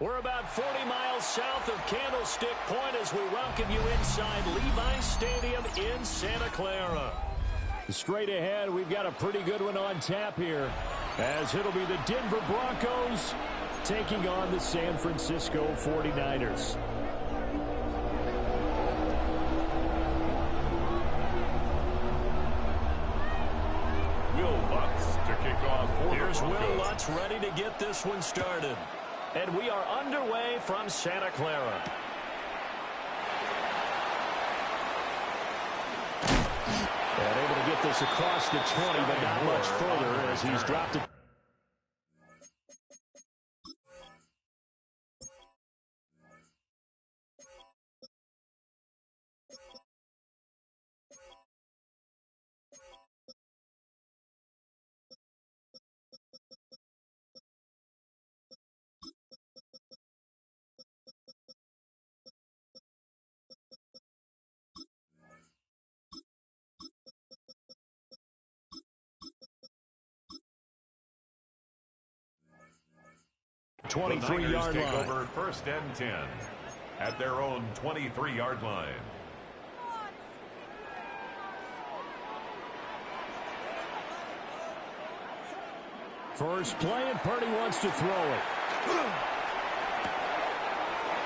We're about 40 miles south of Candlestick Point as we welcome you inside Levi's Stadium in Santa Clara. Straight ahead, we've got a pretty good one on tap here, as it'll be the Denver Broncos taking on the San Francisco 49ers. Here's Will Lutz ready to get this one started. And we are underway from Santa Clara. And able to get this across the 20, but not much further as he's dropped it. The 23-yard line. Take over 1st and 10 at their own 23-yard line. First play, and Purdy wants to throw it.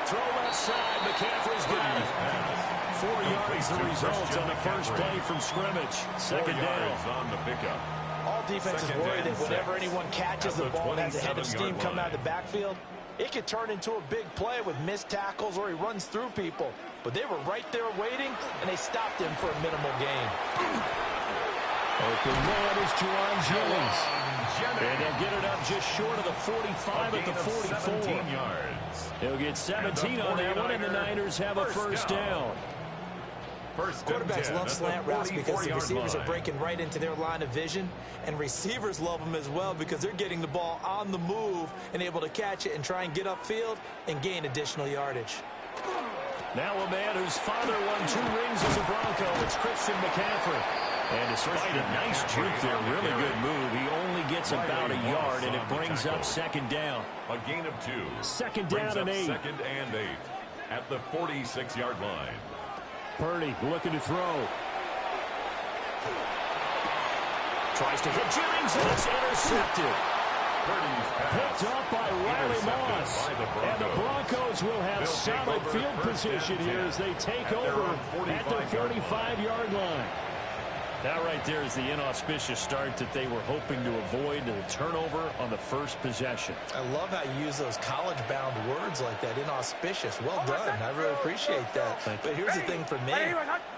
Throw left side. McCaffrey's got it. 4 yards the result on the first play from scrimmage. Second down. On the pickup. All defenses worry that whenever anyone catches the ball and has a head of steam come out of the backfield, it could turn into a big play with missed tackles or he runs through people. But they were right there waiting, and they stopped him for a minimal gain. Open man is Juwan Jennings. And they'll get it up just short of the 45 at the 44. 17 yards. He'll get 17 on that one, and the Niners have a first down. Quarterbacks love slant routes because the receivers are breaking right into their line of vision, and receivers love them as well because they're getting the ball on the move and able to catch it and try and get upfield and gain additional yardage. Now a man whose father won 2 rings as a Bronco, it's Christian McCaffrey. And despite a nice juke there, really good move, he only gets about a yard, and it brings up second down. A gain of 2. Second down and 8. Second and 8 at the 46-yard line. Purdy looking to throw. Tries to hit Jennings, and it's intercepted. Picked up by Riley Moss. And the Broncos will have solid field position here as they take over at the 45-yard line. That right there is the inauspicious start that they were hoping to avoid, the turnover on the first possession. I love how you use those college-bound words like that, inauspicious. Well done. I really appreciate that. But here's the thing for me.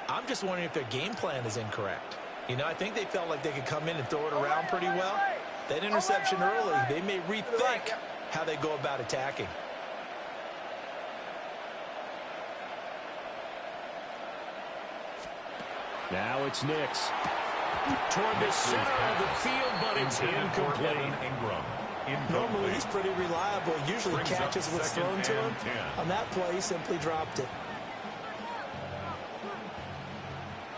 I'm just wondering if their game plan is incorrect. You know, I think they felt like they could come in and throw it around pretty well. That interception early, they may rethink how they go about attacking. Now it's Nix. Toward the center of the field, but it's incomplete. Normally he's pretty reliable. Usually catches what's thrown to him. On that play, he simply dropped it.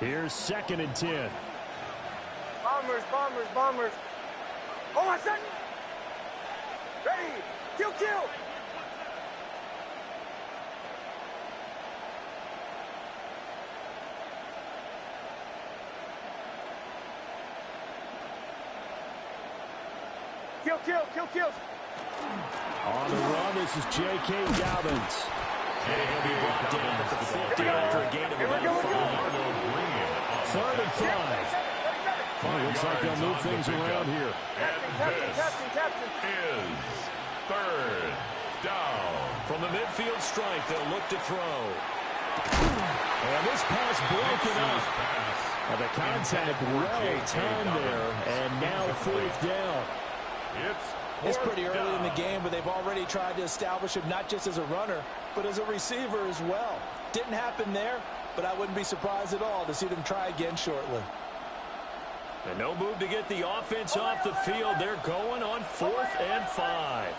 Here's 2nd and 10. Bombers, bombers, bombers. Oh, my son! Ready! Kill, kill! Kill, kill, kill, kill! On the run, this is J.K. Dobbins. And he'll be brought down at the 50 after a gain of about 5. 3rd and 5. Well, looks like they'll move things around here. And this is 3rd down. From the midfield strike, they'll look to throw. And this pass broken up. The contact well timed there, and now 4th down. It's pretty early in the game, but they've already tried to establish him not just as a runner, but as a receiver as well. Didn't happen there, but I wouldn't be surprised at all to see them try again shortly. And no move to get the offense off the field. They're going on 4th and 5.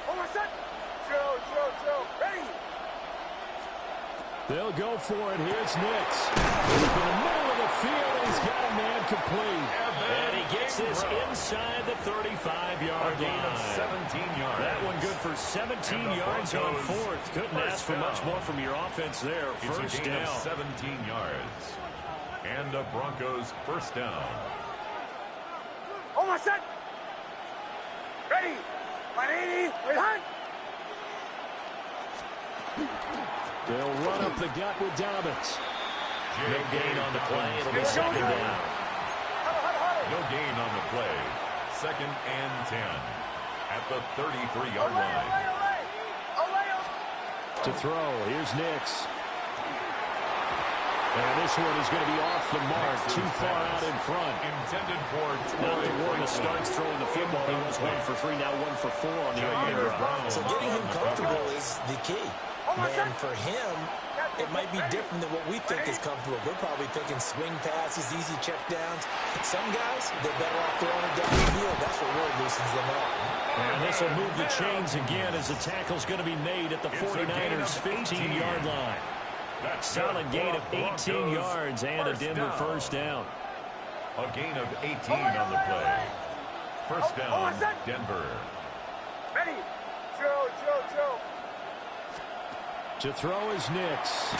They'll go for it. Here's Nix. In the middle of the field, and he's got a man complete. And he gets this inside the 35-yard line. 17 yards. That one good for 17 yards on fourth. Couldn't ask for much more from your offense there. First down. 17 yards. And the Broncos first down. Oh, my son. Ready. 180. Wait, hunt. They'll run up the gut with Dobbins. No gain on the play. It'll be second down. No gain on the play. Second and 10 at the 33-yard line. To throw. Here's Nix. And this one is going to be off the mark. Too far out in front. Intended for Not the one that starts throwing the football. He was 1 for 3, now 1 for 4 on the opening drive. So getting him comfortable is the key. And for him, it might be different than what we think is comfortable. We're probably thinking swing passes, easy checkdowns. Some guys, they're better off throwing it down the field. That's what really loosens them up. And this will move the chains again as the tackle's going to be made at the 49ers' 15-yard line. Solid gain of 18 yards and a Denver first down. A gain of 18 on the play. First down, Denver. Ready. Joe. To throw is Nix.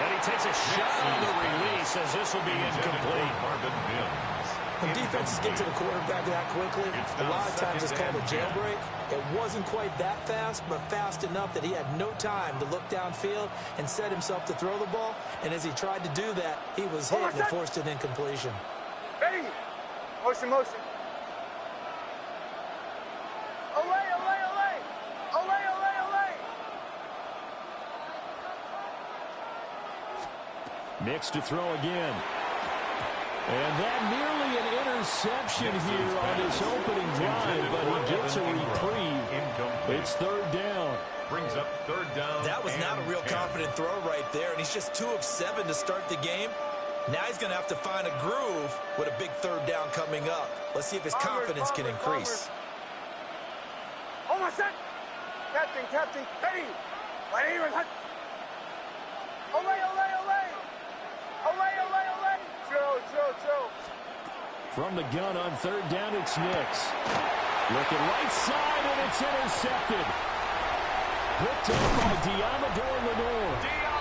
And he takes a shot on the release as this will be incomplete. When defenses get to the quarterback that quickly, a lot of times it's called a jailbreak. It wasn't quite that fast, but fast enough that he had no time to look downfield and set himself to throw the ball. And as he tried to do that, he was hit and forced an incompletion. Ready. Motion. Away. Nix to throw again. And that nearly an interception here on this opening drive, but he gets a reprieve. It's third down. Brings up third down. That was not a real confident throw right there, and he's just 2 of 7 to start the game. Now he's going to have to find a groove with a big third down coming up. Let's see if his confidence can increase. Oh, my son. Captain. Ready. 180. Hunt. Away. Joe. From the gun on third down, it's Nix. Looking right side, and it's intercepted. Picked up by Diamador Lenore.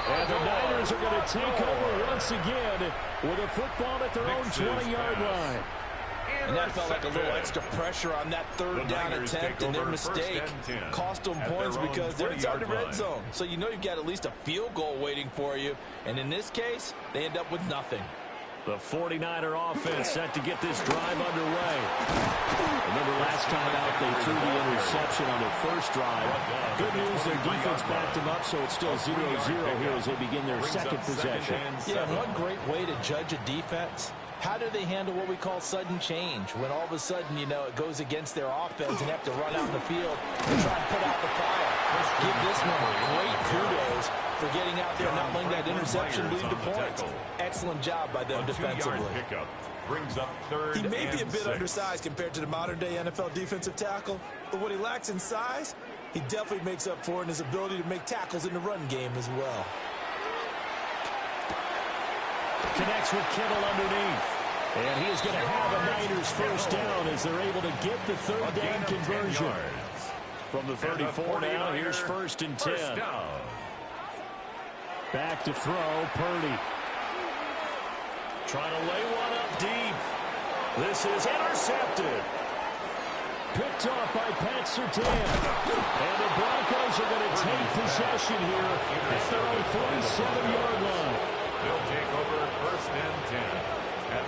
And the Niners are going to take over once again with a football at their own 20-yard line. And that felt like a little extra pressure on that third down attempt, and their mistake cost them points because they're inside the red zone. So you know you've got at least a field goal waiting for you. And in this case, they end up with nothing. The 49er offense set to get this drive underway. Remember last time out, they threw the interception on their first drive. Good news, their defense backed them up, so it's still 0-0 here as they begin their second possession. Yeah, one great way to judge a defense, how do they handle what we call sudden change? When all of a sudden, you know, it goes against their offense and have to run out in the field and try and put out the fire. Give this one great kudos for getting out there and not letting that interception lead to points. Excellent job by them defensively. Brings up third. He may be a bit undersized compared to the modern-day NFL defensive tackle, but what he lacks in size, he definitely makes up for in his ability to make tackles in the run game as well. Connects with Kittle underneath. And he is going to have a Niners first down as they're able to get the third down conversion. From the 34 now, here's first and 10. Back to throw, Purdy. Trying to lay one up deep. This is intercepted. Picked off by Pat Surtain. And the Broncos are going to take possession here at their own 47-yard line. They'll take over first and 10.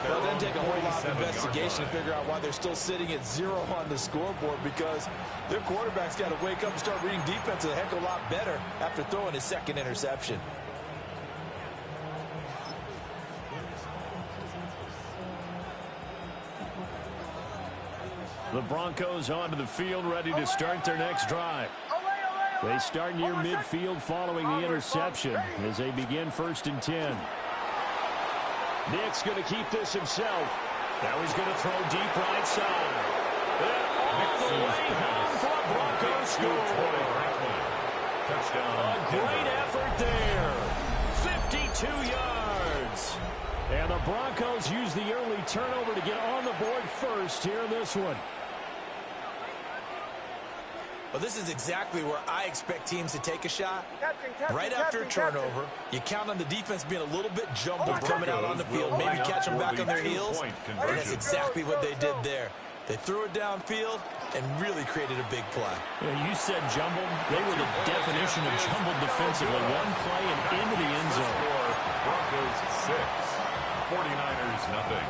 Well, then take a whole lot of investigation to figure out why they're still sitting at 0 on the scoreboard, because their quarterback's got to wake up and start reading defense a heck of a lot better after throwing his second interception. The Broncos onto the field, ready to start their next drive. They start near midfield following the interception as they begin first and 10. Nick's going to keep this himself. Now he's going to throw deep right side. And all the way home for a Broncos score. Touchdown. A great effort there. 52 yards. And the Broncos use the early turnover to get on the board first here in this one. Well, this is exactly where I expect teams to take a shot. Captain, right after a turnover, you count on the defense being a little bit jumbled coming out on the field, maybe catch them back on their heels, and that's exactly what they did there. They threw it downfield and really created a big play. Yeah, you said jumbled. They were the definition of jumbled defensively. One play and into the end zone. Broncos 6, 49ers nothing.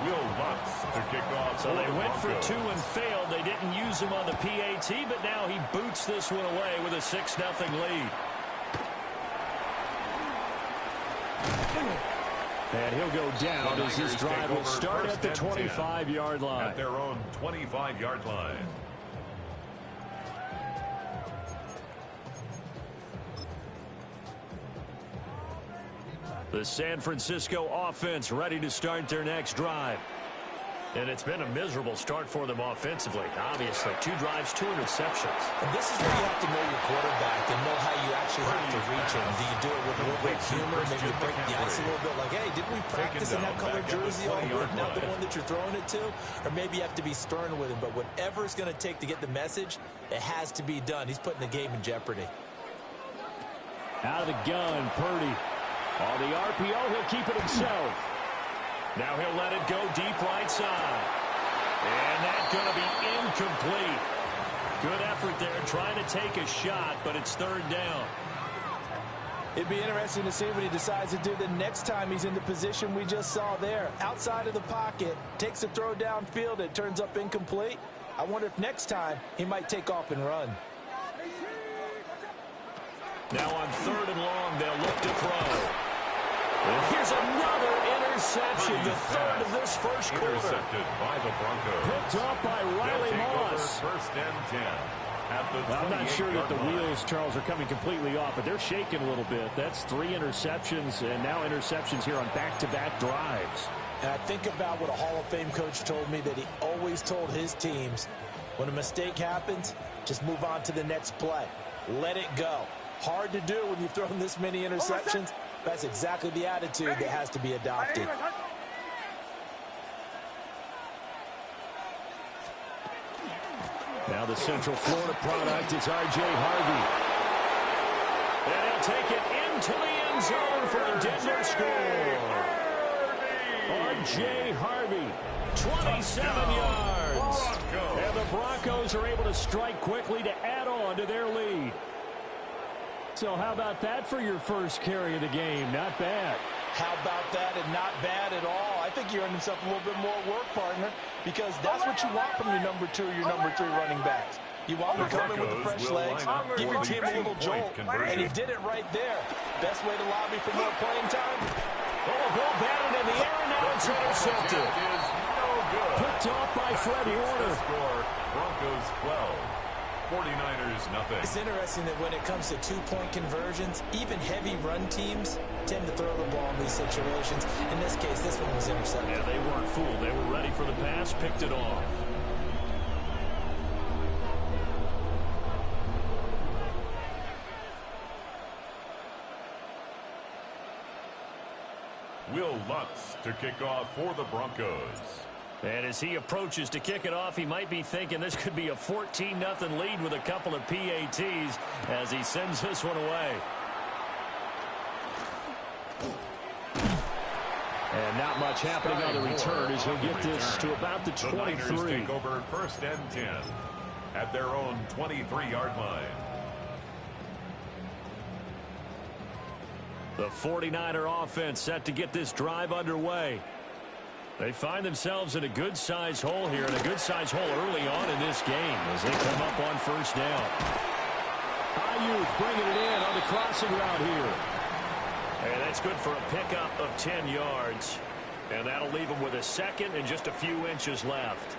Will Lutz to kick off. So they went for 2 and failed. They didn't use him on the PAT, but now he boots this one away with a 6-0 lead. And he'll go down as this drive will start at the 25-yard line. At their own 25-yard line. The San Francisco offense ready to start their next drive. And it's been a miserable start for them offensively. Obviously, 2 drives, 2 interceptions. And this is where you have to know your quarterback and know how you actually have to reach him. Do you do it with a little bit of humor, maybe break the ice a little bit, like, hey, didn't we practice in that color jersey all year, not the one that you're throwing it to? Or maybe you have to be stern with him. But whatever it's going to take to get the message, it has to be done. He's putting the game in jeopardy. Out of the gun, Purdy. On the RPO, he'll keep it himself. Now he'll let it go deep right side. And that's going to be incomplete. Good effort there trying to take a shot, but it's 3rd down. It'd be interesting to see what he decides to do the next time he's in the position we just saw there. Outside of the pocket, takes a throw downfield, it turns up incomplete. I wonder if next time he might take off and run. Now on 3rd and long, they'll look to throw. And here's another interception, the 3rd of this first quarter. Intercepted by the Broncos. Picked up by Riley Moss. 1st and 10. I'm not sure that the wheels, Charles, are coming completely off, but they're shaking a little bit. That's 3 interceptions, and now interceptions here on back-to-back drives. And I think about what a Hall of Fame coach told me, that he always told his teams, when a mistake happens, just move on to the next play. Let it go. Hard to do when you've thrown this many interceptions. That's exactly the attitude that has to be adopted. Now the Central Florida product is R.J. Harvey. And he'll take it into the end zone for a Denver score. R.J. Harvey, 27 yards. And the Broncos are able to strike quickly to add on to their lead. So how about that for your first carry of the game? Not bad. How about that, and not bad at all. I think you earned himself a little bit more work, partner, because that's what you want from your number 2 or your number 3 running backs. You want them to come in with the fresh legs, give your team a little jolt, and he did it right there. Best way to lobby for more playing time. Oh, a ball batted in the air, and now it's intercepted. Picked off by Fred Warner. Broncos 12. 49ers nothing. It's interesting that when it comes to 2-point conversions, even heavy run teams tend to throw the ball in these situations. In this case, this one was intercepted. Yeah, they weren't fooled. They were ready for the pass, picked it off. Will Lutz to kick off for the Broncos. And as he approaches to kick it off, he might be thinking this could be a 14-0 lead with a couple of PATs as he sends this one away. And not much happening on the return as he'll get this to about the 23. The Niners take over 1st and 10 at their own 23-yard line. The 49er offense set to get this drive underway. They find themselves in a good-sized hole here, and a good-sized hole early on in this game as they come up on 1st down. Ayuk bringing it in on the crossing route here. And that's good for a pickup of 10 yards. And that'll leave them with a 2nd and just a few inches left.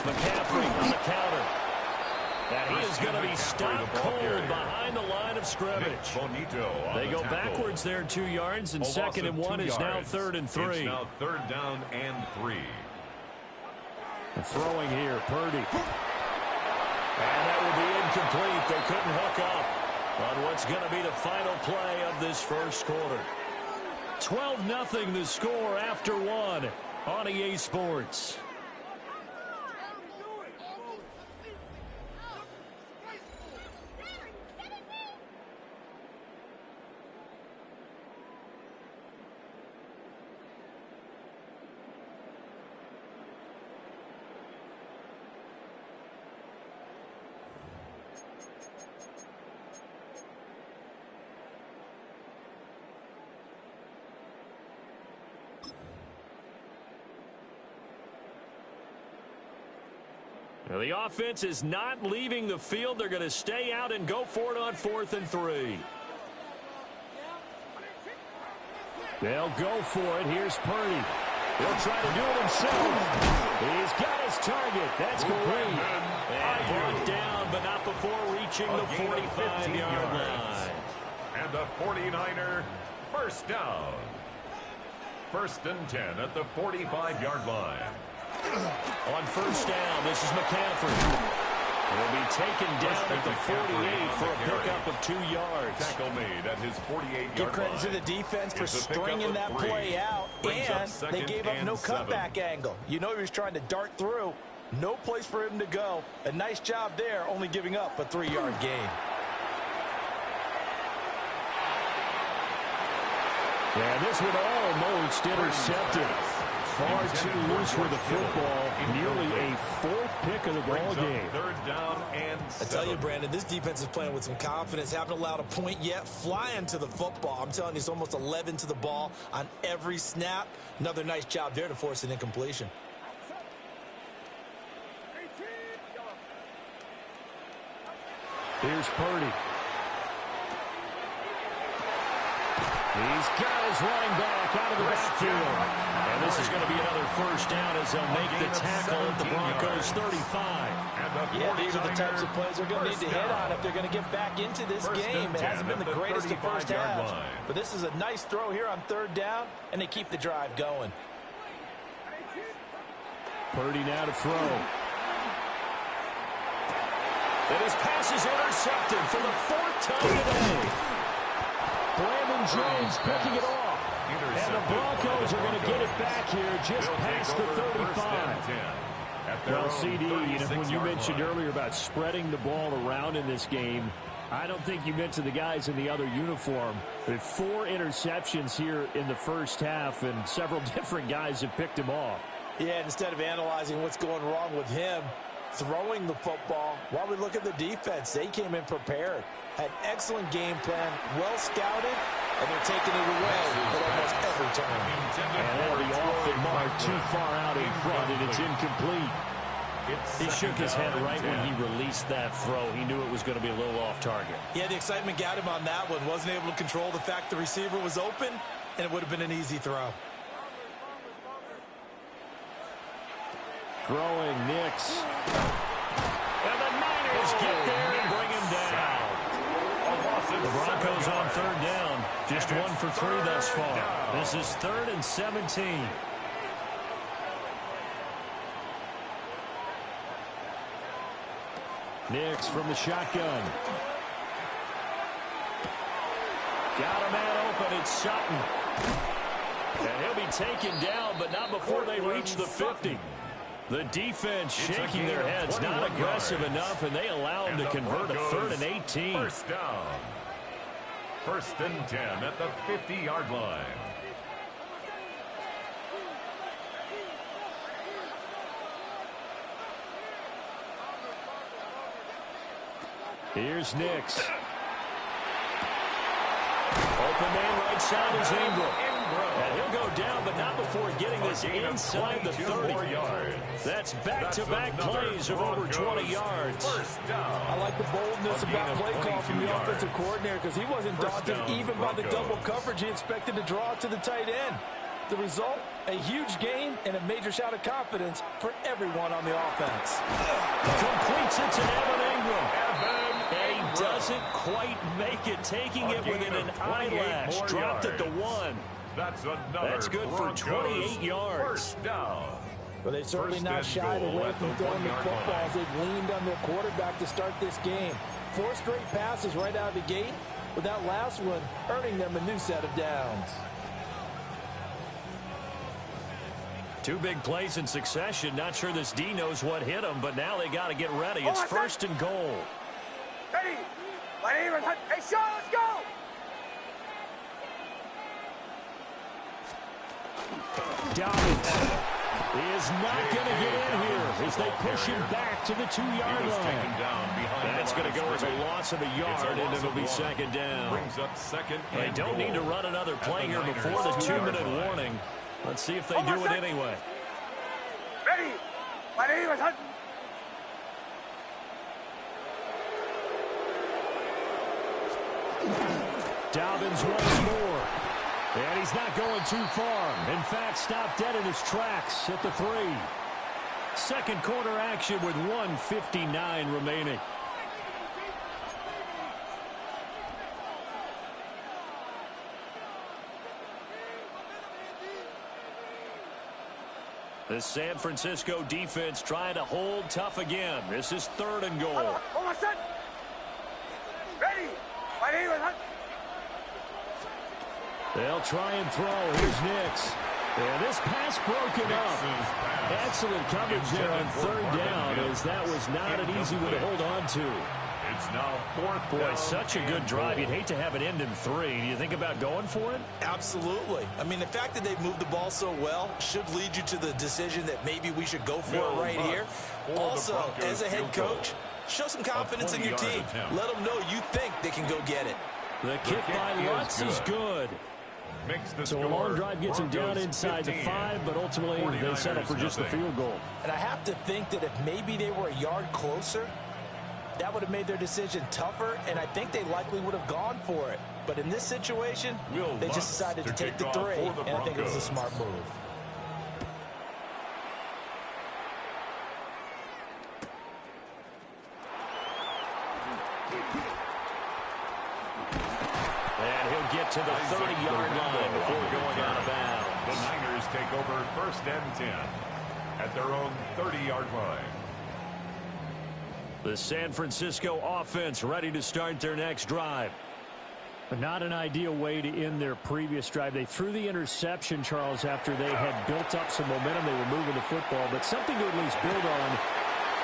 McCaffrey on the counter. And he is going to be stopped cold behind the line of scrimmage. They go backwards there 2 yards, and 2nd and 1 is now 3rd and 3. It's now 3rd down and 3. And throwing here, Purdy. And that will be incomplete. They couldn't hook up. On what's going to be the final play of this first quarter. 12-0 the score after one on EA Sports. Now, the offense is not leaving the field. They're going to stay out and go for it on 4th and 3. They'll go for it. Here's Purdy. He'll try to do it himself. He's got his target. That's complete. And brought down, but not before reaching the 45-yard line. And a 49er first down. 1st and 10 at the 45-yard line. On first down, this is McCaffrey. He'll be taken down at the 48 for a pickup of 2 yards. Tackle made at his 48-yard line. Give credit to the defense for stringing that play out, and they gave up no cutback angle. You know he was trying to dart through. No place for him to go. A nice job there, only giving up a 3-yard gain. Yeah, this one almost intercepted. Far too loose with the football. Nearly a 4th pick of the ball game. 3rd down and 7. I tell you, Brandon, this defense is playing with some confidence. Haven't allowed a point yet. Flying to the football. I'm telling you, it's almost 11 to the ball on every snap. Another nice job there to force an incompletion. Here's Purdy. He's got his running back out of the backfield. And this is going to be another first down as they'll make the tackle at the Broncos 35. Yeah, these are the types of plays they're going to need to hit on if they're going to get back into this game. It hasn't been the greatest of first halves, but this is a nice throw here on 3rd down, and they keep the drive going. Purdy now to throw. And his pass is intercepted for the 4th time today. Brandon Jones picking it off. And the Broncos are going to get it back here just past the 35. Well, CD, when you mentioned earlier about spreading the ball around in this game, I don't think you meant to the guys in the other uniform. But 4 interceptions here in the first half, and several different guys have picked him off. Yeah, instead of analyzing what's going wrong with him, throwing the football, while we look at the defense, they came in prepared. Had excellent game plan, well scouted, and they're taking it away at almost every turn. And that'll be off the mark, too far out in front, and it's incomplete. He shook his head right when he released that throw. He knew it was going to be a little off target. Yeah, the excitement got him on that one. Wasn't able to control the fact the receiver was open, and it would have been an easy throw. Throwing Nix. And the Niners get there and bring him down. The Broncos on 3rd down. Just 1 for 3 thus far. This is 3rd and 17. Nix from the shotgun. Got a man open. It's Sutton. And he'll be taken down, but not before they reach the 50. The defense shaking their heads, not aggressive enough, and they allow him to convert a 3rd and 18. First down. 1st and 10 at the 50-yard line. Here's Nix. Open man right side is Ingram. And he'll go down, but not before getting this inside the 30. That's back-to-back plays of over 20 yards. I like the boldness about play call from the offensive coordinator because he wasn't daunted even by the double coverage he expected to draw to the tight end. The result, a huge gain and a major shout of confidence for everyone on the offense. Completes it to Evan Ingram. And he doesn't quite make it, taking it within an eyelash. Dropped at the 1. That's good for 28 yards. First down. Well, they certainly not shied away from throwing the footballs. They've leaned on their quarterback to start this game. 4 straight passes right out of the gate, with that last one earning them a new set of downs. 2 big plays in succession. Not sure this D knows what hit him, but now they got to get ready. It's 1st and goal. Ready. Hey, Sean, let's go. Dobbins is not going to get in here as they push him back to the 2-yard line. That's going to go as a loss of a yard, and it'll be 2nd down. They don't need to run another play here before the 2-minute warning. Let's see if they do it anyway. Ready. Dobbins once more. And he's not going too far. In fact, stopped dead in his tracks at the 3. Second quarter action with 1:59 remaining. The San Francisco defense trying to hold tough again. This is 3rd and goal. Ready. They'll try and throw. Here's Nix. And this pass broken up. Excellent coverage there on 3rd down, as that was not an easy one to hold on to. It's now 4th Boy, down. such a good drive. You'd hate to have it end in 3. Do you think about going for it? Absolutely. I mean, the fact that they've moved the ball so well should lead you to the decision that maybe we should go for it right here. Also, as a head coach, show some confidence in your team. Let them know you think they can go get it. The kick by Lutz is good. So a long drive gets him down inside the 5, but ultimately they settle for just the field goal. And I have to think that if maybe they were a yard closer, that would have made their decision tougher, and I think they likely would have gone for it. But in this situation, they just decided to take the 3, and I think it was a smart move. And he'll get to the 30-yard line before going out of bounds. The Niners take over 1st and 10 at their own 30-yard line. The San Francisco offense ready to start their next drive. But not an ideal way to end their previous drive. They threw the interception, Charles, after they had built up some momentum. They were moving the football, but something to at least build on.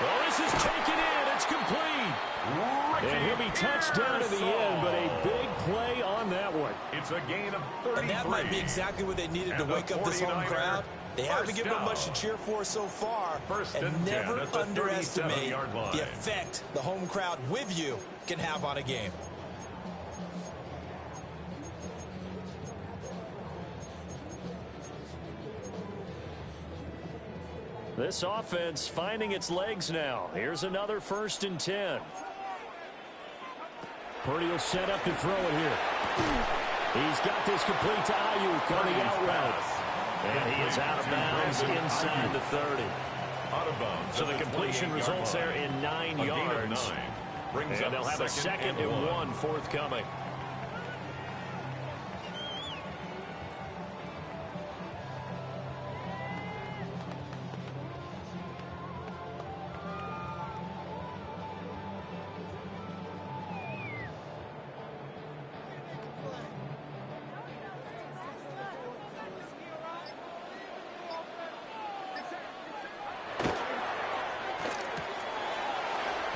Well, this is taken in. It's complete. And he'll be touched down at the end, but a big play on that one. It's a gain of 33. And that might be exactly what they needed to wake up this home crowd. They haven't given them much to cheer for so far, and never underestimate the effect the home crowd with you can have on a game. This offense finding its legs now. Here's another 1st and 10. Purdy will set up to throw it here. He's got this complete to Ayuk on the out route. And he is out of bounds inside the 30. Out of bounds. So the completion results there in 9 yards. And they'll have a 2nd and 1 forthcoming.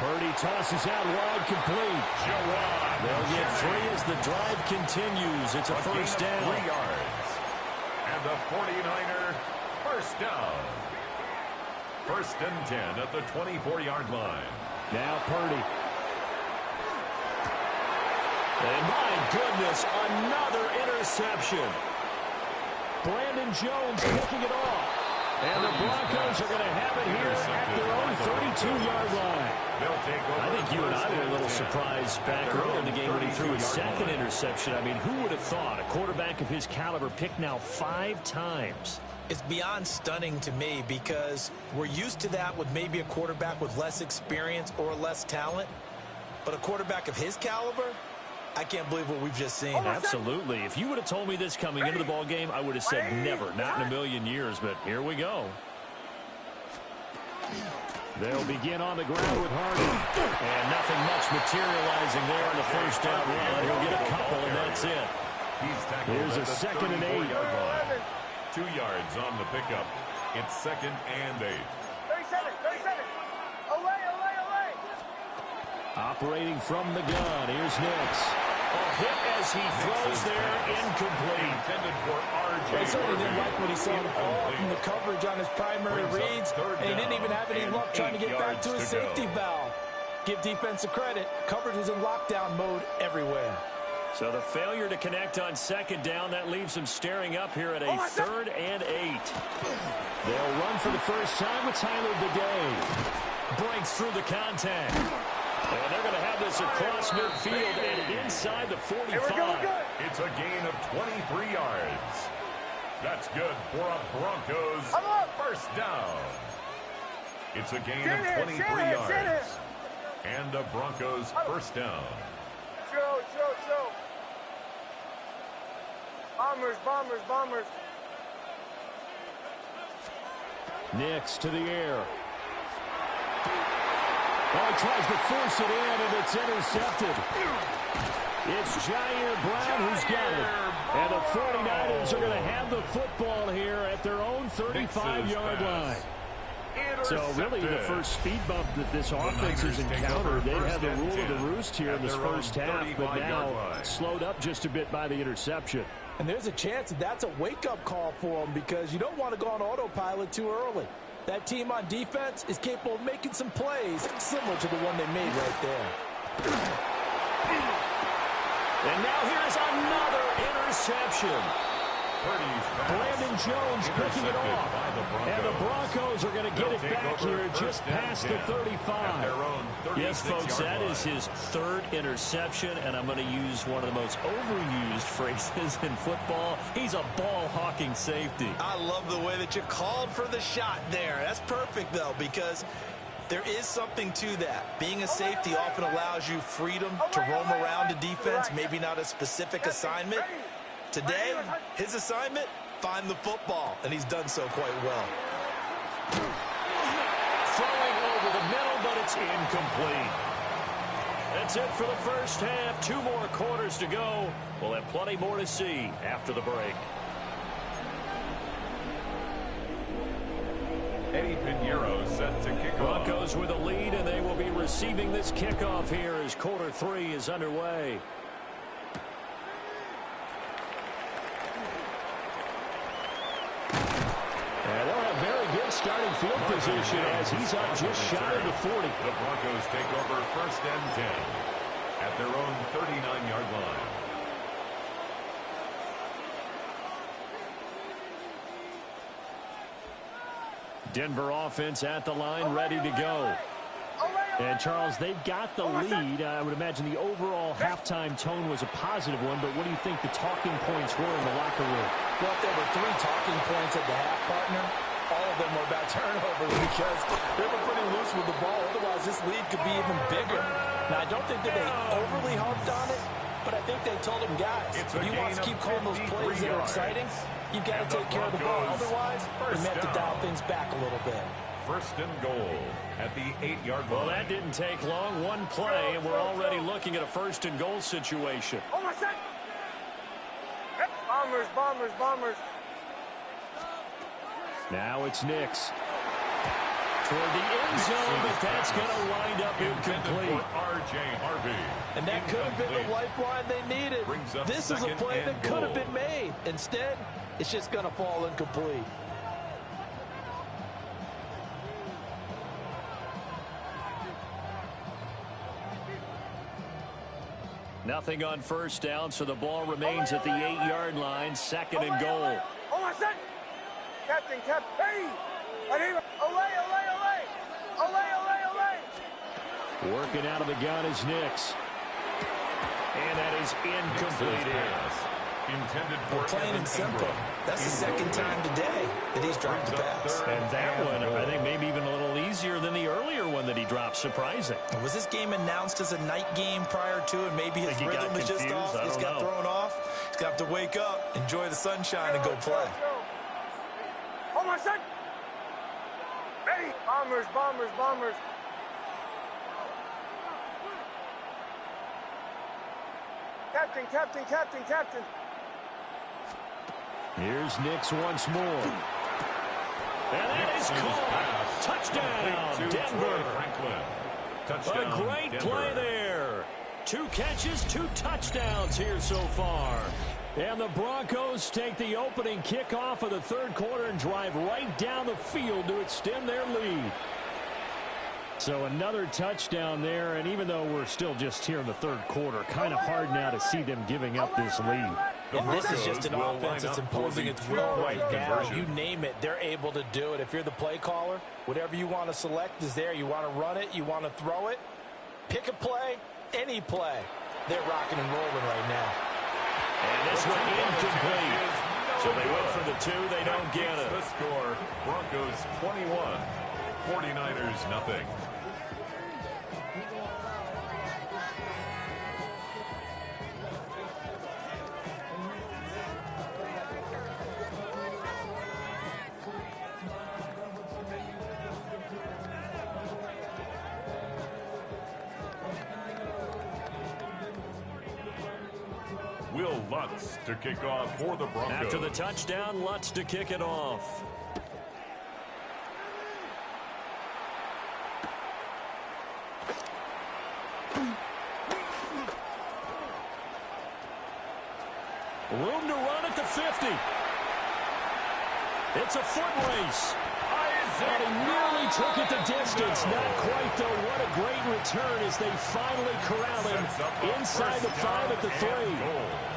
Purdy tosses out wide, complete. They'll get 3 as the drive continues. It's a 1st down. 3 yards. And the 49er 1st down. 1st and 10 at the 24-yard line. Now Purdy. And my goodness, another interception. Brandon Jones picking it off. And the Broncos are going to have it here at their own 32-yard line. I think you and I were a little surprised back early in the game when he threw his 2nd interception. I mean, who would have thought a quarterback of his caliber picked now 5 times? It's beyond stunning to me because we're used to that with maybe a quarterback with less experience or less talent. But a quarterback of his caliber, I can't believe what we've just seen. Absolutely. If you would have told me this coming into the ball game, I would have said never, not in a million years. But here we go. They'll begin on the ground with Hardy. And nothing much materializing there in the first down run. He'll get a couple, and that's it. Here's a 2nd and 8. 2 yards on the pickup. It's 2nd and 8. 37. Away. Operating from the gun. Here's Nix. A hit as he throws there, incomplete. Intended for RJ. He certainly didn't like what he saw all from the coverage on his primary reads, and he didn't even have any luck trying to get back to his safety valve. Give defensive credit. Coverage was in lockdown mode everywhere. So the failure to connect on 2nd down, that leaves them staring up here at a 3rd and 8. They'll run for the first time with Tyler Bidet. Breaks through the contact. And they're going to have this across midfield and inside the 45. It's a gain of 23 yards. That's good for a Broncos first down. It's a gain of 23 yards. And a Broncos first down. Show. Bombers. Nix to the air. Oh, he tries to force it in, and it's intercepted. It's Jair Brown who's got it. And the 49ers are going to have the football here at their own 35-yard line. So really the first speed bump that this offense has encountered, they've had the rule of the roost here in this first half, but now slowed up just a bit by the interception. And there's a chance that that's a wake-up call for them because you don't want to go on autopilot too early. That team on defense is capable of making some plays similar to the one they made right there. And now here's another interception. Brandon Jones picking it off. And the Broncos are going to get it back here just past the 35. Yes, folks, that is his 3rd interception, and I'm going to use one of the most overused phrases in football. He's a ball-hawking safety. I love the way that you called for the shot there. That's perfect, though, because there is something to that. Being a safety often allows you freedom to roam around a defense, maybe not a specific assignment. Today, his assignment, find the football, and he's done so quite well. Throwing over the middle, but it's incomplete. That's it for the first half. 2 more quarters to go. We'll have plenty more to see after the break. Eddie Pinheiro set to kick off. Broncos with a lead, and they will be receiving this kickoff here as quarter 3 is underway. And they'll have very good starting field position as he's up just shy of the 40. The Broncos take over 1st and 10 at their own 39-yard line. Denver offense at the line, ready to go. And, Charles, they've got the lead. I would imagine the overall halftime tone was a positive one, but what do you think the talking points were in the locker room? Well, if there were 3 talking points at the half, partner, all of them were about turnovers because they were pretty loose with the ball. Otherwise, this lead could be even bigger. Now, I don't think that they overly harped on it, but I think they told them, guys, if you want to keep calling those plays that are exciting, you've got to take care of the ball. Otherwise, we may have to dial things back a little bit. 1st and goal at the 8-yard line. Well, that didn't take long. One play, and we're already looking at a 1st and goal situation. Bombers. Now it's Nix. Toward the end zone, but that's going to wind up incomplete. R.J. Harvey. And that could have been the lifeline they needed. This is a play that could have been made. Instead, it's just going to fall incomplete. Nothing on 1st down, so the ball remains at the 8-yard line. 2nd and goal. Captain, hey! Working out of the gun is Nix. And that is incomplete. Intended for plain and simple. That's the 2nd time today that he's dropped the pass. And that one, I think, maybe even a little easier than the earlier one that he dropped. Surprising. Was this game announced as a night game prior to, and maybe his rhythm is just off? He's got thrown off. He's got to wake up, enjoy the sunshine, and go play. Hey, bombers, bombers, bombers. Captain, captain, captain, captain. Here's Nix once more. And that is caught. Touchdown, Denver. Touchdown, A great Denver. play there. 2 catches, 2 touchdowns here so far. And the Broncos take the opening kickoff of the third quarter and drive right down the field to extend their lead. So another touchdown there, and even though we're still just here in the third quarter, kind of hard now to see them giving up this lead. And this is just an offense that's imposing its will right now. You name it, they're able to do it. If you're the play caller, whatever you want to select is there. You want to run it, you want to throw it, pick a play, any play. They're rocking and rolling right now. And this one incomplete. So they went for the 2, they don't get it. The score, Broncos 21, 49ers nothing. Will Lutz to kick off for the Broncos. After the touchdown, Lutz to kick it off. Room to run at the 50. It's a foot race. And he nearly took it the distance. Not quite, though. What a great return as they finally corral him inside the 5 at the 3.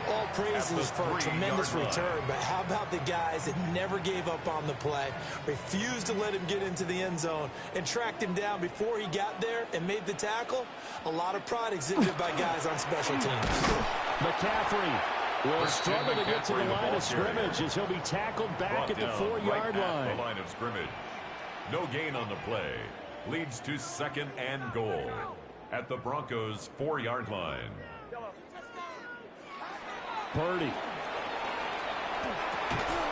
All praises for a tremendous return, but how about the guys that never gave up on the play, refused to let him get into the end zone, and tracked him down before he got there and made the tackle? A lot of pride exhibited by guys on special teams. McCaffrey will struggle to get to the line of scrimmage as he'll be tackled back at the 4-yard line. The line of scrimmage. No gain on the play. Leads to 2nd and goal at the Broncos' 4-yard line. Purdy.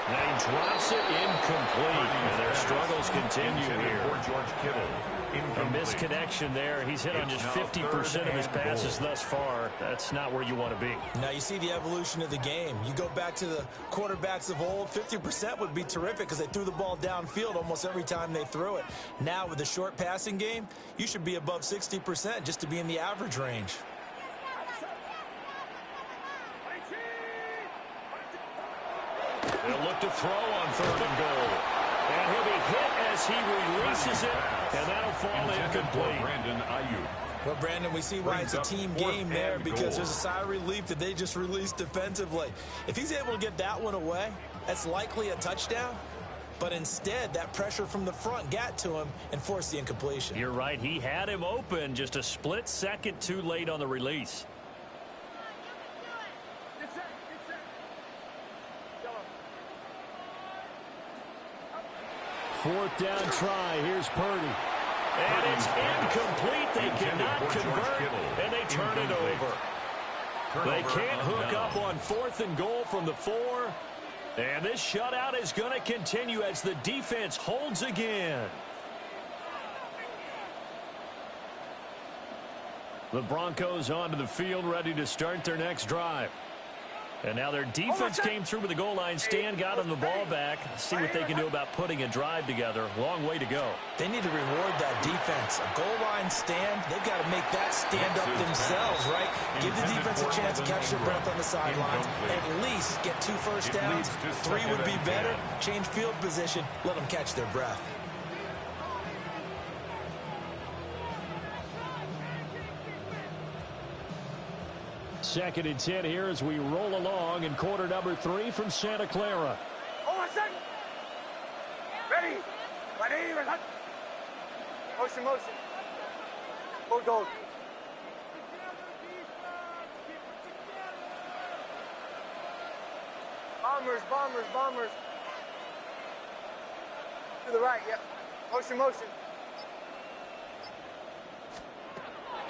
And he drops it incomplete. And their struggles continue here. For George Kittle. A misconnection there. He's hit on just 50% of his passes thus far. That's not where you want to be. Now you see the evolution of the game. You go back to the quarterbacks of old, 50% would be terrific because they threw the ball downfield almost every time they threw it. Now with the short passing game, you should be above 60% just to be in the average range. They'll look to throw on 3rd and goal. And he'll be hit as he releases it, and that'll fall incomplete. Brandon Ayuk. Well, Brandon, we see why it's a team game there because there's a sigh of relief that they just released defensively. If he's able to get that one away, that's likely a touchdown. But instead, that pressure from the front got to him and forced the incompletion. You're right. He had him open, just a split second too late on the release. Fourth down try. Here's Purdy. And it's incomplete. They cannot convert, and they turn it over. They can't hook up on 4th and goal from the 4. And this shutout is going to continue as the defense holds again. The Broncos onto the field, ready to start their next drive. And now their defense came through with the goal line stand, got them the ball back. See what they can do about putting a drive together. Long way to go. They need to reward that defense. A goal line stand, they've got to make that stand up themselves, right? Give the defense a chance to catch their breath on the sidelines. At least get 2 first downs. 3 would be better. Change field position. Let them catch their breath. Second and 10 here as we roll along in quarter number 3 from Santa Clara. Hold on, second. Ready. Ready. Motion, motion. Hold goal. Bombers, bombers, bombers. To the right, yep. Motion, motion.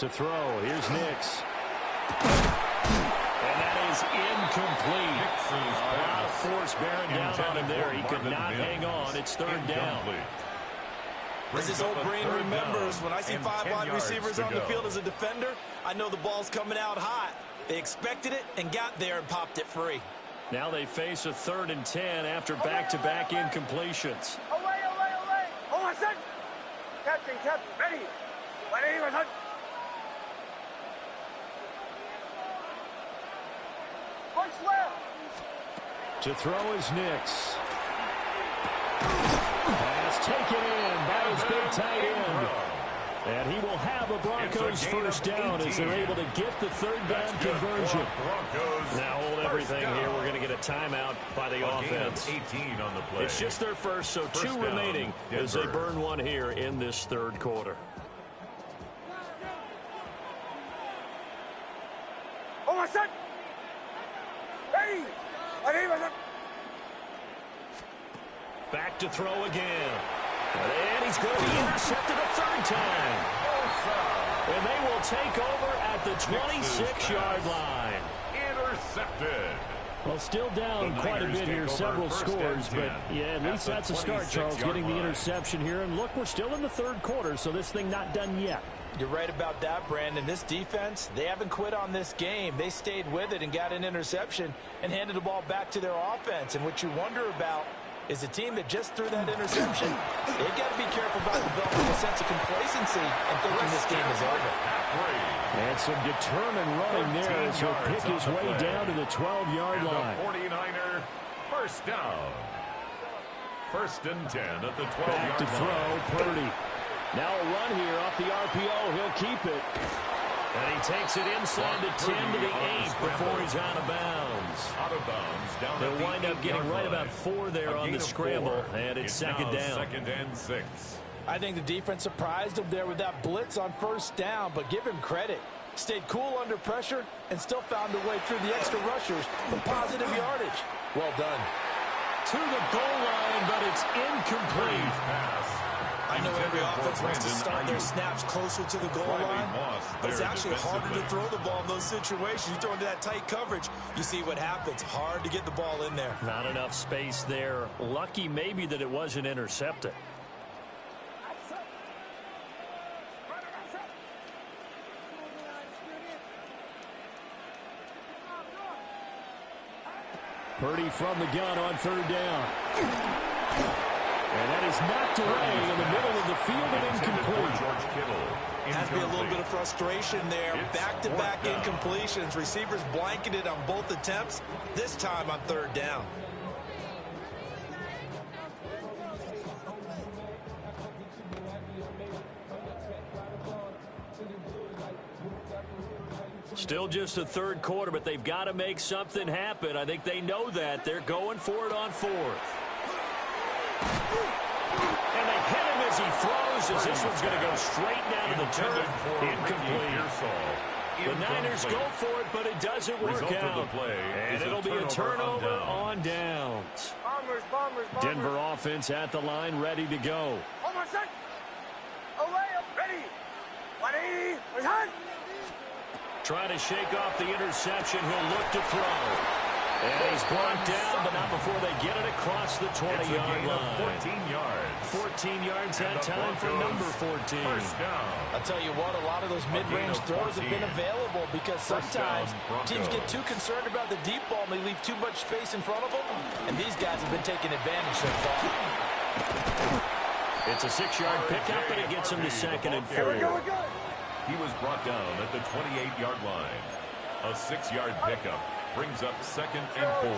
To throw, here's Nix. And that is incomplete. A lot of force bearing down on him there. He could not hang on. It's 3rd down. As his old brain remembers, when I see 5 wide receivers on the field as a defender, I know the ball's coming out hot. They expected it and got there and popped it free. Now they face a 3rd and 10 after back-to-back incompletions. Away. Hold on, son. Captain, ready. Ready, son. Punch left. To throw is Nix. Pass taken in by his big tight end. And he will have a Broncos first down as they're able to get the 3rd down conversion. Now hold everything here. We're going to get a timeout by the offense. 18 on the play. It's just their first, so 2 remaining as they burn one here in this 3rd quarter. Hold on, son. Ready. Back to throw again. And he's going to be intercepted a 3rd time. And they will take over at the 26-yard line. Intercepted. Well, still down quite a bit here, several scores, but yeah, at least that's a start, Charles, getting the interception here. And look, we're still in the 3rd quarter, so this thing not done yet. You're right about that, Brandon. This defense, they haven't quit on this game. They stayed with it and got an interception and handed the ball back to their offense. And what you wonder about is a team that just threw that interception. They've got to be careful about developing a sense of complacency and thinking this game is over. And some determined running there as he'll pick his way down to the 12-yard line. 49er first down. 1st and 10 at the 12-yard line. Back to throw, Purdy. Now a run here off the RPO. He'll keep it. And he takes it inside the 10 to the 8 before he's out of bounds. Down They'll wind up getting right about 4 there on the scramble, and it's 2nd down. 2nd and 6. I think the defense surprised him there with that blitz on 1st down, but give him credit. Stayed cool under pressure and still found a way through the extra rushers for positive yardage. Well done. To the goal line, but it's incomplete. I know every offense wants to start their snaps closer to the goal line, but it's actually harder to throw the ball in those situations. You throw into that tight coverage, you see what happens. Hard to get the ball in there. Not enough space there. Lucky maybe that it wasn't intercepted. Purdy from the gun on 3rd down. And that is knocked away in the middle of the field and incomplete. Has to be a little bit of frustration there. Back-to-back incompletions. Receivers blanketed on both attempts, this time on 3rd down. Still just the 3rd quarter, but they've got to make something happen. I think they know that. They're going for it on 4th. And they hit him as he throws, as this one's going to go straight down to the turf. Incomplete. The Niners go for it, but it doesn't work out. And it'll be a turnover on downs. Bombers. Denver offense at the line, ready to go. Hold on, son. Away, ready. 180. Return. Trying to shake off the interception. He'll look to throw. And he's brought down, but not before they get it across the 20-yard line. 14 yards. 14 yards that time for number 14. First down. I'll tell you what, a lot of those mid-range throws have been available because sometimes teams get too concerned about the deep ball and they leave too much space in front of them, and these guys have been taking advantage so far. It's a 6-yard pickup, and it gets him to 2nd and 4. He was brought down at the 28-yard line. A 6-yard pickup brings up 2nd and 4.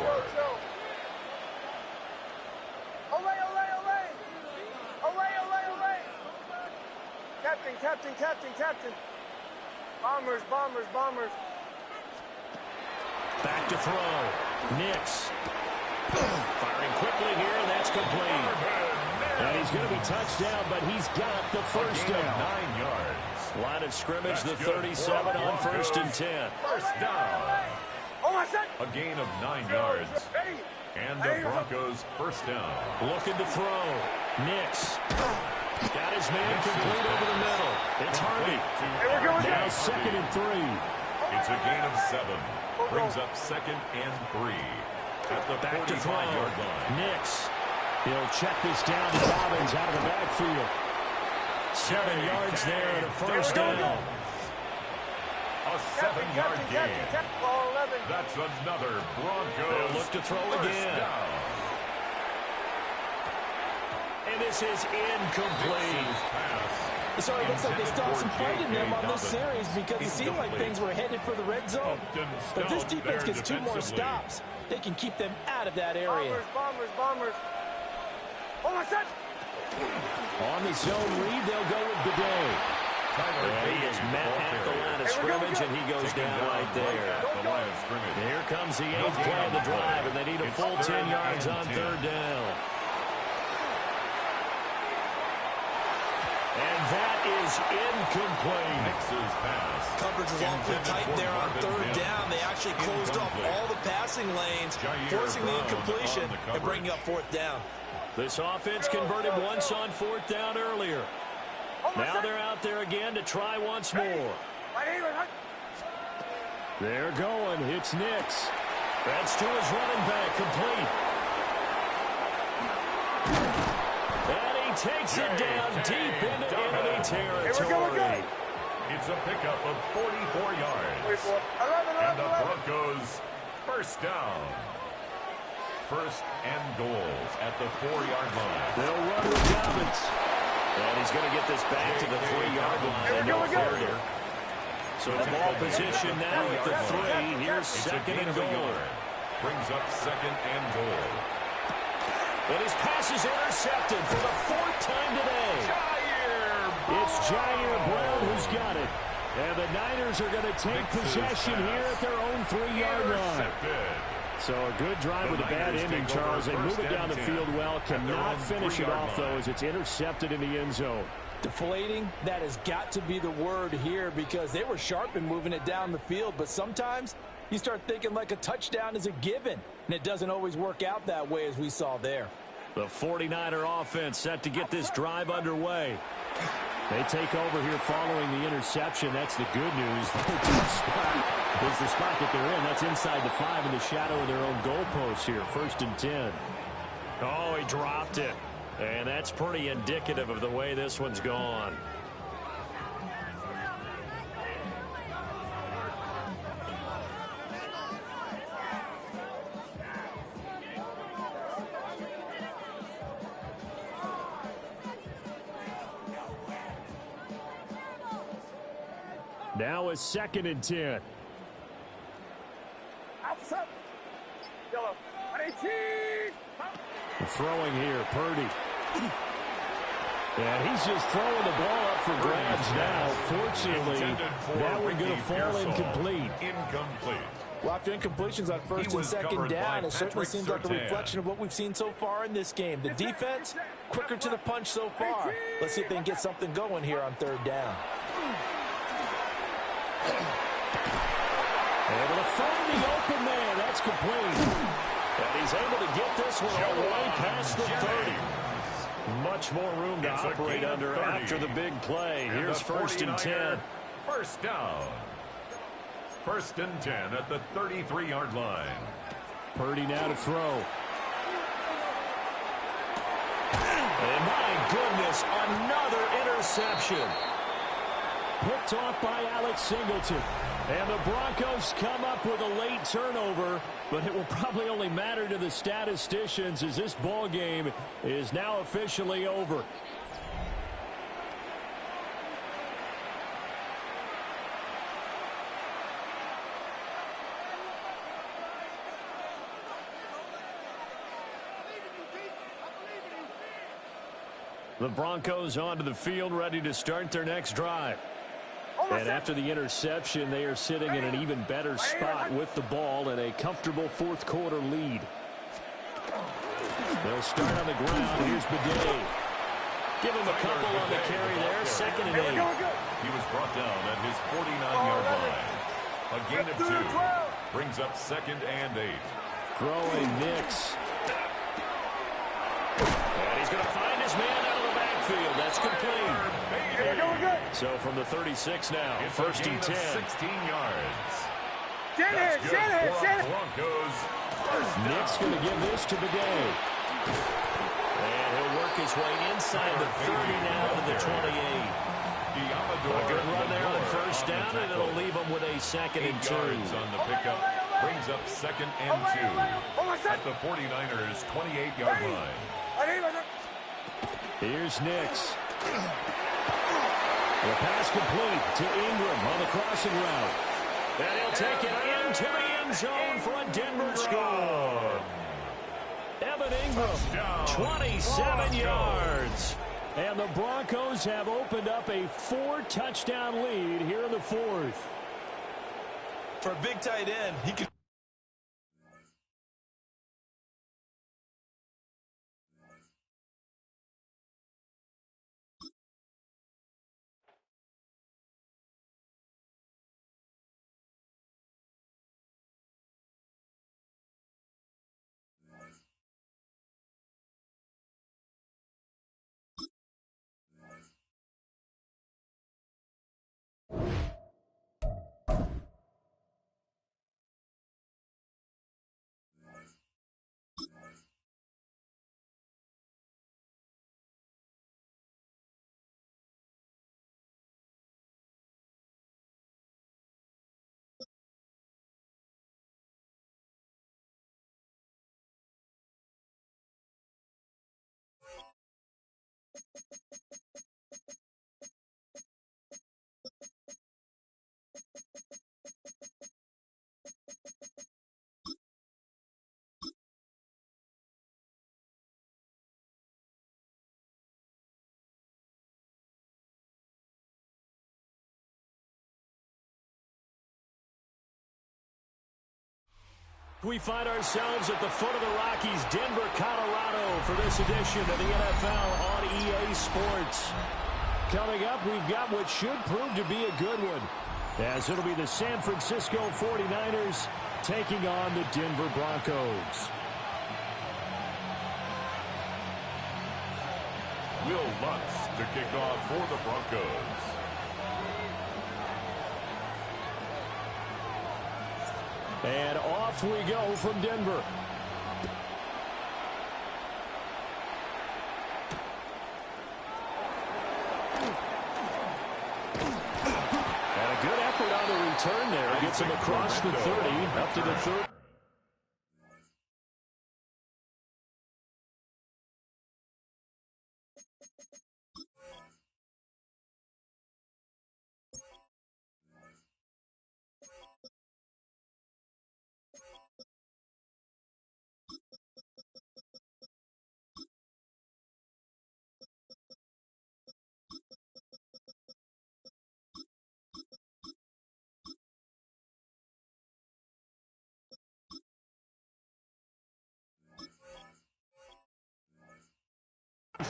Away. Captain. Bombers. Back to throw. Nix. Firing quickly here, and that's complete. And he's going to be touched down, but he's got the first down. 9 yards. Line of scrimmage, the 37 on 1st and 10. First down. A gain of 9 yards. And the Broncos first down. Looking to throw. Nix. Got his man complete over the middle. It's Harvey. Now 2nd and 3. It's a gain of 7. Brings up 2nd and 3. At the back to throw. Yard line. Nix. He'll check this down to Dobbins out of the backfield. 7 yards there and a first down. A 7-yard gain. That's another Broncos. They'll look to throw again. Down. And this is incomplete. So it looks like they still have some fight in them on this series because it seemed like things were headed for the red zone. But if this defense gets 2 more stops, they can keep them out of that area. Bombers. Oh, my son! On the zone read, they'll go with Bidet. And he is met at the line of scrimmage, and he goes down right there. Here comes the 8th play of the drive, and they need a full 10 yards on 3rd down. And that is incomplete. Coverage is awfully tight there on 3rd down. They actually closed off all the passing lanes, forcing the incompletion and bringing up 4th down. This offense converted once on 4th down earlier. Now they're out there again to try once more. They're going. It's Nix. That's to his running back, complete. And he takes it down deep into enemy territory. It's a pickup of 44 yards. And the Broncos first down. 1st and goals at the 4-yard line. They'll run with Dobbins. And he's going to get this back to the 3-yard line. And no failure. So the ball position now at the 3. Here's 2nd and goal. Brings up 2nd and goal. And his pass is intercepted for the 4th time today. It's Jair Brown who's got it. And the Niners are going to take possession here at their own 3-yard line. So a good drive with a bad ending, Charles. They move it down the field well. Cannot finish it off, though, as it's intercepted in the end zone. Deflating, that has got to be the word here because they were sharp in moving it down the field. But sometimes you start thinking like a touchdown is a given, and it doesn't always work out that way as we saw there. The 49er offense set to get this drive underway. They take over here following the interception. That's the good news. Is the spot that they're in. That's inside the 5 in the shadow of their own goalpost here. 1st and 10. Oh, he dropped it. And that's pretty indicative of the way this one's gone. Now is 2nd and 10. Throwing here, Purdy. And he's just throwing the ball up for grabs now. Fortunately, that one going to fall incomplete. Well, after incompletions on 1st and 2nd down, it certainly seems like a reflection of what we've seen so far in this game. The defense, quicker to the punch so far. Let's see if they can get something going here on 3rd down. Able to find the open man. That's complete. And he's able to get this one all the way past the 30. Much more room to operate under after the big play. Here's 1st and 10. First down. 1st and 10 at the 33-yard line. Purdy now to throw. And my goodness, another interception. Picked off by Alex Singleton. And the Broncos come up with a late turnover, but it will probably only matter to the statisticians as this ball game is now officially over. The Broncos onto the field, ready to start their next drive. And after the interception, they are sitting in an even better spot with the ball and a comfortable 4th quarter lead. They'll start on the ground. Here's Bidet. Give him a couple on the carry there. 2nd and 8. He was brought down at his 49-yard line. A gain of 2. Brings up 2nd and 8. Throwing Nix. And he's going to find his man out of the backfield. That's complete. So from the 36 now, 1st and 10. 16 yards. That's good for Broncos. Nick's going to give this to Bidet. And he'll work his way inside the 30 now to the 28. A good run there on first down, and it'll leave him with a 2nd and 2. On the pickup brings up 2nd and 2 at the 49ers' 28-yard line. Here's Nix. The pass complete to Ingram on the crossing route. And he'll take it into the end zone for a Denver score. Evan Ingram, 27 yards. And the Broncos have opened up a 4-touchdown lead here in the 4th. For a big tight end, he could. We find ourselves at the foot of the Rockies, Denver, Colorado, for this edition of the NFL on EA Sports. Coming up, we've got what should prove to be a good one, as it'll be the San Francisco 49ers taking on the Denver Broncos. Will Lutz to kick off for the Broncos. And off we go from Denver. And a good effort on the return there. Gets him across the 30, up to the 30.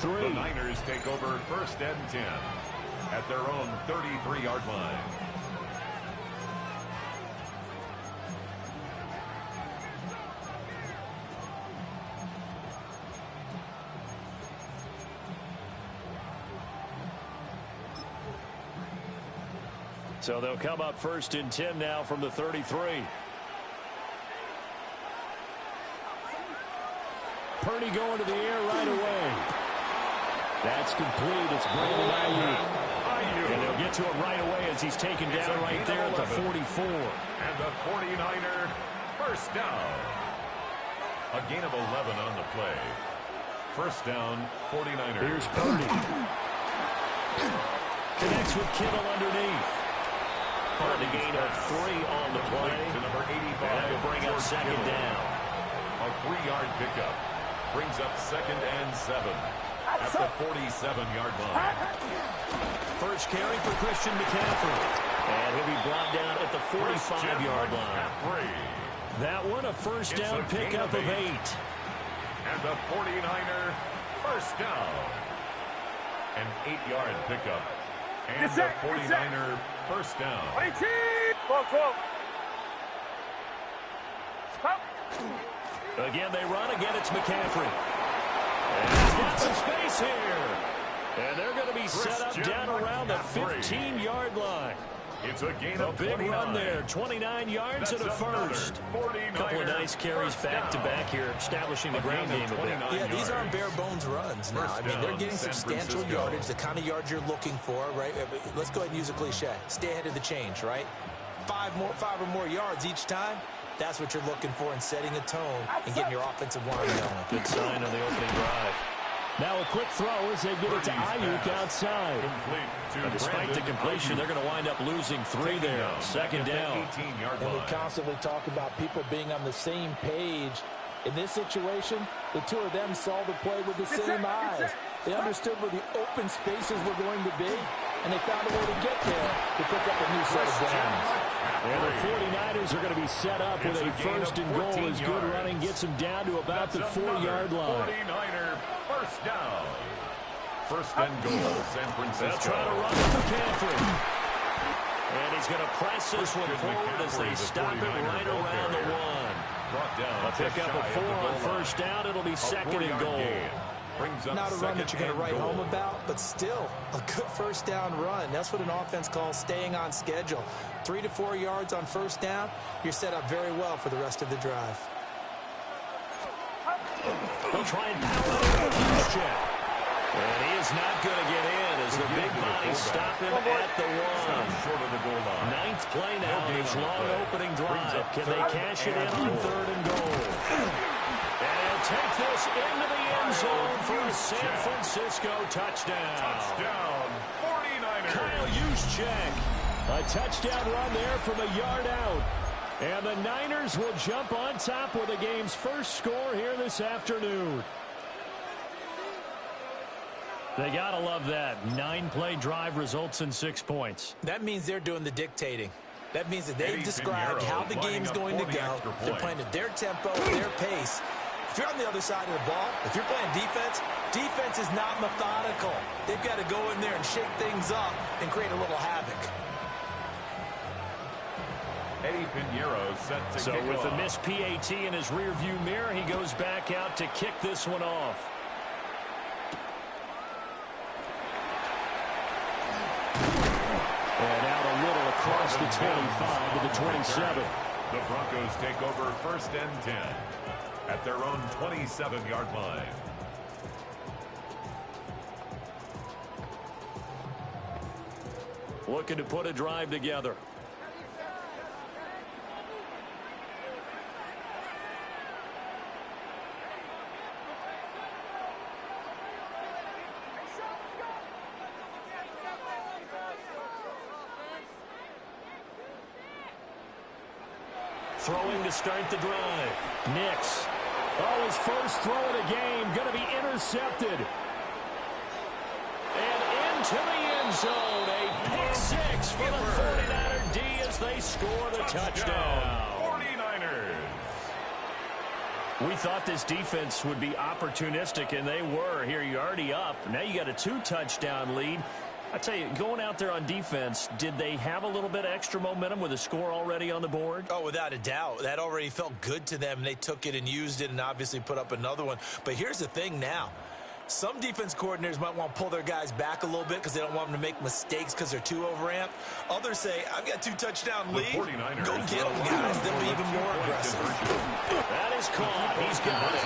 The Niners take over 1st and 10 at their own 33-yard line. So they'll come up 1st and 10 now from the 33. Purdy going to the air right away. That's complete. It's Brandon Ayuk. And they'll get to him right away as he's taken down right there at the 44. And the 49er first down. A gain of 11 on the play. First down, 49ers. Here's Purdy. Connects with Kittle underneath. On the gain of 3 on the play. To number 85. And that will bring up 2nd down. A 3-yard pickup. Brings up 2nd and 7 at the 47-yard line. First carry for Christian McCaffrey. And he'll be brought down at the 45-yard line. That one a first down pickup of 8. And the 49er first down. An 8-yard pickup. And the 49er first down. 12. Again, they run. Again, it's McCaffrey. And he's got some space here. And they're going to be set up down around the 15-yard line. It's a gain A of big 29. run there, 29 yards and a first. A couple of nice carries back-to-back here, establishing the ground game a bit. Yeah, these aren't bare-bones runs now. I mean, they're getting substantial yardage, the kind of yards you're looking for, right? Let's go ahead and use a cliche. Stay ahead of the change, right? Five or more yards each time. That's what you're looking for in setting a tone and getting your offensive line going. Good sign on the opening drive. Now a quick throw as they get it to Ayuk outside. And despite the completion, they're going to wind up losing 3 there. Second down. And we constantly talk about people being on the same page. In this situation, the two of them saw the play with the same eyes. They understood where the open spaces were going to be, and they found a way to get there to pick up a new set of downs. And the 49ers are going to be set up with a first and goal as good running gets them down to about the 4-yard line. 49er first down. First and goal, San Francisco. They'll try to run with McCaffrey. And he's going to press this one forward as they stop it right around the 1. A pickup of 4 on first down. It'll be second and goal. Not a run that you're going to write home about, but still a good first down run. That's what an offense calls staying on schedule. 3 to 4 yards on first down, you're set up very well for the rest of the drive. They'll try and power the check. And he is not going to get in as the big bodies stop him at the 1. 9th play now in his long opening drive. Can they cash it in on 3rd and goal? And he'll take this into the end zone for a San Francisco touchdown. Touchdown, 49ers. Kyle Juszczyk. A touchdown run there from a yard out. And the Niners will jump on top with the game's first score here this afternoon. They got to love that. 9-play drive results in 6 points. That means they're doing the dictating. That means that they've described how the game's going to go. They're playing at their tempo, their pace. If you're on the other side of the ball, if you're playing defense, defense is not methodical. They've got to go in there and shake things up and create a little havoc. Eddie Pinheiro set to So kick with off. the missed PAT in his rearview mirror, he goes back out to kick this one off. And out a little across the 25 to the 27. The Broncos take over first and 10 at their own 27-yard line. Looking to put a drive together. Throwing to start the drive. Nix. Oh, his first throw of the game. Going to be intercepted. And into the end zone. A pick 6 for the 49er D as they score the touchdown. 49ers. We thought this defense would be opportunistic, and they were. Here, you're already up. Now you got a 2-touchdown lead. I tell you, going out there on defense, did they have a little bit of extra momentum with a score already on the board? Oh, without a doubt. That already felt good to them. They took it and used it and obviously put up another one. But here's the thing now. Some defense coordinators might want to pull their guys back a little bit because they don't want them to make mistakes because they're too overamped. Others say, I've got 2-touchdown lead. Go get them, guys. They'll be even more aggressive. That is caught. He's got it.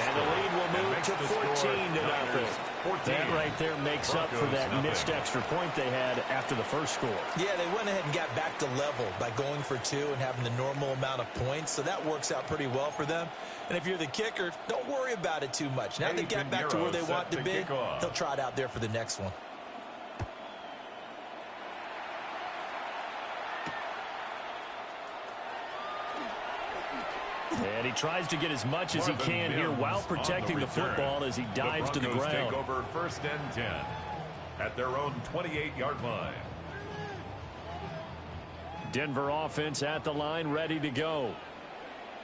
And the lead will move to 14-0. That right there makes up for that missed extra point they had after the first score. Yeah, they went ahead and got back to level by going for 2 and having the normal amount of points. So that works out pretty well for them. And if you're the kicker, don't worry about it too much. Now they got back to where they want to be. They'll try it out there for the next one. And he tries to get as much as he can here while protecting the football as he dives to the ground. Take over first and 10 at their own 28-yard line. Denver offense at the line, ready to go.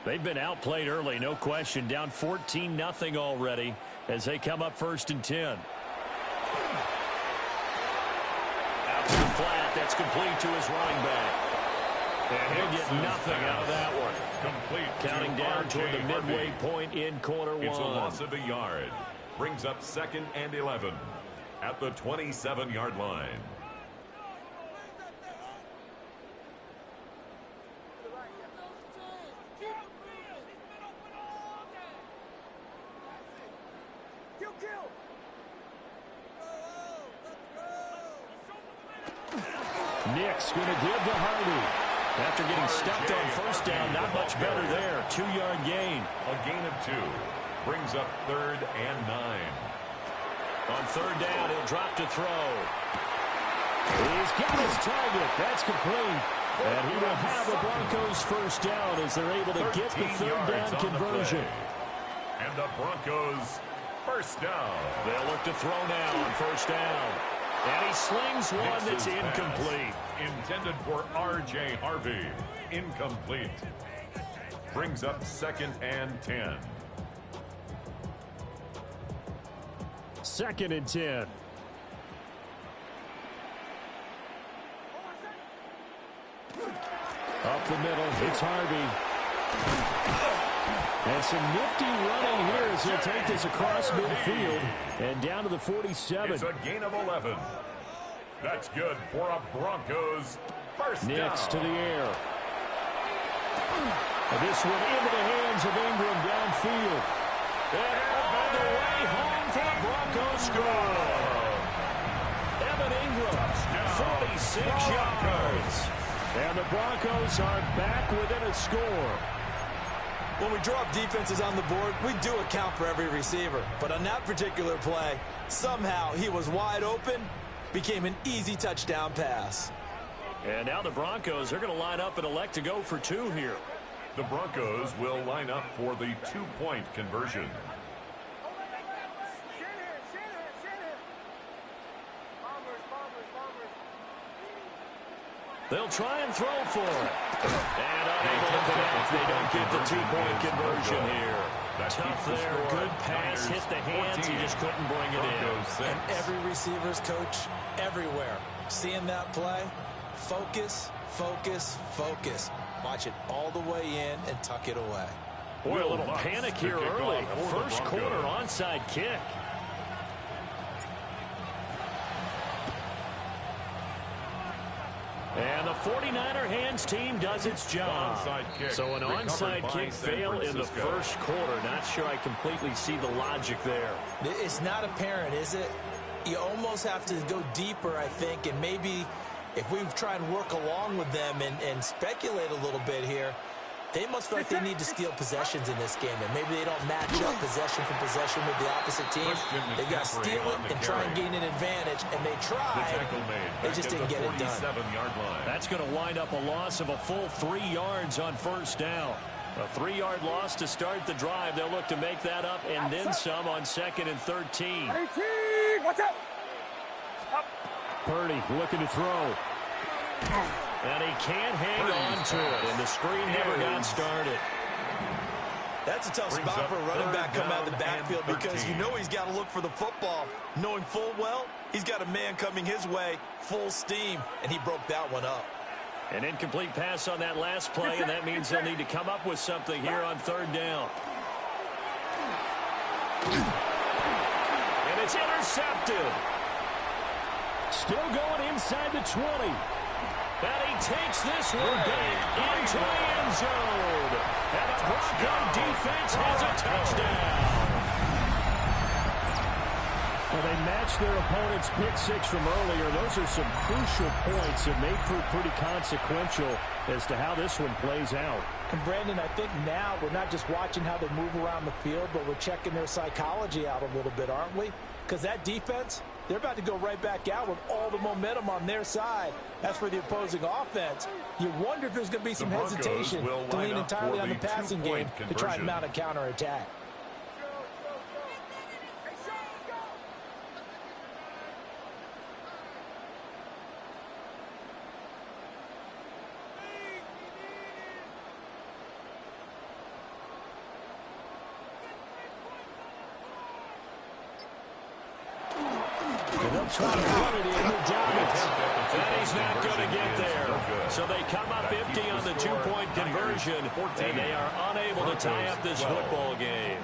They've been outplayed early, no question. Down 14-0 already as they come up first and 10. Out to the flat. That's complete to his running back. And he'll get nothing out of that one. Complete. Counting down toward the midway point in quarter 1. It's a loss of a yard. Brings up second and 11 at the 27-yard line. Nick's going to give to Harvey. After getting stuffed on first down, not much better there. 2-yard gain. A gain of 2. Brings up 3rd and 9. On 3rd down, he'll drop to throw. He's got his target. That's complete. And he will have the Broncos first down as they're able to get the 3rd down conversion. And the Broncos first down. They'll look to throw now on first down. And he slings one that's incomplete. Intended for R.J. Harvey. Incomplete. Brings up 2nd and 10. 2nd and 10. Up the middle, it's Harvey. And some nifty running here as he'll take this across midfield and down to the 47. It's a gain of 11. That's good for a Broncos first down. Next to the air. And this one into the hands of Ingram downfield. And all the way home for the Broncos score. Evan Ingram, 46 yards. And the Broncos are back within a score. When we draw up defenses on the board, we do account for every receiver. But on that particular play, somehow he was wide open, became an easy touchdown pass. And now the Broncos are going to line up and elect to go for 2 here. The Broncos will line up for the 2-point conversion. They'll try and throw for it. And unable to connect. They don't get the 2-point conversion here. Tough there. Good pass. Hit the hands. He just couldn't bring it in. And every receiver's coach everywhere. Seeing that play, focus, focus, focus. Watch it all the way in and tuck it away. Boy, a little panic here early. First quarter onside kick. And the 49er hands team does its job. So an onside kick fail in the first quarter. Not sure I completely see the logic there. It's not apparent, is it? You almost have to go deeper, I think, and maybe if we try and work along with them and speculate a little bit here, they must feel like they need to steal possessions in this game, and maybe they don't match up possession for possession with the opposite team. They got to steal it and try and gain an advantage, and they tried. They just didn't get it done. That's going to wind up a loss of a full 3 yards on first down. A 3-yard loss to start the drive. They'll look to make that up and then some on 2nd and 13. Watch out! Purdy looking to throw. And he can't hang on to it, and the screen never got started. That's a tough spot for a running back coming out of the backfield because you know he's got to look for the football. Knowing full well, he's got a man coming his way, full steam, and he broke that one up. An incomplete pass on that last play, and that means they'll need to come up with something here on 3rd down. And it's intercepted. Still going inside the 20. And he takes this one back into the end zone. And the Bronco defense has a touchdown. Well, they matched their opponent's pick 6 from earlier. Those are some crucial points that may prove pretty consequential as to how this one plays out. And Brandon, I think now we're not just watching how they move around the field, but we're checking their psychology out a little bit, aren't we? Because that defense, they're about to go right back out with all the momentum on their side. As for the opposing offense, you wonder if there's going to be some hesitation to lean entirely on the passing game to try and mount a counterattack. Trying to run it in with Giants. And he's not going to get there. So they come up empty on the 2-point conversion, and they are unable to tie up this football game.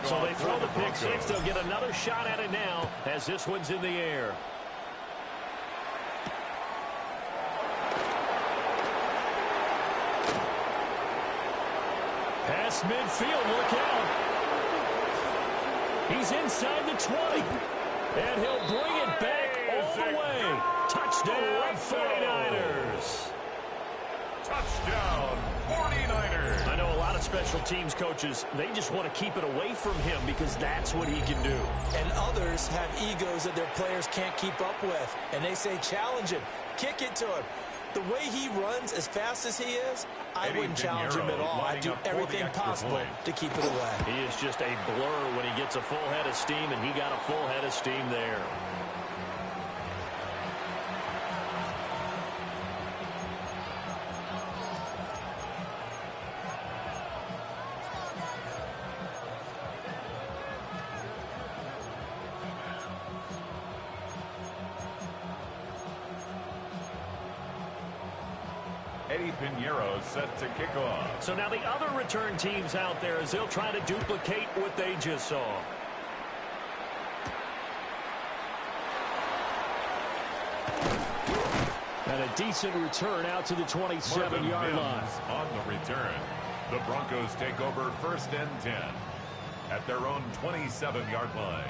So they throw the pick 6. They'll get another shot at it now as this one's in the air. Past midfield, look out. He's inside the 20. And he'll bring it back all the way. Touchdown, 49ers. Touchdown, 49ers. I know a lot of special teams coaches, they just want to keep it away from him because that's what he can do. And others have egos that their players can't keep up with. And they say, challenge him, kick it to him. The way he runs as fast as he is, I wouldn't challenge him at all. I'd do everything possible to keep it away. He is just a blur when he gets a full head of steam, and he got a full head of steam there. Set to kick off. So now the other return teams out there as they'll try to duplicate what they just saw. And a decent return out to the 27-yard line. On the return, the Broncos take over 1st and 10 at their own 27-yard line.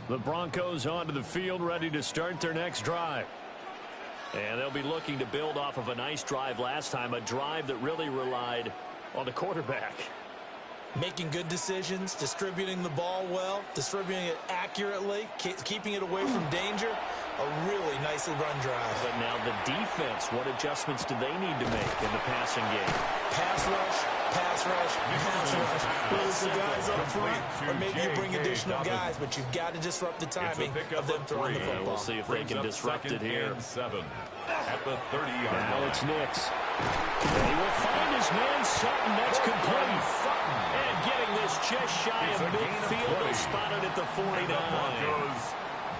The Broncos onto the field, ready to start their next drive. And they'll be looking to build off of a nice drive last time, a drive that really relied on the quarterback. Making good decisions, distributing the ball well, distributing it accurately, keeping it away from danger. A really nicely run drive. But now the defense, what adjustments do they need to make in the passing game? Pass rush, pass rush, pass rush. Whether it's the guys up front, or maybe you bring additional guys, but you've got to disrupt the timing of them throwing the football. We'll see if they can disrupt it here. 7 at the 30-yard line. Now it's Nix. And he will find his man Sutton. That's complete. And getting this just shy of midfield, they spotted at the 49.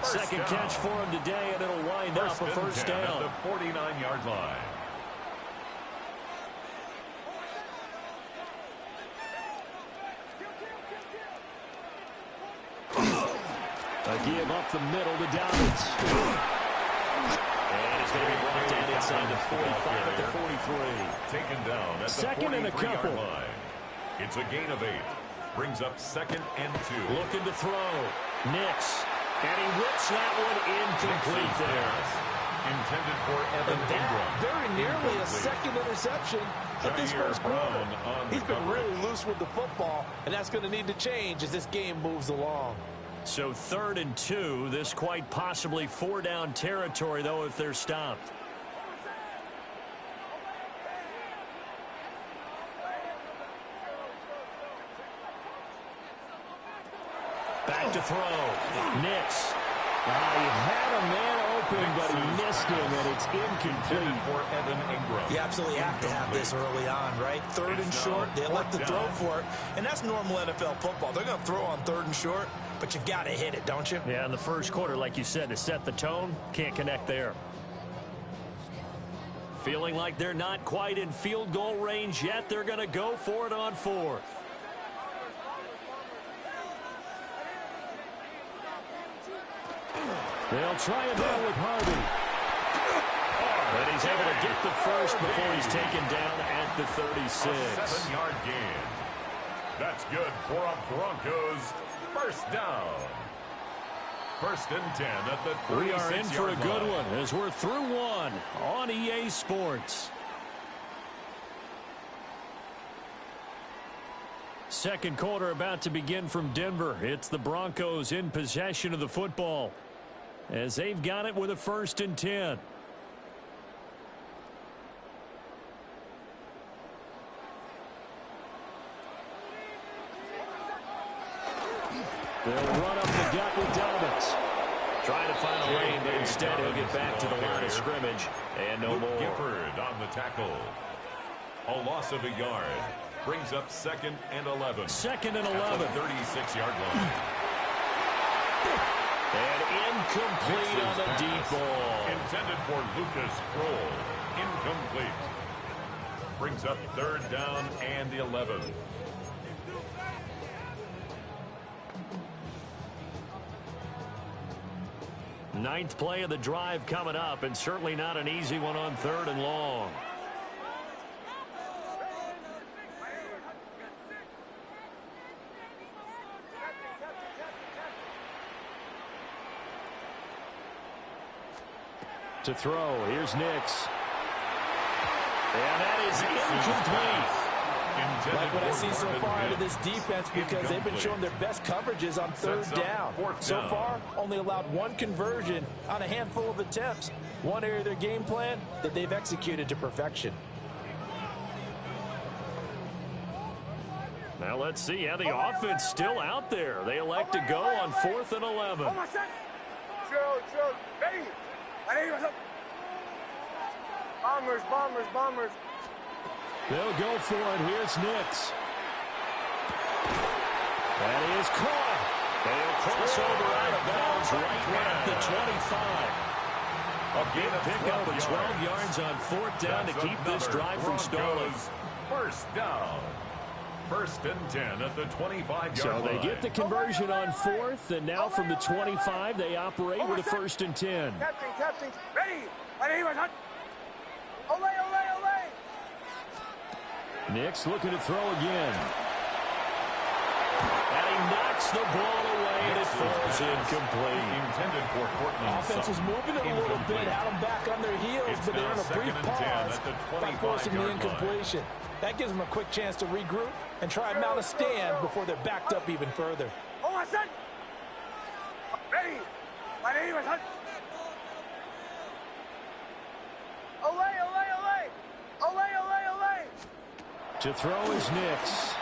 Second catch for him today, and it'll wind up a first down. At the 49-yard line. A give up the middle to Downs. And he's going to be brought down inside the 45 at the 43. Taken down at second the and a couple. line. It's a gain of 8. Brings up 2nd and 2. Looking to throw. Nix. And he whips that one incomplete there. Intended for Evan Ingram. Very nearly a second interception at this first quarter. He's been really loose with the football, and that's going to need to change as this game moves along. So 3rd and 2. This quite possibly 4-down territory, though, if they're stopped. Back to throw. Nix. He had a man open, but he missed him, and it's incomplete. For Evan Ingram. You absolutely have to have this early on, right? 3rd and short, they elect to throw for it, and that's normal NFL football. They're going to throw on 3rd and short, but you've got to hit it, don't you? Yeah, in the first quarter, like you said, to set the tone, can't connect there. Feeling like they're not quite in field goal range yet, they're going to go for it on 4th. They'll try it now with Harvey. But he's able to get the first before he's taken down at the 36. A 7-yard gain. That's good for a Broncos first down. 1st and 10 at the 36-yard line. We are in for a good one as we're through one on EA Sports. Second quarter about to begin from Denver. It's the Broncos in possession of the football as they've got it with a 1st and 10. They'll run up the gut with Dobbins. Trying to find a lane, but instead he'll get back to the line of scrimmage. And no more. Gifford on the tackle. A loss of a yard. Brings up 2nd and 11. 2nd and 11. At the 36-yard line. And incomplete on the deep ball. Intended for Lucas Kroll. Incomplete. Brings up 3rd down and 11. Ninth play of the drive coming up, and certainly not an easy one on 3rd and long. To throw. Here's Nix. And that is incomplete. Like what I see so far out of this defense, because they've been showing their best coverages on third down. So far, only allowed one conversion on a handful of attempts. One area of their game plan that they've executed to perfection. Now let's see how the offense still out there. They elect to go on 4th and 11. Bombers, bombers, bombers. They'll go for it. Here's Nix. That is caught. They'll cross over out of bounds right at the 25. A big pickup of 12 yards on 4th down to keep this drive from stalling. First down. 1st and 10 at the 25-yard line. So they get the conversion on 4th, and now from the 25, they operate with a 1st and 10. Captain, ready. Ole. Nix looking to throw again. And he knocks the ball away, and it falls incomplete. Intended for Courtland. Offense was moving it a little bit, had them back on their heels, but they're in a brief pause by forcing the incompletion. That gives them a quick chance to regroup and try and mount a stand before they're backed up even further. Ready. Ole. To throw is Nix.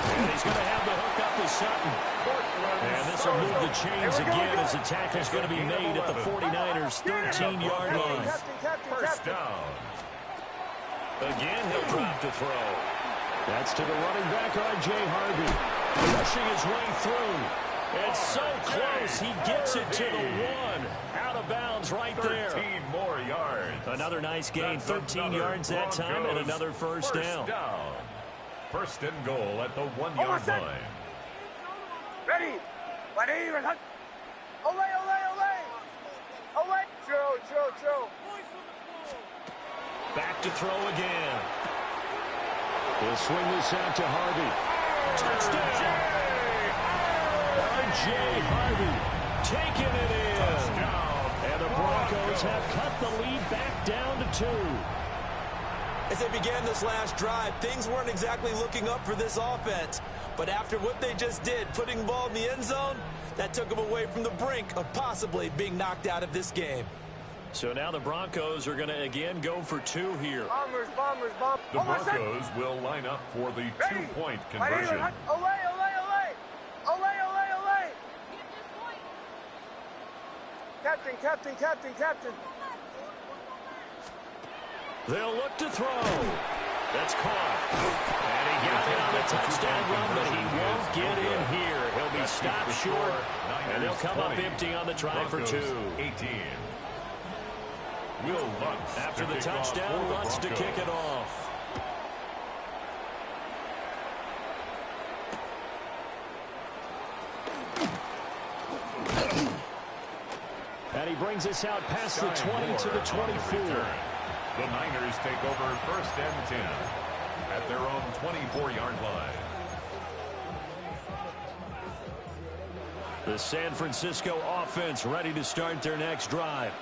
And he's going to have the hook up to Sutton. And this will move the chains again as the tackle's going to be made at the 49ers' 13-yard line. First down. Again, he'll drop to throw. That's to the running back, R.J. Harvey. Pushing his way through. It's so close, he gets it to the 1. Out of bounds right there. 13 more yards. Another nice gain, 13 yards that time, and another first down. 1st and goal at the 1-yard line. Ready. Ole. Chill. Back to throw again. He'll swing this out to Harvey. Touchdown! R.J. Harvey taking it in. Touchdown. And the Broncos have cut the lead back down to 2. As they began this last drive, things weren't exactly looking up for this offense. But after what they just did, putting the ball in the end zone, that took them away from the brink of possibly being knocked out of this game. So now the Broncos are going to again go for 2 here. Bombers. The Broncos will line up for the 2-point conversion. Ole. Captain. They'll look to throw. That's caught. And he got it on the touchdown run, but he won't get in here. He'll be stopped short, and they'll come up empty on the try for 2. 18. Will Lutz after the touchdown, Lutz to kick it off. And he brings us out past the 20 to the 24. The Niners take over 1st and 10 at their own 24-yard line. The San Francisco offense ready to start their next drive.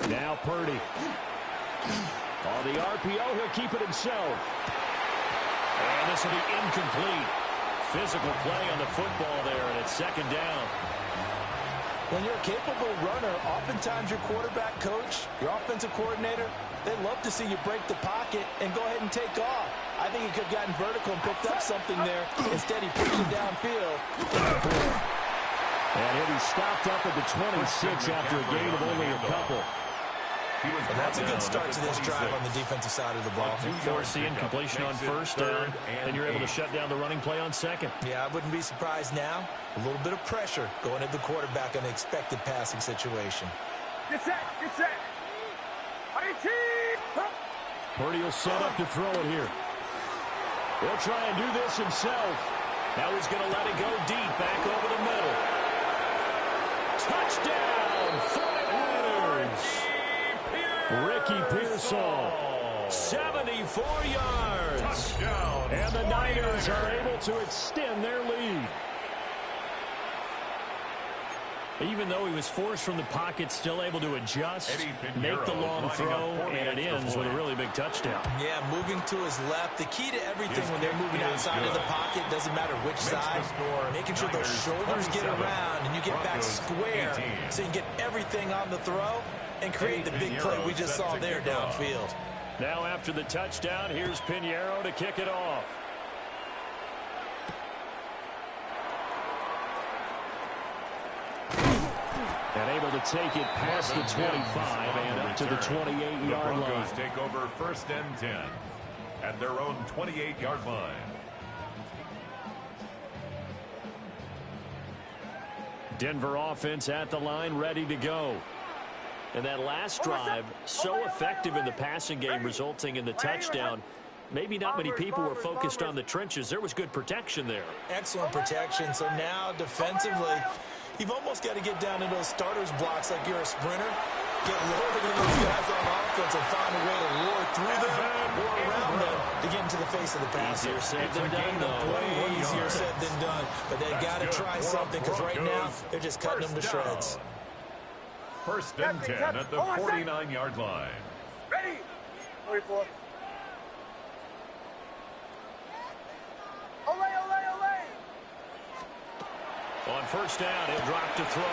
Now Purdy. On the RPO, he'll keep it himself. And this will be incomplete. Physical play on the football there, and it's 2nd down. When you're a capable runner, oftentimes your quarterback coach, your offensive coordinator, they love to see you break the pocket and go ahead and take off. I think he could have gotten vertical and picked up something there. Instead, he pushed it downfield. And he'll be stopped up at the 26 after a gain of only a couple. And that's a good start to this drive on the defensive side of the ball. Force the incompletion on 1st down, and you're able to shut down the running play on 2nd. Yeah, I wouldn't be surprised now. A little bit of pressure going at the quarterback in an expected passing situation. Get set. Purdy will set up to throw it here. He'll try and do this himself. Now he's going to let it go deep, back over the middle. Touchdown, 49ers. Ricky Pearsall, 74 yards. Touchdown. And the Niners are able to extend their lead. Even though he was forced from the pocket, still able to adjust, make the long throw, and it ends with a really big touchdown. Yeah, moving to his left. The key to everything when they're moving outside of the pocket, doesn't matter which side, making sure those shoulders get around and you get back square so you can get everything on the throw and create the big play we just saw there downfield. Now after the touchdown, here's Pinheiro to kick it off. And able to take it past the 25 and up to the 28-yard line. The Broncos take over 1st and 10 at their own 28-yard line. Denver offense at the line, ready to go. And that last drive, so effective in the passing game, resulting in the touchdown. Maybe not many people were focused on the trenches. There was good protection there. Excellent protection. So now defensively, you've almost got to get down to those starters blocks like you're a sprinter. Get lower than those guys on offense and find a way to lure through them or around them to get into the face of the passer. Easier said than done, though. Way easier said than done. But they got to try something because right now they're just cutting them to shreds. 1st and 10 at the 49-yard line. Ready? 44. Ole, ole, ole. On 1st down, he'll drop to throw.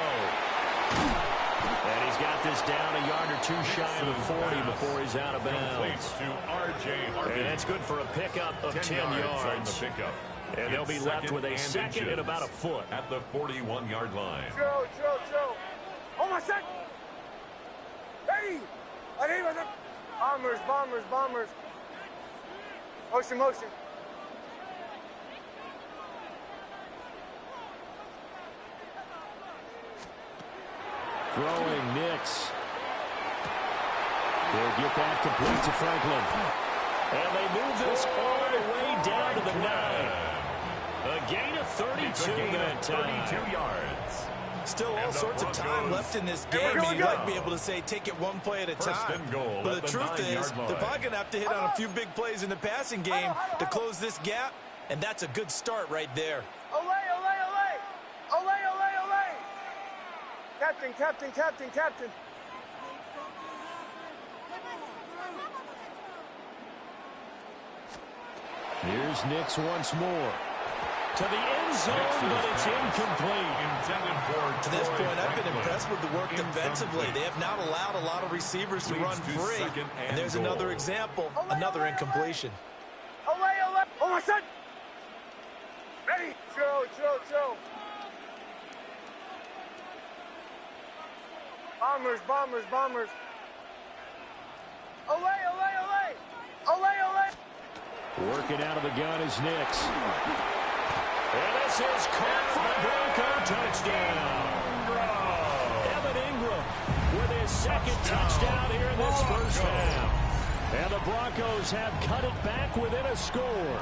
And he's got this down a yard or two shy of the 40 before he's out of bounds. And that's good for a pickup of 10 yards. And they'll be left with a second and about a foot. At the 41-yard line. Joe. Oh, my second. Hey! Bombers. Motion. Throwing Nix. They'll get that complete to Franklin. And they move this all the way down to the 9. A gain of 32 that time. 32 yards. Still all sorts of time left in this game. You'd like to be able to say take it one play at a time. But the truth is, they're probably going to have to hit on a few big plays in the passing game to close this gap. And that's a good start right there. Ole. Captain. Here's Nix once more. To the end zone, but it's incomplete. To this point, I've been impressed with the work defensively. They have not allowed a lot of receivers to run free. And there's another example, another incompletion. Ole. Oh, my son. Ready? Joe. Bombers. Ole. Working out of the gun is Nix. And this is caught for a Bronco touchdown. Evan Ingram with his second touchdown here in this first half. And the Broncos have cut it back within a score.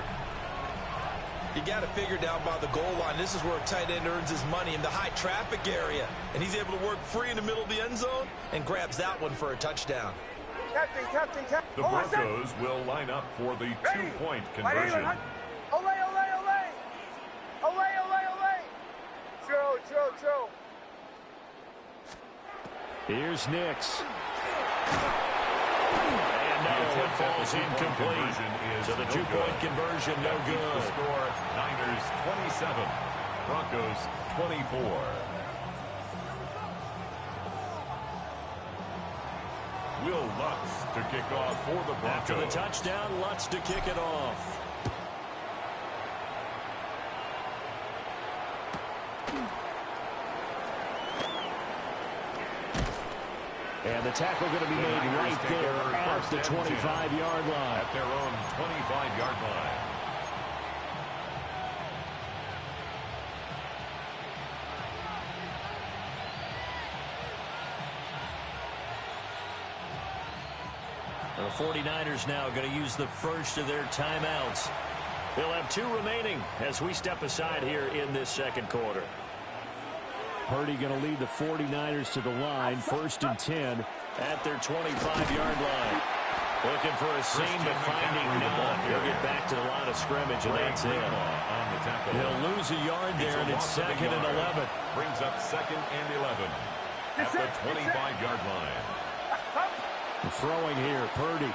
You got to figure down by the goal line. This is where a tight end earns his money, in the high traffic area. And he's able to work free in the middle of the end zone and grabs that one for a touchdown. Captain. The Broncos will line up for the 2-point conversion. Ole. Joe. Here's Nix. And no, it falls incomplete. So the 2-point conversion, no good. The score, Niners 27, Broncos 24. Will Lutz to kick off for the Broncos. After the touchdown, Lutz to kick it off. And the tackle going to be made right there at the 25-yard line. At their own 25-yard line. The 49ers now going to use the first of their timeouts. They'll have 2 remaining as we step aside here in this second quarter. Purdy going to lead the 49ers to the line, 1st and 10 at their 25-yard line. Looking for a seam, but finding none. He'll get back to the line of scrimmage, and that's it. He'll lose a yard there, and it's 2nd and 11. Brings up 2nd and 11 at the 25-yard line. Throwing here, Purdy.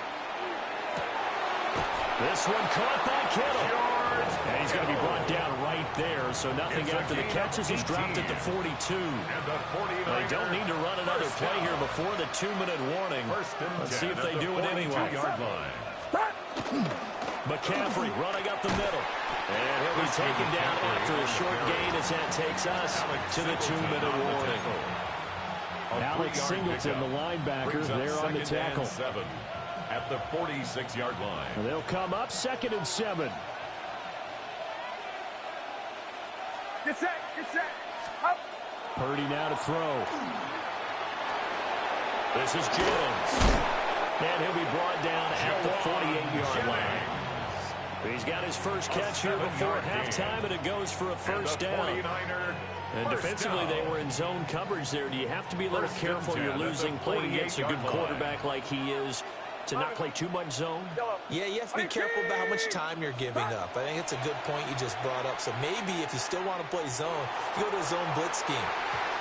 This one caught by Kittle. And he's going to be brought down right there, so nothing after the catches. He's dropped at the 42. They don't need to run another play here before the 2-minute warning. Let's see if they do it anyway. McCaffrey running up the middle. And he'll be taken down after a short gain as that takes us to the 2-minute warning. Alex Singleton, the linebacker, there on the tackle. At the 46-yard line. And they'll come up 2nd and 7. Get set, up. Purdy now to throw. This is Jones. And he'll be brought down at the 48-yard line. He's got his first catch here before halftime, and it goes for a first down. And defensively, they were in zone coverage there. Do you have to be a little careful? You're losing, playing against a good quarterback like he is, to not play too much zone? Yeah, you have to be careful about how much time you're giving up. I think it's a good point you just brought up. So maybe if you still want to play zone, you go to a zone blitz scheme.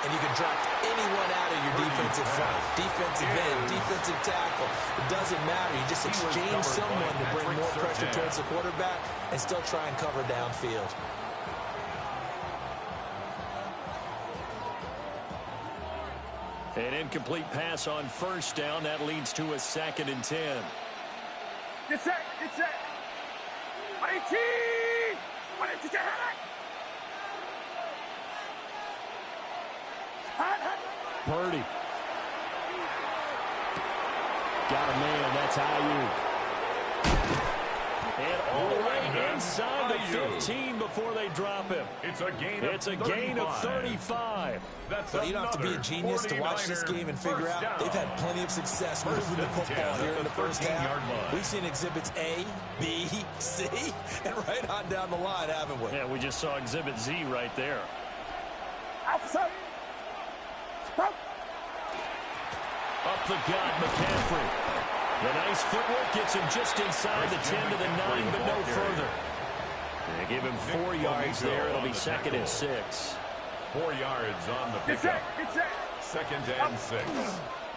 And you can draft anyone out of your defensive front, defensive end, defensive tackle. It doesn't matter. You just exchange someone to bring more pressure towards the quarterback and still try and cover downfield. An incomplete pass on first down. That leads to a 2nd and 10. Get set. 18. Purdy. Got a man. That's Ayuk. And all the way inside the 15 before they drop him. It's a gain of 35. Well, you don't have to be a genius to watch this game and figure out they've had plenty of success moving the football here in the first half. We've seen exhibits A, B, C, and right on down the line, haven't we? Yeah, we just saw exhibit Z right there. Up the gut, McCaffrey. The nice footwork gets him just inside the 10 to the 9, but no further. They give him 4 yards there. It'll be 2nd and 6. 4 yards on the pickup. 2nd and 6.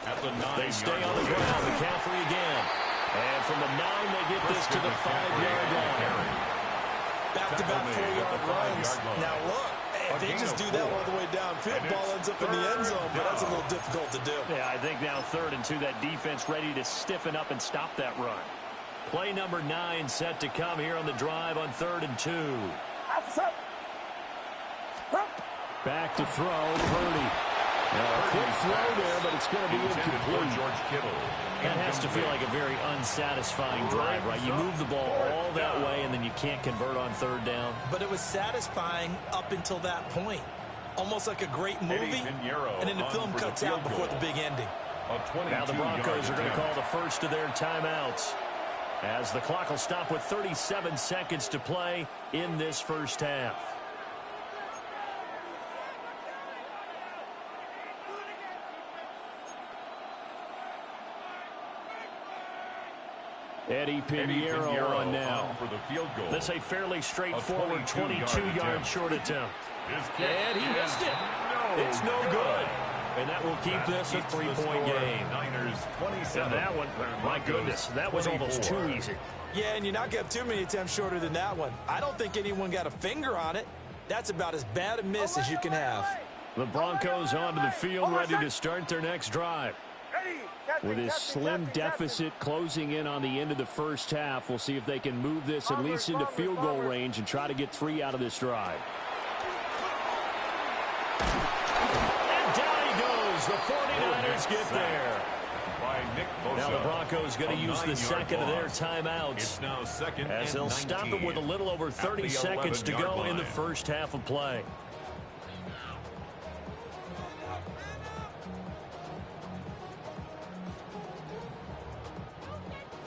At the 9. They stay on the ground. McCaffrey again. And from the 9, they get this to the 5-yard line. Back-to-back 4-yard runs. Now look. If they just do that all the way downfield, ball ends up in the end zone, but that's a little difficult to do. Yeah, I think now 3rd and 2, that defense ready to stiffen up and stop that run. Play number 9 set to come here on the drive on 3rd and 2. Back to throw, Purdy. A quick throw there, but it's going to be incomplete. That has to feel like a very unsatisfying drive, right? You move the ball all that way, and then you can't convert on 3rd down. But it was satisfying up until that point. Almost like a great movie, and then the film cuts out before the big ending. Now the Broncos are going to call the first of their timeouts, as the clock will stop with 37 seconds to play in this first half. Eddie Pinheiro on now. For the field goal. That's a fairly straightforward 22-yard short attempt. And he missed it. It's no good. And that will keep this a 3-point game. And that one, my goodness, that was almost too easy. Yeah, and you're not going to have too many attempts shorter than that one. I don't think anyone got a finger on it. That's about as bad a miss as you can have. The Broncos onto the field, ready to start their next drive. With his slim deficit closing in on the end of the first half, we'll see if they can move this at least into field goal range and try to get 3 out of this drive. And down he goes. The 49ers get there. Now the Broncos going to use the 2nd of their timeouts, as they'll stop it with a little over 30 seconds to go in the first half of play.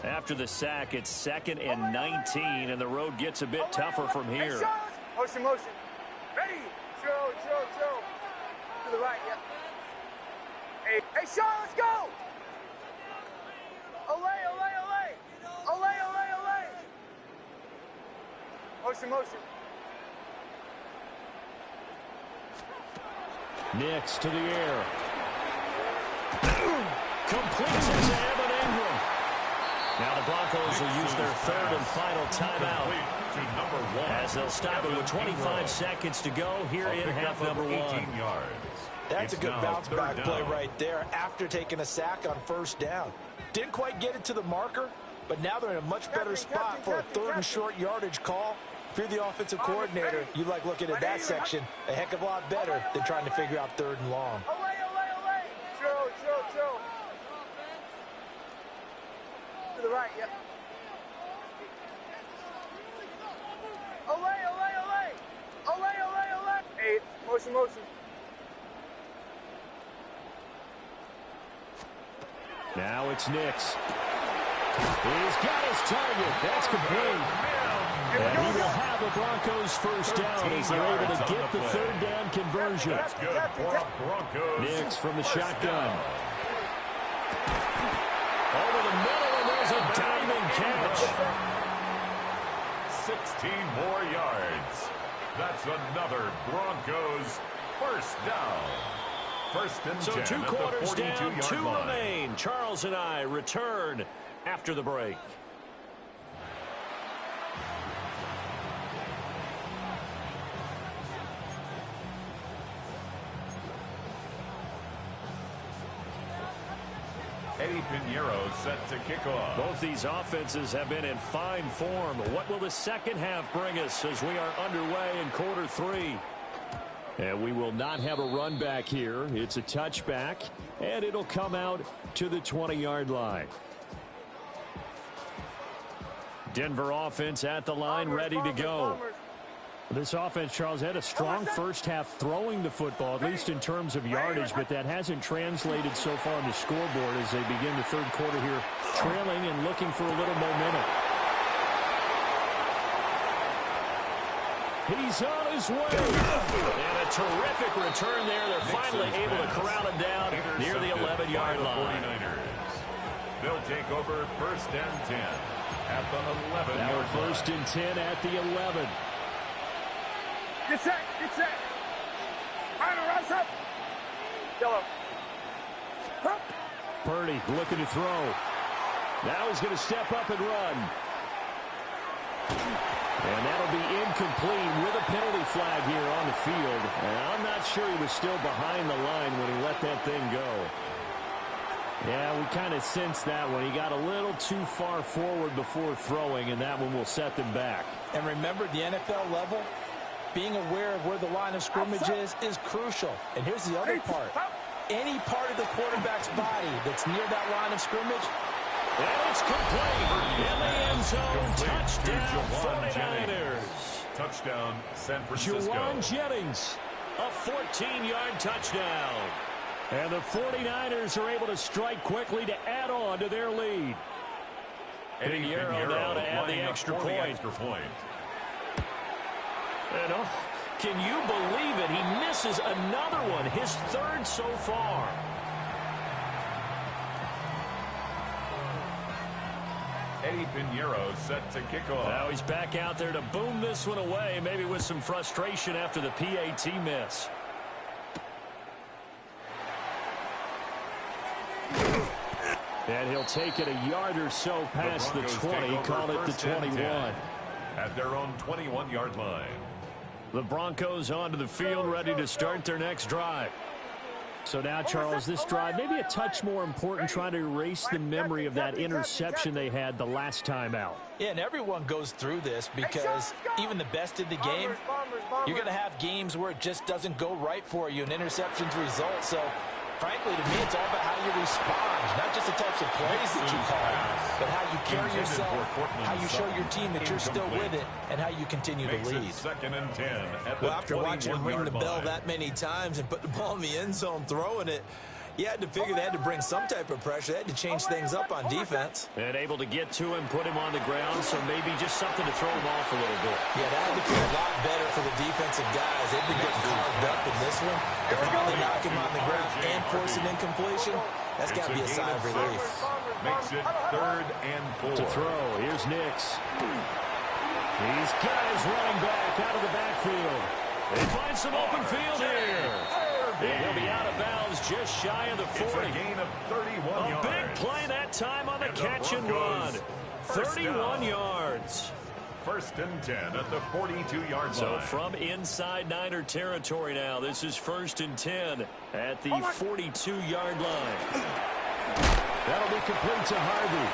After the sack, it's 2nd and 19, and the road gets a bit tougher from here. Motion. Ready. Chill. To the right, yeah. Hey, Sean, let's go. Olay. Motion, motion. Nix to the air. Completes it to Evan Ingram. Now the Broncos will use their third and final timeout as they'll stop it with 25 seconds to go here in half number 1. That's a good bounce back play right there after taking a sack on first down. Didn't quite get it to the marker, but now they're in a much better spot for a third and short yardage call. If you're the offensive coordinator, you like looking at that section a heck of a lot better than trying to figure out third and long. Chill. To the right, yep. Olay. 8, motion. Now it's Nix. He's got his target. That's complete. And he will have the Broncos first down as they're able to get the third down conversion. That's good for Broncos. Nix from the shotgun. Over the middle, and there's a diamond catch. 16 more yards. That's another Broncos first down. First and 10 So 2 quarters at the 42-yard down, 2 line. remain. Charles and I return after the break. Eddie Pinheiro set to kick off. Both these offenses have been in fine form. What will the second half bring us as we are underway in quarter 3? And we will not have a run back here. It's a touchback, and it'll come out to the 20-yard line. Denver offense at the line, ready to go. This offense, Charles, had a strong first half throwing the football, at least in terms of yardage, but that hasn't translated so far on the scoreboard as they begin the third quarter here, trailing and looking for a little momentum. He's on his way. And a terrific return there. They're finally able to corral him down near the 11-yard line. They'll take over first and 10 at the 11-yard line. Now we're first and 10 at the 11. Get set. Rise up. Yellow. Up. Purdy looking to throw. Now he's going to step up and run. And that'll be incomplete with a penalty flag here on the field. And I'm not sure he was still behind the line when he let that thing go. Yeah, we kind of sensed that one. He got a little too far forward before throwing, and that one will set them back. And remember, the NFL level, being aware of where the line of scrimmage is crucial. And here's the other part. Any part of the quarterback's body that's near that line of scrimmage, and it's complete in the end zone. Touchdown, 49ers. Touchdown, San Francisco. Juwan Jennings, a 14-yard touchdown. And the 49ers are able to strike quickly to add on to their lead. Pinheiro now to add the extra point. And can you believe it? He misses another one, his third so far. Eddie Pinheiro set to kick off. Now he's back out there to boom this one away, maybe with some frustration after the PAT miss. And he'll take it a yard or so past the 20, call it the 21. At their own 21-yard line. The Broncos onto the field, ready to start their next drive. So now, Charles, this drive maybe a touch more important, trying to erase the memory of that interception they had the last time out. Yeah, and everyone goes through this because even the best in the game, you're going to have games where it just doesn't go right for you, and interceptions result. So, frankly, to me, it's all about how you respond, not just the types of plays that you call, but how you carry yourself, how you show your team that you're still with it, and how you continue to lead. Second and 10 at well, after watching him ring the bell that many times and put the ball in the end zone throwing it, you had to figure they had to bring some type of pressure. They had to change things up on defense. And able to get to him, put him on the ground, so maybe just something to throw him off a little bit. Yeah, that had to feel a lot better for the defensive guys. They've been getting carved up in this one. To finally knock him on the ground and force an incompletion, that's got to be a sigh of relief. Makes it third and 4. To throw, here's Nix. He's got his running back out of the backfield. They find some open field here. And he'll be out of bounds just shy of the 40. It's a gain of 31 yards. A big play that time on the catch and run. 31 yards. First and 10 at the 42-yard line. So from inside Niner territory now, this is first and 10 at the 42-yard line. That'll be complete to Harvey.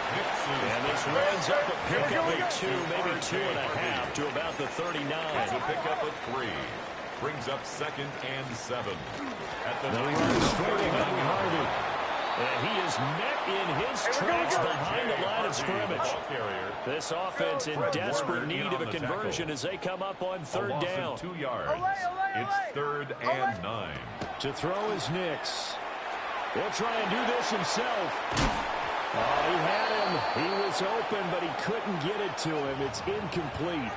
And this runs up a pickup of 2, maybe 2.5 to about the 39. It's a pickup of 3. Brings up second and 7. At the run straight ahead with Harvey. And he is met in his tracks behind the line of scrimmage. This offense in desperate need of a conversion as they come up on third down. 2 yards. It's third and 9. To throw is Nix. He'll try and do this himself. Oh, he had him. He was open, but he couldn't get it to him. It's incomplete.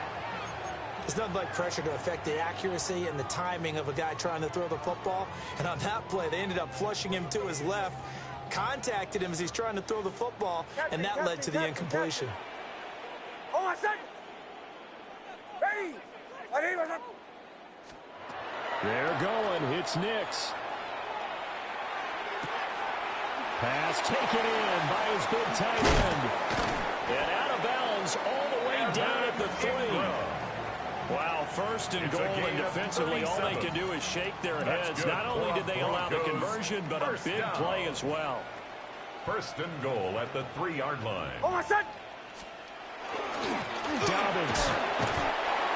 It's nothing like pressure to affect the accuracy and the timing of a guy trying to throw the football. And on that play, they ended up flushing him to his left, contacted him as he's trying to throw the football, and that led to the incompletion. Hold on a second. Hey! They're going. It's Nix. Pass taken in by his big tight end. And out of bounds all the way down at the 3. Wow, first and goal, and defensively all they can do is shake their heads. Not only did they allow the conversion, but a big play as well. First and goal at the 3-yard line. Hold on a second. Dobbins.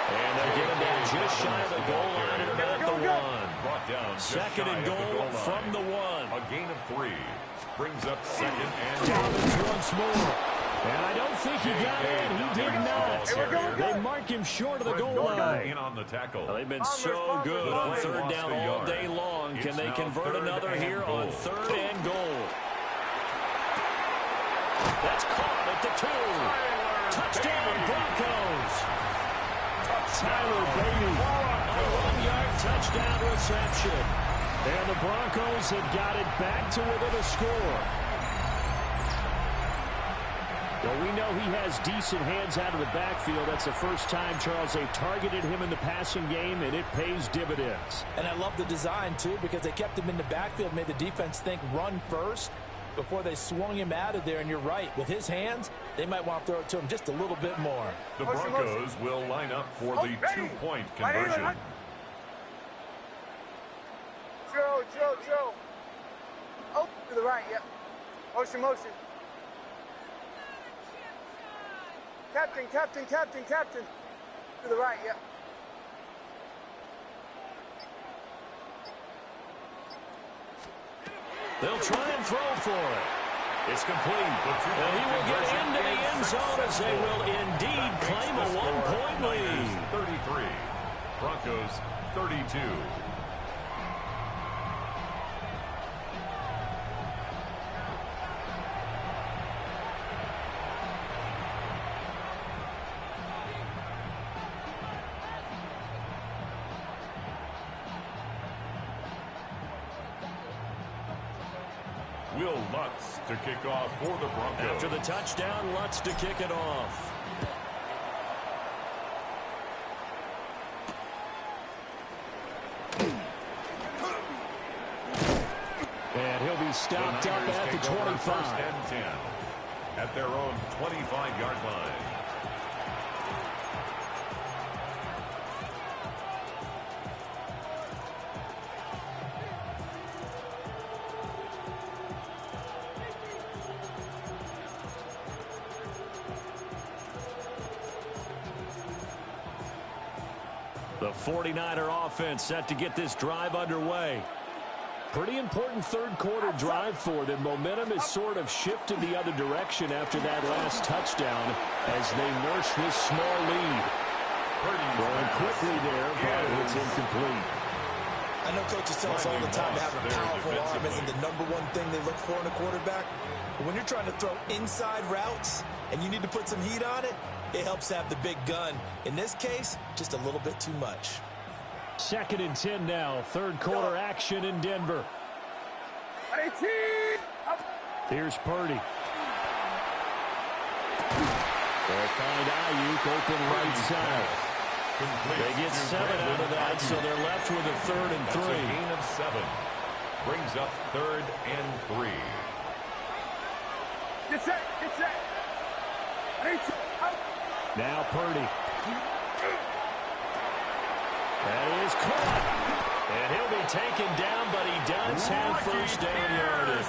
And they're getting down just shy of the goal line at about the 1. Brought down second and goal from the 1. A gain of 3. Brings up second and Dobbins once more. And I don't think he got in. He did not. They mark him short of the goal line. In on the tackle. Well, they've been so good on third down all day long. Can they convert another here on third and goal? That's caught at the 2. Touchdown, Broncos. Tyler Beatty, a 1-yard touchdown reception. And the Broncos have got it back to within a score. Well, we know he has decent hands out of the backfield. That's the first time, Charles, they targeted him in the passing game, and it pays dividends. And I love the design, too, because they kept him in the backfield, made the defense think run first before they swung him out of there. And you're right, with his hands, they might want to throw it to him just a little bit more. The Broncos will line up for the 2-point conversion. Joe. Oh, to the right, yep. Motion. Captain. To the right, yep. They'll try and throw for it. It's complete. And he will get into the end zone as they will indeed claim a 1-point lead. 33. Broncos 32. Will Lutz to kick off for the Broncos. After the touchdown, Lutz to kick it off. And he'll be stopped up at the 25. First and 10 at their own 25-yard line. The 49er offense set to get this drive underway. Pretty important third-quarter drive for them. Momentum has sort of shifted the other direction after that last touchdown as they nurse this small lead. Throwing quickly there, but it's incomplete. I know coaches tell us all the time to have a powerful arm isn't the #1 thing they look for in a quarterback. But when you're trying to throw inside routes and you need to put some heat on it, it helps have the big gun. In this case, just a little bit too much. Second and 10 now. Third quarter action in Denver. Here's Purdy. They'll find Ayuk open right side. They get 7 out of that, so they're left with a 3rd and 3. That's a gain of 7. Brings up 3rd and 3. Get set, get set. Now Purdy. That is caught. And he'll be taken down, but he does have first down yardage.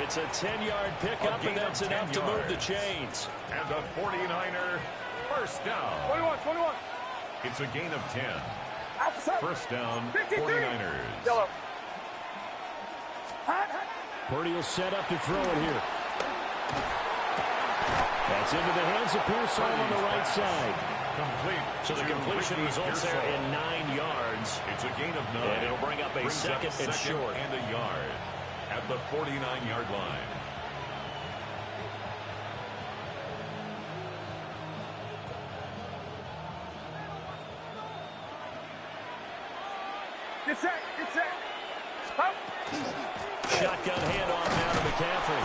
It's a 10-yard pickup, and that's enough to move the chains. And the 49er first down. 21. It's a gain of 10. First down, 53. 49ers. Yellow. Purdy will set up to throw it here. That's into the hands of Pearson on the right side. Complete. So the completion results there in 9 yards. It's a gain of 9. And it'll bring up a second and short. And a yard at the 49-yard line. Get set, get set. Stop. Shotgun handoff now to McCaffrey.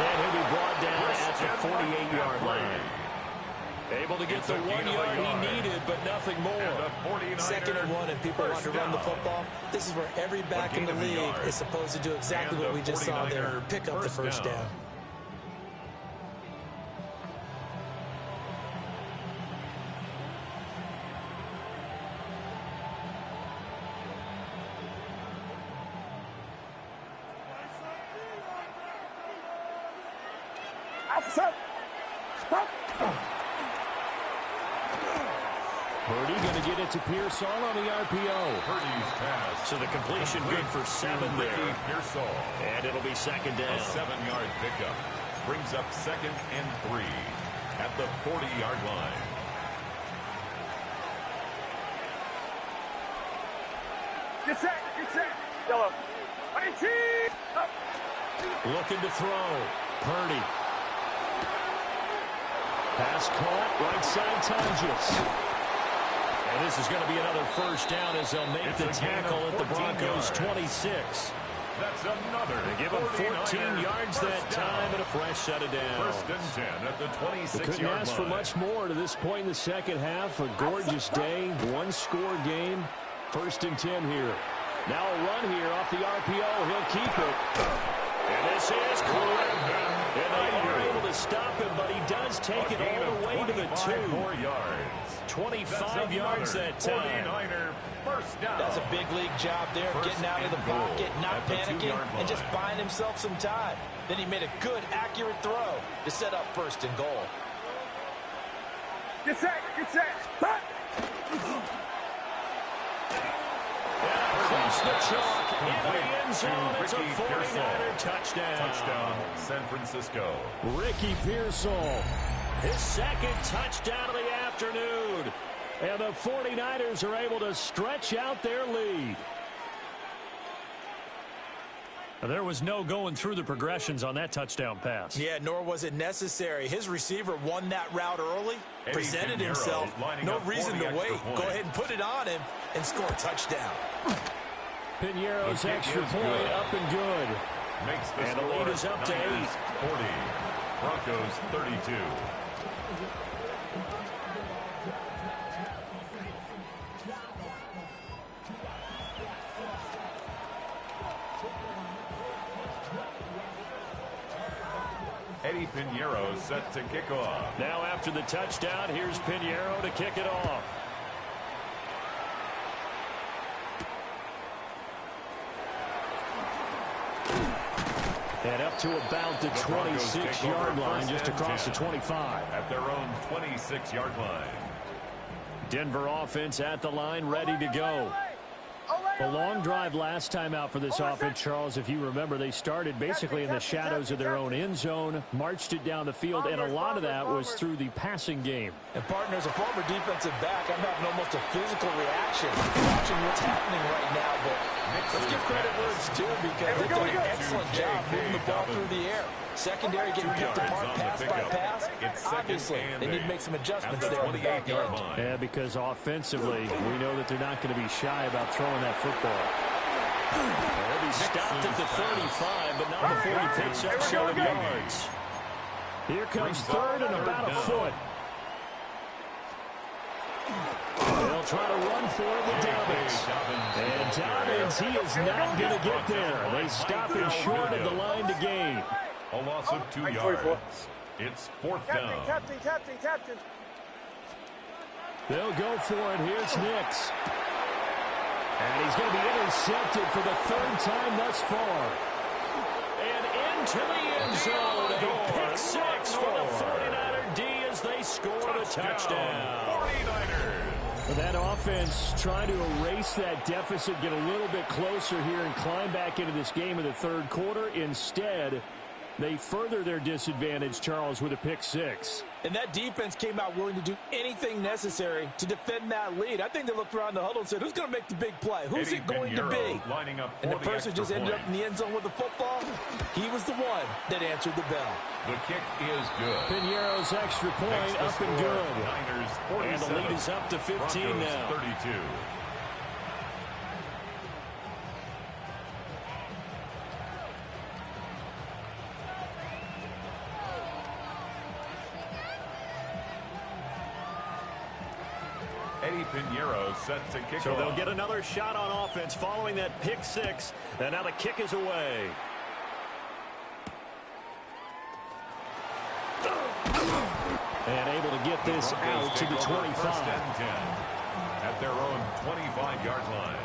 And he'll be brought down at the 48-yard line. Able to get the 1 yard he needed, but nothing more. 2nd and 1, and people want to run the football. This is where every back in the league is supposed to do exactly what we just saw there. Pick up the first down. Purdy going to get it to Pearson on the RPO. Purdy's pass. So the completion good for 7 there. And it'll be 2nd down. A 7-yard pickup. Brings up 2nd and 3 at the 40-yard line. Get set, get set. Yellow. Looking to throw. Purdy. Pass caught. Right side Tonjes. And this is going to be another first down as they'll make the tackle at the Broncos' 26. That's another. They give him 14 yards that time and a fresh set of downs. 1st and 10 at the 26-yard line. Couldn't ask for much more to this point in the second half. A gorgeous day, 1-score game. 1st and 10 here. Now a run here off the RPO. He'll keep it. And this is caught. And they are able to stop him, but he does take it all the way to the 2. more yards. 25 yards that time. That's a big league job there, getting out of the pocket, not panicking, and just buying himself some time. Then he made a good, accurate throw to set up 1st and goal. Get set, get set. Across the chalk, into the end zone. It's a 49er touchdown. Touchdown, San Francisco. Ricky Pearsall, his 2nd touchdown of the afternoon. And the 49ers are able to stretch out their lead. There was no going through the progressions on that touchdown pass. Yeah, nor was it necessary. His receiver won that route early, presented himself, no reason to wait. Go ahead and put it on him and score a touchdown. Piñeiro's extra point up and good. Makes the and the lead is up to 8. 40. Broncos 32. Eddie Piñeiro set to kick off. Now after the touchdown, here's Piñeiro to kick it off. And up to about the 26-yard line, just across the 25. At their own 26-yard line. Denver offense at the line, ready to go. A long drive last time out for this offense, Charles. If you remember, they started basically in the shadows of their own end zone, marched it down the field, and a lot of that was through the passing game. And, partner, as a former defensive back, I'm having almost a physical reaction watching what's happening right now. But let's give credit where it's due because they've done an excellent job moving the ball through the air. Secondary getting picked apart pass by pass. Obviously, they need to make some adjustments there on the back end. Yeah, because offensively, we know that they're not going to be shy about throwing that football. They'll be stopped at the 35, but not before he picks up 7 yards. Here comes third and about a foot. They'll try to run for it with Dobbins. And Dobbins, he is not going to get there. They stop him short of the line to gain. A loss of 2 yards. It's fourth down. Captain. They'll go for it. Here's Nix. And he's going to be intercepted for the third time thus far. And into the end zone. A pick six for the 49er D as they score the touchdown. 49ers. That offense trying to erase that deficit, get a little bit closer here and climb back into this game in the third quarter. Instead, they further their disadvantage, Charles, with a pick six. And that defense came out willing to do anything necessary to defend that lead. I think they looked around the huddle and said, who's going to make the big play? Who's it going to be? And the person just ended up in the end zone with the football. He was the one that answered the bell. The kick is good. Piñeiro's extra point up and good. Niners 47. And the lead is up to 15 Broncos now. 32. Piñeiro set to kick So off. they'll get another shot on offense following that pick six. And now the kick is away. And able to get this out to the 25. First and 10 at their own 25-yard line.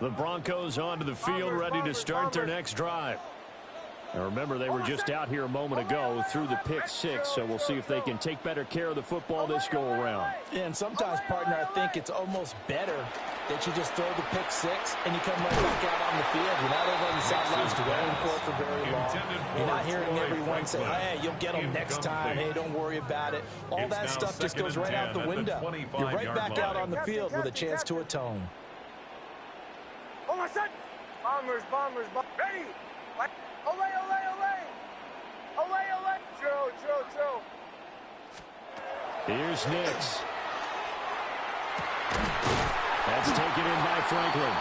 The Broncos onto the field, ready to start their next drive. Now remember, they were just out here a moment ago through the pick six, so we'll see if they can take better care of the football this go-around. Yeah, and sometimes, partner, I think it's almost better that you just throw the pick six and you come right back out on the field. You're not over on the sidelines dwelling for it for very long. You're not hearing everyone say, hey, you'll get them next time. Hey, don't worry about it. All that stuff just goes right out the window. You're right back out on the field with a chance to atone. Oh, my son! Bombers. Ready! Olay! Joe. Here's Nix. That's taken in by Franklin.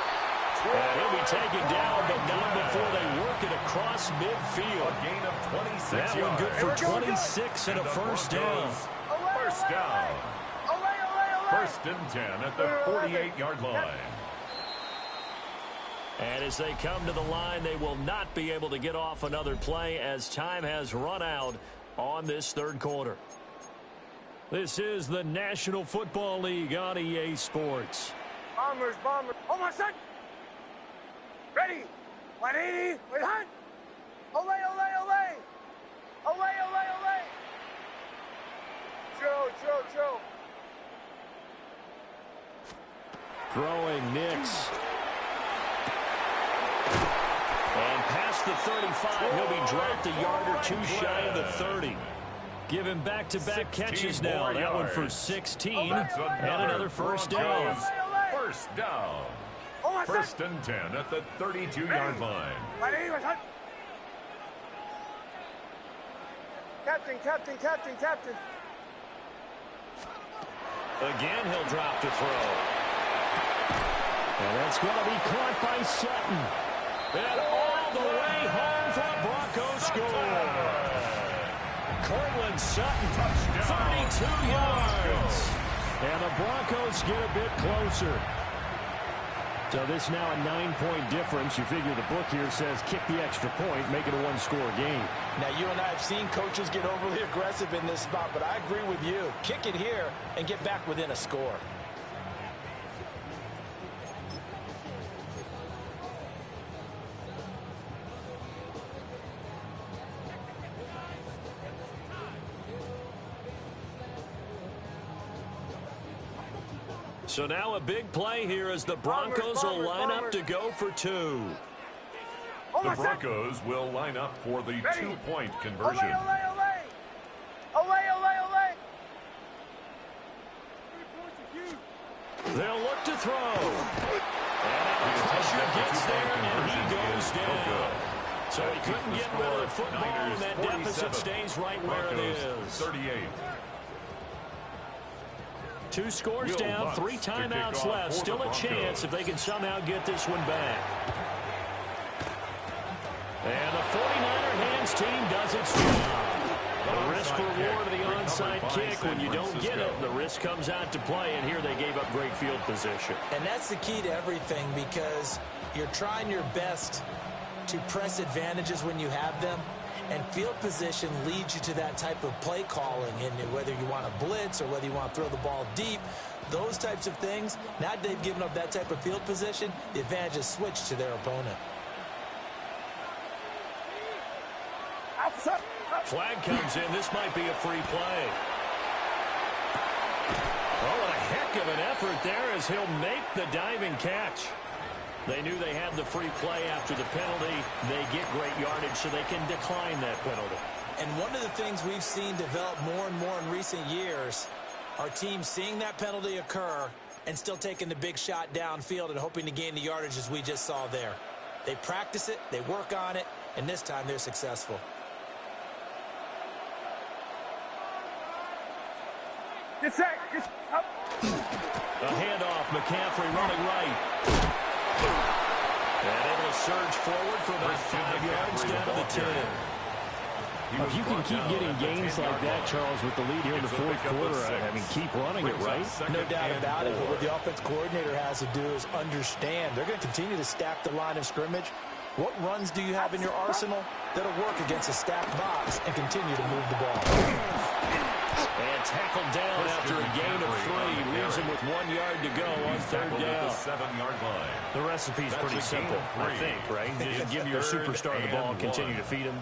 And he'll be taken down, but not before they work it across midfield. A gain of 26 that yards. one good for 26 and a first down. First down. First and 10 at the 48-yard line. And as they come to the line, they will not be able to get off another play as time has run out on this third quarter. This is the National Football League on EA Sports. Bombers. Oh, my son! Ready! 180! Wait, hunt! Olay! Joe. Throwing Nix. And past the 35, he'll be dropped a yard or two shy of the 30. Giving back-to-back catches now. That one for 16. And another first down. First down. First and 10 at the 32-yard line. Captain. Again, he'll drop to throw. And that's going to be caught by Sutton. And all the way home for a Broncos score. Cortland Sutton, 32 yards. And the Broncos get a bit closer. So this now a 9-point difference. You figure the book here says kick the extra point, make it a one-score game. Now, you and I have seen coaches get overly aggressive in this spot, but I agree with you. Kick it here and get back within a score. So now a big play here as the Broncos will line up to go for two. The Broncos will line up for the two-point conversion. Olay. They'll look to throw. And pressure gets there, and he goes down. So he couldn't get rid of the football, and that deficit stays right where it is. 38. 2 scores down, 3 timeouts left. Still a chance if they can somehow get this one back. And the 49er hands team does its job. The risk reward of the onside kick. When you don't get it, the risk comes out to play, and here they gave up great field position. And that's the key to everything, because you're trying your best to press advantages when you have them, and field position leads you to that type of play calling. And whether you want to blitz or whether you want to throw the ball deep, those types of things, now that they've given up that type of field position, the advantage is switched to their opponent. Flag comes in. This might be a free play. Oh, what a heck of an effort there as he'll make the diving catch. They knew they had the free play after the penalty. They get great yardage, so they can decline that penalty. And one of the things we've seen develop more and more in recent years are teams seeing that penalty occur and still taking the big shot downfield and hoping to gain the yardage as we just saw there. They practice it, they work on it, and this time they're successful. Get set. Get up. A handoff. McCaffrey running right. And able to surge forward for about 5 yards down to the 10. If you can keep getting gains like that, Charles, with the lead here in the fourth quarter, I mean, keep running it, right? No doubt about it. But what the offense coordinator has to do is understand they're going to continue to stack the line of scrimmage. What runs do you have in your arsenal that'll work against a stacked box and continue to move the ball? And tackled down after a gain of 3. Leaves him with 1 yard to go on third down. 7-yard line. The recipe's pretty simple, I think, right? Just give your superstar the ball and continue to feed him.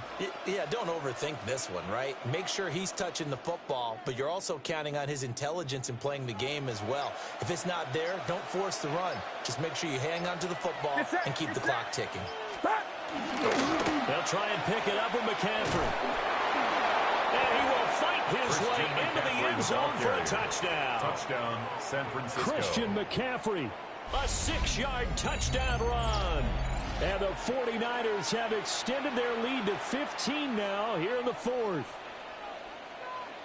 Yeah, don't overthink this one, right? Make sure he's touching the football, but you're also counting on his intelligence in playing the game as well. If it's not there, don't force the run. Just make sure you hang on to the football and keep the clock ticking. They'll try and pick it up with McCaffrey. And he will fight his way into the end zone for a touchdown. Touchdown, San Francisco. Christian McCaffrey, a 6-yard touchdown run. And the 49ers have extended their lead to 15 now here in the fourth.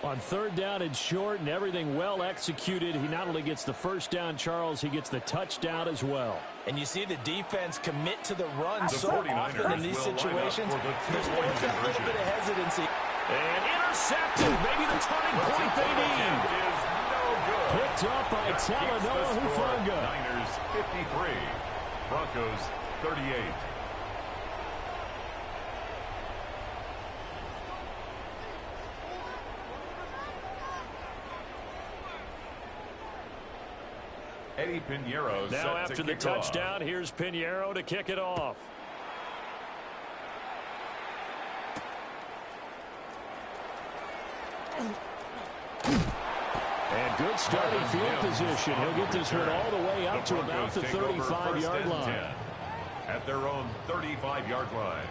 On third down and short and everything well executed, he not only gets the first down, Charles, he gets the touchdown as well. And you see the defense commit to the run so often in these situations. There's always that little bit of hesitancy. And intercepted. Maybe the turning point they need. Picked up by Talanoa Hufanga. Niners 53. Broncos 38. Eddie Pinheiro now after the touchdown, here's Pinheiro to kick it off. And good starting field position. He'll get this one all the way up to about the 35-yard line. At their own 35-yard line.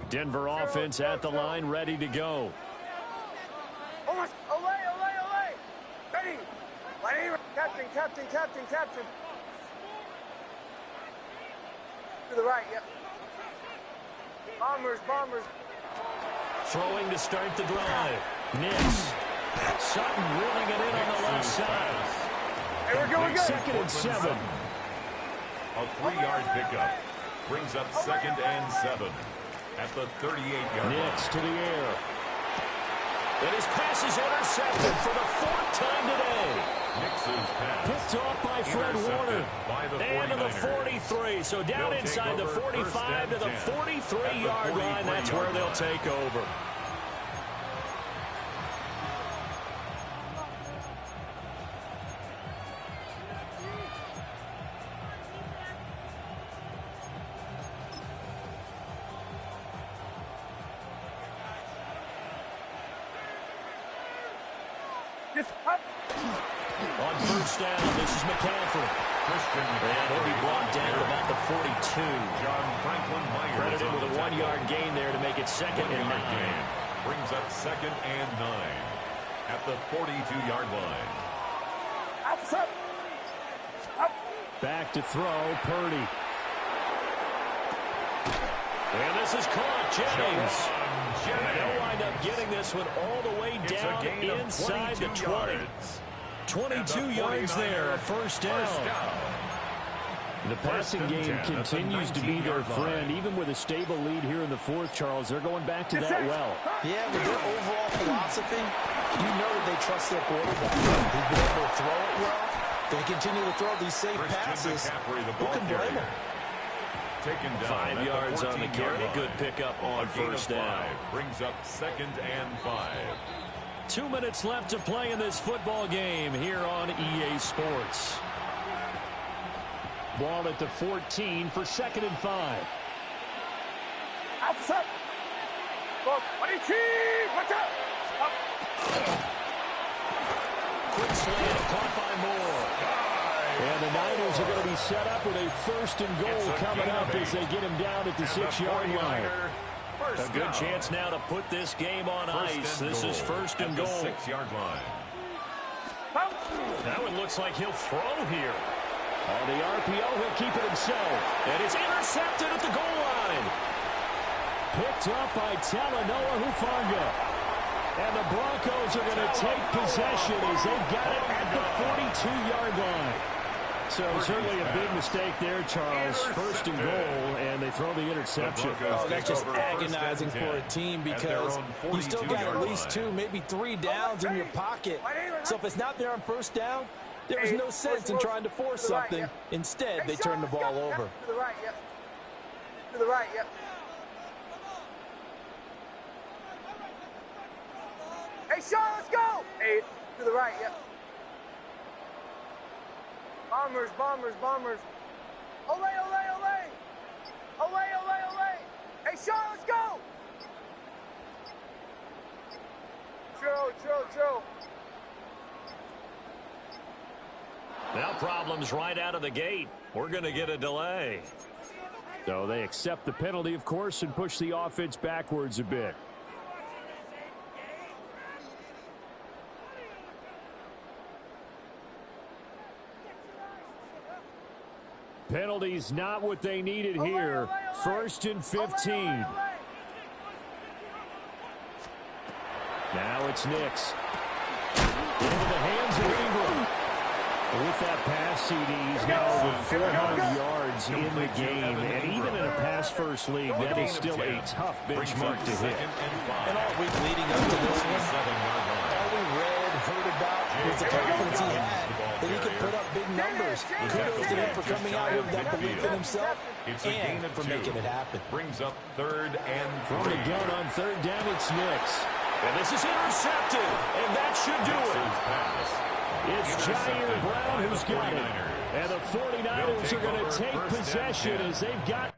Denver offense at the line, ready to go. Ready. Captain. To the right, yep. Bombers. Throwing to start the drive. Nix. Sutton reeling it in on the left side. Hey, we're good. 2nd and 7. A 3-yard pickup. Brings up 2nd and 7. At the 38-yard line. Nix to the air. And his pass is intercepted for the 4th time today. Nix's pass. Picked off by Fred Warner. And to the 43. So down inside the 45 to the 43-yard line. That's where they'll take over. On first down, this is McCaffrey. And he'll be brought down about the 42. John Franklin Myers Credited with a 1-yard gain there to make it second and 9. Brings up second and 9 at the 42-yard line. Back to throw, Purdy. And this is caught, Jennings. They'll wind up getting this one all the way down inside the 20. 22 yards there, a first down. The passing game continues to be their friend. Even with a stable lead here in the fourth, Charles, they're going back to that well. Yeah, with their overall philosophy, you know that they trust their quarterback. They've been able to throw it well. They continue to throw these safe passes. Who can blame them? 5 yards on the carry. Good pickup on first down. Brings up second and 5. 2 minutes left to play in this football game here on EA Sports. Ball at the 14 for second and 5. Outside. Watch out. Quick slant caught by Moore. And the Niners are going to be set up with a first and goal coming up as they get him down at the 6-yard line. A good chance now to put this game on ice. This is first and goal. 6-yard line. That one looks like he'll throw here. On the RPO, he'll keep it himself. And it's intercepted at the goal line. Picked up by Talanoa Hufanga. And the Broncos are going to take possession as they've got it at the 42-yard line. So certainly a big mistake there, Charles. First and goal, and they throw the interception. Oh, that's just agonizing for a team because you still got at least 2, maybe 3 downs in your pocket. So if it's not there on first down, there is no sense in trying to force something. Instead, they turn the ball over. To the right, yep. To the right, yep. Hey, Sean, let's go! 8. To the right, yep. Bombers. Ole, ole, ole! Ole, ole, ole! Hey, Sean, let's go! Chill. Now problems right out of the gate. We're going to get a delay. So they accept the penalty, of course, and push the offense backwards a bit. Penalties not what they needed here. First and 15. Now it's Nix. Into the hands of Ingram. With that pass, CD, he's now over 400 yards in the game. And even in a pass-first league, that is still a tough benchmark to hit. And all week leading up to this one, all we read, heard about was the confidence he had that he could put up big numbers. Kudos to him for coming out with that belief in himself and for making it happen. Brings up third and 3. From the gun on third down, it's Nix. And this is intercepted, and that should do it. It's Jair Brown who's got it. And the 49ers are going to take possession as they've got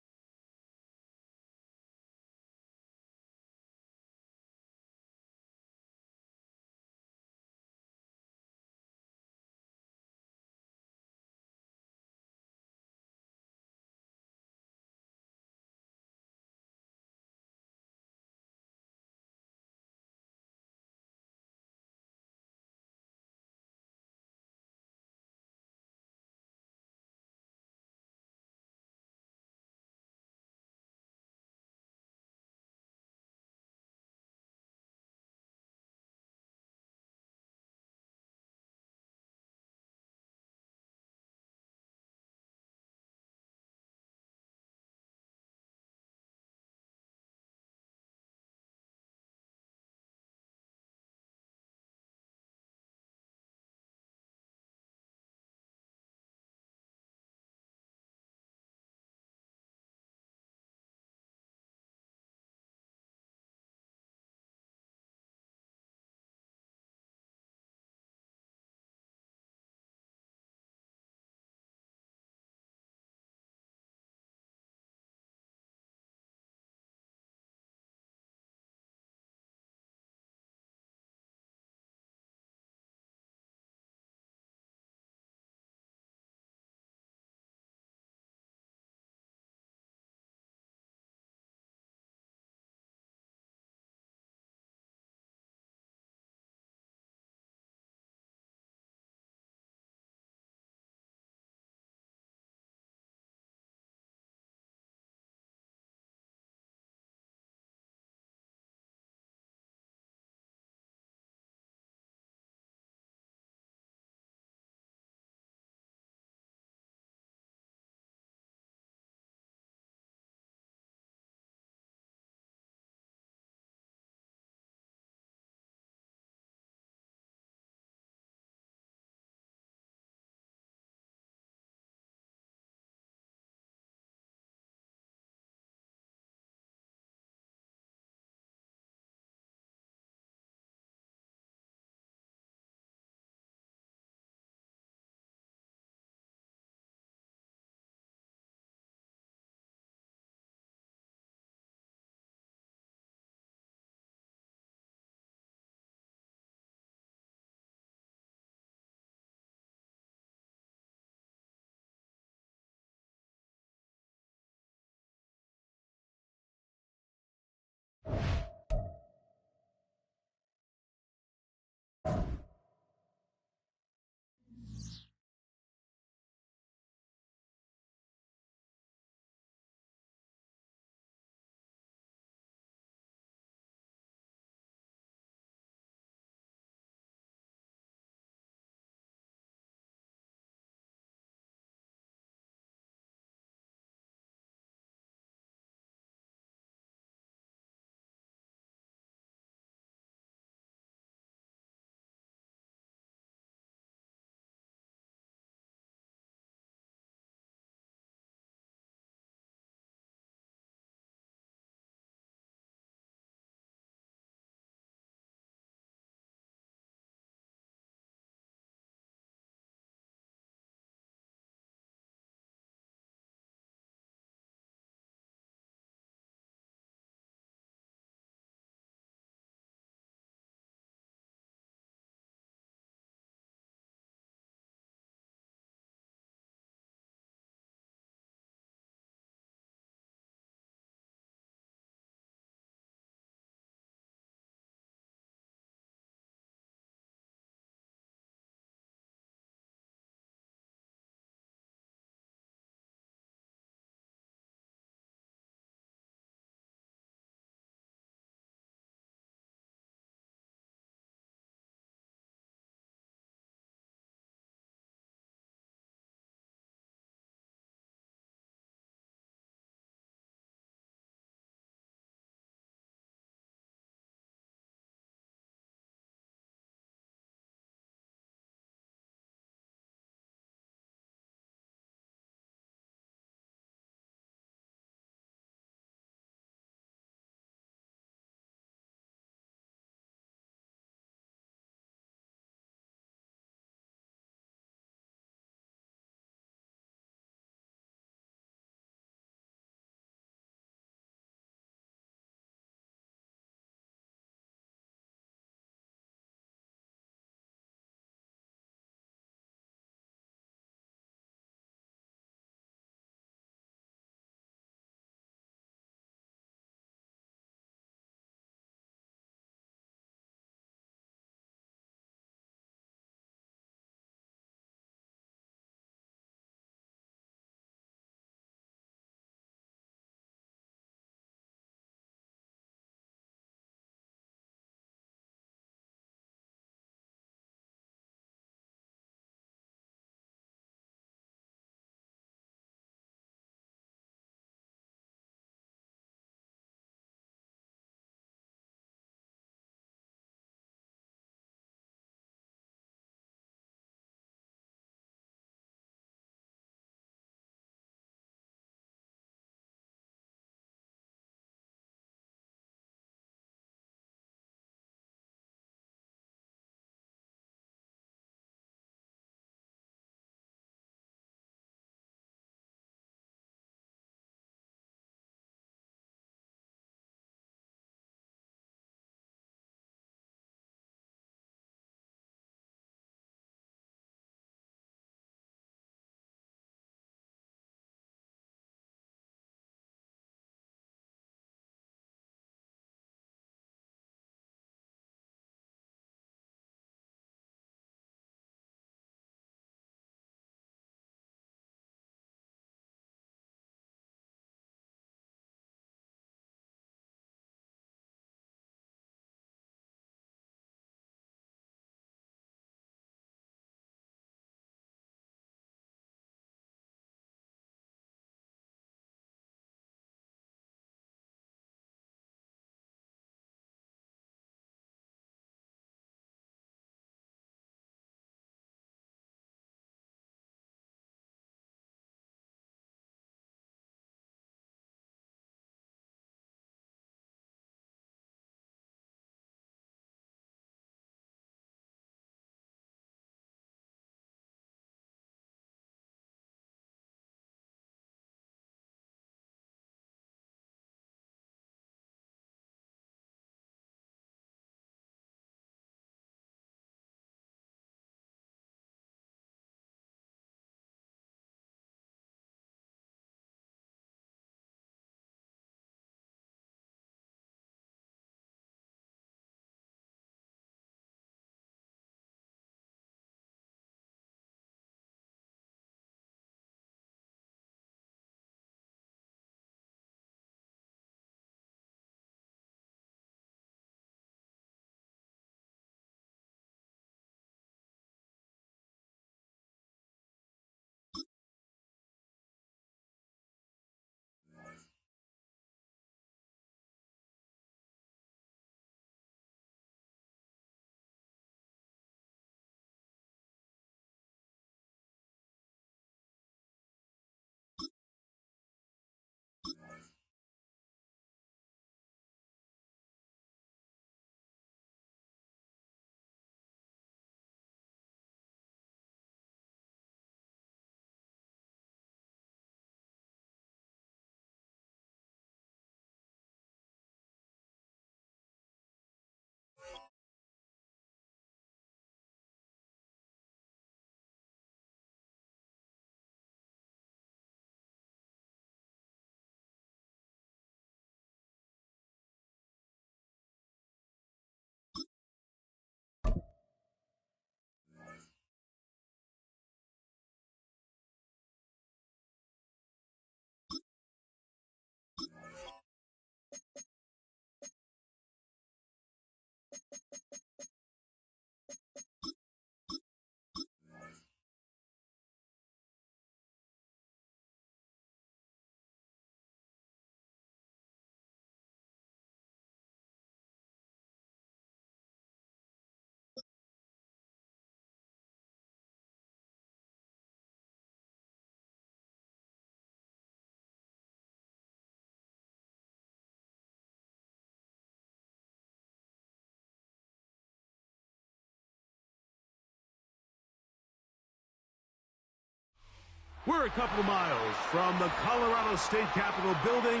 We're a couple of miles from the Colorado State Capitol building.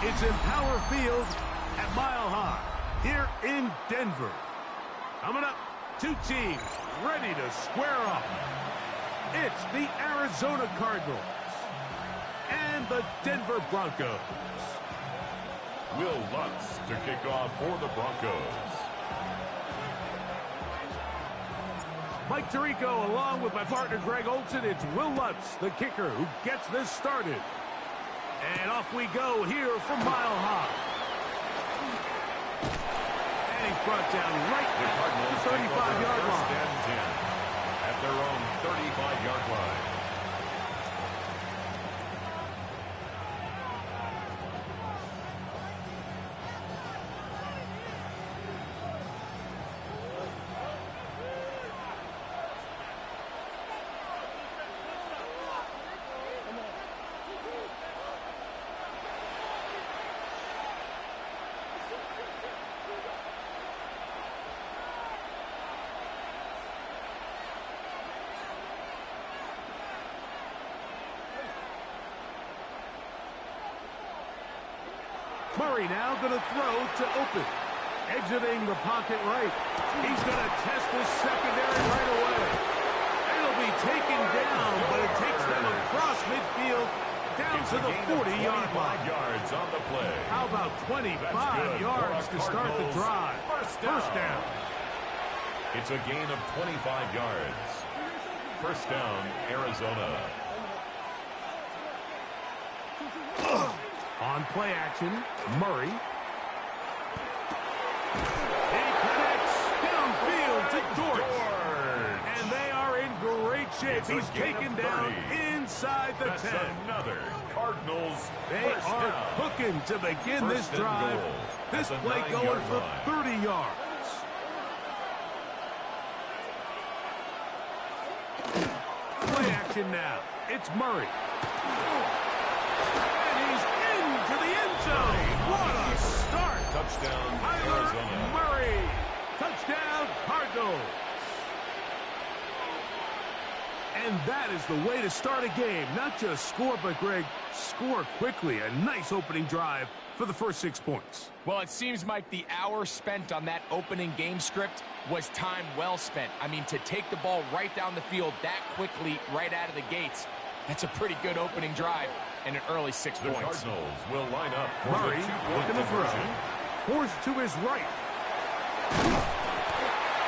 It's in Power Field at Mile High here in Denver. Coming up, two teams ready to square off. It's the Arizona Cardinals and the Denver Broncos. Will Lutz to kick off for the Broncos. Mike Tirico along with my partner Greg Olson. It's Will Lutz, the kicker, who gets this started. And off we go here from Mile High. And he's brought down right at the 35-yard line. First and 10 at their own 35-yard line. Murray now going to throw to open. Exiting the pocket right. He's going to test this secondary right away. It'll be taken down, but it takes them across midfield down to the 40-yard line. Yards on the play. How about 25 yards to start the drive? First down. It's a gain of 25 yards. First down, Arizona. On play action, Murray. He connects downfield to Dort. And they are in great shape. He's taken down inside the 10. That's another Cardinals. They are cooking to begin this drive. This play going for 30 yards. Play action now. It's Murray. What a start! Touchdown, Arizona. Murray. Touchdown, Cardinals. And that is the way to start a game. Not just score, but, Greg, score quickly. A nice opening drive for the first 6 points. Well, it seems like the hour spent on that opening game script was time well spent. I mean, to take the ball right down the field that quickly right out of the gates, that's a pretty good opening drive and an early 6 the points. Cardinals will line up for Murray the two-point looking to throw. conversion. Forced to his right.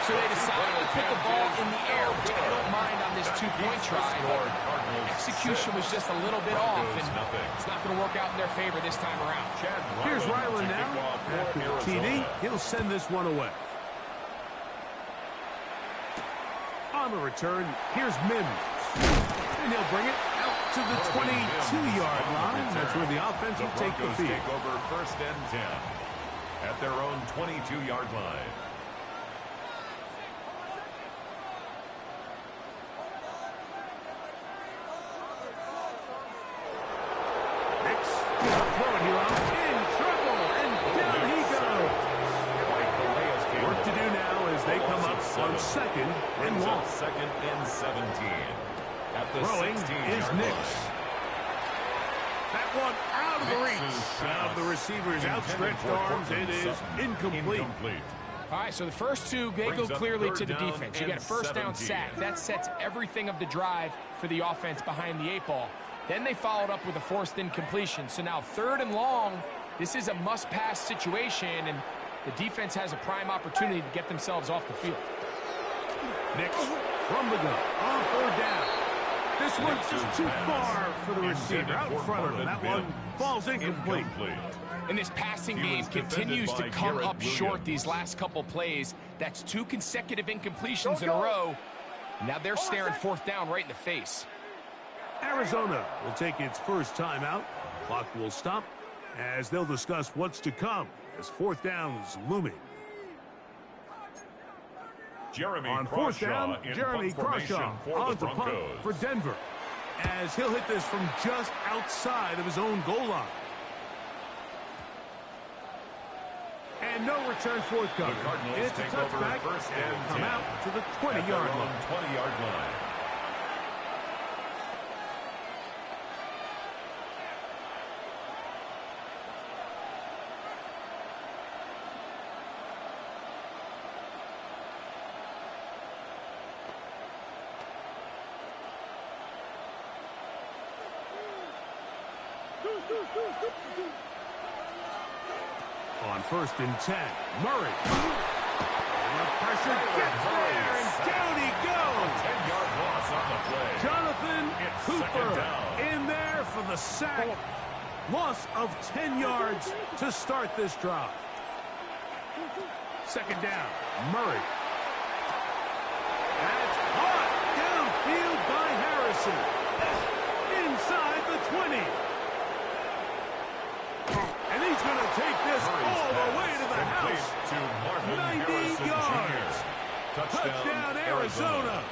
So they decided to put the ball in the air, which I don't mind on this two-point try, but execution was just a little bit off, and it's not going to work out in their favor this time around. Here's Ryland now. After the TD, he'll send this one away. On the return, here's Mims. And he'll bring it out to the 22-yard line. That's where the offense will take the field. Take over first and 10 at their own 22-yard line. Hicks gonna throw it here out. In trouble, and down he goes. Work to do now as they come up on second and long. Second and 17. At the Throwing 16-yard is line. Nix. That one out of the reach of the receiver's outstretched arms. It is incomplete. All right, so the first two, they go clearly to the defense. You get a first down sack. That sets everything of the drive for the offense behind the 8 ball. Then they followed up with a forced incompletion. So now third and long, this is a must-pass situation, and the defense has a prime opportunity to get themselves off the field. Nix from the gun on 4th down. This one's just too far for the receiver out in front of him. That one falls incomplete. And this passing game continues to come up short these last couple plays. That's 2 consecutive incompletions in a row. Now they're staring 4th down right in the face. Arizona will take its first timeout. Clock will stop as they'll discuss what's to come as 4th down is looming. On 4th down, Jeremy Crawshaw on to punt for Denver as he'll hit this from just outside of his own goal line. And no return forthcoming. It's a touchback and come out to the 20-yard line. On 1st and 10, Murray. And the pressure gets there, and down he goes. 10-yard loss on the play. Jonathan Cooper in there for the sack. Loss of 10 yards to start this drive. 2nd down, Murray. That's caught downfield by Harrison. Inside the 20. And he's going to take this all the way to the house. To 90 yards. Touchdown, Arizona.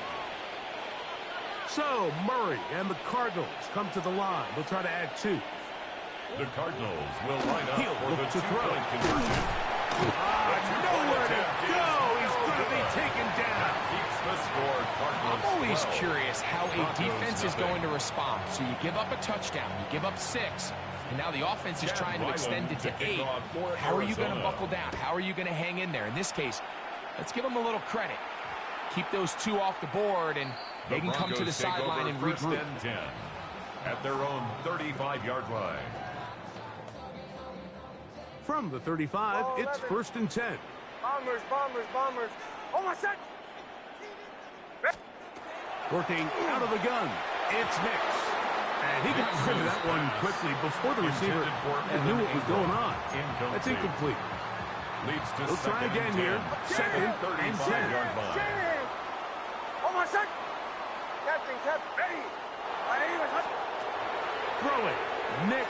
So Murray and the Cardinals come to the line. They'll try to add 2. The Cardinals will line up He'll for look the to throw. two-point conversion. Nowhere to go. He's going to be taken down. Keeps the score. Cardinals I'm always 12. curious how a defense is going to respond. So you give up a touchdown, you give up 6, and now the offense is trying to extend it to 8. How are you going to buckle down? How are you going to hang in there? In this case, let's give them a little credit. Keep those 2 off the board, and they can come to the sideline and regroup. 1st and 10 at their own 35-yard line. From the 35, it's 1st and 10. Bombers, bombers, bombers. Oh, my son! Working out of the gun, it's Nix. And he got rid of that one quickly before the receiver knew what was going on. That's incomplete. Leads to We'll try again here. 2nd and 10. Oh, my son! Captain, ready! Throwing. Nix.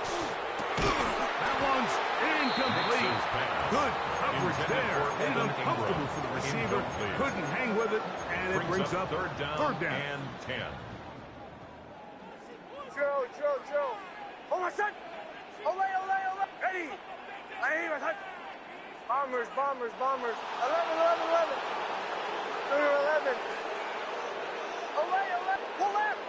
That one's incomplete. Good coverage there. And uncomfortable for the receiver. Couldn't hang with it. And it brings up third down. And 10. Joe. Oh, my son! Ole! Ready! My son! Bombers. 11. 11. Ole! Pull left!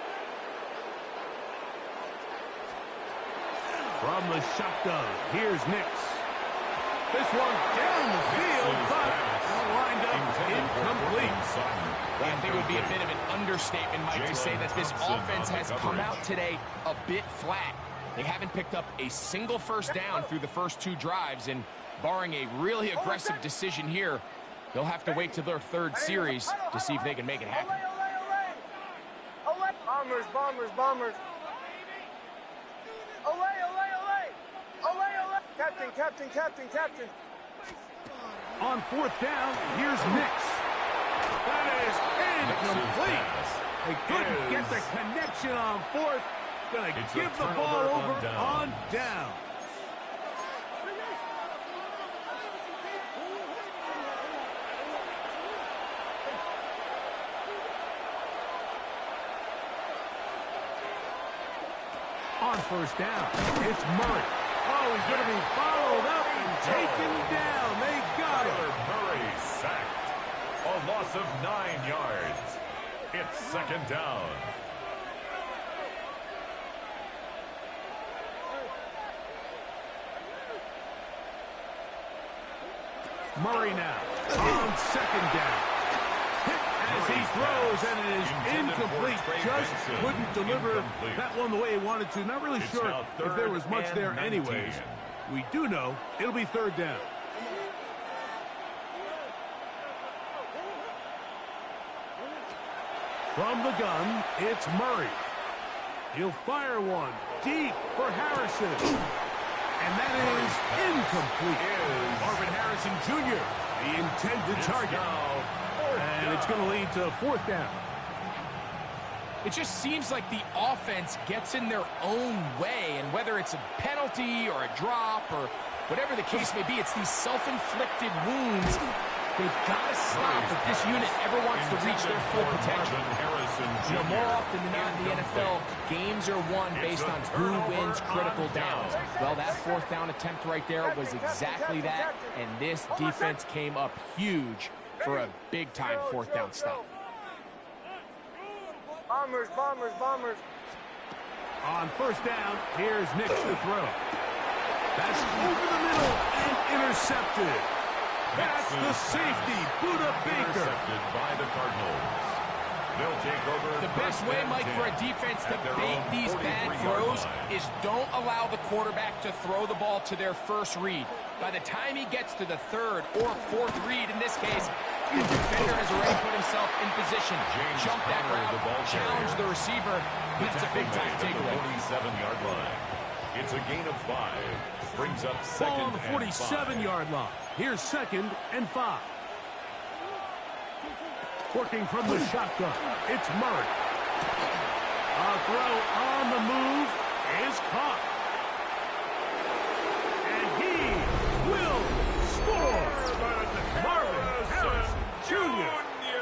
From the shotgun, here's Nix. This one down the field, but lined up incomplete. I think it would be a bit of an understatement, Mike, to say that this offense has come out today a bit flat. They haven't picked up a single 1st down through the first 2 drives, and barring a really aggressive decision here, they'll have to wait to their 3rd series to see if they can make it happen. Ole! Bombers. Ole! Captain. On 4th down, here's Nix. That is incomplete. They couldn't get the connection on 4th. Gonna give the ball over on down. On 1st down, it's Murray. Oh, he's going to be followed up and taken down. They got him. Murray sacked. A loss of 9 yards. It's 2nd down. Murray now on 2nd down. Hit as he throws, and it is incomplete. Just couldn't deliver that one the way he wanted to. Not really sure if there was much there anyways. We do know it'll be 3rd down. From the gun, it's Murray. He'll fire one deep for Harrison. And that is incomplete. Marvin Harrison Jr., the intended target. And it's going to lead to 4th down. It just seems like the offense gets in their own way, and whether it's a penalty or a drop or whatever the case may be, it's these self-inflicted wounds. They've got to stop if this unit ever wants to reach their full potential. You know, more often than not in the NFL, games are won based on who wins critical downs. Well, that 4th down attempt right there was exactly that, and this defense came up huge for a big-time 4th down stop. Bombers. On 1st down, here's Nix to throw. That's over the middle and intercepted. That's the safety, Buda Baker. Intercepted by the Cardinals. The best way, Mike, for a defense to bait these bad throws is don't allow the quarterback to throw the ball to their first read. By the time he gets to the third or fourth read, in this case, the defender has already put himself in position. Jump that route, challenge the receiver. That's a big-time takeaway. 47-yard line. It's a gain of 5. Brings up second ball on the 47-yard line. Here's 2nd and 5. Working from the shotgun, it's Murray. A throw on the move is caught. And he will score. Marvin Harris Jr.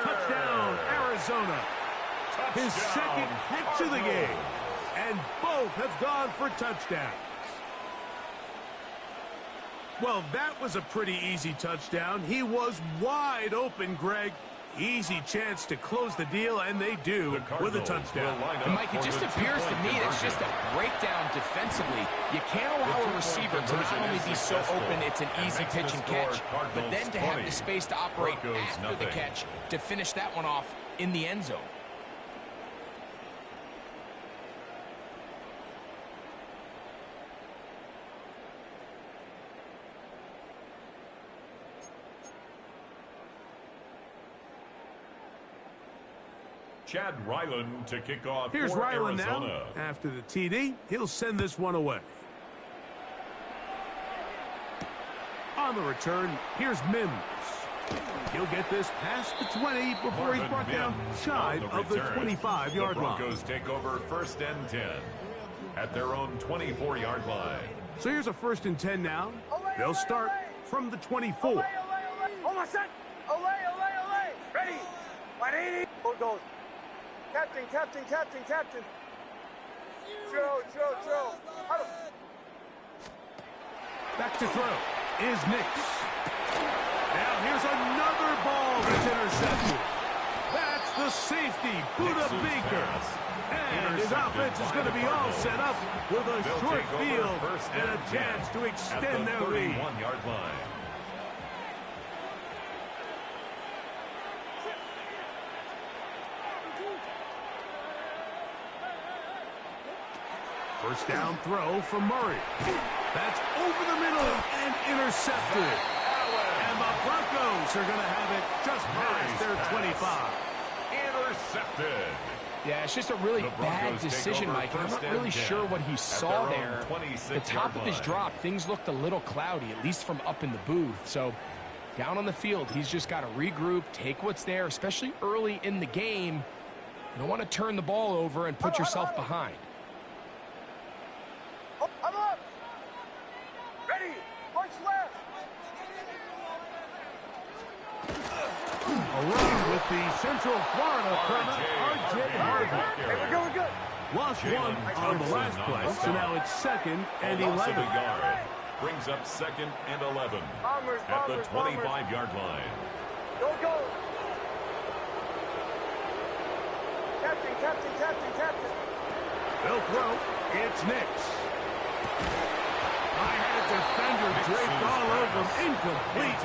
Touchdown, Arizona. His second catch of the game. And both have gone for touchdowns. Well, that was a pretty easy touchdown. He was wide open, Greg. Easy chance to close the deal, and they do with a touchdown. And Mike, it just appears to me that it's just a breakdown defensively. You can't allow a receiver to not only be so open it's an easy pitch and catch, but then to have the space to operate after the catch to finish that one off in the end zone. Chad Ryland to kick off. Here's for Ryland Arizona. now. After the TD, he'll send this one away. On the return, here's Mims. He'll get this past the 20 before he's brought down shy of the 25-yard line. The Broncos take over 1st and 10 at their own 24-yard line. So here's a 1st and 10 now. They'll start from the 24. Hold set. Ready. 180. Hold goes. Captain. Throw. Back to throw is Nix. Now here's another ball that's intercepted. That's the safety, Buda Baker. And his offense is going to be all set up with a short field and a chance to extend their lead. 31-yard line. First down throw from Murray. That's over the middle and intercepted. And the Broncos are going to have it just past their 25. Intercepted. Yeah, it's just a really bad decision, Mike. I'm not really sure what he saw there. The top of his drop, things looked a little cloudy, at least from up in the booth. So down on the field, he's just got to regroup, take what's there, especially early in the game. You don't want to turn the ball over and put yourself behind. I'm up. Ready. Punch left. Along with the Central Florida corner, R.J. Harvey. Hey, we're going good. Lost one on the last play, so now it's 2nd and 11. Brings up 2nd and 11 Bombers, at the 25-yard line. Go. Captain. They'll throw. It's Nix. I had a defender draped all over him. Incomplete.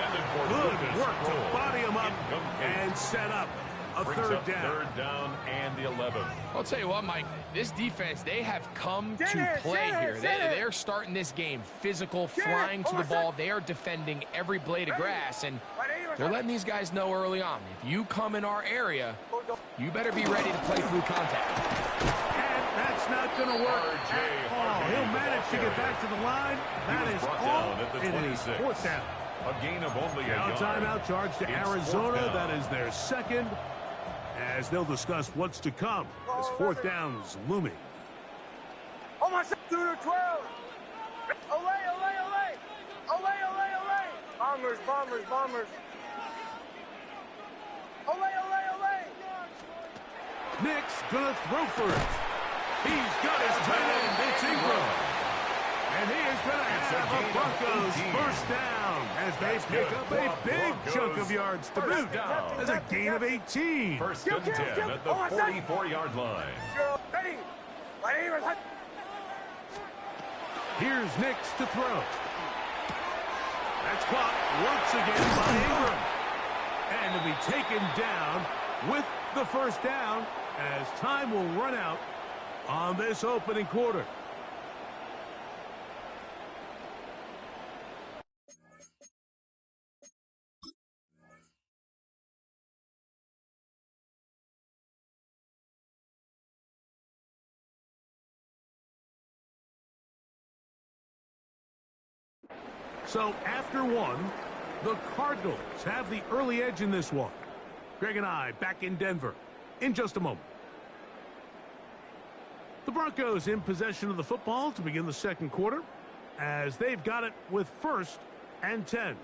Good work to body him up and set up a third down. 3rd down and the 11. I'll tell you what, Mike, this defense, they have come to play here. They're starting this game physical, flying to the ball. They are defending every blade of grass, and they're letting these guys know early on, if you come in our area, you better be ready to play through contact. And that's not going to work at all. He'll manage to get back to the line. That is all. It is 4th down. A gain of only a yard. Timeout charge to Arizona. That is their 2nd. As they'll discuss what's to come as 4th down is looming. Almost through the 12. Olay. Bombers. Olay. Nix gonna throw for it. He's got his tight end. It's Ingram. And he is going to have a Broncos 1st down as they pick up a big chunk of yards to boot. There's a gain of 18. 1st and 10 at the 44-yard line. Ready. Here's Nix to throw. That's caught once again by Ingram. And to be taken down with the first down as time will run out on this opening quarter. So after one, the Cardinals have the early edge in this one. Greg and I back in Denver in just a moment. The Broncos in possession of the football to begin the second quarter as they've got it with 1st and 10.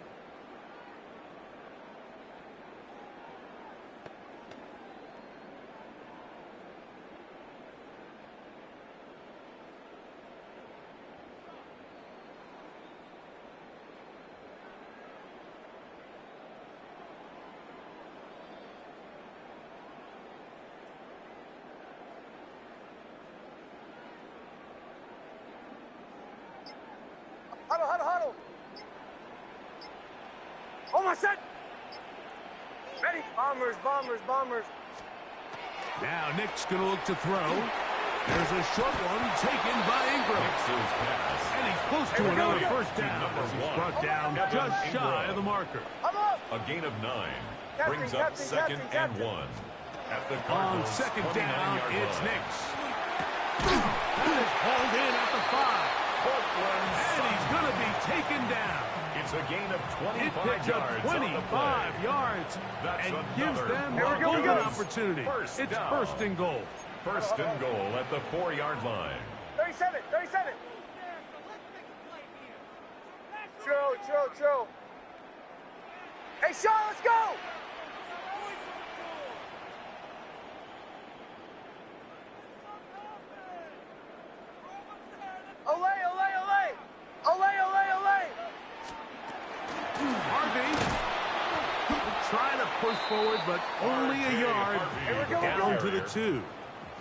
Huddle, huddle, huddle. Almost set. Ready. Bombers, bombers, bombers. Now Nick's going to look to throw. There's a short one taken by Ingram. And he's close to another first down. He's brought down just shy of the marker. A gain of 9 brings up second and 1. At the On second down, it's Nick's. That is hauled in at the 5. And he's going to be taken down. It's a gain of 25 It picks up yards. 25 yards and gives them a golden opportunity. It's first and goal. First and goal at the 4-yard line. 37, 37. Chill. Hey, Sean, let's go. Olay. Harvey trying to push forward, but only a yard down to the 2.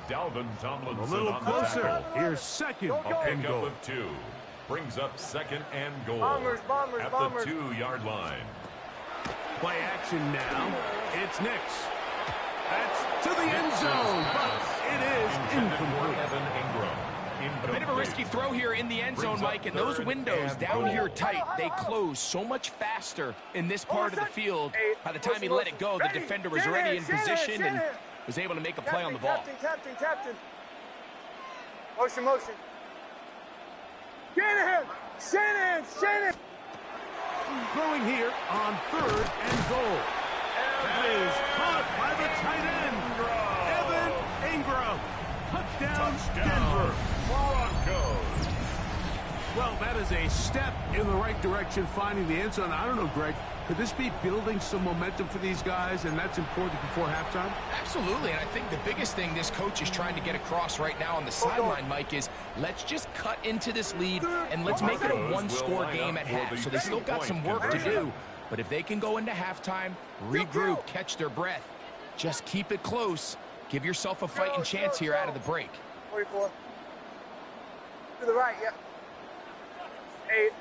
Dalvin Tomlinson A little on the closer. tackle. Here's second A and pickup goal. of 2. Brings up second and goal. Bombers, at bombers. the 2-yard line. Play action now. It's Nick's. That's to the end zone, but it is incomplete. Evan Ingram. A bit of a risky throw here in the end zone, Mike, and those windows down here tight, they close so much faster in this part of the field. By the time he let it go, the defender was already in position and was able to make a play on the ball. Captain. Motion. Shanahan. Throwing here on 3rd and goal. That is caught by the tight end. Evan Ingram. Touchdown, Denver. Broncos. Well, that is a step in the right direction, finding the end zone. I don't know, Greg. Could this be building some momentum for these guys, and that's important before halftime? Absolutely, and I think the biggest thing this coach is trying to get across right now on the sideline, Mike, is let's just cut into this lead, and let's make it a one-score game at half. So they still got some work to do, but if they can go into halftime, regroup, catch their breath, just keep it close, give yourself a fighting chance here out of the break. 44. To the right, yeah. 8.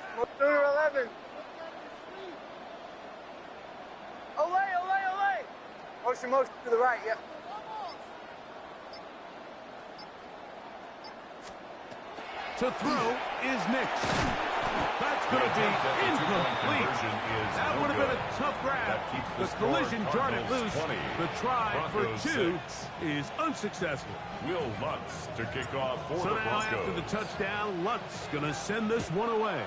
11. Olay. Motion to the right, yeah. To throw is Nick's. That's going to be incomplete. That would have been a tough grab. The collision jarred it loose. The try for 2 is unsuccessful. Will Lutz to kick off for So the now Broncos. after the touchdown, Lutz going to send this one away.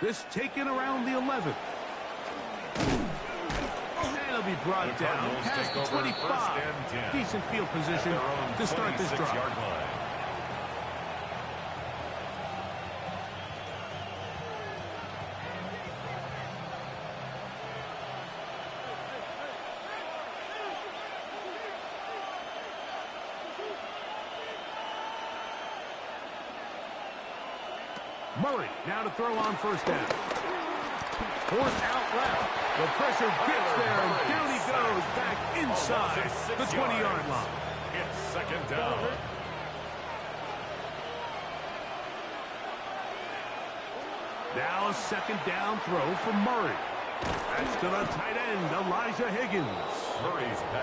This taken around the 11. And it'll be brought down past the 25. Decent field position to start this drive. Murray now to throw on first down. Forced out left. The pressure gets there, and down he goes back inside the 20-yard line. It's second down. Now a second down throw for Murray. That's to the tight end, Elijah Higgins.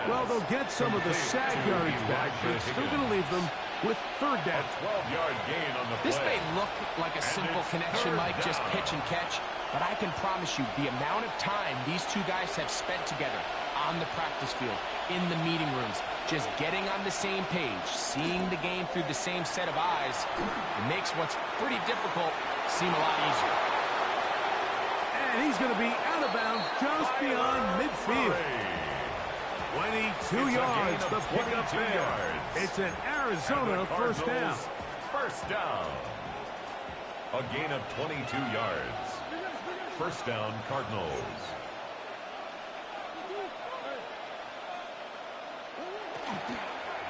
Well, they'll get some of the sack yardage back, but it's still going to leave them with third down. 12-yard gain on the play. This may look like a simple connection, Mike, just pitch and catch, but I can promise you the amount of time these two guys have spent together on the practice field, in the meeting rooms, just getting on the same page, seeing the game through the same set of eyes, it makes what's pretty difficult seem a lot easier. And he's going to be out of bounds just beyond midfield. 22 yards, the pickup there. It's an Arizona first down. First down. A gain of 22 yards. First down, Cardinals.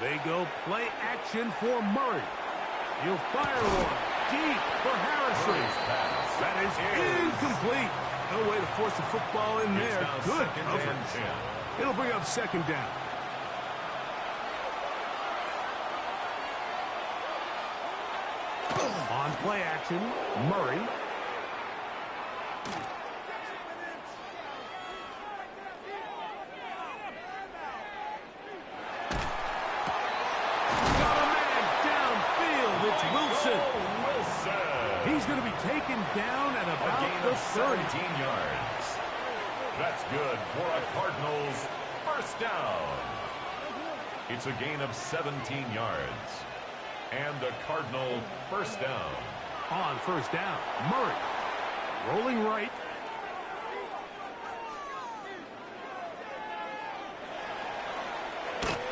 They go play action for Murray. He'll fire one deep for Harrison. That is incomplete. No way to force the football in there. Good coverage. It'll bring up second down. On play action, Murray. Got a man downfield. It's Wilson. He's going to be taken down at about the 30. 17 yards. That's good for a Cardinals first down. It's a gain of 17 yards. And a Cardinal first down. On first down, Murray. Rolling right.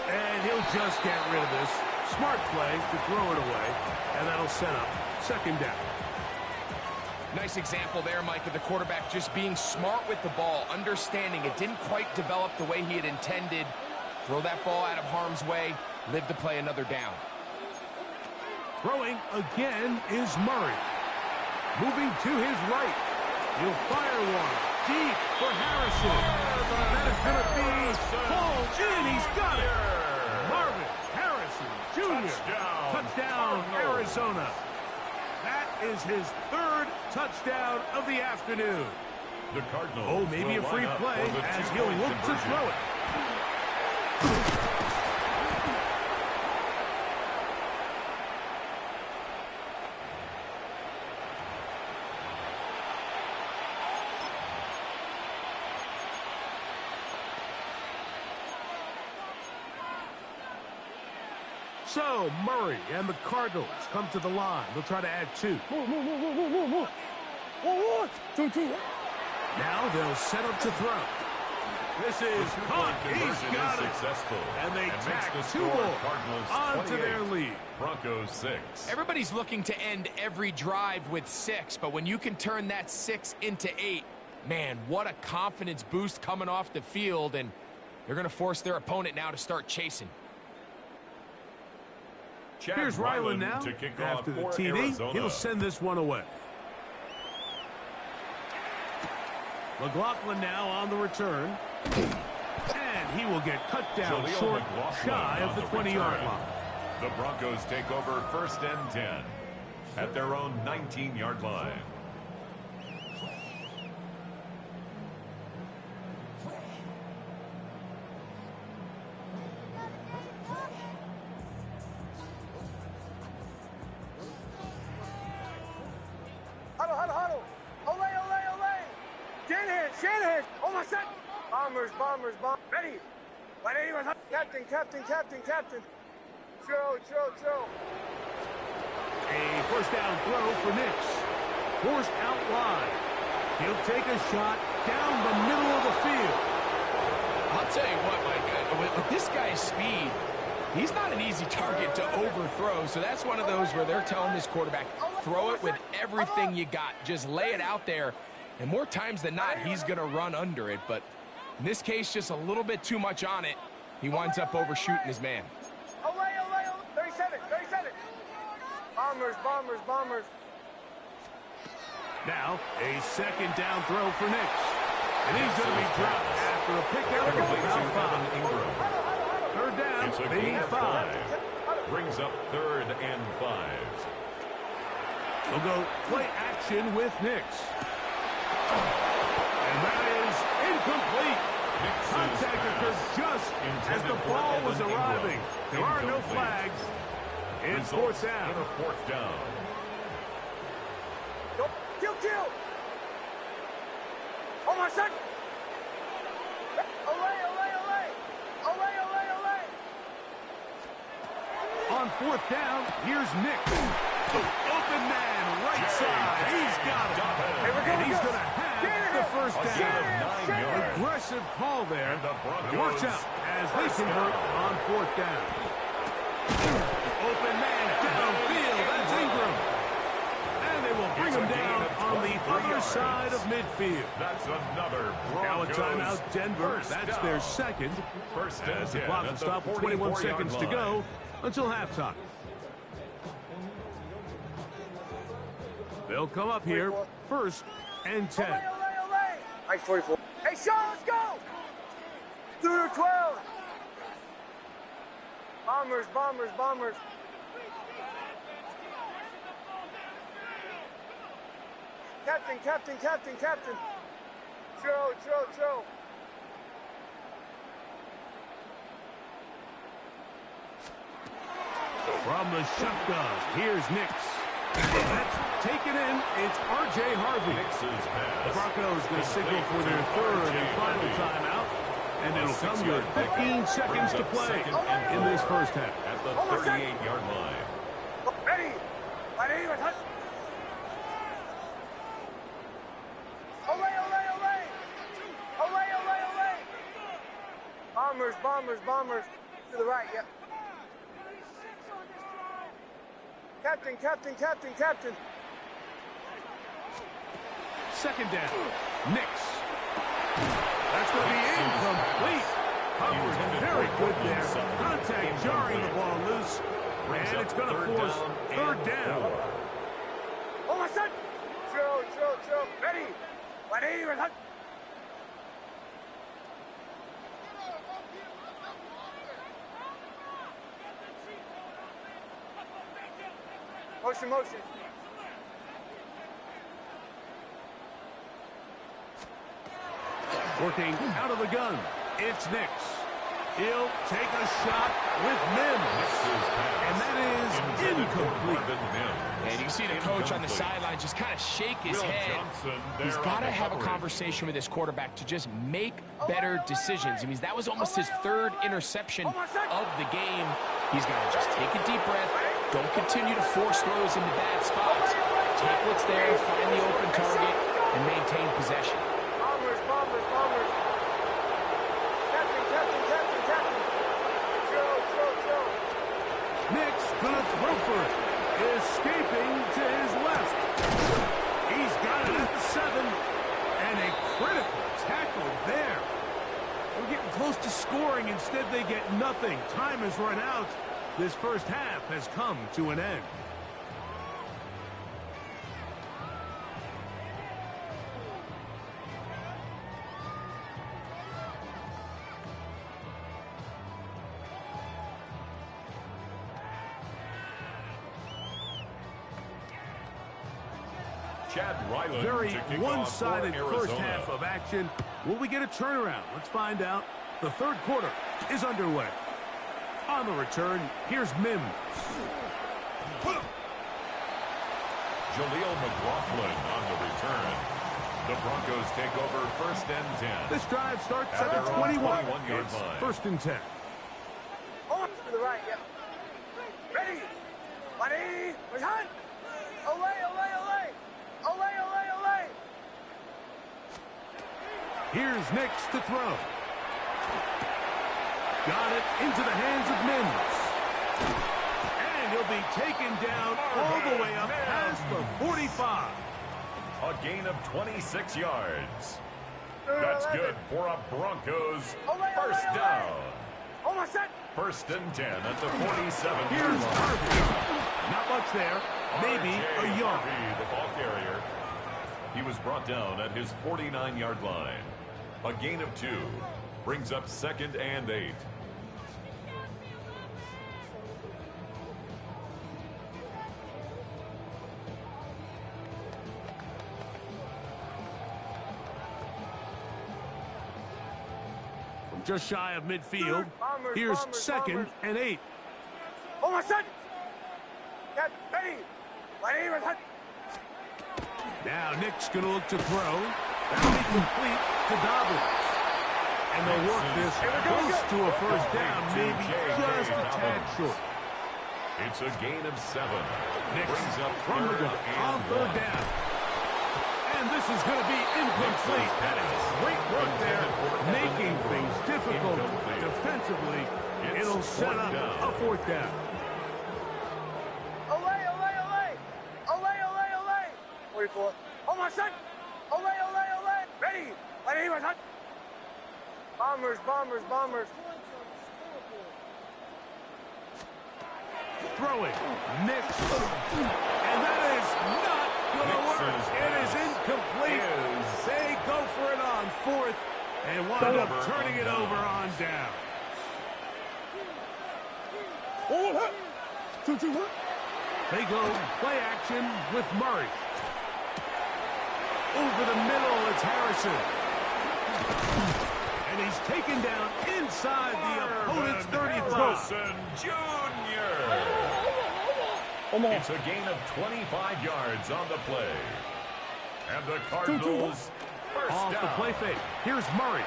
And he'll just get rid of this. Smart play to throw it away. And that'll set up second down. Nice example there, Mike, of the quarterback just being smart with the ball, understanding it didn't quite develop the way he had intended. Throw that ball out of harm's way, live to play another down. Throwing again is Murray. Moving to his right. He'll fire one deep for Harrison. That is going to be pulled in. He's got it. Marvin Harrison Jr. Touchdown, Arizona. That is his third touchdown of the afternoon. The Cardinals. Oh, maybe a free play as he'll look to throw it. So, Murray and the Cardinals come to the line. They'll try to add two. Now they'll set up to throw. This is caught. He's got it. Successful. And they tack the two more onto their lead. Broncos 6. Everybody's looking to end every drive with 6, but when you can turn that 6 into 8, man, what a confidence boost coming off the field, and they're going to force their opponent now to start chasing. Here's Ryland now. To kick After the TD, Arizona. He'll send this one away. McLaughlin now on the return. And he will get cut down short, shy of the 20-yard line. The Broncos take over first and 10 at their own 19-yard line. Huddle. Ole. Shanahan. Oh, my son. Bombers. Ready. 181. Captain. Throw. A first down throw for Nix. Forced out wide. He'll take a shot down the middle of the field. I'll tell you what, Mike, with this guy's speed, he's not an easy target to overthrow, so that's one of those where they're telling this quarterback, throw it with everything you got. Just lay it out there, and more times than not, he's going to run under it. But in this case, just a little bit too much on it. He winds up overshooting his man. 37. Bombers. Now, a second down throw for Nix. And he's going to be dropped after a pick out of about 5. Third down, they need 5. Brings up third and 5. They'll go play action with Nix. And that is fourth down. In a fourth down. Go. Kill. Oh, my son. Olay. On fourth down, here's Nick. Open man, right side. He's got it. And he's going to have the first down. Aggressive call there. It works out as they convert on fourth down. Open man downfield. That's Ingram. And they will bring him down on the other side of midfield. That's another Now a Broncos timeout, Denver. That's down. their second. First As the and clock 10 will at stop the with 21 44-yard seconds to line. go until halftime. They'll come up here first and 10. Olay. Nice 44. Hey, Sean, let's go. 2 to 12. Bombers. Captain. Chill. From the shotgun, here's Nix. That's taken in. It's R.J. Harvey. The Broncos going to signal for their third and final timeout. And it'll come with 15 seconds to play in this first half. At the 38-yard line. Ready. Olay. Bombers. To the right, yep. Captain. Second down. Nix. That's going to be incomplete. Coverage very good there. Contact jarring the ball loose. And it's going to force third down. Oh, my son. Chill. Ready. Motion. Working out of the gun. It's Nix. He'll take a shot with Mims. And that is incomplete. And you see the coach on the sideline just kind of shake his head. He's got to have a conversation with his quarterback to just make better decisions. I mean, that was almost his third interception of the game. He's got to just take a deep breath. Don't continue to force throws into bad spots. Take what's there, find the open target, and maintain possession. Bombers. Captain. Chill. Nix gonna throw for it. Escaping to his left. He's got it at the 7. And a critical tackle there. We're getting close to scoring. Instead, they get nothing. Time has run out. This first half has come to an end. Very one-sided first half of action. Will we get a turnaround? Let's find out. The third quarter is underway. On the return, here's Mims. Jaleel McLaughlin on the return. The Broncos take over first and 10. This drive starts at the 21-yard line. First and 10. On to the right, yep. Ready. Return. Olay. Here's Nix to throw. Got it into the hands of Mims. And he'll be taken down all the way up past the 45. A gain of 26 yards. That's good for a Broncos first down. Oh, my son. First and 10 at the 47. Here's Harvey. Not much there. Maybe a yard. The ball carrier. He was brought down at his 49-yard line. A gain of 2 brings up second and 8. From just shy of midfield, here's second and 8. Oh, my son. Ready. Now Nick's going to look to throw. That'll be complete to Dobbins. And they'll work this close to a first down, maybe just a tad short. It's a gain of 7. Nick Brings up from the gun on third down. And this is going to be incomplete. That is great work there, making things difficult defensively. It'll set up a fourth down. Olay, olay, olay. Olay, olay, olay. 44. Oh, my son. Olay, olay, olay. Ready. Ready, my son. Bombers, bombers, bombers. Throwing. Mix. And that is not going to work. It is incomplete. They go for it on fourth and wind up turning it over on down. They go play action with Murray. Over the middle, it's Harrison. And he's taken down inside the opponent's 35. Harrison Jr. It's a gain of 25 yards on the play. And the Cardinals first off down. the play fake. Here's Murray.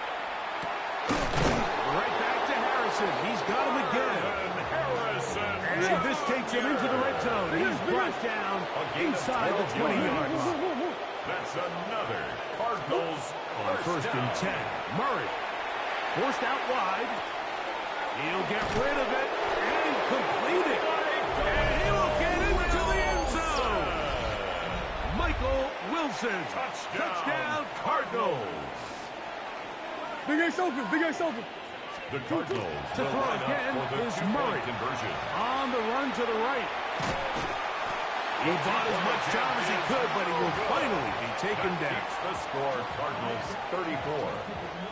Right back to Harrison. He's got him again. Harrison. And this takes him into the red zone. He's brought down inside the 20-yard line. That's another Cardinals On first and 10. Murray forced out wide. He'll get rid of it and complete it. And he will get into the end zone. Michael Wilson. Touchdown Cardinals. Big Ace open, big Ace open. The Cardinals To throw again is Murray. Conversion. On the run to the right. He bought as much time as he could, but he will finally be taken down. Keeps the score, Cardinals 34.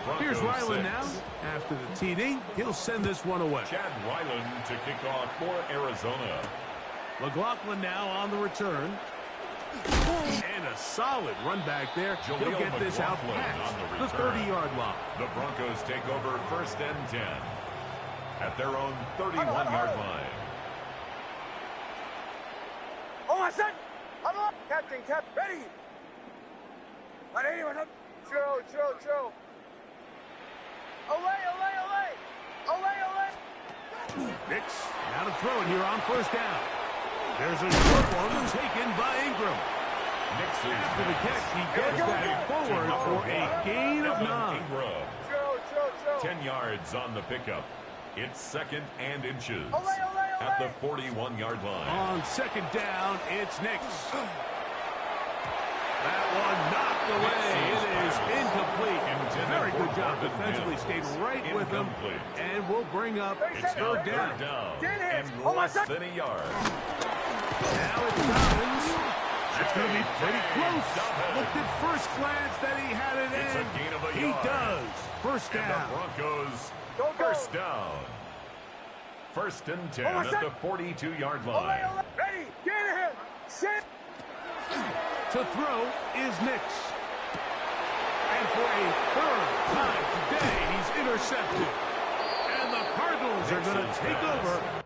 Broncos Here's Ryland 6. now. After the TD, he'll send this one away. Chad Ryland to kick off for Arizona. McLaughlin now on the return. And a solid run back there. He'll get this out past the 30-yard line. The Broncos take over first and 10 at their own 31-yard line. Oh, my son. Huddle up. Captain, ready. Ready, Chill. Olay, olay, olay. Olay, olay. Nix now to throw it here on first down. There's a short one taken by Ingram. After the catch, he gets that forward for a gain of 9. Ingram. Chill. 10 yards on the pickup. It's second and inches Olay. at the 41-yard line. On second down, it's Nix. That one knocked away. It is incomplete. Very good job defensively. Stayed right with him. And we'll bring up It's third down. and less than a yard. Now it's Dobbins. That's going to be pretty close. Looked at first glance that he had it It's a in. gain of a He yard. does. First And the down. Broncos Go. first down. First and 10 at the 42-yard line. Ready. Get him. Sit. To throw is Nix. And for a third time today, he's intercepted. And the Cardinals are going to take over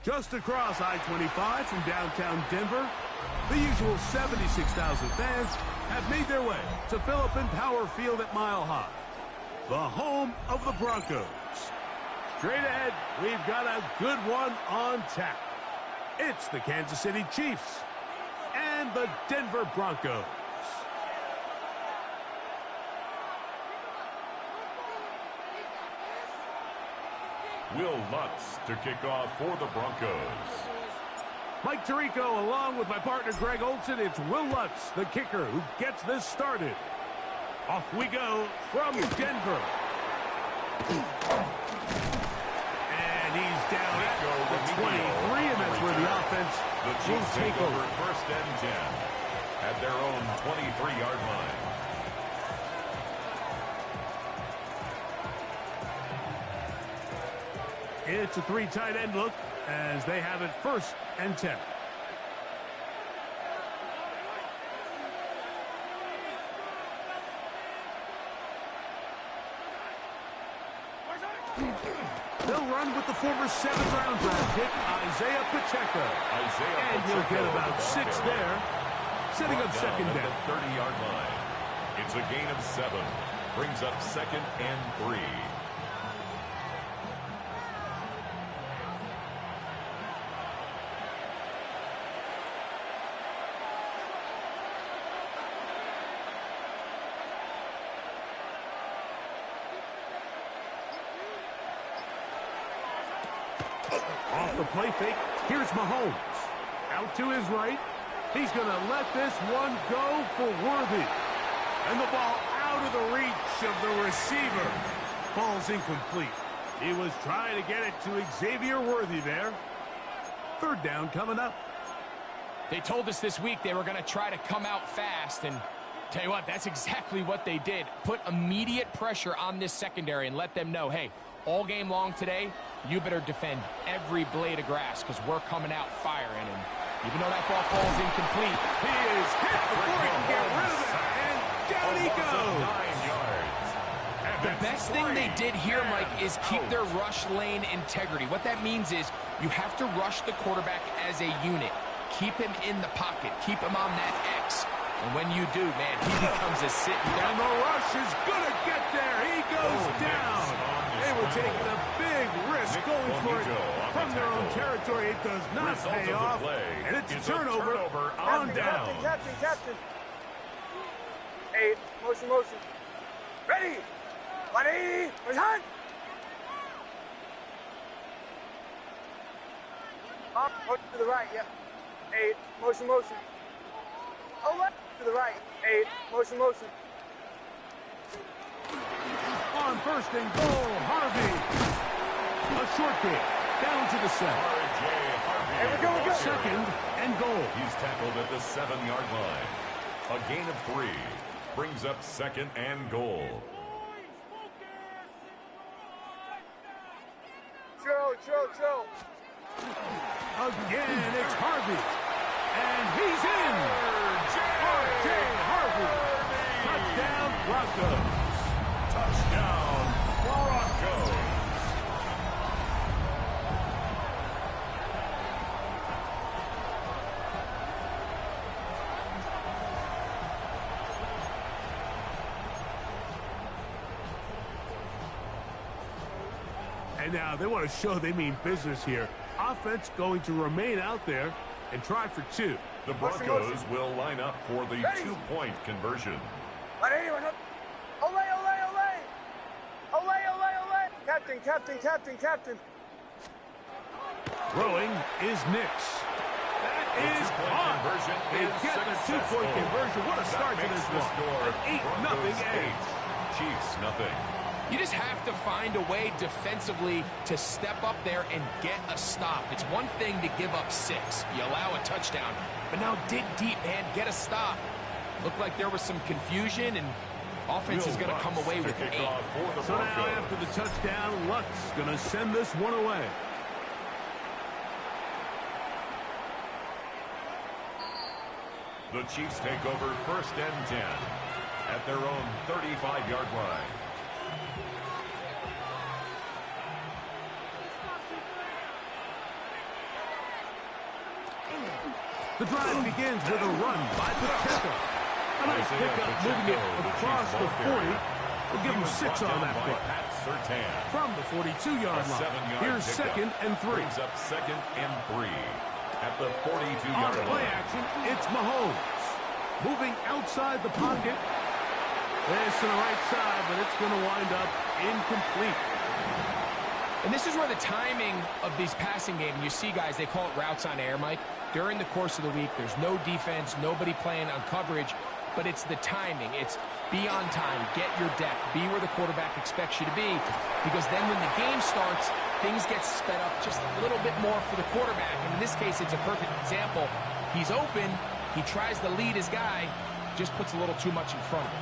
Just across I-25 from downtown Denver, the usual 76,000 fans have made their way to fill up in Powell Field at Mile High, the home of the Broncos. Straight ahead, we've got a good one on tap. It's the Kansas City Chiefs and the Denver Broncos. Will Lutz to kick off for the Broncos. Mike Tirico along with my partner Greg Olson. It's Will Lutz, the kicker, who gets this started. Off we go from Denver. And he's down at the 23, and that's where the offense will take over. First and 10 at their own 23-yard line. It's a three tight end look as they have it first and 10. They'll run with the former 7th-round draft pick, Isaiah Pacheco. And he'll get about 6 there, setting up second down. 30-yard line. It's a gain of 7. Brings up second and 3. Off the play fake, here's Mahomes. Out to his right. He's going to let this one go for Worthy. And the ball out of the reach of the receiver. Falls incomplete. He was trying to get it to Xavier Worthy there. Third down coming up. They told us this week they were going to try to come out fast, and tell you what, that's exactly what they did. Put immediate pressure on this secondary and let them know, hey, all game long today, you better defend every blade of grass because we're coming out firing. And even though that ball falls incomplete, he is hit before he can get rid of it. And down he goes. 9 yards. The best thing they did here, Mike, is keep their rush lane integrity. What that means is you have to rush the quarterback as a unit. Keep him in the pocket. Keep him on that X. And when you do, man, he becomes a sitting down. And the rush is going to get there. He goes down. They were taking a big risk going for it from their own territory. It does not pay off. And it's a turnover on down. Captain. 8, motion. Ready. 180. Return. Up, to the right, yeah. 8, motion. Oh, left to the right. 8, motion. On first and goal, Harvey. A short kick down to the center. Here we go. Second and goal. He's tackled at the 7-yard line. A gain of 3 brings up second and goal. Chill. Again, it's Harvey. And he's in. R.J. Harvey. Touchdown, Broncos. Touchdown, Broncos. And now they want to show they mean business here. Offense going to remain out there and try for 2. The Broncos will line up for the 2-point conversion. Ole, ole, ole! Ole, ole, ole! Captain, captain, captain, captain. Throwing is Nix. That is hot. They get the two-point conversion. What a start to this one. An 8-0 edge. Chiefs nothing. You just have to find a way defensively to step up there and get a stop. It's one thing to give up 6. You allow a touchdown. But now dig deep, man. Get a stop. Looked like there was some confusion, and offense is going to come away with 8. So now after the touchdown, Luck's going to send this one away. The Chiefs take over 1st and 10 at their own 35-yard line. The drive begins with a run by Pacheco. A nice pickup, moving it across the 40. We'll give him 6 on that play. From the 42-yard line. Here's 2nd and 3. Brings up 2nd and 3 at the 42-yard line. Play action, it's Mahomes. Moving outside the pocket. This to the right side, but it's going to wind up incomplete. And this is where the timing of these passing games, you see guys, they call it routes on air, Mike. During the course of the week, there's no defense, nobody playing on coverage, but it's the timing. It's be on time, get your depth, be where the quarterback expects you to be, because then when the game starts, things get sped up just a little bit more for the quarterback. And in this case, it's a perfect example. He's open, he tries to lead his guy, just puts a little too much in front of him.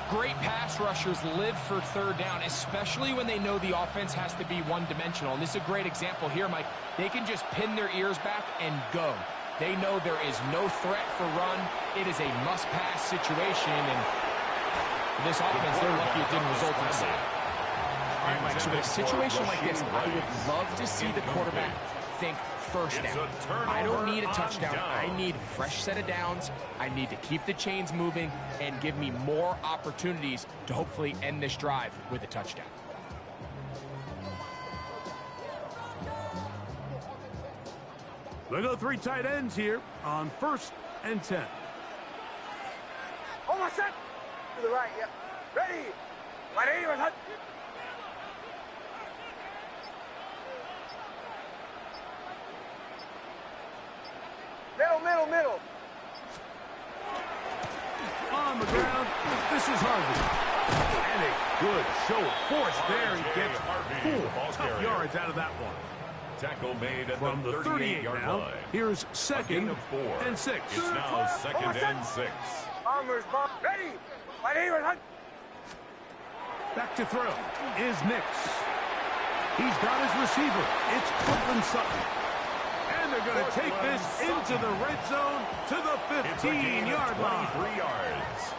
Great pass rushers live for 3rd down, especially when they know the offense has to be one-dimensional. And this is a great example here, Mike. They can just pin their ears back and go. They know there is no threat for run. It is a must-pass situation, and for this offense, they're lucky it didn't result in a sack. All right, Mike, so in a situation like this, I would love to see the quarterback think 1st down. I don't need a touchdown. I need a fresh set of downs. I need to keep the chains moving and give me more opportunities to hopefully end this drive with a touchdown. They go 3 tight ends here on 1st and 10. Hold my set. To the right, yep. Ready. Ready. Middle. On the ground, this is Harvey. And a good show of force there. He gets 4 tough yards out of that one. Tackle made at From the 38-yard line. Here's 2nd and 6. It's now 2nd and 6. Bombers, bomb. Ready. Back to throw is Nix. He's got his receiver. It's Courtland Sutton. And they're going to take this into the red zone to the 15-yard line. 23 yards.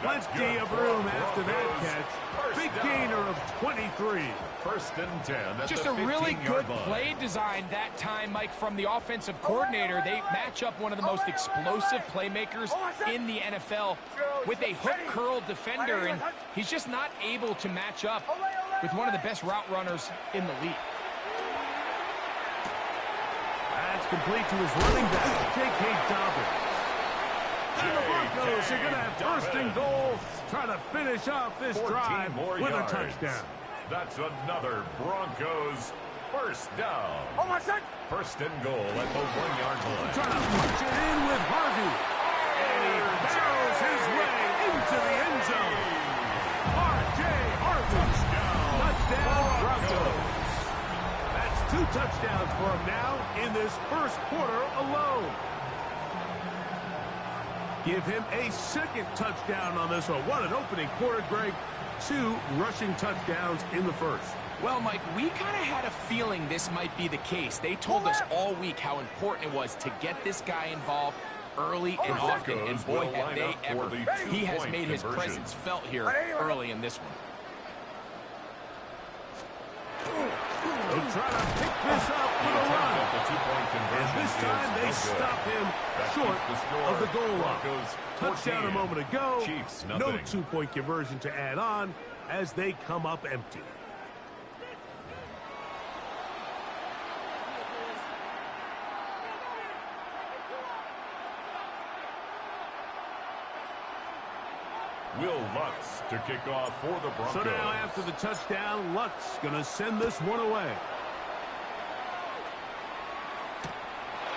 Plenty of room after that catch. Big gainer of 23. 1st and 10. Just a really good play design that time, Mike, from the offensive coordinator. They match up one of the most explosive playmakers in the NFL with a hook curl defender, and he's just not able to match up with one of the best route runners in the league. That's complete to his running back, J.K. Dobbins. And the Broncos are going to have 1st and goal, try to finish off this drive with a touchdown. That's another Broncos 1st down. 1st and goal at the 1-yard line. Trying to punch it in with Harvey. And he barrels his way into the end zone. R.J. Harvey. Touchdown, Broncos. That's 2 touchdowns for him now in this 1st quarter alone. Give him a 2nd touchdown on this one. What an opening quarter, Greg. 2 rushing touchdowns in the 1st. Well, Mike, we kind of had a feeling this might be the case. They told us all week how important it was to get this guy involved early and often, and boy, have they ever. He has made his presence felt here early in this one. They try to pick this up with a run. And this time they stop him short of the goal line. Touchdown a moment ago. No 2-point conversion to add on as they come up empty. Will Lutz to kick off for the Broncos. So now after the touchdown, Lutz going to send this one away.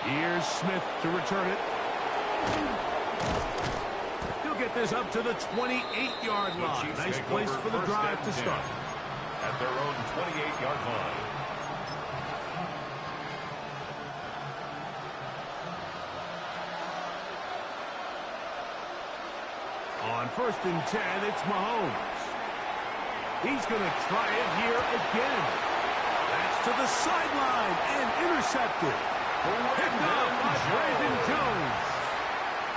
Here's Smith to return it. He'll get this up to the 28-yard line. Nice place for the drive to start. At their own 28-yard line. On 1st and 10, it's Mahomes. He's going to try it here again. That's to the sideline and intercepted. Picked up by Brandon Jones.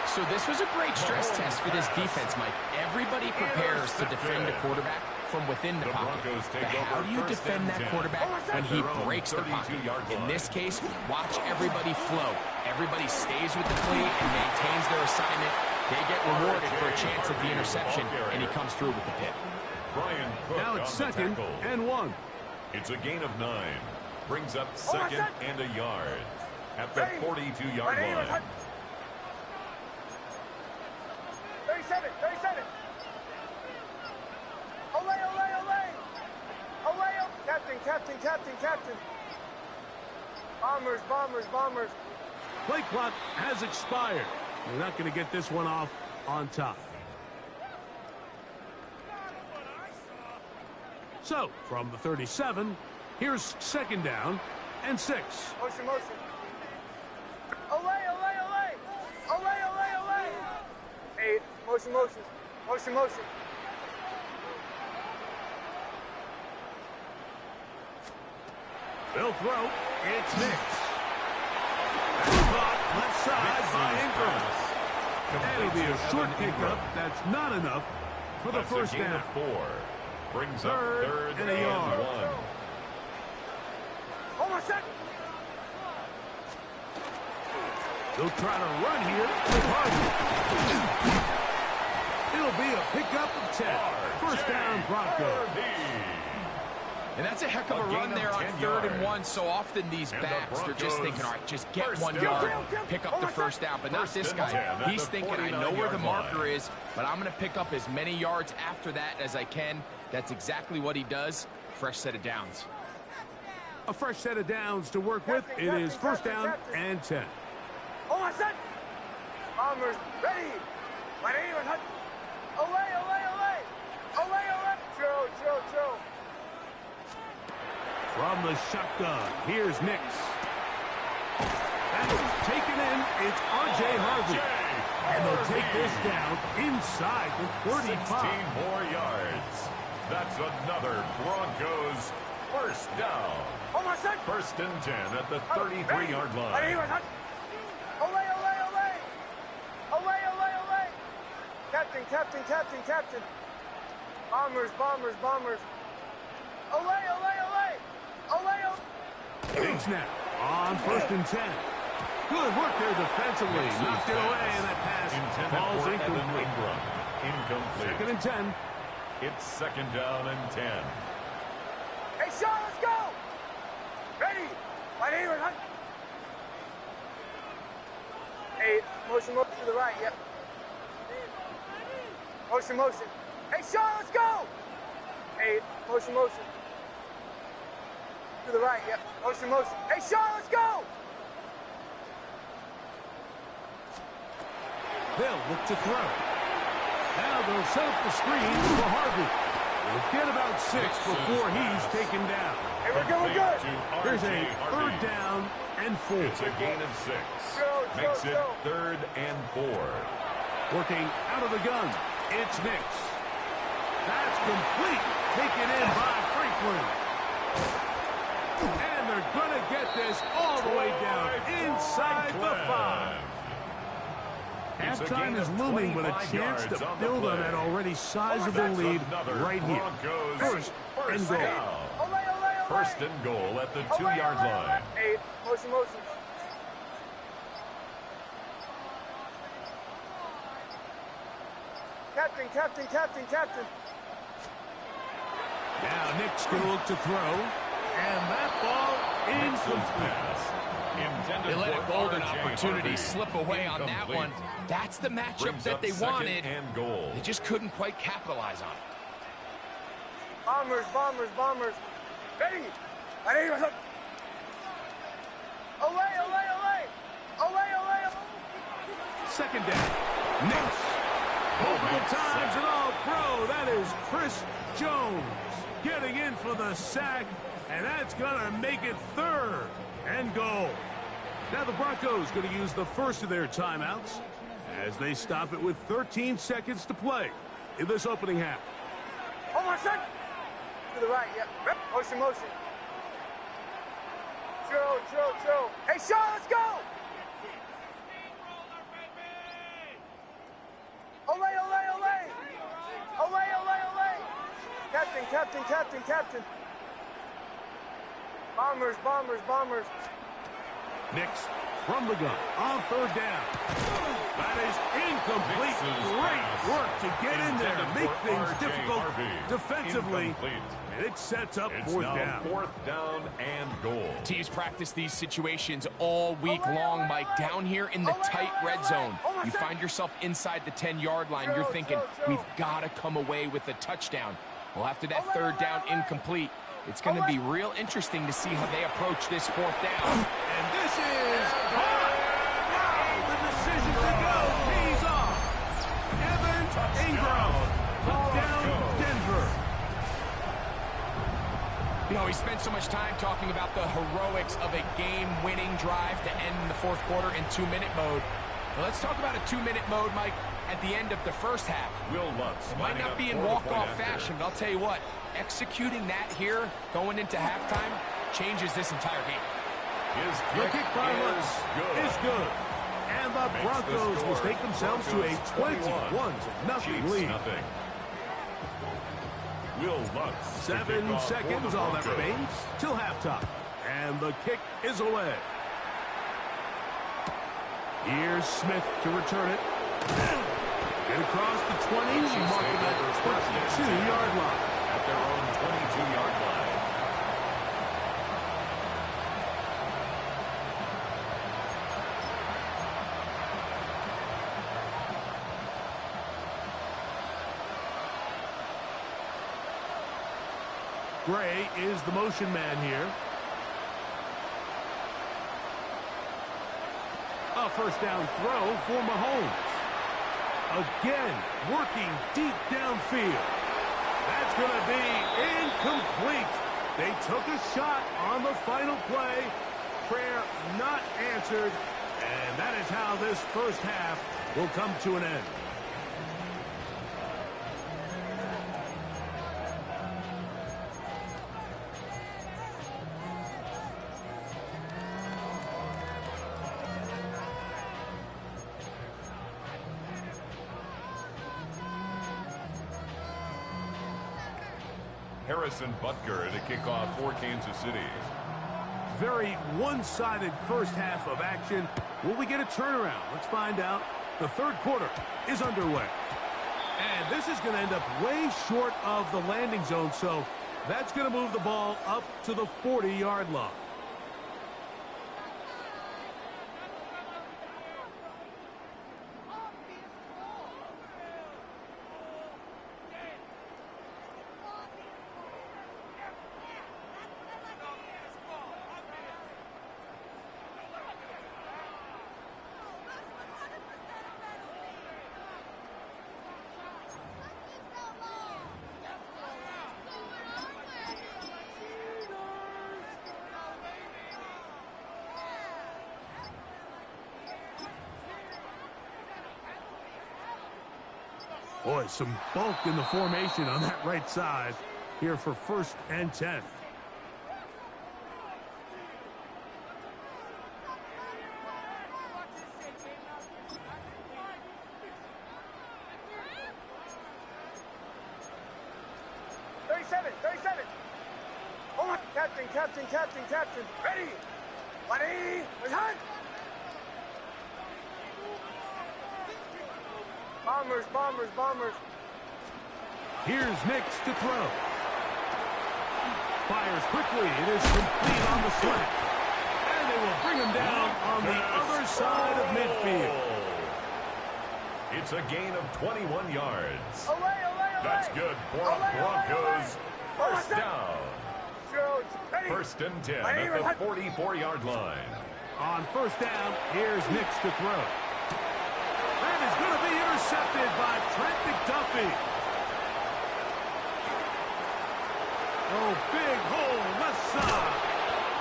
So this was a great stress test for this defense, Mike. Everybody prepares to defend a quarterback from within the pocket. But how do you defend that quarterback when he breaks the pocket? In this case, watch everybody flow. Everybody stays with the play and maintains their assignment. They get rewarded for a chance at the interception, and he comes through with the pick. Now it's 2nd and 1. It's a gain of 9. Brings up 2nd and a yard at the 42-yard line. 37, 37. Olay, olay, olay. Olay, captain. Bombers, bombers, bombers. Play clock has expired. They're not going to get this one off on top. So, from the 37, here's 2nd down and 6. Motion. Olay, olay, olay. Olay, olay, olay. 8, motion. They'll throw. It's Nix. That's caught left side by Ingram. And it'll be a short pickup. That's not enough for the first down. 4. Brings up 3rd and a yard. 1. Hold on a second. They'll try to run here with Harvey. It'll be a pickup of 10. First down, Broncos. And that's a heck of a run there on 3rd and 1. So often these backs, they're just thinking, all right, just get 1 yard, pick up the first down. But not this guy. He's thinking, I know where the marker is, but I'm going to pick up as many yards after that as I can. That's exactly what he does. Fresh set of downs. A fresh set of downs to work with. It is first down and 10. Hold on a second. Bombers, ready. Olay, olay, olay. Olay, olay. Drill. From the shotgun, here's Nix. That's taken in. It's R.J. Harvey. And they'll take this down inside the 35. 16 more yards. That's another Broncos first down. Hold on a second. 1st and 10 at the 33-yard line. Olay, olay, olay. Olay, olay, olay. Captain. Bombers. Olay, olay, olay. Olay, olay. Big snap on 1st and 10. Good work there defensively. Knocked it away, and that pass falls incomplete. Incomplete. 2nd and 10. It's 2nd down and 10. Hey, Sean, let's go. Ready. 8, motion to the right, yep. Motion. Hey, Sean, let's go. 8, motion. To the right, yep. Motion. Hey, Sean, let's go. They'll look to throw. Now they'll set up the screen for Harvey. We'll get about 6 before he's taken down. Hey, we're good. There's a 3rd down and 4. It's a gain of 6. Makes it 3rd and 4. Working out of the gun. It's Nix. That's complete. Taken in by Franklin. And they're going to get this all the way down inside the 5. Halftime is looming, but a chance to build on that already sizable lead right here. First and goal. 1st and goal at the 2-yard line. 8, motion. Captain. Now Nick's going to look to throw, and that ball incomplete. They let a golden opportunity slip away on that one. That's the matchup that they wanted. They just couldn't quite capitalize on it. Bombers, bombers, bombers. Ready. Ready. Olay, olay, olay. Olay, olay, olay. Second down. Next. Multiple times and all pro. That is Chris Jones getting in for the sack, and that's going to make it 3rd and goal. Now the Broncos going to use the first of their timeouts as they stop it with 13 seconds to play in this opening half. Oh, my son. To the right, yeah. Motion, motion. Chill, chill, chill. Hey, Sean, let's go. Olay, olay, olay. Olay, olay, olay. Captain, captain, captain, captain. Bombers, bombers, bombers. Nix from the gun on 3rd down. That is incomplete. Great work to get in there, make things difficult defensively, and it sets up 4th down. 4th down and goal. Teams practice these situations all week long, Mike. Down here in the tight red zone, you find yourself inside the 10-yard line. You're thinking, we've got to come away with a touchdown. Well, after that 3rd down incomplete, it's going to be real interesting to see how they approach this 4th down. And this is hot. Wow, the decision to go pays off. Evan Ingram took down Denver. You know, we spent so much time talking about the heroics of a game-winning drive to end in the 4th quarter in 2-minute mode. Well, let's talk about a 2-minute mode, Mike, at the end of the first half. It might not be in walk-off fashion, but I'll tell you what, executing that here, going into halftime, changes this entire game. The kick by Lutz is good. And the Broncos will take themselves to a 21-0 lead. Will Lutz. 7 seconds, all that remains, till halftime. And the kick is away. Here's Smith to return it. Get across the 20, marking that 22-yard line. At their own 22-yard line. Gray is the motion man here. A 1st down throw for Mahomes. Again, working deep downfield. That's going to be incomplete. They took a shot on the final play. Prayer not answered. And that is how this first half will come to an end. Harrison Butker to kick off for Kansas City. Very one-sided first half of action. Will we get a turnaround? Let's find out. The 3rd quarter is underway. And this is going to end up way short of the landing zone, so that's going to move the ball up to the 40-yard line. Boy, some bulk in the formation on that right side here for 1st and 10. Oh, captain, captain, captain, captain. Ready. Ready. Return. Bombers, bombers, bombers. Here's Nix to throw. Fires quickly. It is complete on the slant. And will bring him down on the other side of midfield. It's a gain of 21 yards. Away, away, away. That's good for a Broncos first down. Ready. First and 10 at the 44-yard line. On first down, here's Nix to throw. That is going to be intercepted by Trent McDuffie. Oh, big hole left side.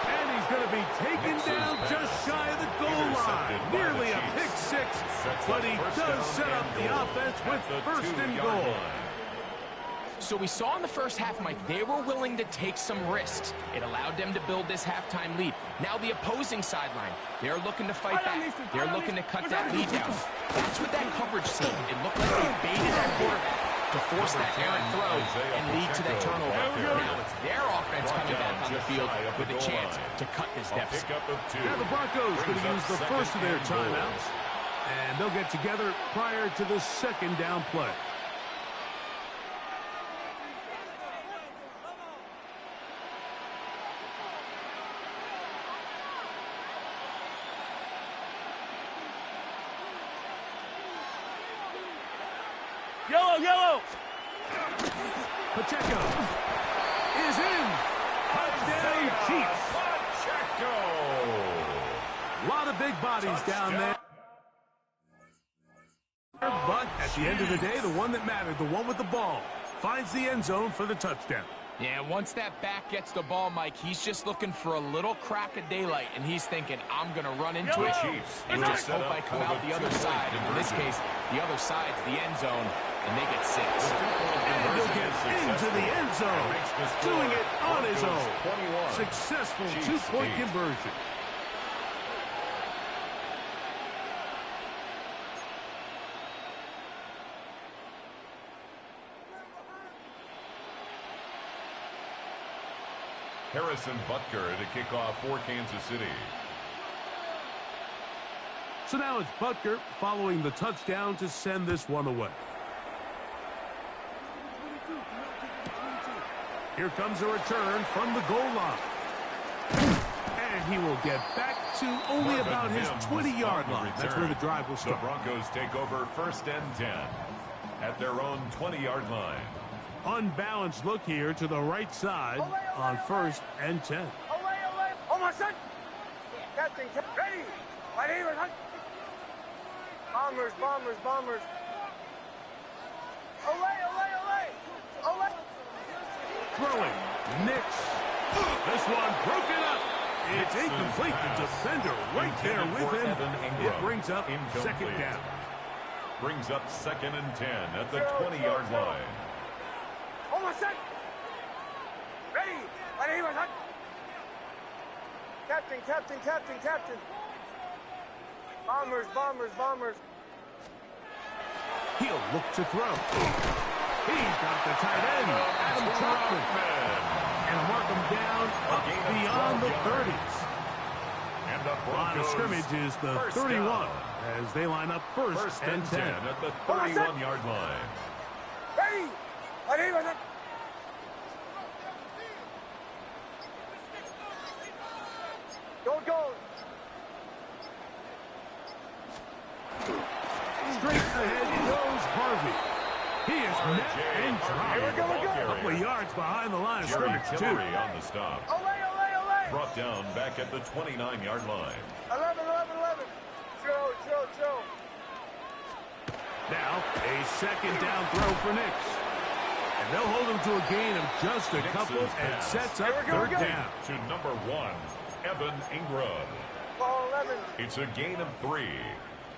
And he's going to be taken down just shy of the goal line. Nearly a pick six, but he does set up the offense with first and goal. So we saw in the first half, Mike, they were willing to take some risks. It allowed them to build this halftime lead. Now the opposing sideline, they're looking to fight back. They're looking to cut that lead down. That's what that coverage seemed. It looked like they baited that quarterback to force that errant throw and lead to that turnover. Now it's their offense coming back on the field with a chance to cut this deficit. Now the Broncos going to use the first of their timeouts, and they'll get together prior to the second down play. Yellow. Pacheco is in. Touchdown, Chiefs. Pacheco. A lot of big bodies down there. But at the end of the day, the one that mattered, the one with the ball, finds the end zone for the touchdown. Yeah, once that back gets the ball, Mike, he's just looking for a little crack of daylight, and he's thinking, I'm going to run into it and just hope I come out the other side. And in this case, the other side's the end zone, and they get 6. And he'll get into the end zone, doing it on his own. Successful two-point conversion. Harrison Butker to kick off for Kansas City. So now it's Butker following the touchdown to send this one away. Here comes a return from the goal line. And he will get back to only about his 20-yard line. That's where the drive will start. The Broncos take over first and 10 at their own 20-yard line. Unbalanced look here to the right side on first and 10. Oh, my son. Captain, ready. Right here. Bombers. Away. Throwing. Nix. This one broken up. It's incomplete. The defender right there with him. It brings up second down. Brings up second and 10 at the 20-yard line. Oh, my son. Ready. Right here, my son. Captain. Bombers. He'll look to throw. He's got the tight end, Adam Troutman. And mark him down up beyond the 30s. And the Line of scrimmage is the 31 as they line up first and 10 at the 31-yard line. Ready. Right here, my son. Go. Straight ahead goes Harvey. He is met and dropped. A couple of yards behind the line of scrimmage, too. On the stop. Away. Brought down back at the 29-yard line. 11. Joe. Now, a second down throw for Nix. And they'll hold him to a gain of just a couple and sets up third down. To number 1, Evan Ingram. Ball 11. It's a gain of 3.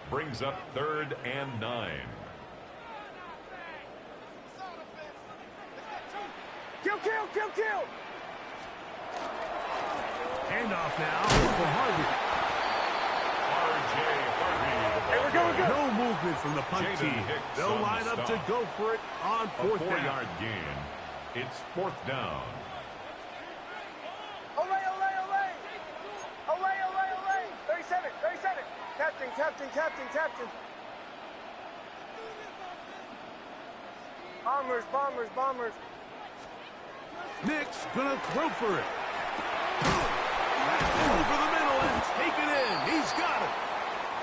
Brings up third and 9. Kill. Handoff now for Harvey. R.J. Harvey. No movement from the punt team. They'll line up to go for it on fourth down. 4-yard gain. It's fourth down. Away. 37. Captain. Bombers. Nix gonna throw for it. Over the middle, and He's got it.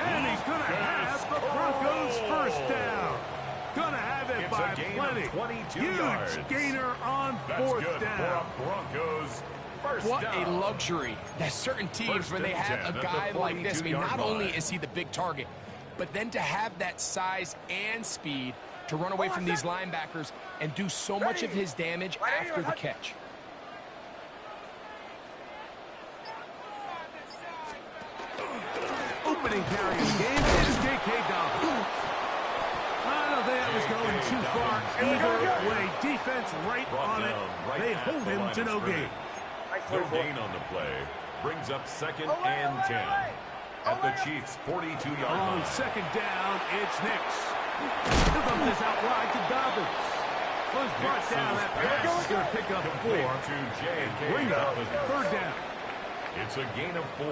And he's going to have the Broncos first down. Going to have it by plenty. Huge gainer on fourth down. Broncos first What down. a luxury. There's certain teams when they have a guy like this. I mean, not only is he the big target, but then to have that size and speed to run away from these linebackers and do so much of his damage after the catch. Opening carry of the game is J.K. Dobbins. I don't think that was going too far either way. Defense right on it. They hold him to no gain. No gain on the play. Brings up second and 10. At the Chiefs' 42-yard line. On second down, it's Nix. He'll dump this out wide to Dobbins. Was brought down. That pass going to pick up 4. To J.K. Bring up Dobbins. third down. It's a gain of 4.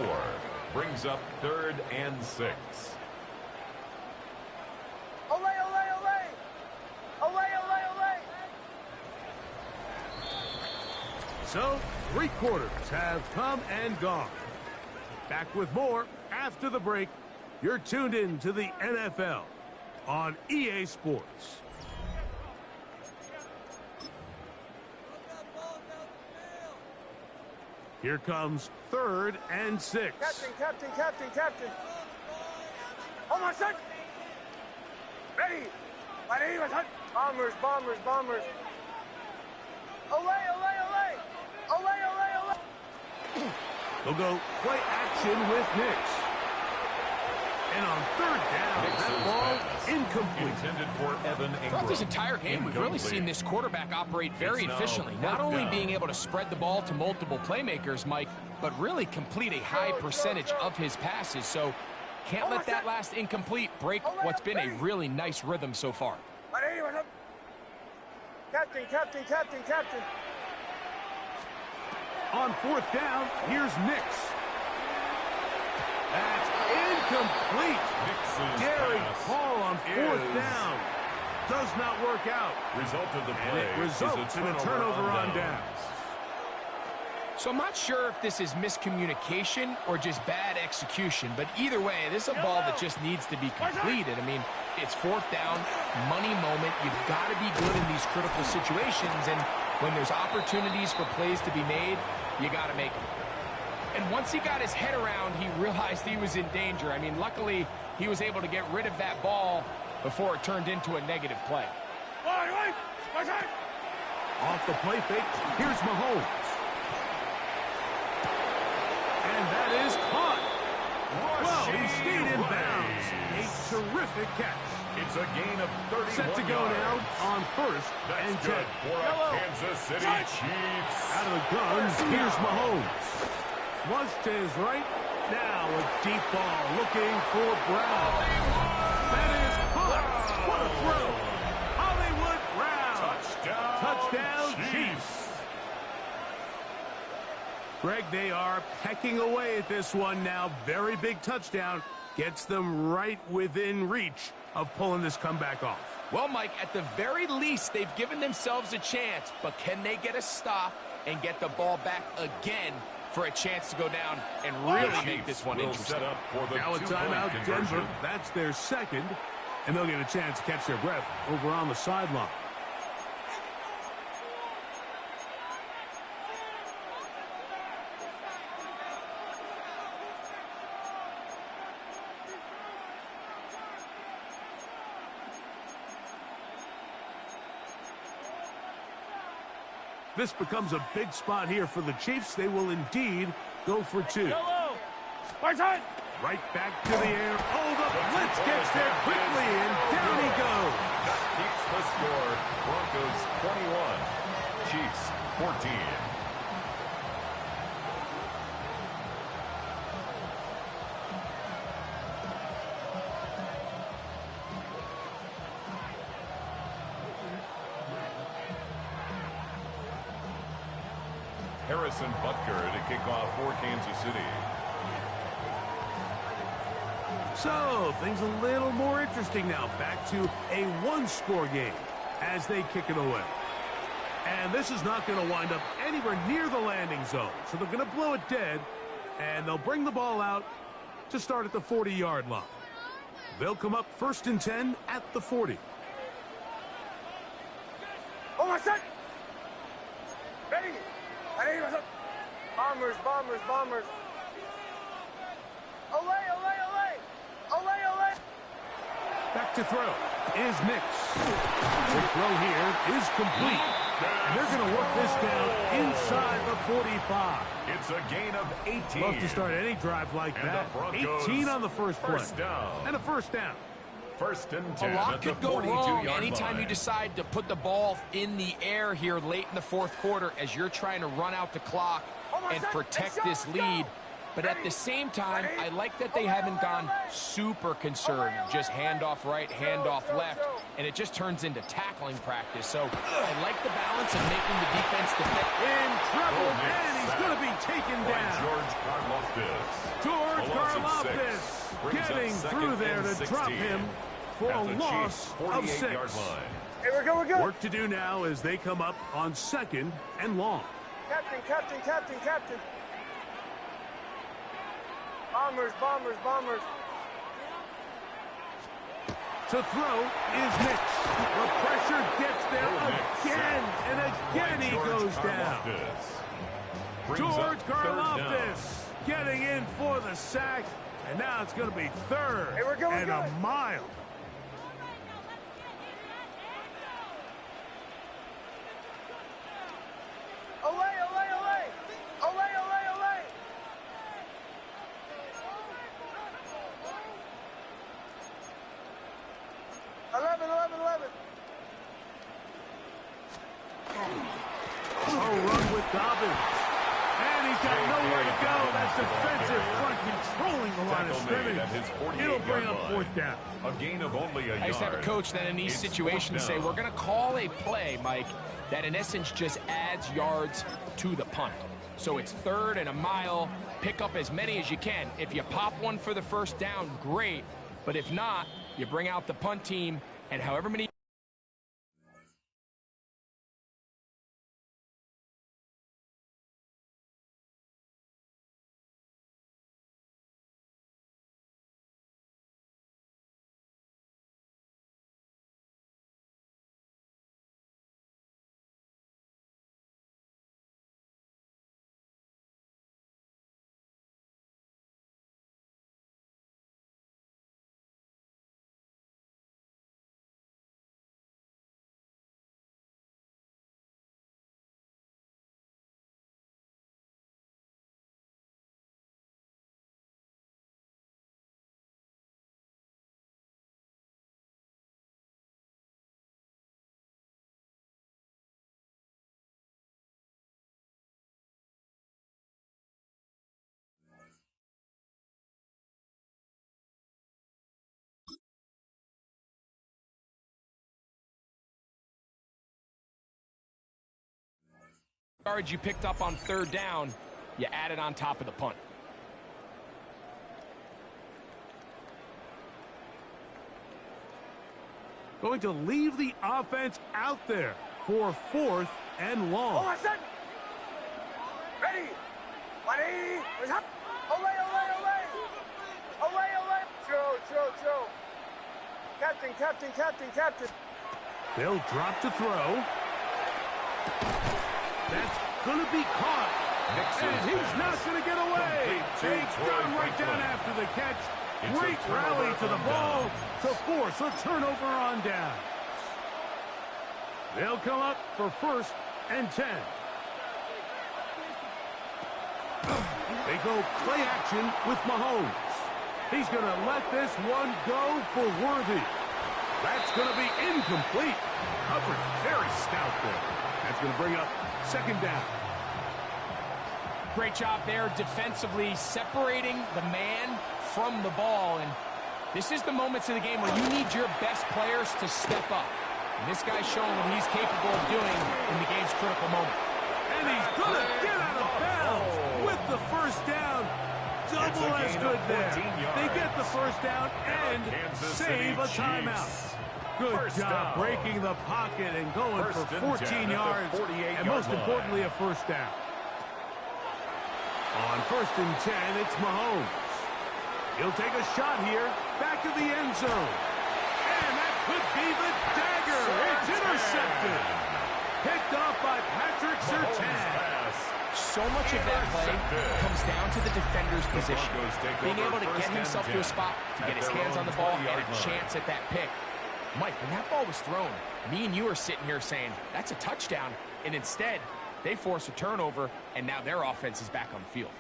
Brings up third and 6. Ole, ole, ole. Ole, ole, ole. So, 3 quarters have come and gone. Back with more after the break. You're tuned in to the NFL on EA Sports. Here comes third and 6. Captain. Oh, my son. Ready. Bombers. Ole. They'll go play action with Nix. And on third down, that ball incomplete. Intended for Evan Ingram. Throughout this entire game, we've really seen this quarterback operate very efficiently. Not only being able to spread the ball to multiple playmakers, Mike, but really complete a high percentage of his passes. So can't let that last incomplete break what's been a really nice rhythm so far. Captain. On fourth down, here's Nix. That's incomplete. Daring call on fourth down. Does not work out. Result of the And play it results in a turnover on downs. So I'm not sure if this is miscommunication or just bad execution, but either way, this is a ball that just needs to be completed. I mean, it's fourth down, money moment. You've got to be good in these critical situations, and when there's opportunities for plays to be made, you got to make them. And once he got his head around, he realized he was in danger. I mean, luckily, he was able to get rid of that ball before it turned into a negative play. Off the play fake, here's Mahomes. And that is caught. Well, he stayed in bounds. A terrific catch. It's a gain of 31 Set to go yards. now on first and 10. Good for a Kansas City Chiefs. Out of the guns, here's Mahomes. Was to his right. Now a deep ball looking for Brown. That is caught. What a throw. Hollywood Brown. Touchdown Chiefs. Greg, they are pecking away at this one now. Very big touchdown. Gets them right within reach of pulling this comeback off. Well, Mike, at the very least, they've given themselves a chance, but can they get a stop and get the ball back again for a chance to go down and really make this one interesting? Set up for the Now a timeout, Denver. That's their second, and they'll get a chance to catch their breath over on the sideline. This becomes a big spot here for the Chiefs. They will indeed go for 2. Right back to the air. Oh, the blitz gets there quickly, and down he goes. Keeps the score. Broncos 21, Chiefs 14. Harrison Butker to kick off for Kansas City. So, things a little more interesting now. Back to a one-score game as they kick it away. And this is not going to wind up anywhere near the landing zone. So they're going to blow it dead, and they'll bring the ball out to start at the 40-yard line. They'll come up 1st and 10 at the 40. Oh, my son! Ready? Ready, my son. Bombers, bombers, bombers. Olay, olay, olay! Olay, olay! Back to throw is Nix. The throw here is complete. And they're going to work this down inside the 45. It's a gain of 18. Love to start any drive like that. 18 on the first play. And a first down. 1st and 10. A lot could go wrong anytime you decide to put the ball in the air here late in the 4th quarter as you're trying to run out the clock and protect this lead. But at the same time, I like that they haven't gone super conservative. Just handoff right, handoff left, and it just turns into tackling practice. So I like the balance of making the defense defend. In trouble, and he's going to be taken down. George Karlaftis getting through there to drop him for a loss of 6. Hey, we're good, we're good. Work to do now as they come up on 2nd and long. Captain, captain, captain, captain. Bombers, bombers, bombers. To throw is Nix. The pressure gets there again, and again he goes down. George Karlaftis getting in for the sack, and now it's going to be 3rd and a mile. Olay, olay, olay! Olay, olay, olay! Oh, run with Dobbins. And he's got nowhere to go. That's defensive front controlling the line of scrimmage. It'll bring up 4th down. A gain of only a yard. I used to have a coach that in these situations say, we're going to call a play, Mike, that in essence just adds yards to the punt. So it's 3rd and a mile. Pick up as many as you can. If you pop one for the first down, great. But if not, you bring out the punt team, and however many... yards you picked up on 3rd down, you add it on top of the punt. Going to leave the offense out there for 4th and long. Oh, my son! Ready? 180. Olay, olay, olay! Olay, olay! Chill. Captain, captain, captain, captain. They'll drop to throw. That's going to be caught. And he's not going to get away. They got him right down after the catch. Great rally to the ball to force a turnover on down. They'll come up for 1st and 10. They go play action with Mahomes. He's going to let this one go for Worthy. That's going to be incomplete. Coverage very stout there. That's going to bring up 2nd down. Great job there defensively, separating the man from the ball. And this is the moments of the game where you need your best players to step up. And this guy's showing what he's capable of doing in the game's critical moment. And he's going to get out of bounds with the 1st down. Double as good there. They get the 1st down and save a timeout. Good job breaking the pocket and going for 14 yards, and most importantly, a 1st down. On 1st and 10, it's Mahomes. He'll take a shot here. Back of the end zone. And that could be the dagger. It's intercepted. Picked off by Patrick Surtain. So much of that play comes down to the defender's position. Being able to get himself to a spot, to get his hands on the ball, and a chance at that pick. Mike, when that ball was thrown, me and you are sitting here saying, that's a touchdown. And instead, they force a turnover, and now their offense is back on the field.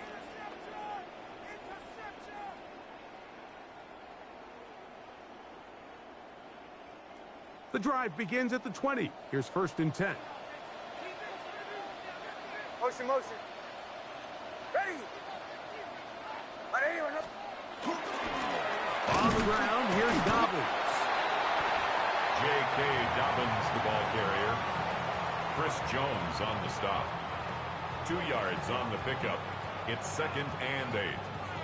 The drive begins at the 20. Here's 1st and 10. Motion, motion. Ready. On the ground, here's Dobbins. J.K. Dobbins, the ball carrier. Chris Jones on the stop. 2 yards on the pickup. It's 2nd and 8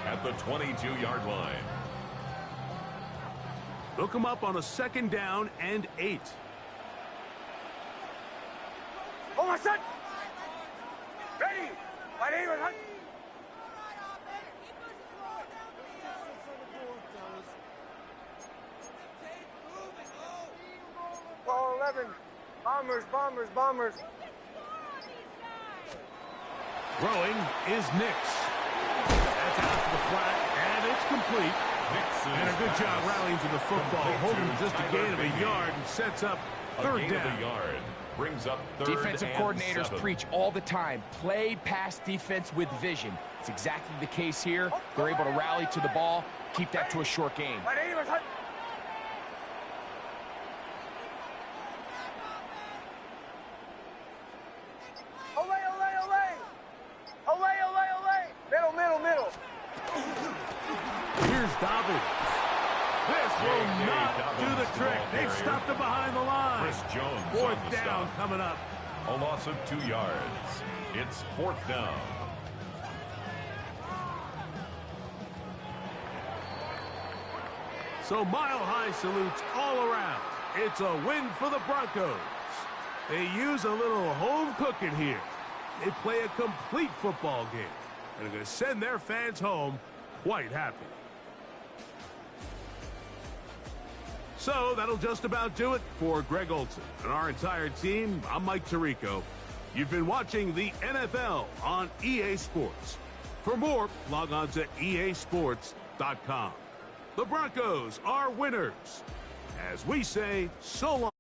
at the 22-yard line. They'll come up on a 2nd down and 8. Oh, my son. Ready. My name is... Ball 11. Bombers, bombers, bombers. Throwing is Nix. That's out to the flat, and it's complete. And a good job rallying to the football, holding just a gain of a yard and sets up 3rd down. Brings up 3rd Defensive coordinators preach all the time, play pass defense with vision. It's exactly the case here. They're able to rally to the ball, keep that to a short gain. My name is... Dobbins. This will not do the trick. They've stopped him behind the line. Chris Jones 4th down coming up. A loss of 2 yards. It's 4th down. So mile-high salutes all around. It's a win for the Broncos. They use a little home cooking here. They play a complete football game and are going to send their fans home quite happy. So that'll just about do it for Greg Olson and our entire team. I'm Mike Tirico. You've been watching the NFL on EA Sports. For more, log on to easports.com. The Broncos are winners. As we say, so long.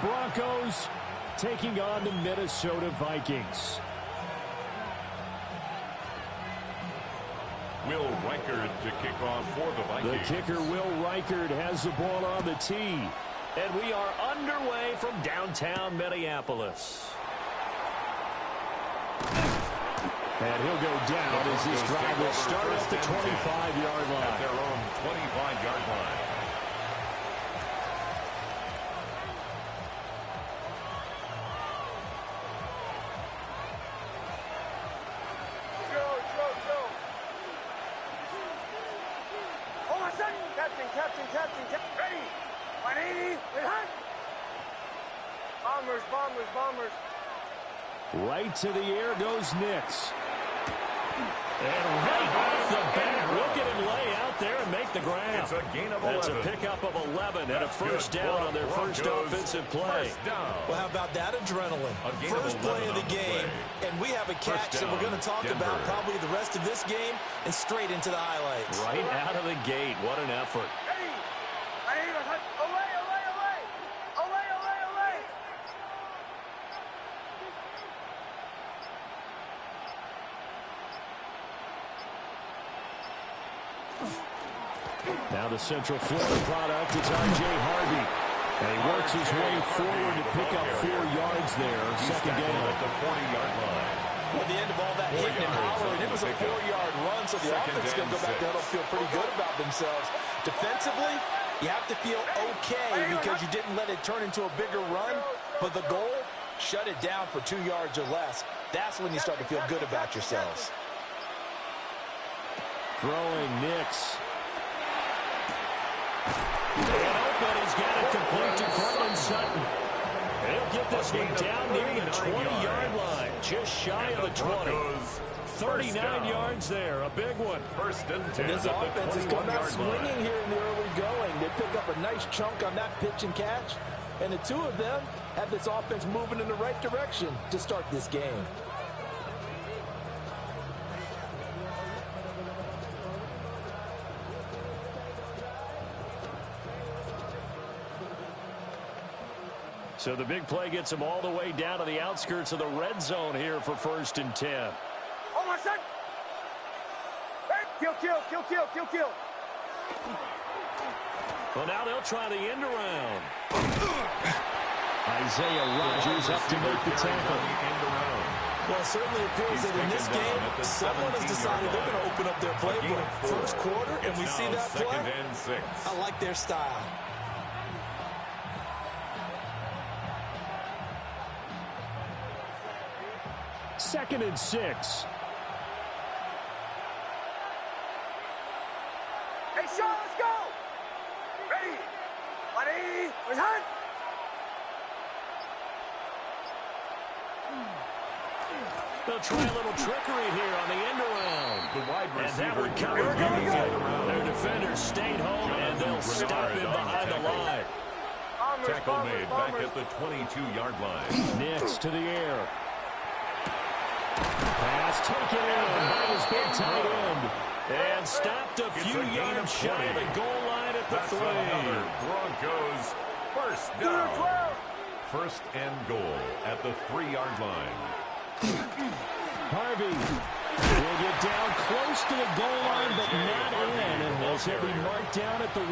Broncos taking on the Minnesota Vikings. Will Reichard to kick off for the Vikings. The kicker, Will Reichard, has the ball on the tee. And we are underway from downtown Minneapolis. And he'll go down as this drive will start at the 25-yard line. At their own 25-yard line. Captain, ready. 180, hunt. Bombers. Right to the air goes Nix. And right off the bat, look at him lay out there and make the ground. It's a gain of 11. That's a pickup of 11 and a first down on their first offensive play. Well, how about that adrenaline? First play of the game, and we have a catch that we're going to talk about probably the rest of this game and straight into the highlights. Right out of the gate, what an effort. Now the Central Florida product is R.J. Harvey. And he works his way forward to pick up 4 yards there. Second down at the 40-yard line. Well, at the end of all that hitting and hollering, it was a 4-yard run, so the offense is going to go back there and feel pretty good about themselves. Defensively, you have to feel okay because you didn't let it turn into a bigger run. But the goal, shut it down for 2 yards or less. That's when you start to feel good about yourselves. Throwing Nix. And open, he's got it complete to Cortland Sutton. He'll get this one down near the 20-yard line, just shy of the 20. 39 yards there, a big one. First and 10. This offense is coming out swinging here in the early going. They pick up a nice chunk on that pitch and catch, and the two of them have this offense moving in the right direction to start this game. So the big play gets him all the way down to the outskirts of the red zone here for first and 10. Oh, my son. Kill. Well, now they'll try the end around. Isaiah Rodgers up to make the tackle. Well, it certainly appears that in this game, someone has decided they're going to open up their playbook. First quarter, and we see that play. I like their style. Second and 6. Hey, Sean, let's go. Ready. 180. Let's hunt. They'll try a little trickery here on the end around. The wide receiver. And that would cover. Their defenders stayed home, and they'll stop him behind the line. Tackle made back at the 22-yard line. Nix to the air. Pass taken in by his big tight end. And stopped a few yards shy of the goal line at the 3. Broncos first down. First and goal at the 3-yard line. Harvey will get down close to the goal line, but not in. And as he'll be marked down at the 1.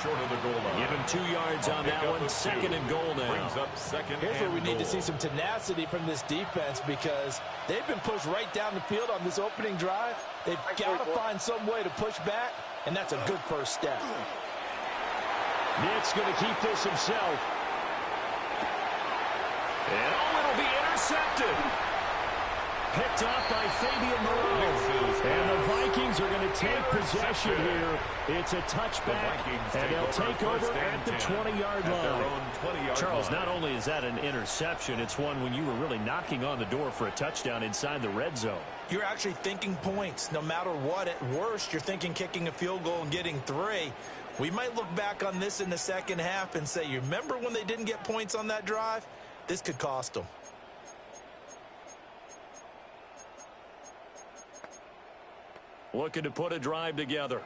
Short of the goal line. Give him 2 yards on that one. Second and goal now. Brings up second. Here's where we need to see some tenacity from this defense because they've been pushed right down the field on this opening drive. They've got to find some way to push back, and that's a good first step. Nick's going to keep this himself. And it'll be intercepted. Picked off by Fabian Moreau. And the Vikings are going to take possession here. It's a touchback, and they'll take over at the 20-yard line. Charles, not only is that an interception, it's one when you were really knocking on the door for a touchdown inside the red zone. You're actually thinking points. No matter what, at worst, you're thinking kicking a field goal and getting 3. We might look back on this in the second half and say, you remember when they didn't get points on that drive? This could cost them. Looking to put a drive together.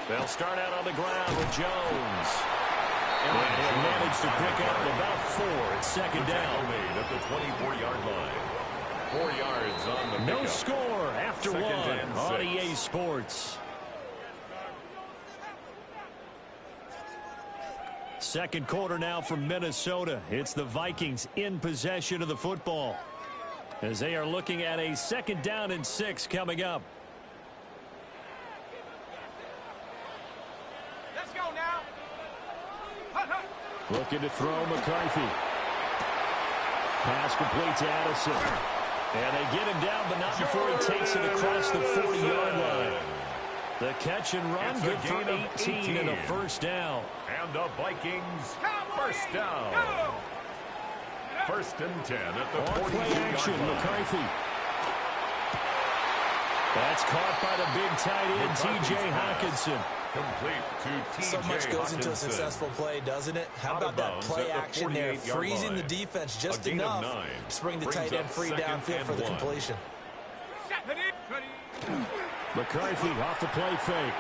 They'll start out on the ground with Jones. And he'll manage to pick up about 4 at second down. Made at the 24-yard line. 4 yards on the No pickup. score after Second 1 and on 6. EA Sports. Second quarter now from Minnesota. It's the Vikings in possession of the football as they are looking at a 2nd down and 6 coming up. Let's go now. Looking to throw McCarthy. Pass complete to Addison. And they get him down, but not before he takes it across the 40-yard line. The catch and run, good for 18 and a first down. And the Vikings first down. 1st and 10 at the 42-yard line. McCarthy. That's caught by the big tight end, T.J. Hockenson. Complete to T.J. So much goes into a Hockenson. successful play, doesn't it? How about that play action there, freezing the defense just enough to bring the tight end free downfield for the completion. McCarthy off the play fake.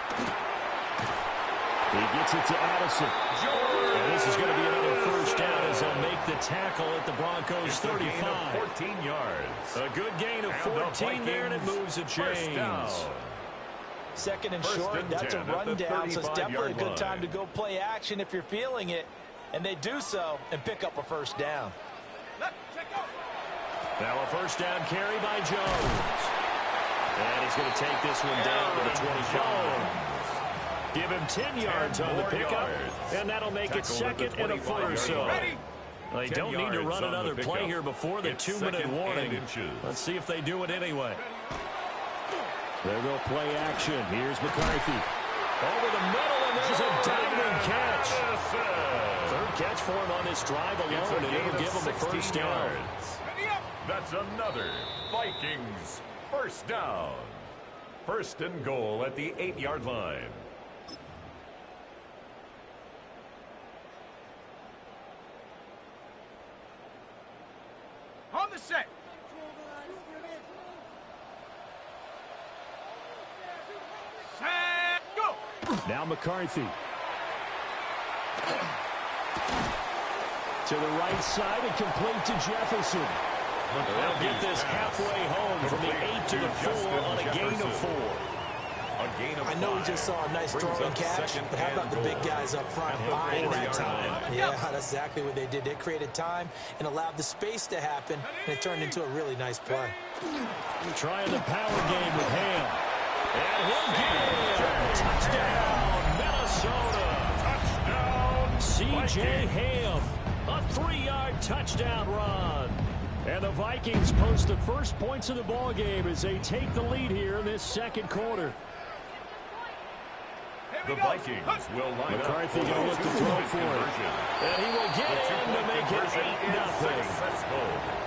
He gets it to Addison. And this is going to be another first down as they'll make the tackle at the Broncos' 35. 14 yards. A good gain of 14 there, and it moves the chains. 2nd and First short, and that's a 10 at the rundown, so it's definitely a 35-yard good time to line. go play action if you're feeling it. And they do so and pick up a first down. Now a first down carry by Jones. And he's going to take this one down to the 25. Give him 10 yards on the pickup, and that'll make it 2nd and a foot or so. They don't need to run another play here before the 2-minute warning. Let's see if they do it anyway. There go play action. Here's McCarthy. Over the middle, and there's a diving catch. 3rd catch for him on this drive alone, and it'll give him a first down. That's another Vikings first down. 1st and goal at the 8-yard line. On the set. Set, go. Now McCarthy. To the right side and complete to Jefferson. They'll get this halfway home from the 8 to the 4 on a gain of 4. I know we just saw a nice throwing catch, but how about the big guys up front buying that time? Yeah, that's exactly what they did. They created time and allowed the space to happen, and it turned into a really nice play. Trying the power game with Ham. And he'll get it. Touchdown, Minnesota. C.J. Ham. A 3-yard touchdown run. And the Vikings post the first points of the ball game as they take the lead here in this 2nd quarter. The Vikings will line McCarthy up. going to look to throw for it. And he will get in to make it 8-0.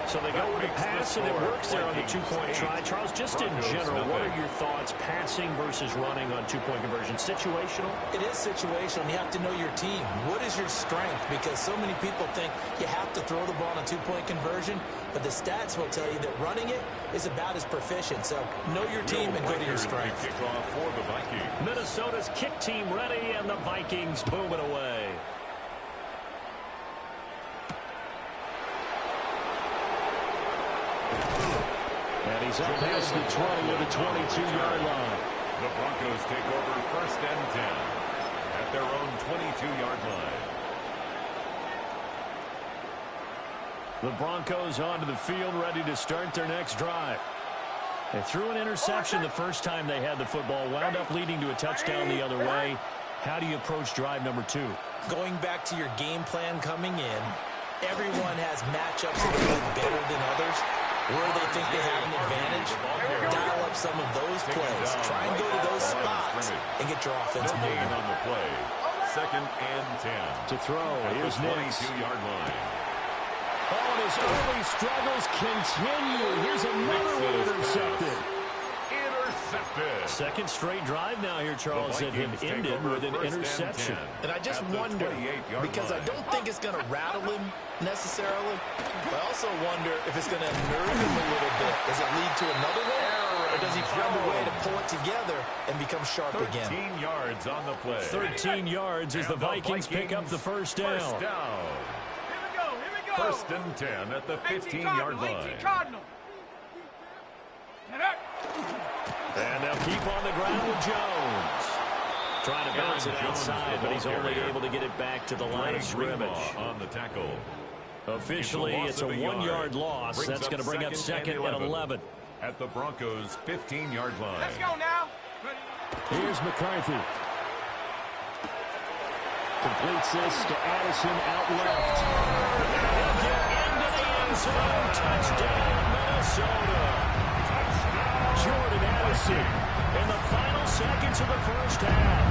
So they go with a pass, and it works there on the 2-point try. Charles, just in general, what are your thoughts passing versus running on 2-point conversion? Situational? It is situational. You have to know your team. What is your strength? Because so many people think you have to throw the ball on a 2-point conversion, but the stats will tell you that running it is about as proficient. So know your team and go to your strength. Kickoff for the Vikings. Minnesota's kick team ready, and the Vikings booming away. And he's up past the 20 with a 22-yard line. The Broncos take over 1st and 10 at their own 22-yard line. The Broncos onto the field, ready to start their next drive. They threw an interception the first time they had the football, wound up leading to a touchdown the other way. How do you approach drive number 2? Going back to your game plan coming in, everyone has matchups that are better than others. Where they think they have an advantage, dial up some of those plays. Try and go to those spots and get your offense moving. On the play. 2nd and 10. To throw, here's Nix. 22-yard line. Oh, and his early struggles continue. Here's another one intercepted. Intercepted. 2nd straight drive now here, Charles, that have ended with an interception. And I just wonder, because I don't think it's going to rattle him necessarily, but I also wonder if it's going to nerve him a little bit. Does it lead to another one? or does he find a way to pull it together and become sharp again? 13 yards on the play. 13 yards as the Vikings pick up the first down. First down. First and 10 at the 15-yard line. And they'll keep on the ground with Jones. Trying to bounce it outside, but he's only able to get it back to the line of scrimmage. On the tackle. Officially, it's a 1-yard loss. That's going to bring up second and 11. At the Broncos' 15-yard line. Let's go now. Here's McCarthy. Completes this to Addison out left. He'll get into the end zone. Touchdown, Minnesota. Touchdown. Jordan Addison in the final seconds of the first half.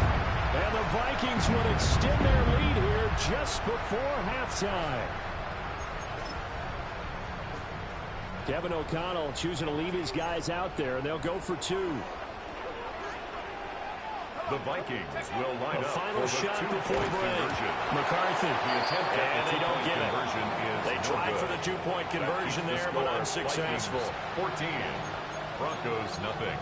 And the Vikings would extend their lead here just before halftime. Kevin O'Connell choosing to leave his guys out there. They'll go for 2. The Vikings will line up final for the shot 2-point before break. conversion. McCarthy. The attempt at And the they don't get it. conversion is They tried no for the good. 2-point conversion That keeps there, the but score. unsuccessful. Vikings 14. Broncos nothing.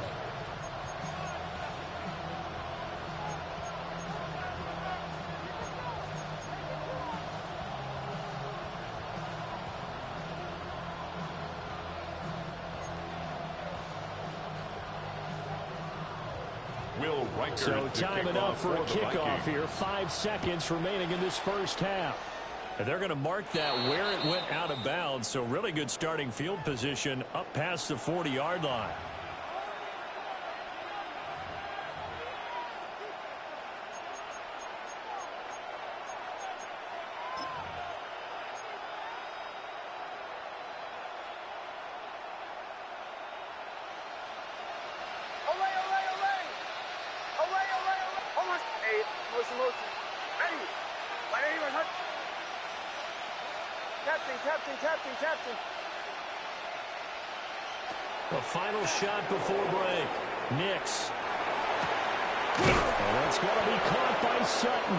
So time enough for a kickoff here. 5 seconds remaining in this first half. And they're going to mark that where it went out of bounds. So really good starting field position up past the 40-yard line. Captain. The final shot before break. Nix. And that's going to be caught by Sutton.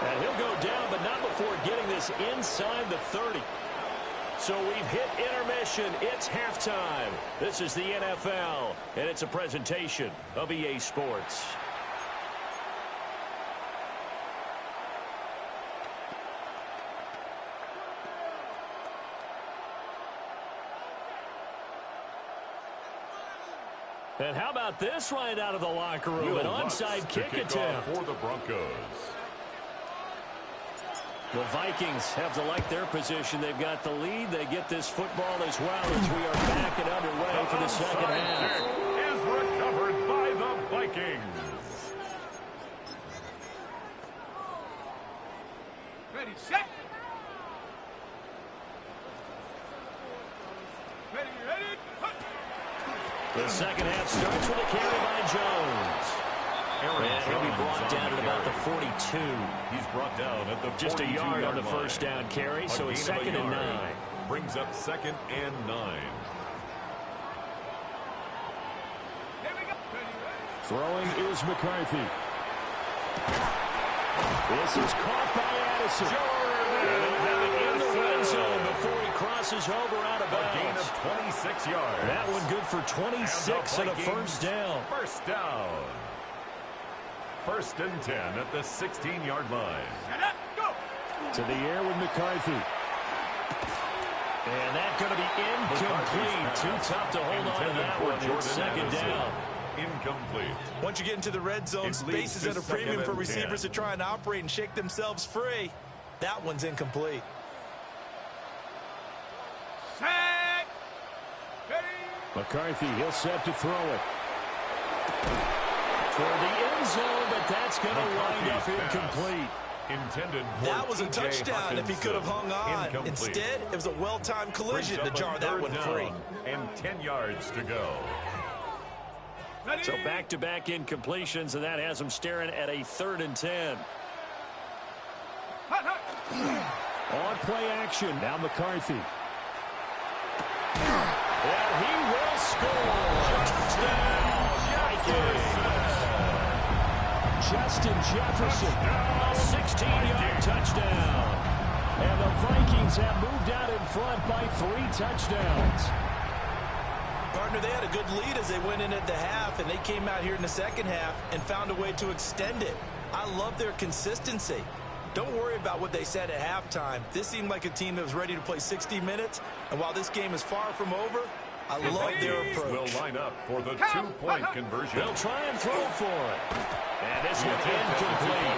And he'll go down, but not before getting this inside the 30. So we've hit intermission. It's halftime. This is the NFL, and it's a presentation of EA Sports. And how about this right out of the locker room? An onside kick attempt for the Broncos. The Vikings have to like their position. They've got the lead. They get this football as well as we are back and underway for the second half. Is recovered by the Vikings. Ready, set. Ready. The second half starts with a carry by Jones. And he'll be brought down at about the 42. He's brought down at the just a yard on the line. first down carry, so it's second and 9. Brings up second and 9. Throwing is McCarthy. This is caught by Addison. And they'll have it in the red zone before he crosses over out of bounds. A gain of 26 yards. That one good for 26 and a first down. First down. First and 10 at the 16-yard line. To the air with McCarthy. And that's going to be incomplete. Too tough to hold on to that one. It's second down. Incomplete. Once you get into the red zone, space is at a premium for receivers to try and operate and shake themselves free. That one's incomplete. McCarthy, he'll set to throw it. For the end zone, but that's going to wind up incomplete. Intended for that was a touchdown if he could have hung on. Incomplete. Instead, it was a well-timed collision to jar that one free. And 10 yards to go. So back-to-back incompletions, and that has him staring at a 3rd and 10. On play action, now McCarthy. And he will score. Touchdown, Vikings. Justin Jefferson, a 16-yard touchdown. And the Vikings have moved out in front by 3 touchdowns. Partner, they had a good lead as they went in at the half, and they came out here in the second half and found a way to extend it. I love their consistency. Don't worry about what they said at halftime. This seemed like a team that was ready to play 60 minutes, and while this game is far from over, I love their approach. Will line up for the two-point conversion. They'll try and throw for it. And this one incomplete.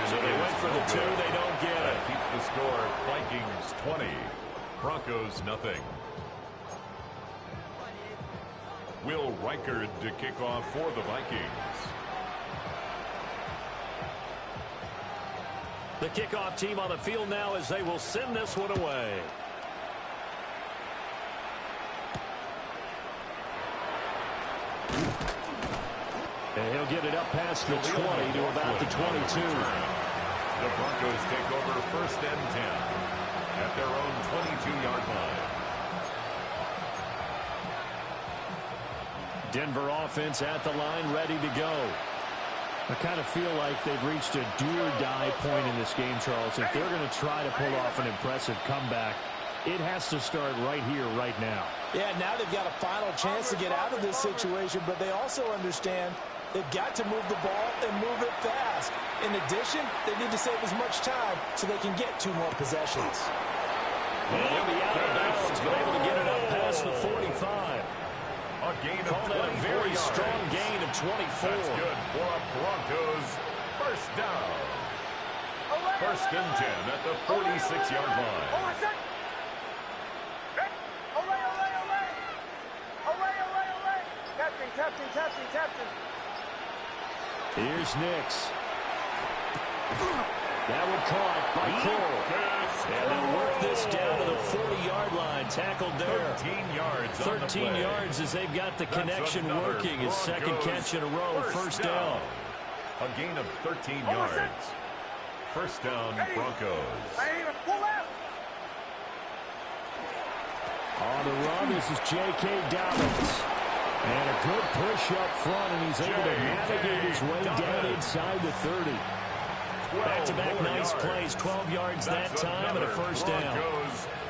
So they went for the two. They don't get it. Keeps the score. Vikings 20. Broncos nothing. Will Reichard to kick off for the Vikings. The kickoff team on the field now as they will send this one away. And he'll get it up past the 20 to about the 22. The Broncos take over first and 10 at their own 22-yard line. Denver offense at the line, ready to go. I kind of feel like they've reached a do-or-die point in this game, Charles. If they're going to try to pull off an impressive comeback, it has to start right here, right now. Yeah, now they've got a final chance to get out of this situation, but they also understand they've got to move the ball and move it fast. In addition, they need to save as much time so they can get 2 more possessions. Well, he'll be out of bounds, but able to get it up past the 45. A gain of Call that a very yards. strong gain of 24. That's good for a Broncos first down. First and 10 at the 46-yard line. Captain. Here's Nix. That one caught by Cole. And they'll work this down to the 40-yard line. Tackled there. 13 yards. 13 yards as they've got the connection working. His second catch in a row. First down. A gain of 13 yards. First down, Broncos. On the run, this is J.K. Dobbins. And a good push up front, and he's able to navigate his way down inside the 30. Back-to-back nice plays, 12 yards that time, and a first down.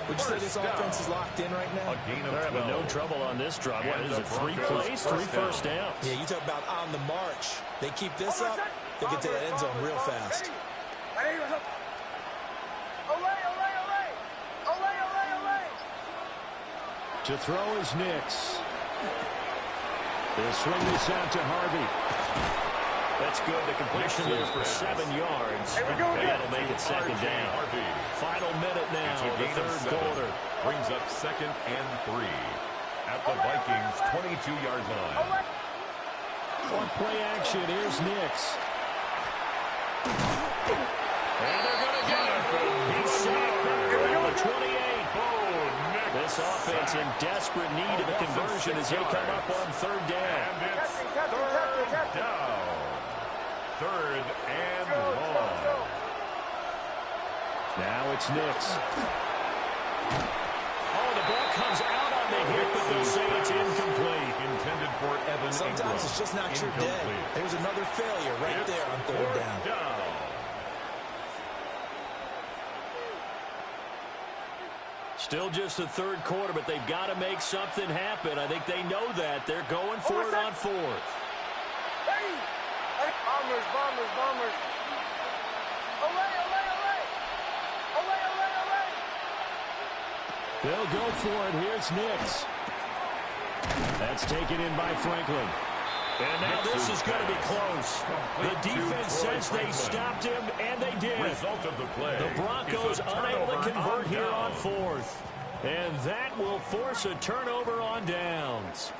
Would you say this offense is locked in right now? They're having no trouble on this drive. What is it, 3 plays, 3 first downs? Yeah, you talk about on the march. They keep this up, they get to the end zone real fast. To throw is Nix. They'll swing this out to Harvey. That's good. The completion there for 7 yards. And that'll make it second down. Final minute now of the third quarter. Brings up second and 3 at the Vikings' 22-yard line. One play action. Here's Nix. And they're going to get him. He's sacked back around the 28. This offense in desperate need of a conversion as they come up on third down. And it's third down. Third and long. Now it's Nix. Oh, the ball comes out on the hit, but they'll say it's incomplete. Intended for Evan Sometimes Ingram. it's just not your day. There's another failure right there on third down. Still just the third quarter, but they've got to make something happen. I think they know that. They're going for it on fourth. Bombers. They'll go for it. Here's Nix. That's taken in by Franklin. And now this is going to be close. The defense says they stopped him, and they did. Result of the play. The Broncos unable to convert here on fourth. And that will force a turnover on downs.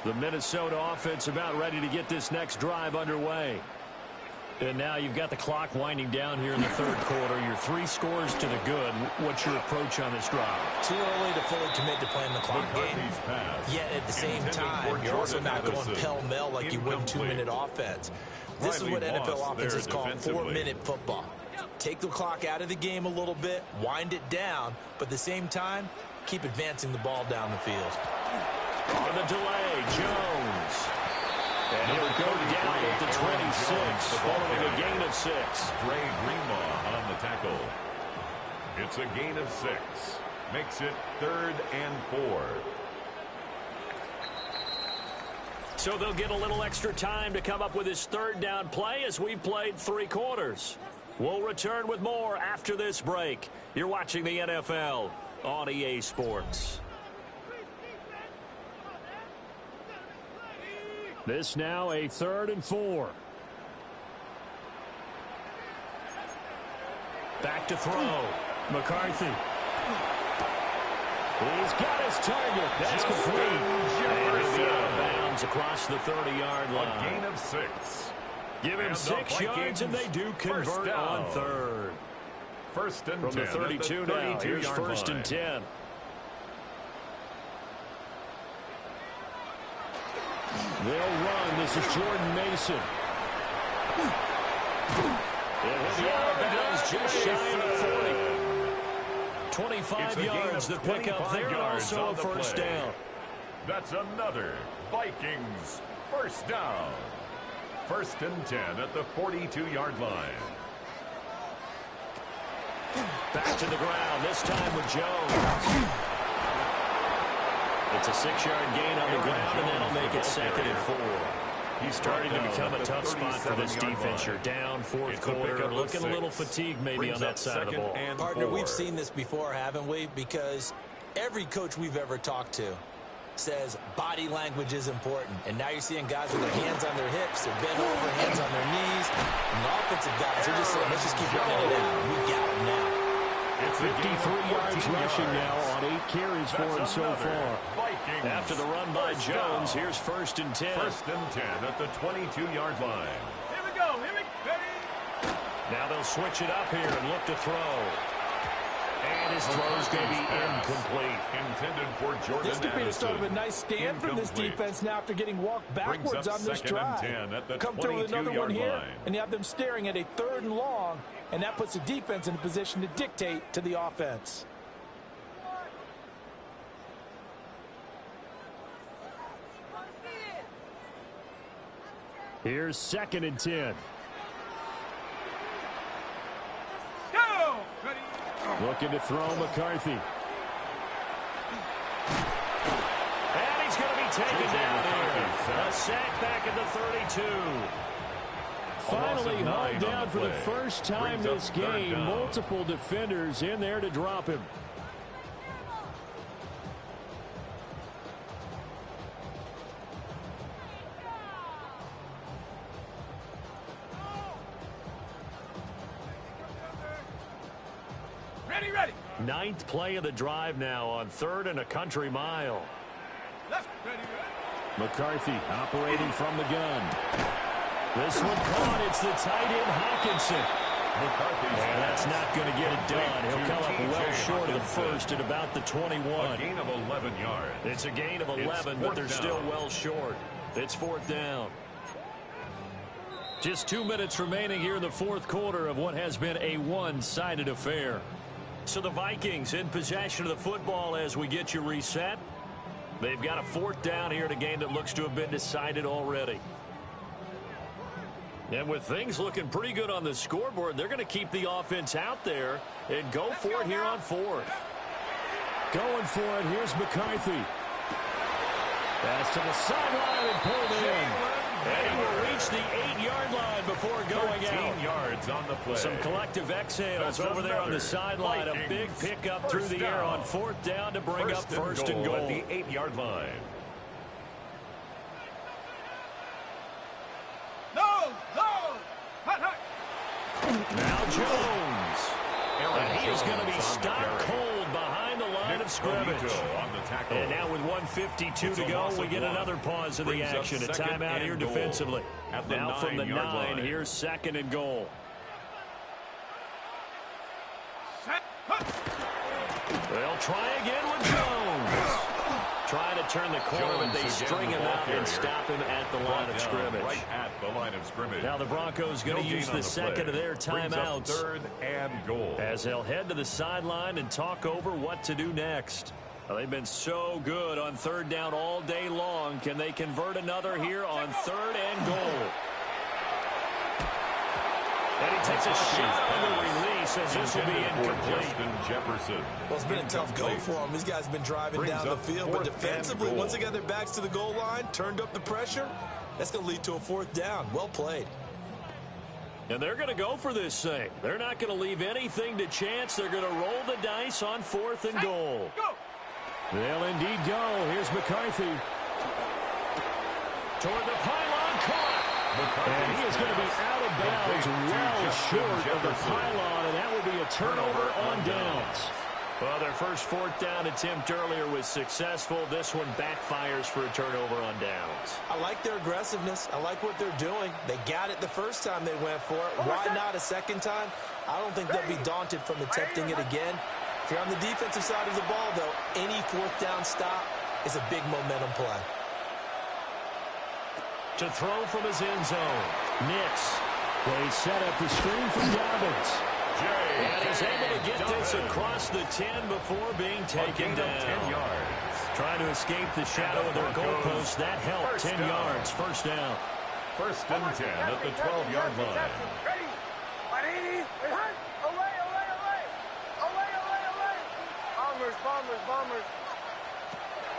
The Minnesota offense about ready to get this next drive underway. And now you've got the clock winding down here in the third quarter. Your 3 scores to the good. What's your approach on this drive? Too early to fully commit to playing the clock game. Yet at the same time, you're also not going pell-mell like you would 2-minute offense. This is what NFL offenses call 4-minute football. Take the clock out of the game a little bit, wind it down, but at the same time, keep advancing the ball down the field. On the delay, Jones. And he'll go down at the 26, following a gain of 6. Dre Greenlaw on the tackle. It's a gain of 6. Makes it third and 4. So they'll get a little extra time to come up with his third down play as we've played 3 quarters. We'll return with more after this break. You're watching the NFL on EA Sports. This now a 3rd and 4. Back to throw. McCarthy. He's got his target. That's complete. And he'll be out of bounds across the 30-yard line. A gain of 6. Give him 6 yards, and they do convert on 3rd. First and 10. From the 32 now. Here's 1st and 10. They'll run. This is Jordan Mason. He'll be out of bounds just shy of the 40. 25 yards to pick up there, and also a first down. That's another Vikings first down. 1st and 10 at the 42-yard line. Back to the ground, this time with Jones. It's a 6-yard gain on the ground, and that'll make it 2nd and 4. He's starting to become a tough spot for this defense. You're down 4th quarter, looking a little fatigued maybe on that side of the ball. Partner, we've seen this before, haven't we? Because every coach we've ever talked to says body language is important. And now you're seeing guys with their hands on their hips, they're bent over, hands on their knees. And the offensive guys are just saying, let's just keep running it out. We got them now. It's 53 yards rushing now on 8 carries for him so far. Vikings. After the run by Jones, here's 1st and 10. 1st and 10 at the 22-yard line. Here we go. Here we go. Now they'll switch it up here and look to throw. And his throw's going to be incomplete. Intended for Jordan This could be the start of a nice stand from this defense now after getting walked backwards on this drive. Come through with another one here, and you have them staring at a 3rd and long, and that puts the defense in a position to dictate to the offense. Here's 2nd and 10. Go. Ready. Looking to throw McCarthy. And he's going to be taken down here. A sack back at the 32. Finally hauled down for the first time this game. Multiple defenders in there to drop him. Ready. 9th play of the drive now on 3rd and a country mile. Left. Ready. McCarthy operating from the gun. This one caught. It's the tight end Hawkinson. And that's not going to get it done. He'll come up well short of the first at about the 21. A gain of 11 yards. It's a gain of 11, but they're still well short. It's 4th down. Just 2 minutes remaining here in the 4th quarter of what has been a one-sided affair. So the Vikings in possession of the football as we get you reset. They've got a 4th down here in a game that looks to have been decided already. And with things looking pretty good on the scoreboard, they're going to keep the offense out there and go for it here on 4th. Going for it, here's McCarthy. Pass to the sideline and pulled in. And he will reach the 8-yard line before going out. Yards on the play. Some collective exhales over there on the sideline. A big pickup through the air on 4th down to bring up 1st and goal at the 8-yard line. Now Jones. And he is going to be stopped cold behind the line of scrimmage. And now with 1:52 to go, we get another pause of the action. A timeout here defensively. Now from the 9, here's 2nd and goal. They'll try again with Jones. Trying to turn the corner, but they string him out and stop him at the line of scrimmage. Right at the line of scrimmage. Now the Broncos going to use the second of their timeouts. 3rd and goal. As they'll head to the sideline and talk over what to do next. Well, they've been so good on 3rd down all day long. Can they convert another here on 3rd and goal? And he takes a shot on the release, and this will be incomplete. Well, it's been a tough go for him. These guys have been driving down the field, but defensively, once they got their backs to the goal line, turned up the pressure, that's going to lead to a fourth down. Well played. And they're going to go for this thing. They're not going to leave anything to chance. They're going to roll the dice on 4th and goal. They'll indeed go. Here's McCarthy. Toward the pylon, caught. And he is going to be out of bounds, well short of the pylon, and that will be a turnover on downs. Well, their first 4th down attempt earlier was successful. This one backfires for a turnover on downs. I like their aggressiveness. I like what they're doing. They got it the first time they went for it. Why not a second time? I don't think they'll be daunted from attempting it again. If you're on the defensive side of the ball, though, any 4th down stop is a big momentum play. To throw from his end zone. Nix. They set up the screen for Dobbins. And he's able to get this across the 10 before being taken down. 10 yards. Trying to escape the shadow of their goalpost. That helped. 10 yards. First down. 1st and 10 at the 12-yard line. Bombers.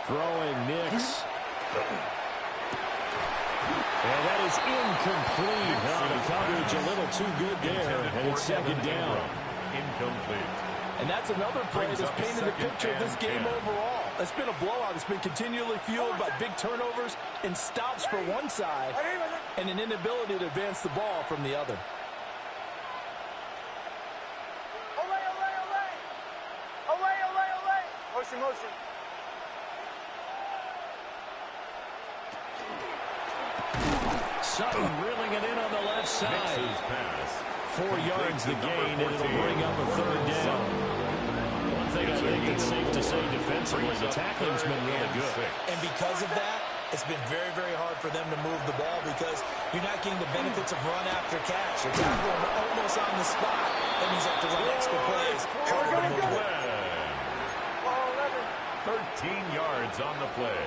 Throwing Nix. And that is incomplete. The coverage a little too good there, and it's 2nd down. Incomplete. And that's another play that's painted the picture of this game overall. It's been a blowout. It's been continually fueled by big turnovers and stops for one side and an inability to advance the ball from the other. Motion. Sutton reeling it in on the left side. 4 yards the gain, and it'll bring up a 3rd down. One thing I think it's safe to say defensively, the tackling's been really good. And because of that, it's been very, very hard for them to move the ball because you're not getting the benefits of run after catch. You're tackling almost on the spot. That means you have to run extra plays. Harder to move it. 13 yards on the play.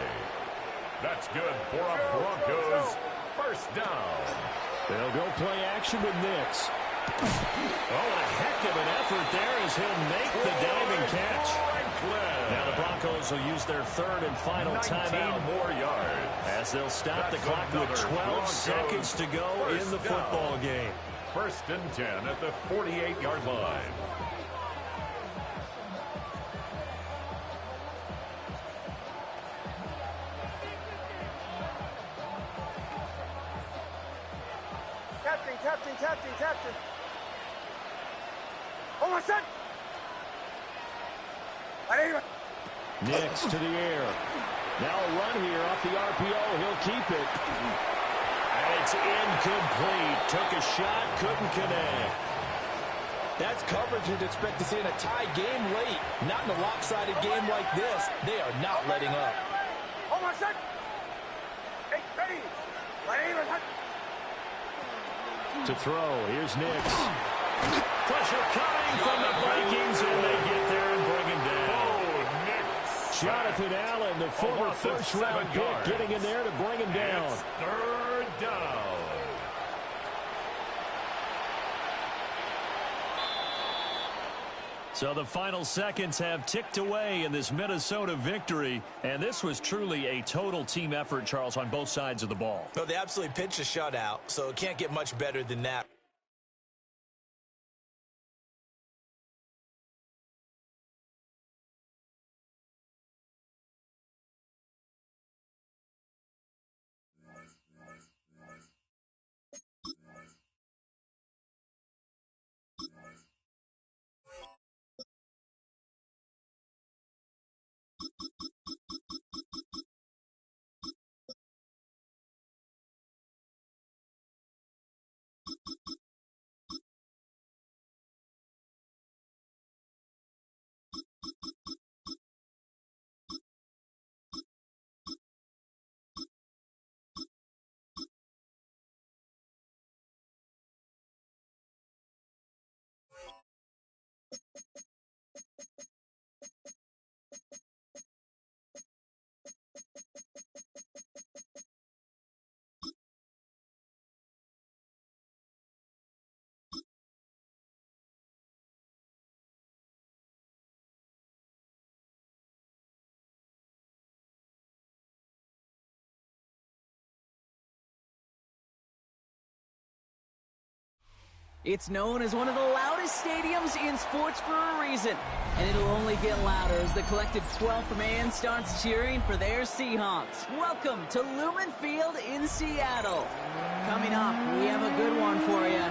That's good for a Broncos first down. They'll go play action with Nix. Oh, a heck of an effort there as he'll make the diving catch. Now the Broncos will use their 3rd and final timeout. More yards. As they'll stop the clock with 12 seconds to go in the football game. 1st and 10 at the 48-yard line. Captain. Oh, my son! Nix to the air. Now a run here off the RPO. He'll keep it. And it's incomplete. Took a shot, couldn't connect. That's coverage you'd expect to see in a tie game late. Not in a lopsided game like this. They are not letting up. Oh, my son! Hey, ready! To throw, here's Nix. Pressure coming from the Vikings, and they get there and bring him down. Oh, Nix. Jonathan Allen, the former first-round pick, getting in there to bring him down. It's 3rd down. So the final seconds have ticked away in this Minnesota victory, and this was truly a total team effort, Charles, on both sides of the ball. Well, they absolutely pitched a shutout, so it can't get much better than that. It's known as one of the loudest stadiums in sports for a reason, and it'll only get louder as the collective 12th man starts cheering for their Seahawks. Welcome to Lumen Field in Seattle. Coming up, we have a good one for you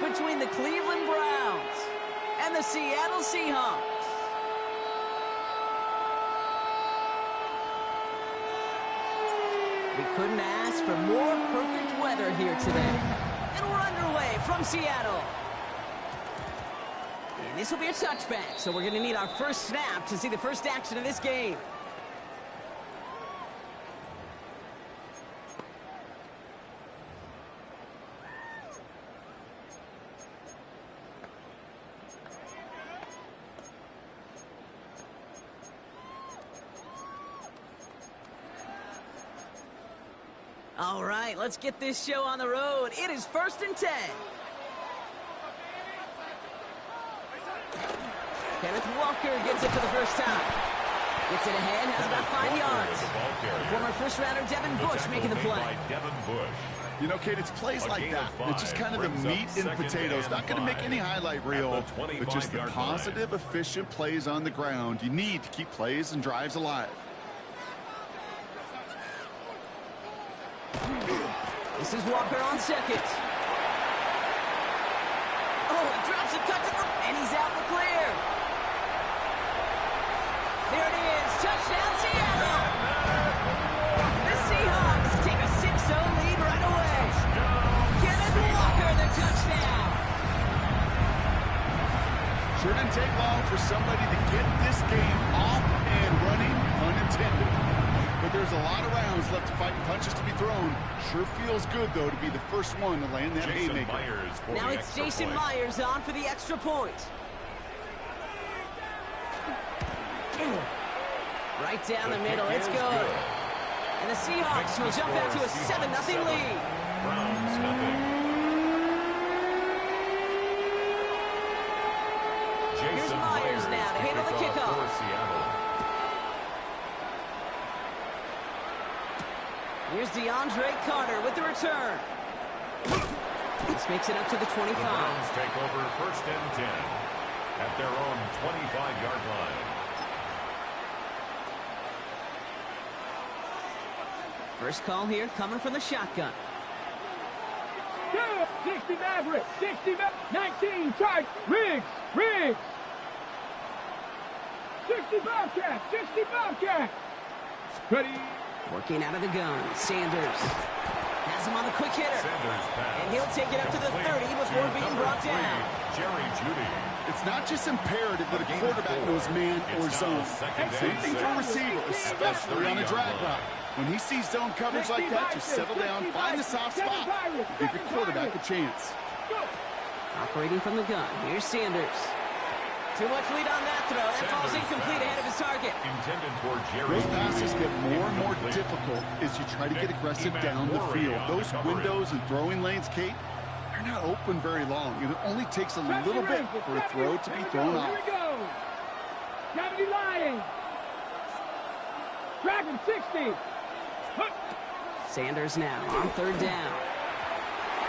between the Cleveland Browns and the Seattle Seahawks. We couldn't ask for more perfect weather here today. And we're underway from Seattle. And this will be a touchback, so we're going to need our first snap to see the first action of this game. All right, let's get this show on the road. It is 1st and 10. Kenneth Walker gets it for the first time. Gets it ahead, has about 5 yards. Former first-rounder Devin Bush making the play. You know, Kate, it's plays like that. It's just kind of the meat and potatoes. Not going to make any highlight reel, but just the positive, efficient plays on the ground. You need to keep plays and drives alive. This is Walker on second. Oh, he drops a cut to the... And he's out in the clear. There it is. Touchdown, Seattle. The Seahawks take a 6-0 lead right away. Kenneth Walker, the touchdown. Sure didn't take long for somebody to get this game off and running, pun intended. But there's a lot of rounds left to fight and punches to be thrown. Sure feels good, though, to be the first one to land that haymaker. Now it's Jason Myers on for the extra point. Right down the middle. It's good. And the Seahawks will jump out to a 7-0 lead. Browns nothing. Here's Myers now to handle the kickoff. Here's DeAndre Carter with the return. This makes it up to the 25. The Browns take over 1st and 10 at their own 25-yard line. First call here coming from the shotgun. 60 Maverick, 60 19 Charge, Riggs. 60 Bobcat, 60 Bobcat. Ready. Working out of the gun, Sanders has him on the quick hitter, and he'll take it up to the 30 before being brought down. Jerry Judy. It's not just imperative that a quarterback knows man or zone. Same thing for a receiver, especially on a drag route. When he sees zone coverage like that, just settle down, find the soft spot, and give your quarterback a chance. Operating from the gun, here's Sanders. Too much lead on that throw. That falls incomplete ahead of his target. Intended for Jerry. Those passes get more and more difficult as you try to get aggressive down the field. Those windows and throwing lanes, Kate, they're not open very long. And it only takes a little bit for a throw to be thrown off. Here we go. Gravity Lion. Dragon 60. Sanders now on 3rd down.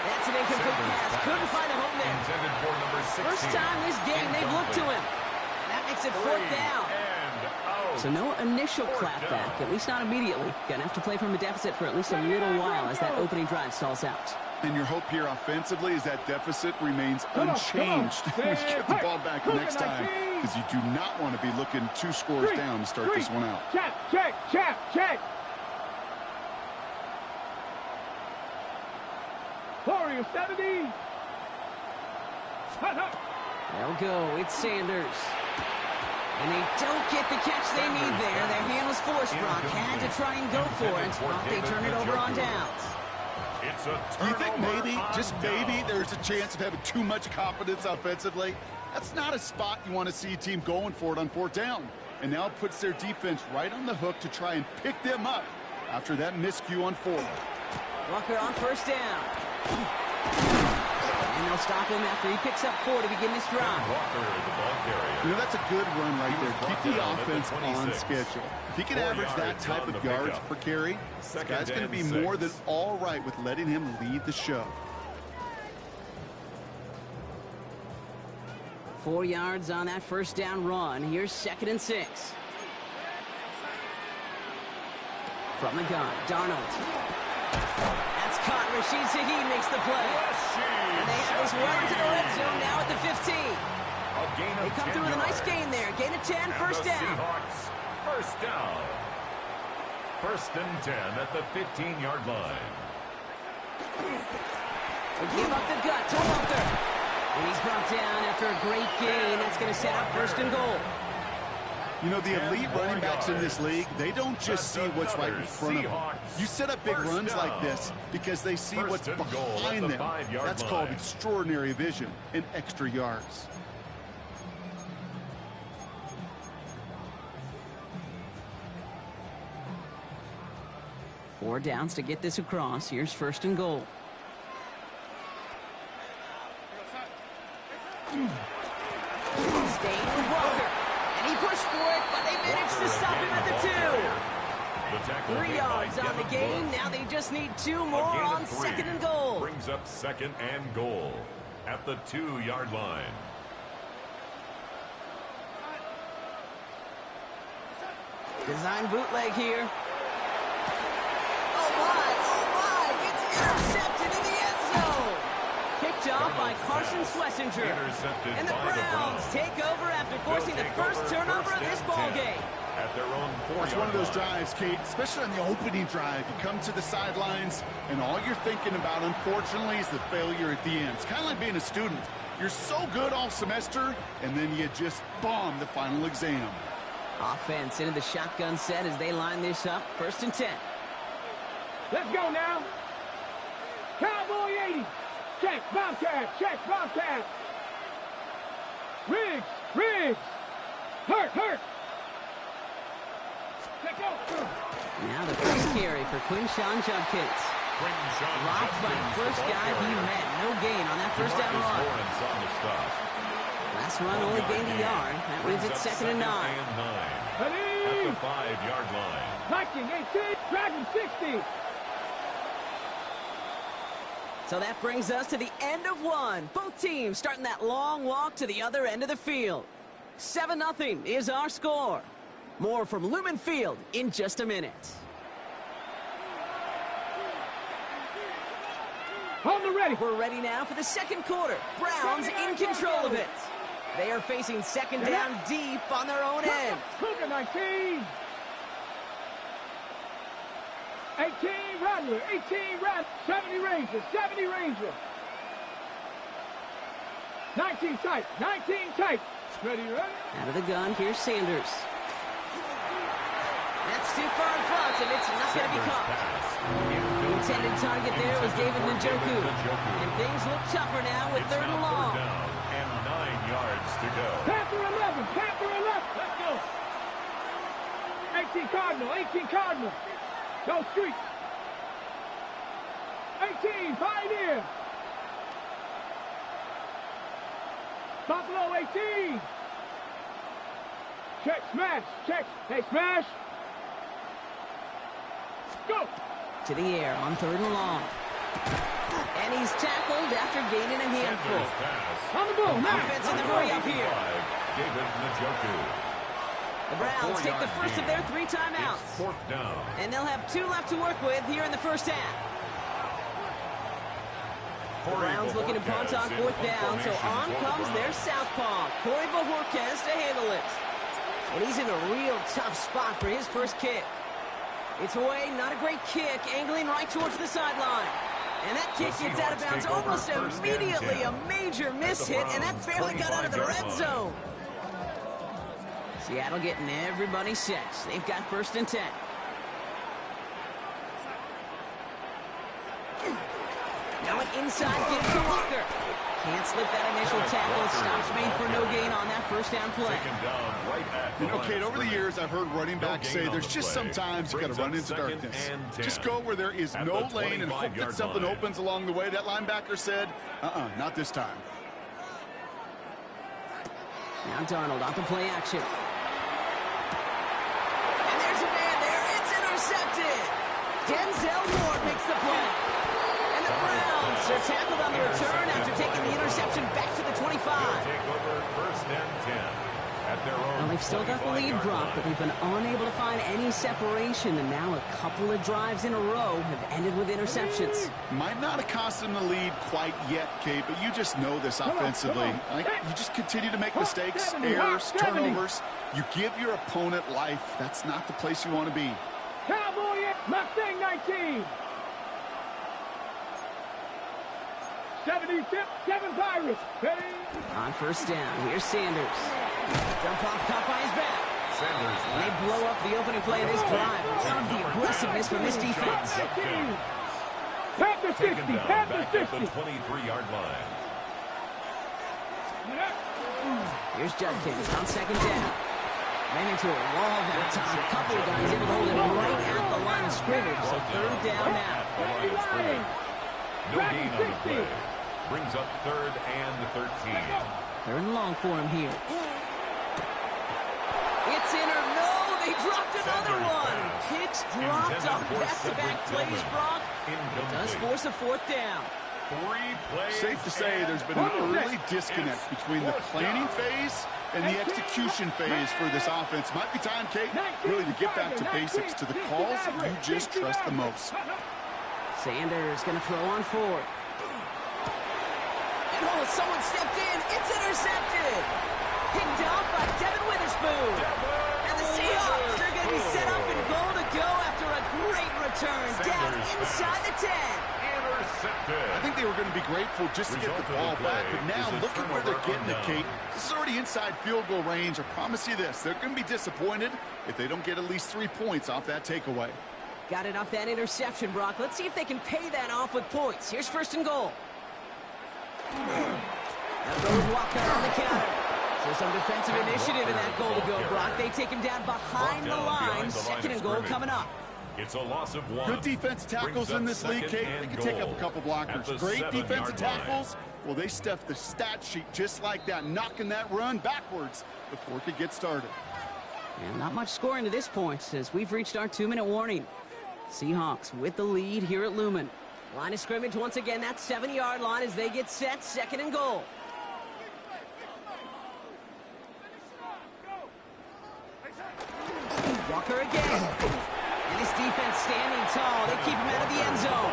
That's an incomplete pass. Couldn't find a home there. Intended for number 16. First time this game they've looked to him. And that makes it 4th down. So no initial clapback, at least not immediately. Gonna have to play from a deficit for at least a little while as that opening drive stalls out. And your hope here offensively is that deficit remains unchanged when you get the ball back the next time, because you do not want to be looking 2 scores down to start this one out. Check. Warrior 70. They'll go. It's Sanders. And they don't get the catch they need there. Their hand was forced. Brock had to try and go for it, but they turn it over on downs. You think maybe, just maybe, there's a chance of having too much confidence offensively? That's not a spot you want to see a team going for it on 4th down. And now it puts their defense right on the hook to try and pick them up after that miscue on 4. Walker on 1st down. And they'll stop him after he picks up 4 to begin this drive. You know, that's a good run right there. Keep the offense on schedule. If he can average that type of yards per carry, this guy's going to be more than all right with letting him lead the show. 4 yards on that first down run. Here's 2nd and 6. From the gun, Darnold. That's caught. Rashid Shaheed makes the play. And they have this well into the red zone now at the 15. They come through with a nice gain there. Gain of 10, first down. Seahawks, first down. 1st and 10 at the 15-yard line. They give up the gut to Walker. And he's brought down after a great gain. That's going to set up 1st and goal. You know, the elite running backs in this league, they don't just see what's right in front of them. You set up big runs like this because they see what's behind them. That's called extraordinary vision and extra yards. Four downs to get this across. Here's 1st and goal. Staying with Walker. And he pushed for it, but they managed to stop him at the 2. 3 yards on the game. Now they just need 2 more on 2nd and goal. Brings up 2nd and goal at the 2-yard line. Design bootleg here. Oh my, it's intercepted in the end zone. Picked off by Carson Schlesinger. And the Browns take over after forcing the first turnover of this ballgame. At their own 4-yard It's one of those drives, Kate, especially on the opening drive. You come to the sidelines, and all you're thinking about, unfortunately, is the failure at the end. It's kind of like being a student. You're so good all semester, and then you just bomb the final exam. Offense into the shotgun set as they line this up. 1st and 10. Let's go now. Cowboy 80. Check, Bobcat. Check, Bobcat. Riggs. Hurt. Let's go. Now the first carry for Quinshawn Judkins. Blocked by the first guy he met. No gain on that first down run. Last run only gained a yard. That leaves it 2nd and 9. At the 5-yard line. Viking 18, Dragon 60. So that brings us to the end of one. Both teams starting that long walk to the other end of the field. 7-0 is our score. More from Lumen Field in just a minute. On the ready. We're ready now for the 2nd quarter. Browns in control of it. They are facing 2nd down deep on their own end. 19. 18 Rattler. 70 Ranger. 19 tight. Ready. Out of the gun, here's Sanders. That's too far in front, and it's not going to be caught. The intended target there was David Njoku. And things look tougher now with 3rd and long. And 9 yards to go. Panther 11. Let's go. 18 Cardinal. Go Street. 18 Pioneer. Buffalo 18. Check, smash. Hey, smash. Go. To the air on 3rd and long. And he's tackled after gaining a handful. On the ball. Offense in the hurry up here. David Njoku. The Browns take the first of their 3 timeouts. It's 4th down. And they'll have 2 left to work with here in the first half. The Browns looking to punt on 4th down, so on comes their southpaw, Corey Bojorquez, to handle it. And he's in a real tough spot for his first kick. It's away, not a great kick, angling right towards the sideline. And that kick gets out of bounds almost immediately. A major miss hit, and that barely got out of the red zone. Seattle getting everybody set. They've got 1st and 10. Now an inside give to Walker. Can't slip that initial tackle. Stops made for no gain on that first down play. You know, Kate, over the years, I've heard running backs say there's just sometimes you got to run into darkness. Just go where there is no lane and hope that something opens along the way. That linebacker said, not this time. Now Darnold off the play action. And there's a man there. It's intercepted. Denzel Ward makes the play. And the Browns are tackled on the return after taking the interception back to the 25. Take over first and 10 at their own. Well, they've still got the lead, Brock, but they've been unable to find any separation, and now a couple of drives in a row have ended with interceptions. Might not have cost them the lead quite yet, Kate, but you just know this offensively. Like, you just continue to make mistakes, errors, turnovers. You give your opponent life. That's not the place you want to be. Cowboy, Mustang 19. 77 Pirates. On first down, here's Sanders. Jump off, caught by his back. Sanders. And they blow up the opening play of this drive. Love the aggressiveness from this defense. Panther 60, Taken down Panther back at 60. the 23-yard line. Here's Judkins on second down. Ran into a wall that time. A couple of guys able to hold it right at the line of scrimmage. So third down now. At the line of scrimmage. No gain on the play. Brings up third and 13. Third and long for him here. It's in or no, they dropped another one. Picks dropped on back-to-back plays, Brock. It does force a fourth down. 3 plays. Safe to say there's been an early disconnect between the planning phase and the execution phase for this offense. Might be time, Kate, really to get back to basics, to the calls you just trust the most. Sanders going to throw on fourth. And oh, someone stepped in. It's intercepted. Picked off by Devin Witherspoon. And the Seahawks are going to be set up and goal to go after a great return. Down inside the 10. Intercepted. I think they were going to be grateful just to get the ball back, but now look at where they're getting it, Kate. This is already inside field goal range. I promise you this, they're going to be disappointed if they don't get at least 3 points off that takeaway. Got it off that interception, Brock. Let's see if they can pay that off with points. Here's first and goal. That goes Walker on the counter. So some defensive initiative in that goal to go, Brock. They take him down behind the line. Second and goal coming up. It's a loss of 1. Good defense tackles in this league, Kate. They can take up a couple blockers. Great defensive tackles. Well, they stuffed the stat sheet just like that, knocking that run backwards before it could get started. And not much scoring to this point as we've reached our 2-minute warning. Seahawks with the lead here at Lumen. Line of scrimmage once again, that 7-yard line as they get set, second and goal. Walker again. And this defense standing tall. They keep him out of the end zone.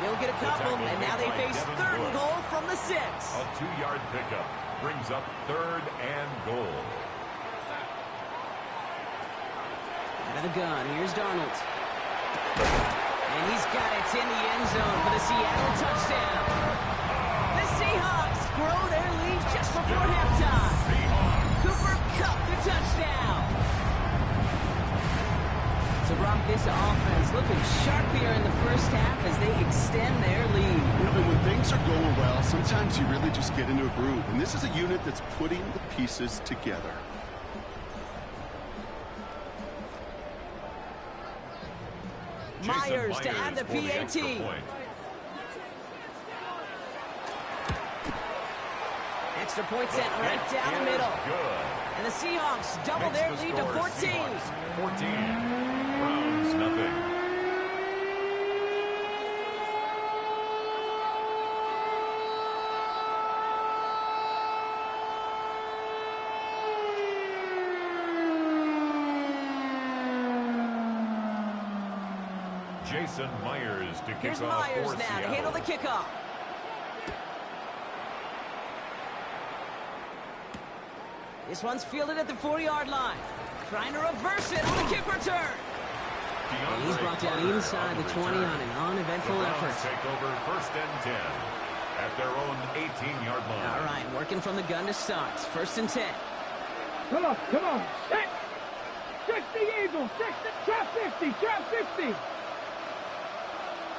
They'll get a couple, and now they face third and goal from the 6. A 2-yard pickup brings up third and goal. Out of the gun, here's Darnold. And he's got it in the end zone for the Seattle touchdown. The Seahawks grow their lead just before halftime. Cooper Kupp the touchdown. So Brock, this offense looking sharp here in the first half as they extend their lead. You know, when things are going well, sometimes you really just get into a groove. And this is a unit that's putting the pieces together. Myers to add the PAT. Extra point set right down the middle. And the Seahawks double their lead to 14. 14. Browns, nothing. Jason Myers to kick off. Here's Myers now to handle the kickoff. This one's fielded at the 4-yard line. Trying to reverse it on the kick return. And he's brought down inside the 20 on an uneventful effort. Take over first and 10 at their own 18-yard line. All right, working from the gun to start. First and 10. Come on, come on. 60 Eagles, 60, trap 50, trap 50.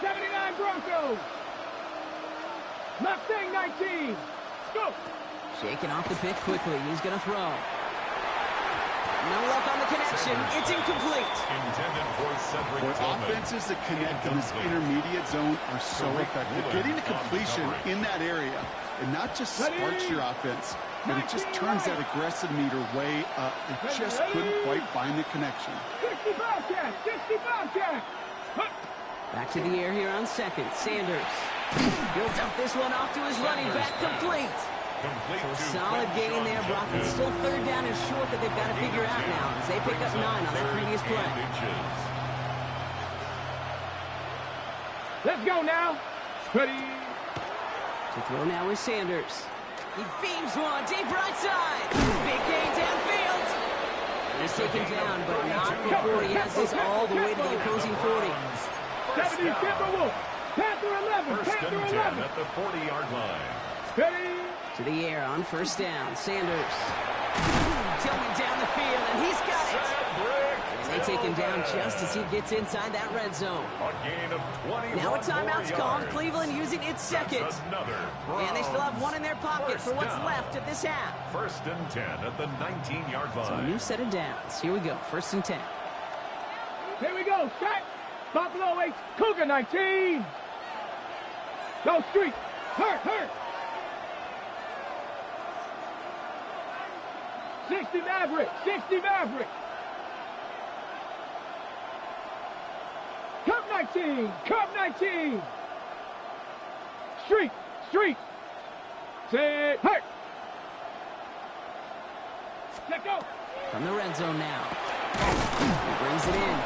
79 Broncos. Mustang 19. Go. Shaking off the pick quickly. He's going to throw. No luck on the connection. It's incomplete. Intended for Cedric Tillman. Offenses that connect in this intermediate zone are so effective. Getting the completion in that area, it not just sparks your offense, but it just turns that aggressive meter way up. They just couldn't quite find the connection. 60 Bobcat, 60 Bobcat. Back to the air here on second. Sanders. He'll dump this one off to his running back. Complete. So solid gain there, Brock. It's still third down and short that they've got to figure out now as they pick up 9 on that previous play. Let's go now. Ready. To throw now is Sanders. He beams one deep right side. Big gain downfield. He's taken down, but not before he has this all the way to the opposing 40. 70, Timberwolf. Panther 11. Panther 11. At the 40-yard line. Ready. To the air on first down. Sanders. Tilting down the field, and he's got it. And they take him down just as he gets inside that red zone. A gain of 21 now a timeout's called. yards. Cleveland using its second. And they still have one in their pocket for what's left of this half. First and 10 at the 19-yard line. So a new set of downs. Here we go. First and 10. Here we go. Set. Buffalo 8. Cougar 19. Go street. Hurt. 60 Maverick. 60 Maverick. Cup 19. Cup 19. Street. Set. Hurt. Let go. From the red zone now. He brings it in.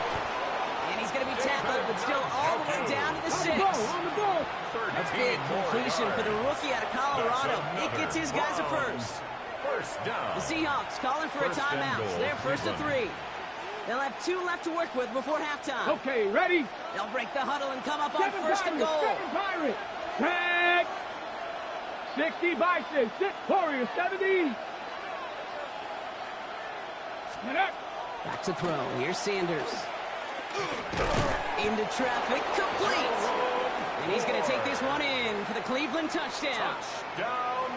And he's going to be tackled, but still all the way down to the 6. On the ball. A big completion for the rookie out of Colorado. It gets his guys a first. First down. The Seahawks calling for a timeout. They're first and 3. They'll have 2 left to work with before halftime. Okay, ready? They'll break the huddle and come up on first and goal. 7 Pirates. Tag. 60 Bison. 6 Warriors. 70. Back to throw. Here's Sanders. Into traffic. Complete. And he's going to take this one in for the Cleveland touchdown.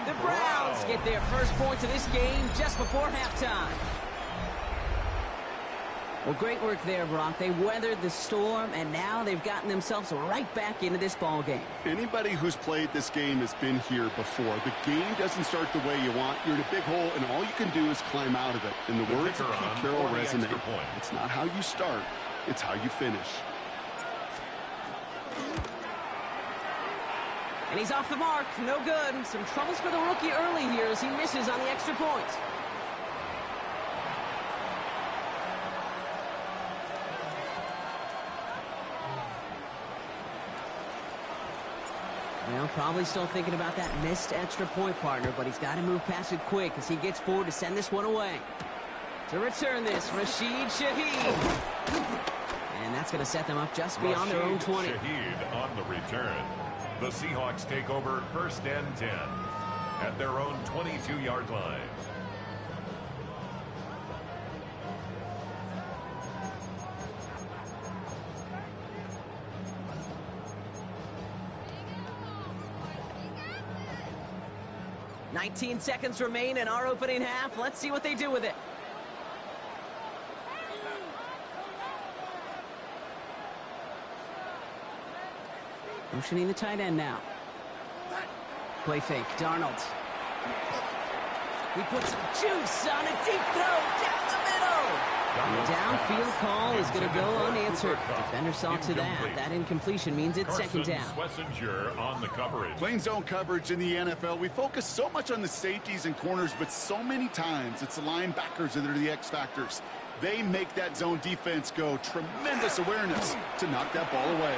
The Browns get their first points of this game just before halftime. Well, great work there, Brock. They weathered the storm, and now they've gotten themselves right back into this ball game. Anybody who's played this game has been here before. The game doesn't start the way you want. You're in a big hole, and all you can do is climb out of it. And the words of Pete Carroll resonate. It's not how you start, it's how you finish. And he's off the mark. No good. Some troubles for the rookie early here as he misses on the extra point. Well, probably still thinking about that missed extra point, partner, but he's got to move past it quick as he gets forward to send this one away. To return this, Rashid Shaheed. And that's going to set them up just beyond their own 20. Shaheed on the return. The Seahawks take over first and 10 at their own 22-yard line. $19 seconds remain in our opening half. Let's see what they do with it. Motioning the tight end now. Play fake. Darnold. He puts some juice on a deep throw down the middle. And the downfield call is going to go unanswered. Defender saw to that. That incompletion means it's second down. Schlesinger on the coverage. Plain zone coverage in the NFL. We focus so much on the safeties and corners, but so many times it's the linebackers that are the X factors. They make that zone defense go. Tremendous awareness to knock that ball away.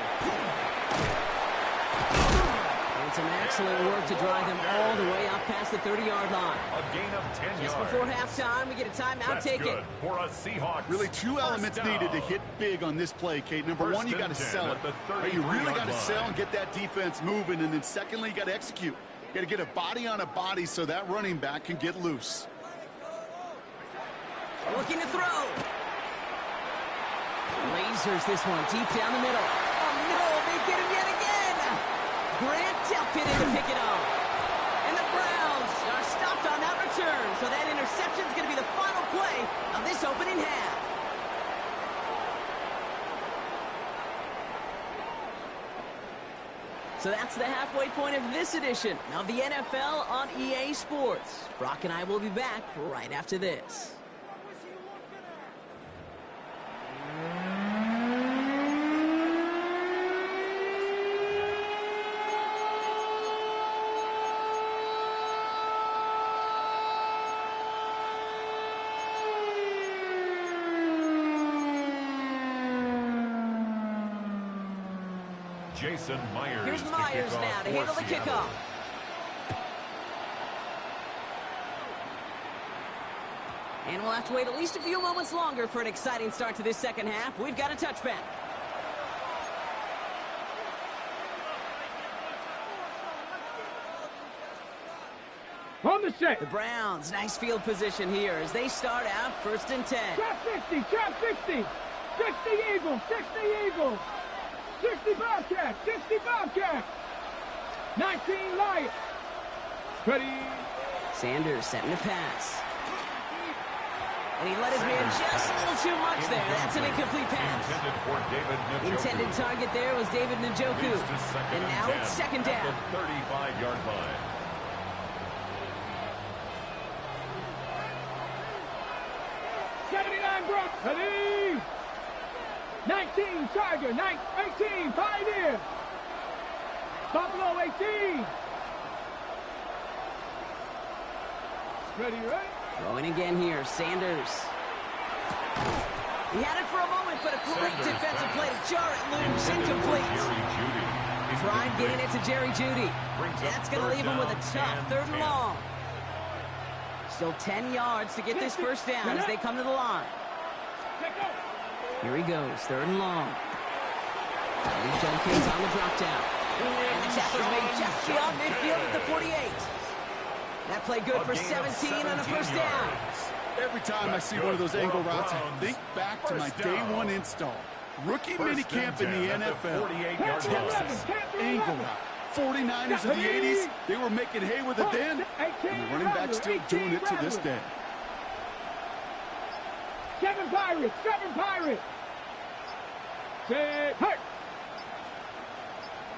And some excellent work to drive them all the way up past the 30-yard line. A gain of 10 yards. Just before halftime, we get a timeout. That's taken. Good for a Seahawks. Really, two elements needed to hit big on this play, Kate. Number one, you got to sell it. You really got to sell and get that defense moving. And then secondly, you got to execute. You got to get a body on a body so that running back can get loose. Looking to throw. Lasers this one deep down the middle. Oh, no, they get him yet again. Grant Delpit in to pick it up. And the Browns are stopped on that return. So that interception is going to be the final play of this opening half. So that's the halfway point of this edition of the NFL on EA Sports. Brock and I will be back right after this. Jason Myers. Here's Myers now to handle the kickoff. And we'll have to wait at least a few moments longer for an exciting start to this second half. We've got a touchback. On the set. The Browns, nice field position here as they start out 1st and 10. Trap 60, trap 60. 60 Eagles, 60 Eagles. 60 Bobcat, 60 Bobcat. 19 Lions. Ready. Sanders setting the pass. And he let his man just a little too much there. That's an incomplete pass. Intended target there was David Njoku. And now it's 2nd down. At the 35-yard line. Ready! 19, Tiger, 18, Pioneer. Buffalo, 18. Ready, right? Throwing again here, Sanders. He had it for a moment, but a great defensive play to jar it loose, incomplete. Tried getting it to Jerry Jeudy. That's going to leave him with a tough 3rd and long. Still 10 yards to get this first down as they come to the line. Here he goes, 3rd and long. Lee Jenkins on the drop down. And the tackle's made just beyond midfield at the 48. That play good for 17 and a first down. Every time I see one of those angle routes, I think back to my day 1 install. Rookie minicamp in the NFL. Texas, angle route. 49ers of the 80s, they were making hay with it then, and the running back still doing it to this day. 7 Pirates, 7 Pirates.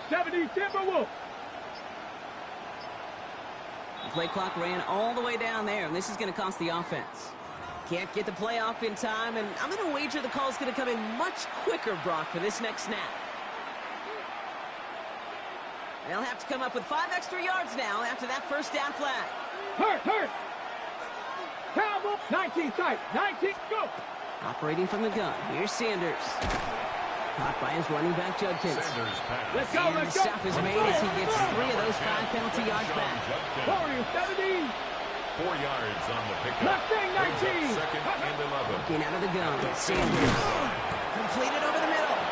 70 Timberwolves. The play clock ran all the way down there, and this is going to cost the offense. Can't get the play off in time, and I'm going to wager the call's going to come in much quicker, Brock, for this next snap. They'll have to come up with 5 extra yards now after that first down flag. Hurt. Cowboy, 19 tight, 19, go. Operating from the gun, here's Sanders. Caught by his running back, Judkins. Let's go. The stop is made as he gets 3 of those 5 penalty yards back. 70. 4 yards on the pickup. Left thing, 19. 2nd and 11. Looking out of the gun, Sanders. Completed over the middle.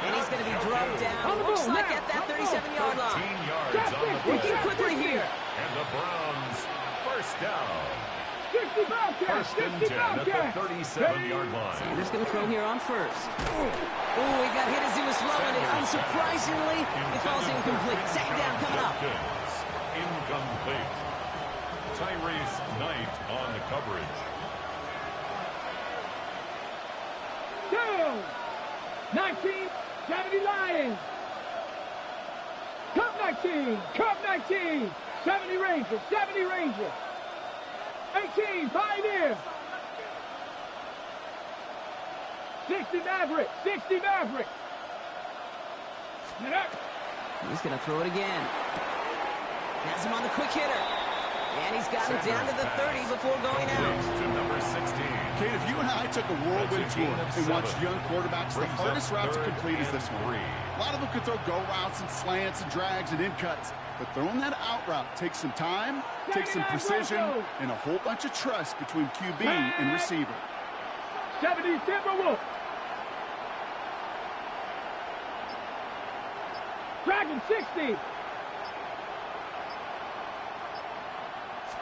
And he's going to be drugged down. Looks like at that 37-yard line. 15 yards on the Looking quickly here. And the Browns, first down. 60 Bobcat, 1st and 10 at the 37-yard line. Sanders going to throw here on first. Oh, he got hit as he was throwing it. Unsurprisingly, it falls incomplete. 2nd down coming up. Incomplete. Tyrese Knight on the coverage. 19, 70 Lions. Cup 19, 70 Rangers, 18, Pioneer. 60 Maverick. He's going to throw it again. Has him on the quick hitter. And he's got it down to the 30 before going out. To number 16. Kate, if you and I took a whirlwind tour and watched young quarterbacks, the hardest route to complete is this one. A lot of them can throw go routes and slants and drags and in cuts, but throwing that out route takes some time, takes some precision, and a whole bunch of trust between QB and receiver. 70 Timberwolves. Dragon 60.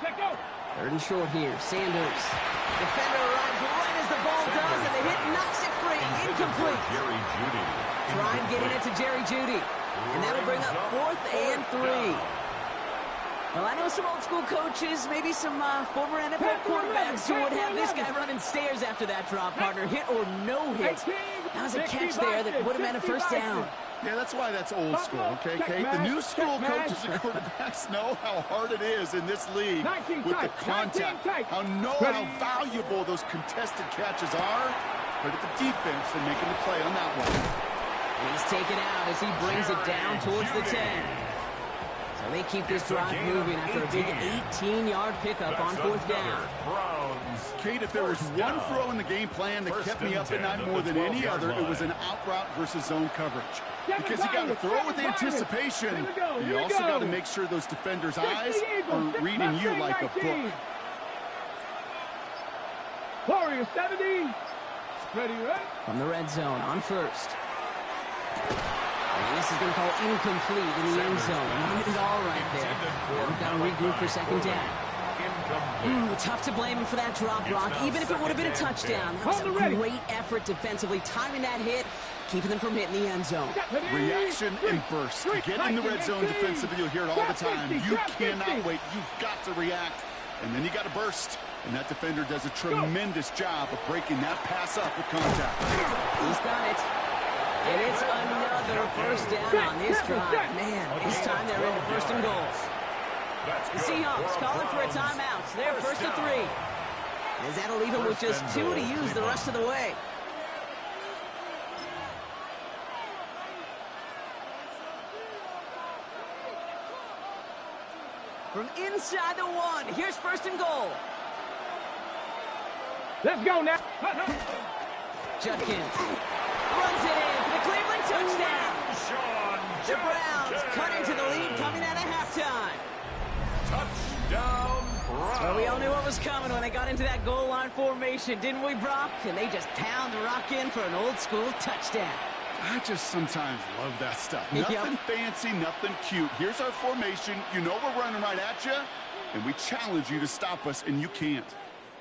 Let go. 3rd and short here. Sanders. Defender arrives right as the ball does, and the hit knocks it free. Incomplete. Jerry Jeudy. Tried getting it to Jerry Jeudy. And that'll bring up 4th and 3. Well, I know some old school coaches, maybe some former NFL quarterbacks who would have this guy running stairs after that drop, partner. Hit or no hit. That was a catch there that would have meant a first down. Yeah, that's why that's old school, okay, Kate? The new school coaches and quarterbacks know how hard it is in this league with the contact, how valuable those contested catches are. Credit the defense for making the play on that one. He's taken out as he brings it down towards the 10. So they keep this drive moving after a big 18-yard pickup on fourth down. Kate, if there was one throw in the game plan that kept me up at night more than any other, it was an out route versus zone coverage. Because you got to throw with anticipation. You also got to make sure those defenders' eyes are reading you like a book. Warrior 70. Ready, right? From the red zone on first. And this is going to call incomplete in the end zone. Not it all right there. Now we've got to regroup for second down. Tough to blame him for that drop, Brock. Even if it would have been a touchdown, that was a great effort defensively, timing that hit, keeping them from hitting the end zone. Reaction and burst. Get in the red zone defensively. You'll hear it all the time. You cannot wait. You've got to react. And then you got to burst. And that defender does a tremendous job of breaking that pass up with contact. He's got it. And it's another first down on this drive. Man, this time they're into first and goal. The Seahawks calling for a timeout. They're first and 3. As that'll leave them with just 2 to use the rest of the way. From inside the 1, here's first and goal. Let's go now. Judkins runs it in for the Cleveland touchdown. The Browns cut into the lead coming out of halftime. Touchdown, Browns. Well, we all knew what was coming when they got into that goal line formation, didn't we, Brock? And they just pound the rock in for an old-school touchdown. I just sometimes love that stuff. Nothing fancy, nothing cute. Here's our formation. You know we're running right at you, and we challenge you to stop us, and you can't.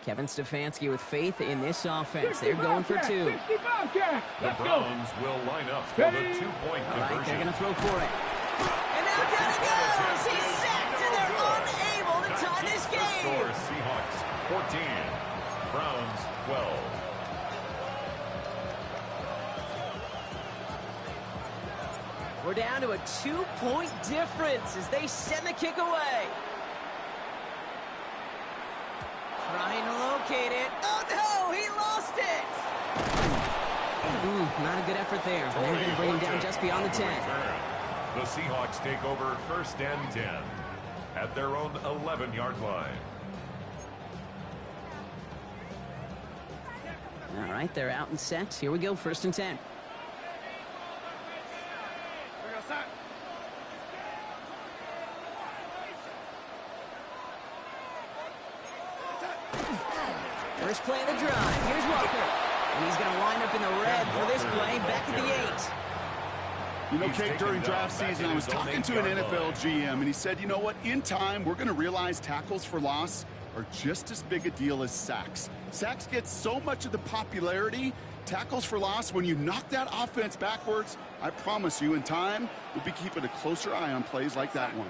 Kevin Stefanski with faith in this offense. They're going for 2. The Browns will line up for the 2-point conversion. All right, they're going to throw for it. And now down he goes! He's sacked, and they're unable to tie this game. The score, Seahawks 14, Browns 12. We're down to a 2-point difference as they send the kick away. Trying to locate it. Oh, no! He lost it! Not a good effort there. They're going to bring him down just beyond the 10. The Seahawks take over first and 10 at their own 11-yard line. All right, they're out and set. Here we go, first and 10. First play of the drive. Here's Walker. And he's going to wind up in the red for this play, back at the 8. You know, Kate, during draft season, I was talking to an NFL GM, and he said, you know what, in time, we're going to realize tackles for loss are just as big a deal as sacks. Sacks get so much of the popularity. Tackles for loss, when you knock that offense backwards, I promise you, in time, we'll be keeping a closer eye on plays like that one.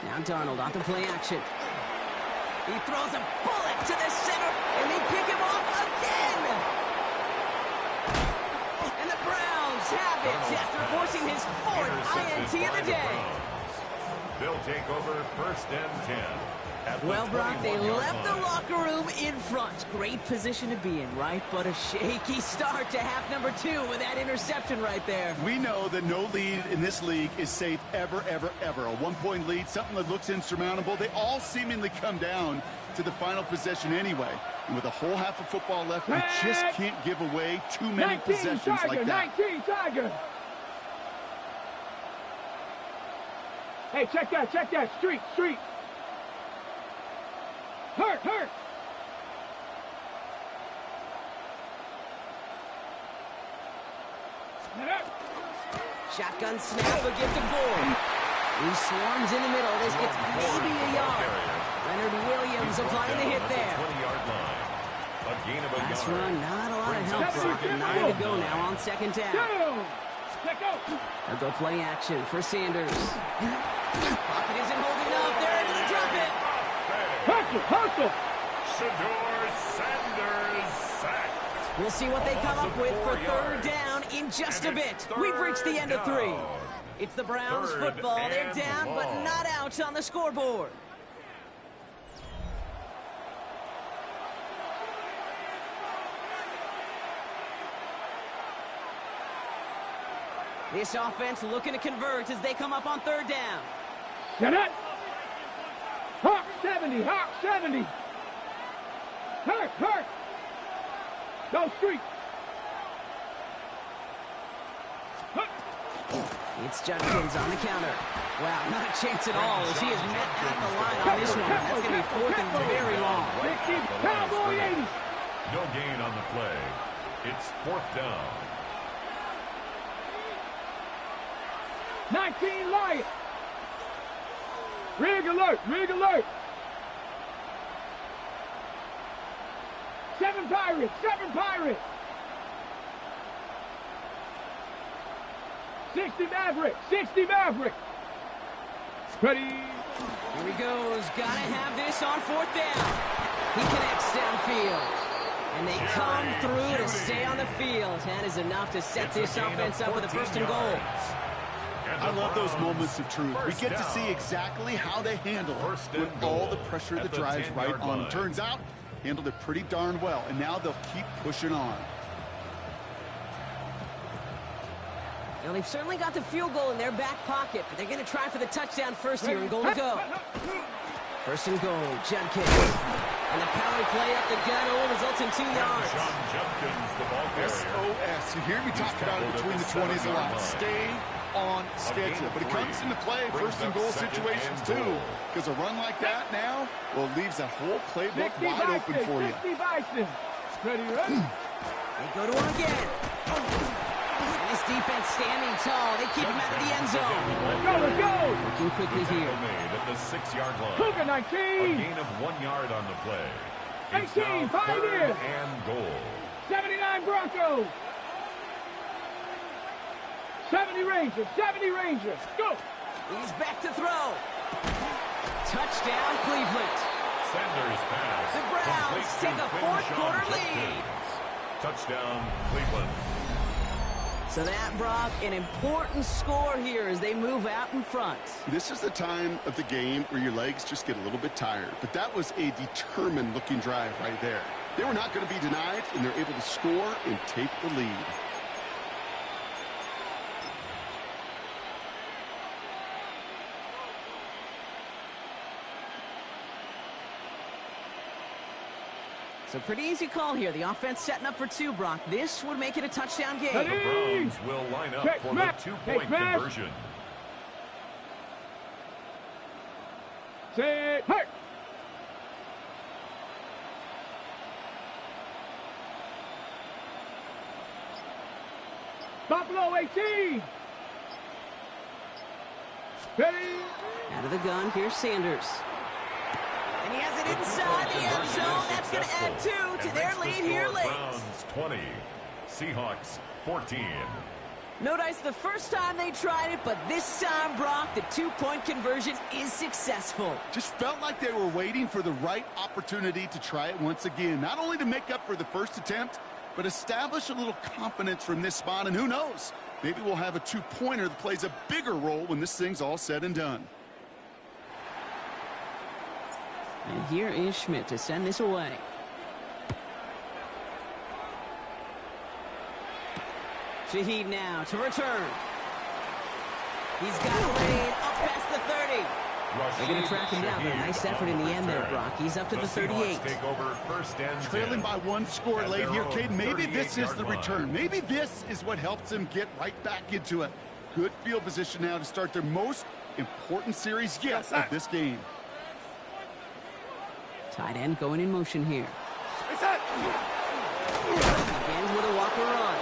Now Darnold on the play action. He throws a bullet to the center, and they pick him off again. And the Browns have it after forcing his 4th INT of the day. They'll take over first and 10. Well, Brock, they left the locker room in front. Great position to be in, right? But a shaky start to half number 2 with that interception right there. We know that no lead in this league is safe ever, ever, ever. A 1-point lead, something that looks insurmountable. They all seemingly come down to the final possession anyway. And with a whole half of football left, we just can't give away too many possessions like that. 19 Tiger. Hey, check that. Street. Hurt. Shotgun snap, a gift of 4. He swarms in the middle. This gets maybe a yard. Leonard Williams applying the hit there. Pass run, not a lot of help for him. 9 to go now on second down. They'll go play action for Sanders. Pocket isn't holding up. They're able to drop it. Hustle. Shedeur Sanders sacked. We'll see what they come up with for third down in just a bit. We've reached the end of 3. It's the Browns football. They're down, but not out on the scoreboard. This offense looking to convert as they come up on third down. Get it. Hawk 70, Hawk 70. Hurt. Go street. It's Judkins on the counter. Wow, not a chance at all as he is met at the line on this one. That's going to be fourth and very long. Cowboy 80. No gain on the play. It's fourth down. 19 Lions. Rig alert. 7 Pirates. 60 Maverick. Ready. Here he goes. Got to have this on fourth down. He connects downfield. And they come through to stay on the field. That is enough to set this offense up with a first and goal. I love those moments of truth. We get to see exactly how they handle it with all the pressure that drives right on them. Turns out, handled it pretty darn well, and now they'll keep pushing on. Now, they've certainly got the field goal in their back pocket, but they're going to try for the touchdown first here and goal to go. First and goal, Judkins. And the power play up the gut results in 2 yards. SOS. You hear me talk about it between the 20s a lot. Stay on schedule. But it comes into play first and goal situations too. Because a run like that now, well, it leaves that whole playbook wide open for you. 60 Bison. Ready? They go to him again. And this defense standing tall. They keep him out of the end zone. Let's go. Looking quickly here. Made at the 6-yard line. Cougar 19. A gain of 1 yard on the play. It's 18, now Pioneers. third and goal. 79 Broncos. 70 Rangers. Go. He's back to throw. Touchdown, Cleveland. Sanders pass. The Browns take a fourth-quarter lead. Touchdown, Cleveland. So that, Brock, an important score here as they move out in front. This is the time of the game where your legs just get a little bit tired. But that was a determined-looking drive right there. They were not going to be denied, and they're able to score and take the lead. So pretty easy call here. The offense setting up for 2, Brock. This would make it a touchdown game. The Browns will line up for the 2-point conversion. Set. Hurt. Buffalo 18. Ready. Out of the gun, here's Sanders. And he has it inside the end zone. That's going to add 2 to their lead here late. Browns 20, Seahawks 14. No dice the first time they tried it, but this time, Brock, the 2-point conversion is successful. Just felt like they were waiting for the right opportunity to try it once again. Not only to make up for the first attempt, but establish a little confidence from this spot. And who knows, maybe we'll have a 2-pointer that plays a bigger role when this thing's all said and done. And here is Schmidt to send this away. Shaheed now to return. He's got a lane up past the 30. They're going to track him down, but a nice effort in the end there, Brock. He's up to the 38. Take over first and Trailing by 1 score late here, Cade. Maybe this is the return. Maybe this is what helps them get right back into it. Good field position now to start their most important series yet of this game. Tight end going in motion here. Begins with a walker run.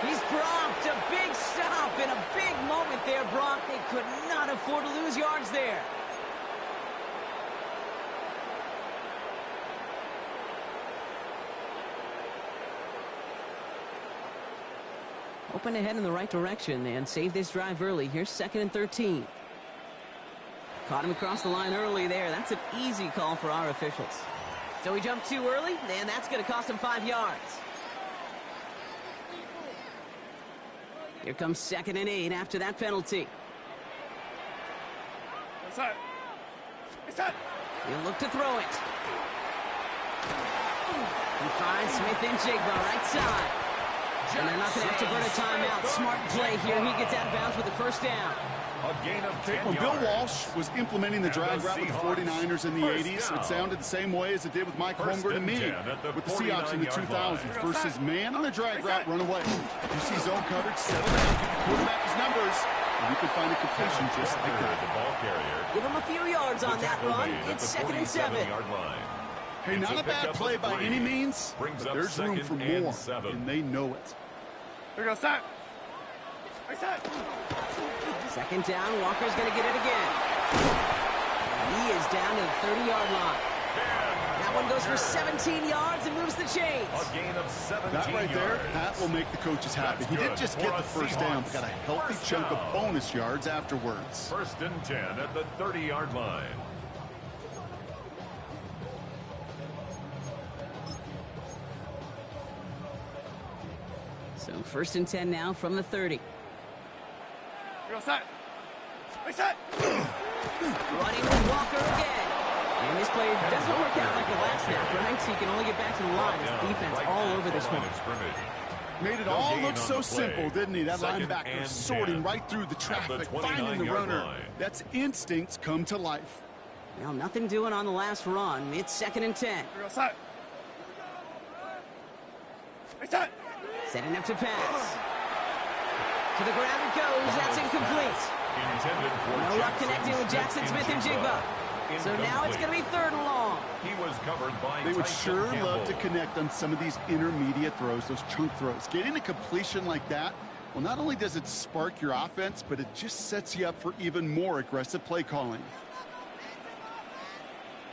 He's dropped a big stop and a big moment there, Brock. They could not afford to lose yards there. Hoping to head in the right direction and save this drive early. Here's 2nd and 13. Caught him across the line early there. That's an easy call for our officials. So he jumped too early, and that's going to cost him 5 yards. Here comes 2nd and 8 after that penalty. He'll look to throw it. He finds Smith and Jigba right side. And they're not going to have to burn a timeout. Smart play here. He gets out of bounds with the first down. A gain of 10 When Bill yards. Walsh was implementing the drag route with the 49ers in the 80s, it sounded the same way as it did with Mike Holmgren and me with the Seahawks in the 2000s versus man on a drag route, run away. You see zone coverage, settle down, give the quarterback his numbers, and you can find a completion just like that. The ball carrier. Give him a few yards on that run. It's 2nd and 7. Hey, not a bad play by any means, but there's room for more, and they know it. Here goes that. Reset. 2nd down. Walker's going to get it again. He is down to the 30-yard line. That one goes for 17 yards and moves the chains. A gain of 17 That right there, yards. that will make the coaches happy. He didn't just get the first down, but got a healthy chunk of bonus yards afterwards. 1st and 10 at the 30-yard line. So 1st and 10 now from the 30. Reset. Reset. Running with Walker again. And this play doesn't work out like the last snap, right? So you can only get back to the line as the defense all over this one. Made it all look so simple, didn't he? That linebacker sorting right through the traffic, finding the runner. That's instincts come to life. Well, nothing doing on the last run. It's 2nd and 10. Reset. Reset. Setting up to pass. To the ground it goes. That's incomplete. No luck connecting with Jackson Smith and Jigba. So now it's going to be 3rd and long. He was covered by They would Tyson sure Campbell. love to connect on some of these intermediate throws, those chunk throws. Getting a completion like that, well, not only does it spark your offense, but it just sets you up for even more aggressive play calling.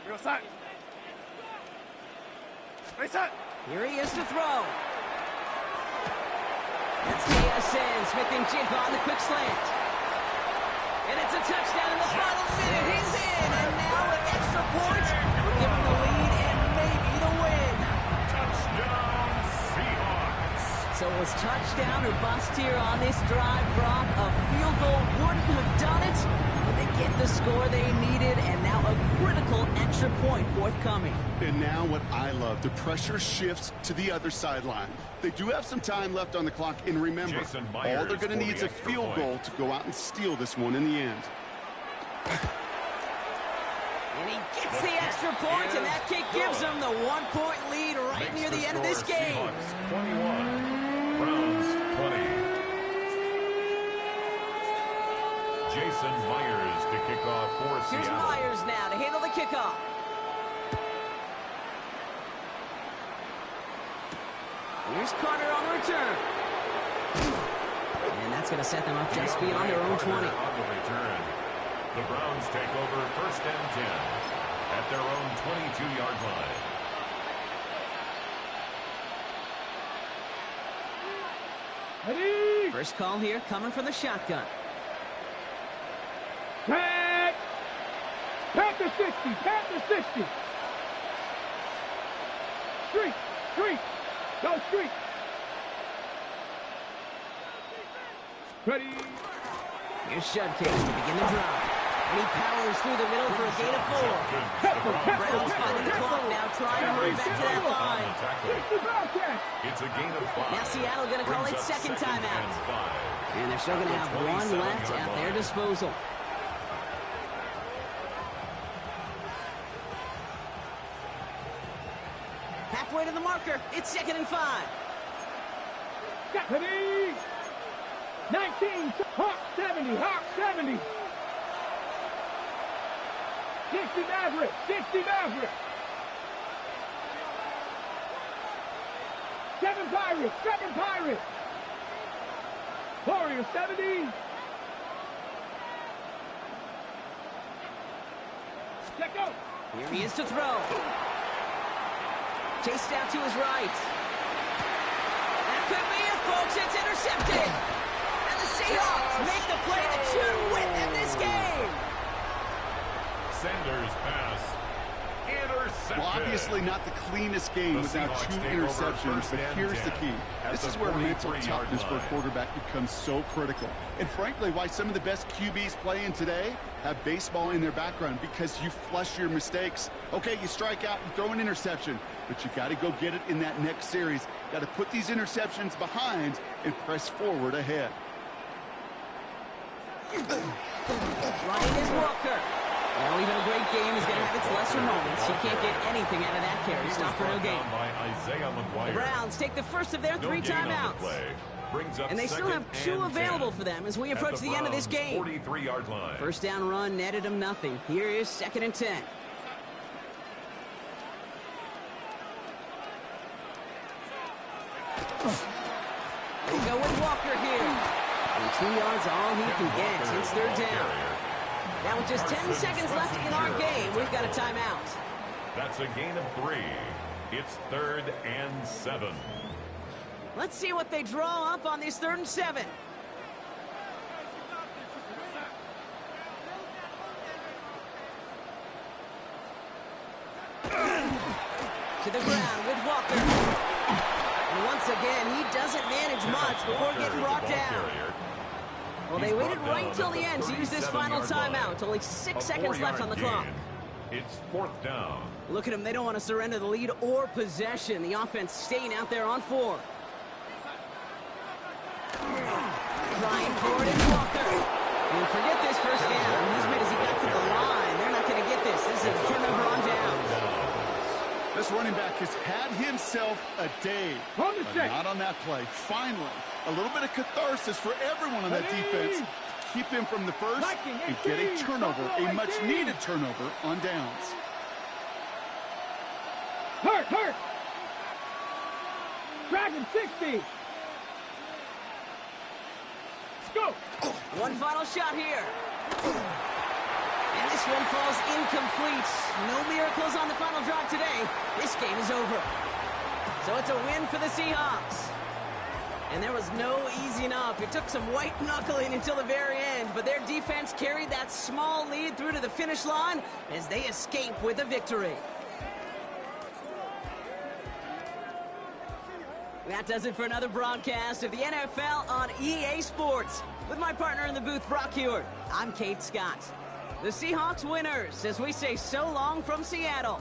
Reset. Reset. Here he is to throw. That's JSN. Smith and Jigba on the quick slant. And it's a touchdown in the final minute. He's in. And now with extra points, we'll give him the lead and maybe the win. Touchdown, Seahawks. So it was touchdown or bust here on this drive, Brock. A field goal wouldn't have done it, but they get the score they needed, and now a critical extra point forthcoming. And now what I love, the pressure shifts to the other sideline. They do have some time left on the clock, and remember, all they're going to need is a field goal to go out and steal this one in the end. And he gets the extra point, and that kick gives them the 1-point lead right near the end of this game. Seahawks 21, Browns 20. Jason Myers to kick off for Seattle. Here's Myers now to handle the kickoff. Here's Carter on the return. And that's going to set them up just beyond their own 20. On the return. The Browns take over 1st and 10 at their own 22-yard line. Ready? First call here coming from the shotgun. Tag. Panther 60. Panther 60. Street. Street. Go street. Ready. Here's Shudcase to begin the drive. And he powers through the middle for a gain of 4. Browns finding the clock now, trying to hurry back to that line. It's a gain of 5. Now Seattle going to call it second timeout. And they're still going to have one left at their disposal. Halfway to the marker. It's 2nd and 5. Ready. 19. Hawk 70. Hawk 70. 60 Maverick. 60 Maverick. 7 Pirates. 7 Pirates. Warrior 70. Check out. Here he is to throw. Chased out to his right. That could be it, folks. It's intercepted. And the Seahawks make the play that should win them this game. Sanders pass. intercepted. Well, obviously not the cleanest game without 2 interceptions, but here's the key. This is where mental toughness for a quarterback becomes so critical. And frankly, why some of the best QBs playing today have baseball in their background, because you flush your mistakes. Okay, you strike out, you throw an interception, but you got to go get it in that next series. Got to put these interceptions behind and press forward ahead. Ryan is Walker. Well, even a great game is going to have its lesser moments. You can't get anything out of that carry. Stop for no gain. The Browns take the first of their 3 timeouts. And they still have 2 available for them as we approach the end of this game. 43-yard line. First down run netted them nothing. Here is 2nd and 10. They go with Walker here. And 2 yards all he can get. It's 3rd down. Now with just 10 seconds left in our game, we've got a timeout. That's a gain of 3. It's 3rd and 7. Let's see what they draw up on this 3rd and 7. To the ground with Walker. And once again, he doesn't manage much before getting brought down. Well, they waited right till the end to use this final timeout. Only 6 seconds left on the clock. It's 4th down. Look at them. They don't want to surrender the lead or possession. The offense staying out there on 4. Flying forward is Walker. And forget this first down. He's made as he got to the line. They're not going to get this. This is a turnover on downs. This running back has had himself a day, but not on that play. Finally, a little bit of catharsis for everyone on that defense. Keep him from the first and get a turnover, a much-needed turnover on downs. Hurt! Dragon 60! Let's go! One final shot here. And this one falls incomplete. No miracles on the final drive today. This game is over. So it's a win for the Seahawks. And there was no easing up. It took some white knuckling until the very end, but their defense carried that small lead through to the finish line as they escape with a victory. That does it for another broadcast of the NFL on EA Sports. With my partner in the booth, Brock Hewitt, I'm Kate Scott. The Seahawks winners as we say so long from Seattle.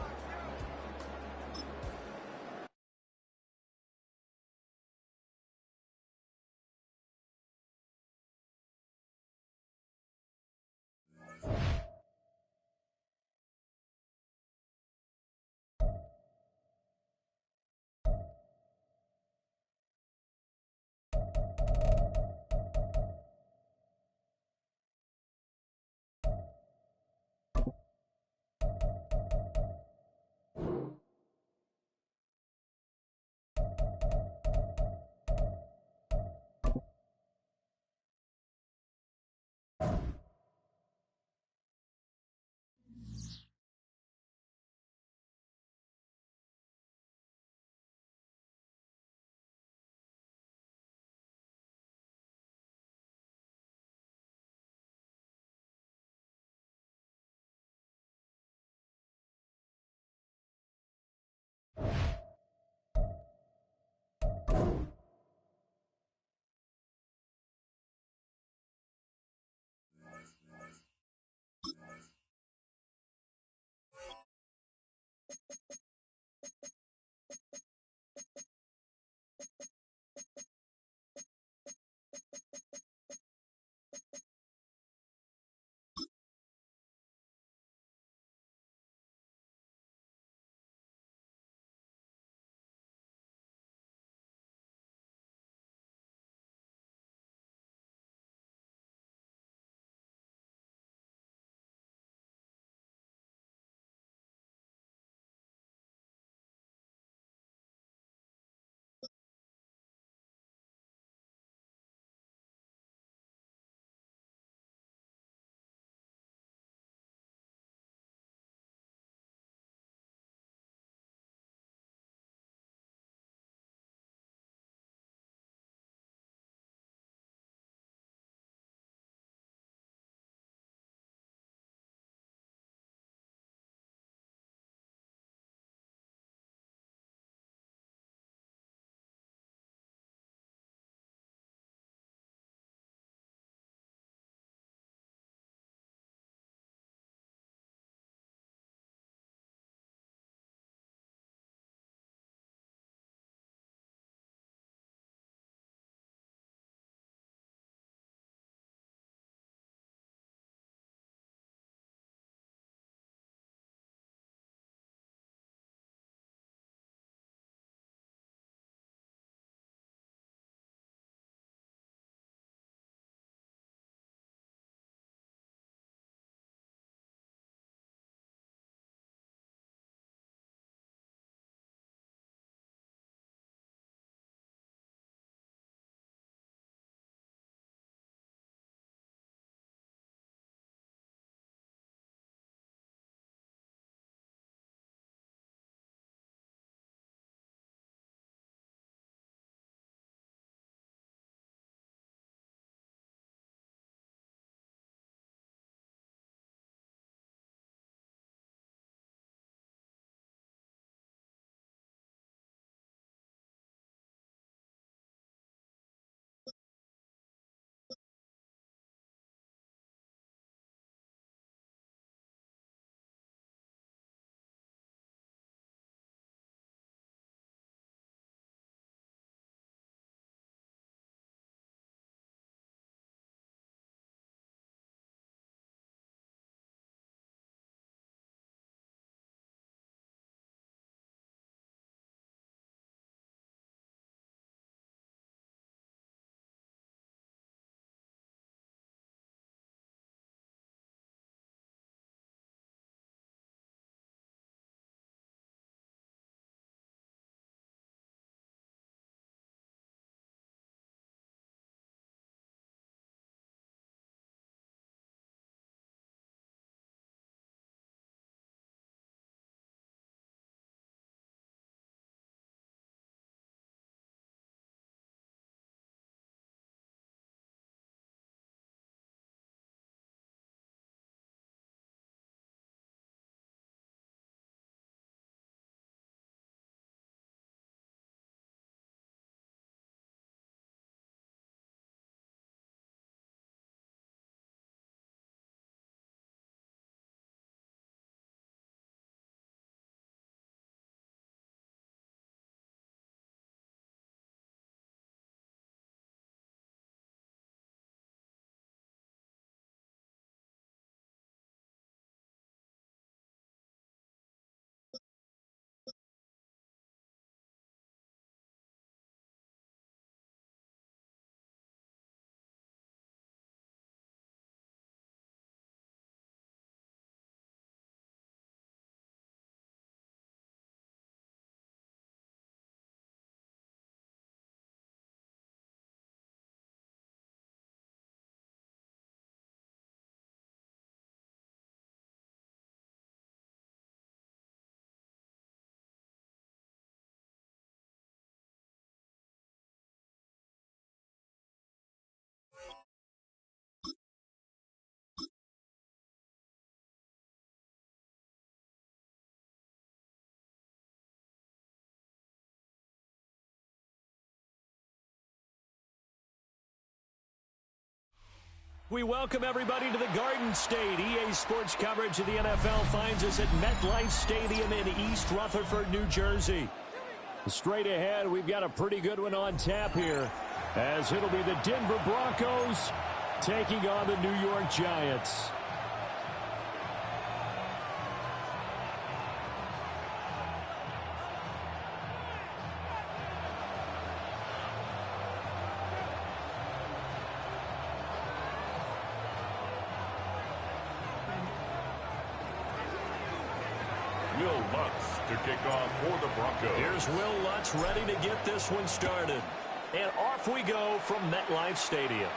We welcome everybody to the Garden State. EA Sports coverage of the NFL finds us at MetLife Stadium in East Rutherford, New Jersey. Straight ahead, we've got a pretty good one on tap here, as it'll be the Denver Broncos taking on the New York Giants. To kick off for the Broncos. Here's Will Lutz ready to get this one started. And off we go from MetLife Stadium.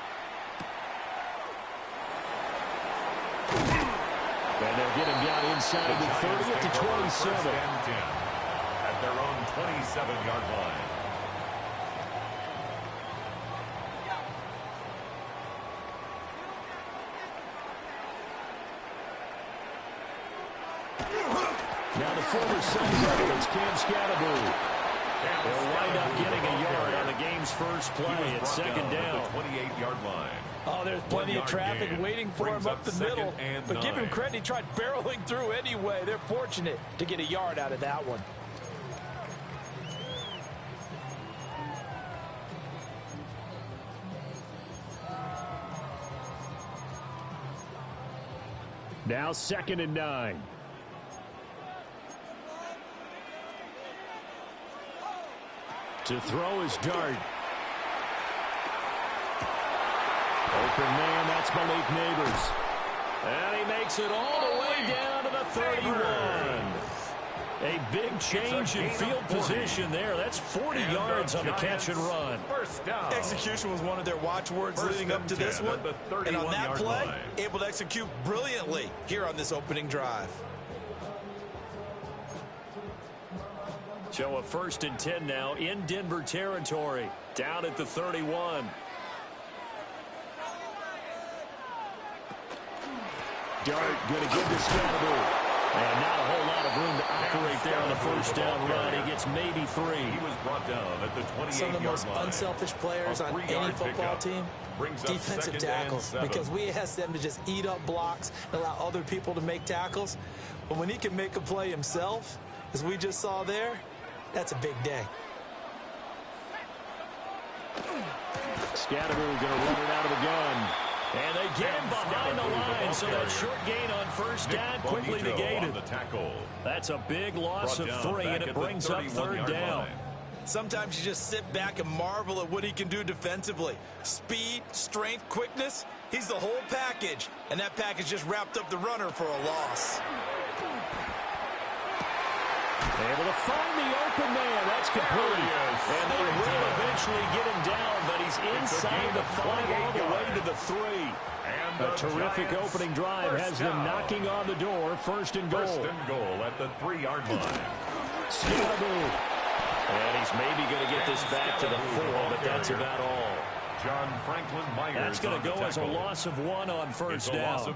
And they'll get him down inside the 30 to 27. At their own 27-yard line. Now the former Sun it's Cam Scatterbury. They'll wind up getting a yard on the game's first play. It's second down. 28-yard line. Oh, there's plenty of traffic waiting for him up the middle. But give him credit, he tried barreling through anyway. They're fortunate to get a yard out of that one. Now 2nd and 9. To throw his dart. Open man, that's Malik Neighbors. And he makes it all the way down to the 31. A big change in field position there. That's 40 yards on the catch and run. First down. Execution was one of their watchwords leading up to this one. And on that play, able to execute brilliantly here on this opening drive. So a 1st and 10 now in Denver territory. Down at the 31. Dart going to give to Scatterbury. And not a whole lot of room to operate there on the first down run. He gets maybe 3. He was brought down at the 28-yard line. Some of the most unselfish players on any football team, defensive tackles, because we ask them to just eat up blocks and allow other people to make tackles. But when he can make a play himself, as we just saw there, that's a big day. Scatterbury going to run it out of the gun. And they get him behind the line, so that short gain on first down quickly negated. That's a big loss of 3, and it brings up 3rd down. Sometimes you just sit back and marvel at what he can do defensively. Speed, strength, quickness, he's the whole package. And that package just wrapped up the runner for a loss. Able to find the open man. That's complete. And they will eventually get him down, but he's inside the 5 all the way to the 3. A terrific opening drive has them knocking on the door. 1st and goal. 1st and goal at the 3-yard line. Scatterbury. And he's maybe going to get this back to the 4, but that's about all. John Franklin Myers. That's going to go as a loss of 1 on first down.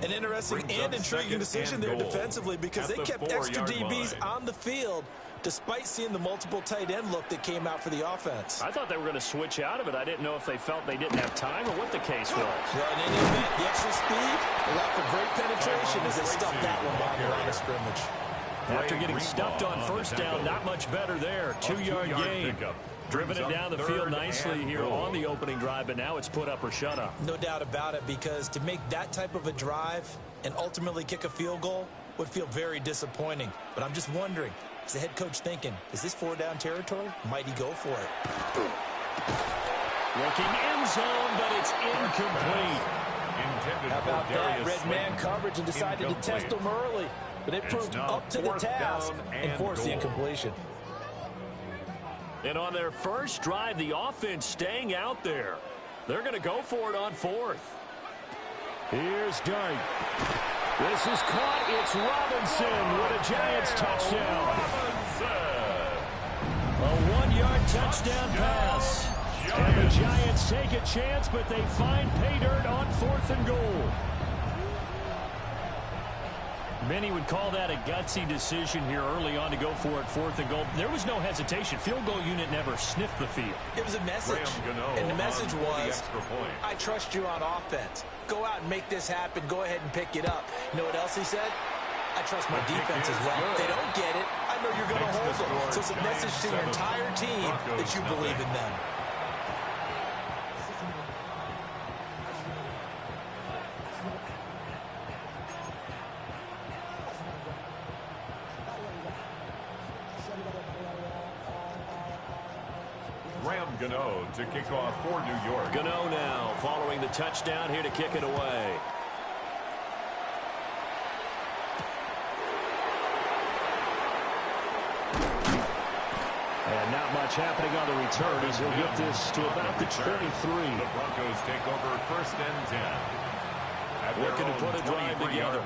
An interesting and intriguing decision there defensively, because they kept extra DBs on the field despite seeing the multiple tight end look that came out for the offense. I thought they were going to switch out of it. I didn't know if they felt they didn't have time or what the case was. Well, in any event, the extra speed allowed for great penetration as they stuffed that one behind the line of scrimmage. After getting stuffed on first down, not much better there. 2-yard gain. Driven it down the field nicely here on the opening drive, but now it's put up or shut up. No doubt about it, because to make that type of a drive and ultimately kick a field goal would feel very disappointing. But I'm just wondering, is the head coach thinking, is this 4-down territory? Might he go for it? Looking end zone, but it's incomplete. How about that? Red man coverage and decided to test him early. But it proved up to the task and forced the incompletion. And on their first drive, the offense staying out there. They're going to go for it on 4th. Here's Dart. This is caught. It's Robinson with a Giants touchdown. A 1-yard touchdown pass. And the Giants take a chance, but they find pay dirt on 4th and goal. Many would call that a gutsy decision here early on to go for it, 4th and goal. There was no hesitation. Field goal unit never sniffed the field. It was a message, and the message was, I trust you on offense. Go out and make this happen. Go ahead and pick it up. You know what else he said? I trust my defense as well. If they don't get it, I know you're going to hold them. So it's a message to your entire team that you believe in them. Gano to kick off for New York. Gano now following the touchdown here to kick it away. And not much happening on the return as he'll get this to about the 23. The Broncos take over 1st and 10. Looking to put a drive together.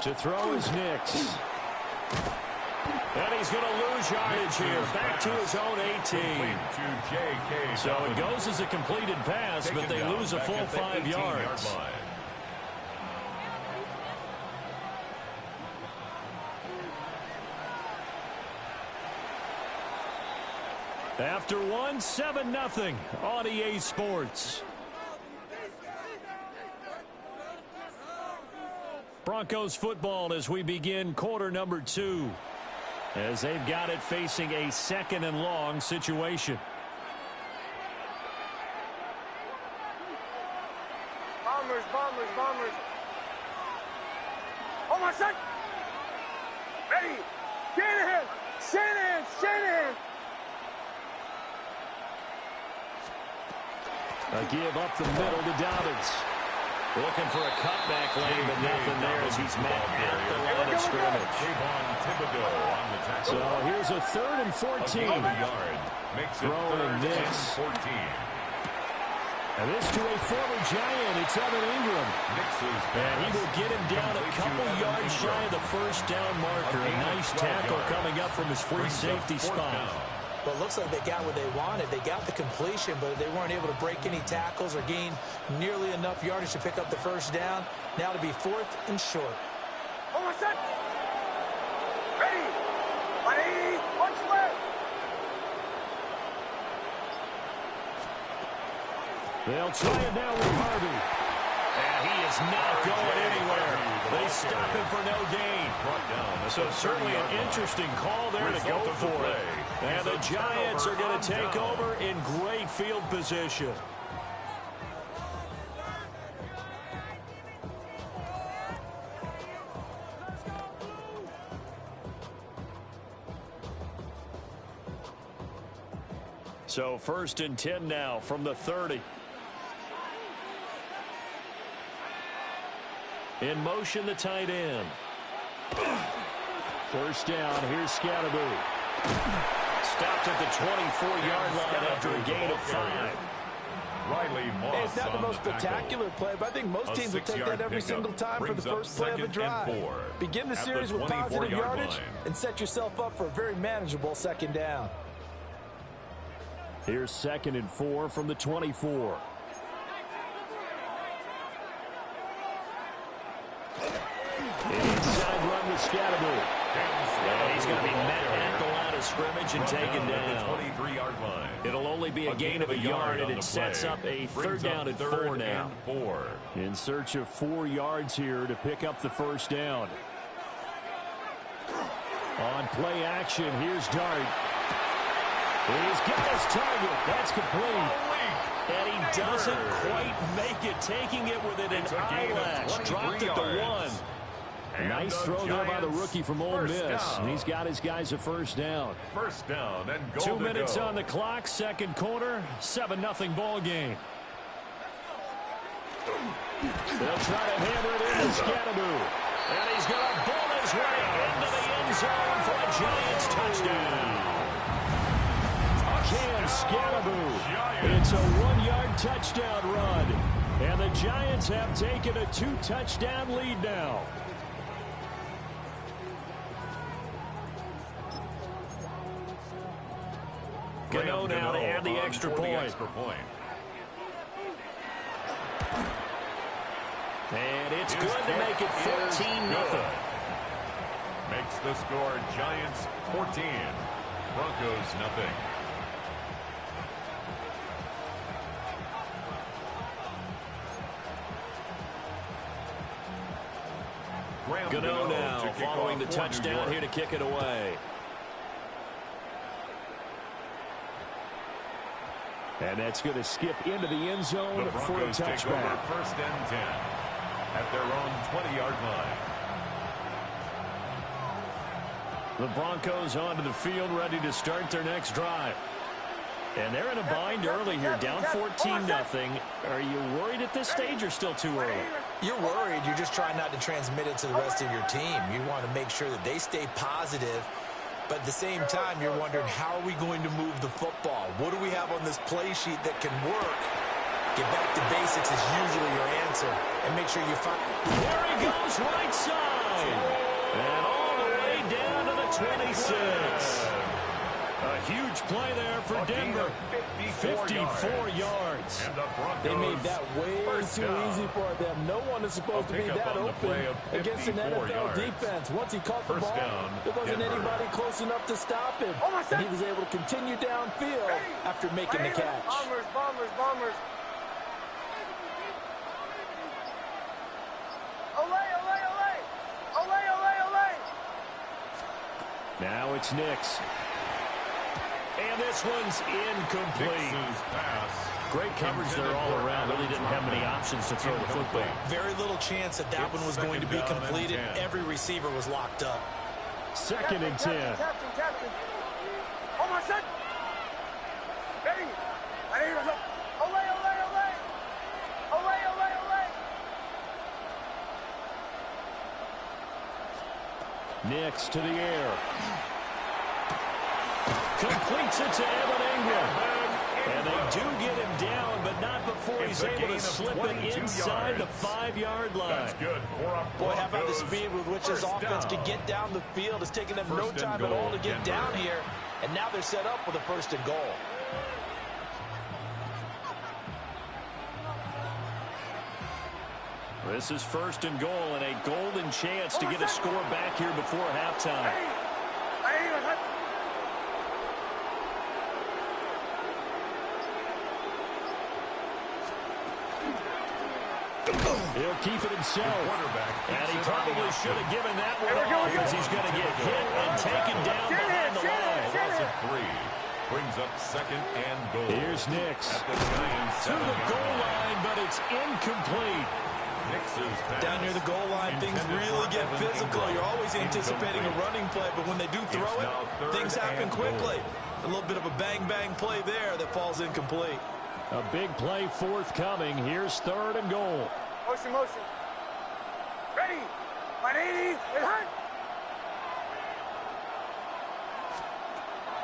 To throw is Nix. And he's going to lose yardage here. Back to his own 18. So it goes as a completed pass, but they lose a full 5 yards. After one, 7-0 on EA Sports. Broncos football as we begin quarter number 2. As they've got it facing a 2nd and long situation. Bombers. Oh, my son. Ready. Shanahan. A give up the middle to Dobbins. Looking for a cutback lane, but nothing there as he's met at the line of scrimmage. So here's a 3rd and 14. Throwing this. And this to a former Giant. It's Evan Ingram. And he will get him down a couple yards shy of the 1st down marker. A nice tackle coming up from his free safety spot. Well, it looks like they got what they wanted. They got the completion, but they weren't able to break any tackles or gain nearly enough yardage to pick up the 1st down. Now to be 4th and short. Oh, my son. Ready. Punch left. They'll try it now with Harvey. And he is not going anywhere. They stop him for no gain. So certainly an interesting call there to go for it. And the Giants are going to take over in great field position. So 1st and 10 now from the 30. In motion, the tight end. 1st down. Here's Scatterby. Stopped at the 24-yard line after a gain of 5. Hey, it's not the most spectacular play, but I think most teams will take that every single time for the first play of a drive. Begin the series with positive yardage and set yourself up for a very manageable 2nd down. Here's 2nd and 4 from the 24. Inside run with Scatterby. And he's going to be met at the line of scrimmage and taken down. 23-yard line. It'll only be a gain of a yard, and it sets up a 3rd down and 4 now. In search of 4 yards here to pick up the 1st down. On play action, here's Dart. He's got his target. That's complete. And he doesn't quite make it, taking it within an eyelash. Dropped it to 1. Nice throw there by the rookie from Ole Miss. And he's got his guys a 1st down. 1st down and goal 2 minutes on the clock, 2nd quarter, 7-0 ball game. They'll try to hammer it into Scatterby. And he's going to bowl his way into the end zone for a Giants touchdown. Cam Scalaboo. It's a 1-yard touchdown run. And the Giants have taken a 2-touchdown lead now. Gano now to add the extra point. And it's good to make it 14-0. Makes the score Giants 14, Broncos nothing. Gano now following the touchdown here to kick it away. And that's going to skip into the end zone for a touchback. Take over 1st and 10 at their own 20-yard line. The Broncos onto the field, ready to start their next drive. And they're in a bind early here, down 14-0. Are you worried at this stage or still too early? You're worried. You're just trying not to transmit it to the rest of your team. You want to make sure that they stay positive. But at the same time, you're wondering, how are we going to move the football? What do we have on this play sheet that can work? Get back to basics is usually your answer. And make sure you find... There he goes, right side. And all the way down to the 26. A huge play there for Denver. 54 yards. They made that way too easy for them. No one is supposed to be that open against an NFL defense. Once he caught the ball, there wasn't anybody close enough to stop him. And he was able to continue downfield after making the catch. Bombers. Olay. Now it's Nix. And this one's incomplete. Great coverage there all around. Really didn't have many options to throw the football. Very little chance that that one was going to be completed. Every receiver was locked up. 2nd and 10. Captain. Oh, my son. Ready. Olay. Nix to the air. Completes it to Evan Ingram. And they do get him down, but not before he's able to slip it inside the 5-yard line. That's good. Boy, how about the speed with which this offense can get down the field? It's taken them no time at all to get down here. And now they're set up with a 1st and goal. This is 1st and goal and a golden chance to get a score back here before halftime. He'll keep it himself. And he probably should have given that one off because he's going to get hit and taken down behind the line. Loss of 3 brings up 2nd and goal. Here's Nix to the goal line, but it's incomplete. Down near the goal line, things really get physical. You're always anticipating a running play, but when they do throw it, things happen quickly. A little bit of a bang-bang play there that falls incomplete. A big play forthcoming. Here's 3rd and goal. Motion. Ready. 180.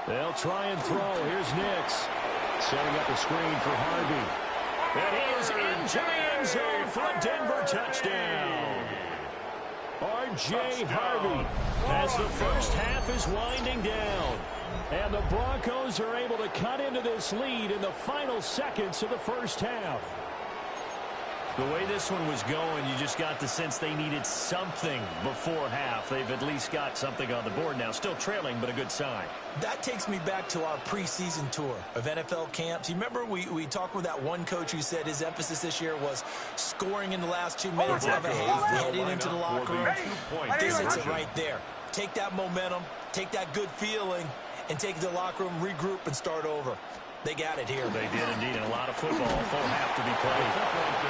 They'll try and throw. Here's Nix. Setting up a screen for Harvey. And he is into the end zone for a Denver touchdown. R.J. Harvey as the first half is winding down. And the Broncos are able to cut into this lead in the final seconds of the first half. The way this one was going, you just got the sense they needed something before half. They've at least got something on the board now. Still trailing, but a good sign. That takes me back to our preseason tour of NFL camps. You remember we talked with that one coach who said his emphasis this year was scoring in the last 2 minutes of a half, heading into the locker room. This is it right there. Take that momentum, take that good feeling, and take it to the locker room, regroup, and start over. They got it here. They did indeed, and a lot of football. Full half to be played.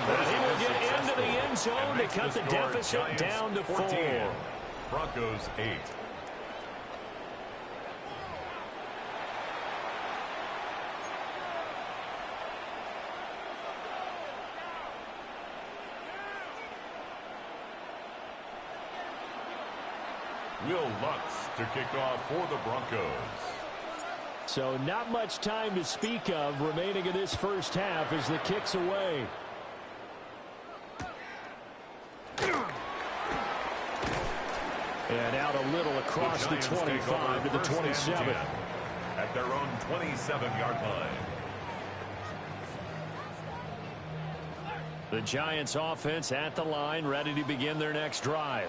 But he will get into the end zone to cut the deficit down to 4. Broncos 8. Will Lutz to kick off for the Broncos. So not much time to speak of remaining in this first half as the kick's away. And out a little across the 25 to the 27. At their own 27-yard line. The Giants offense at the line, ready to begin their next drive.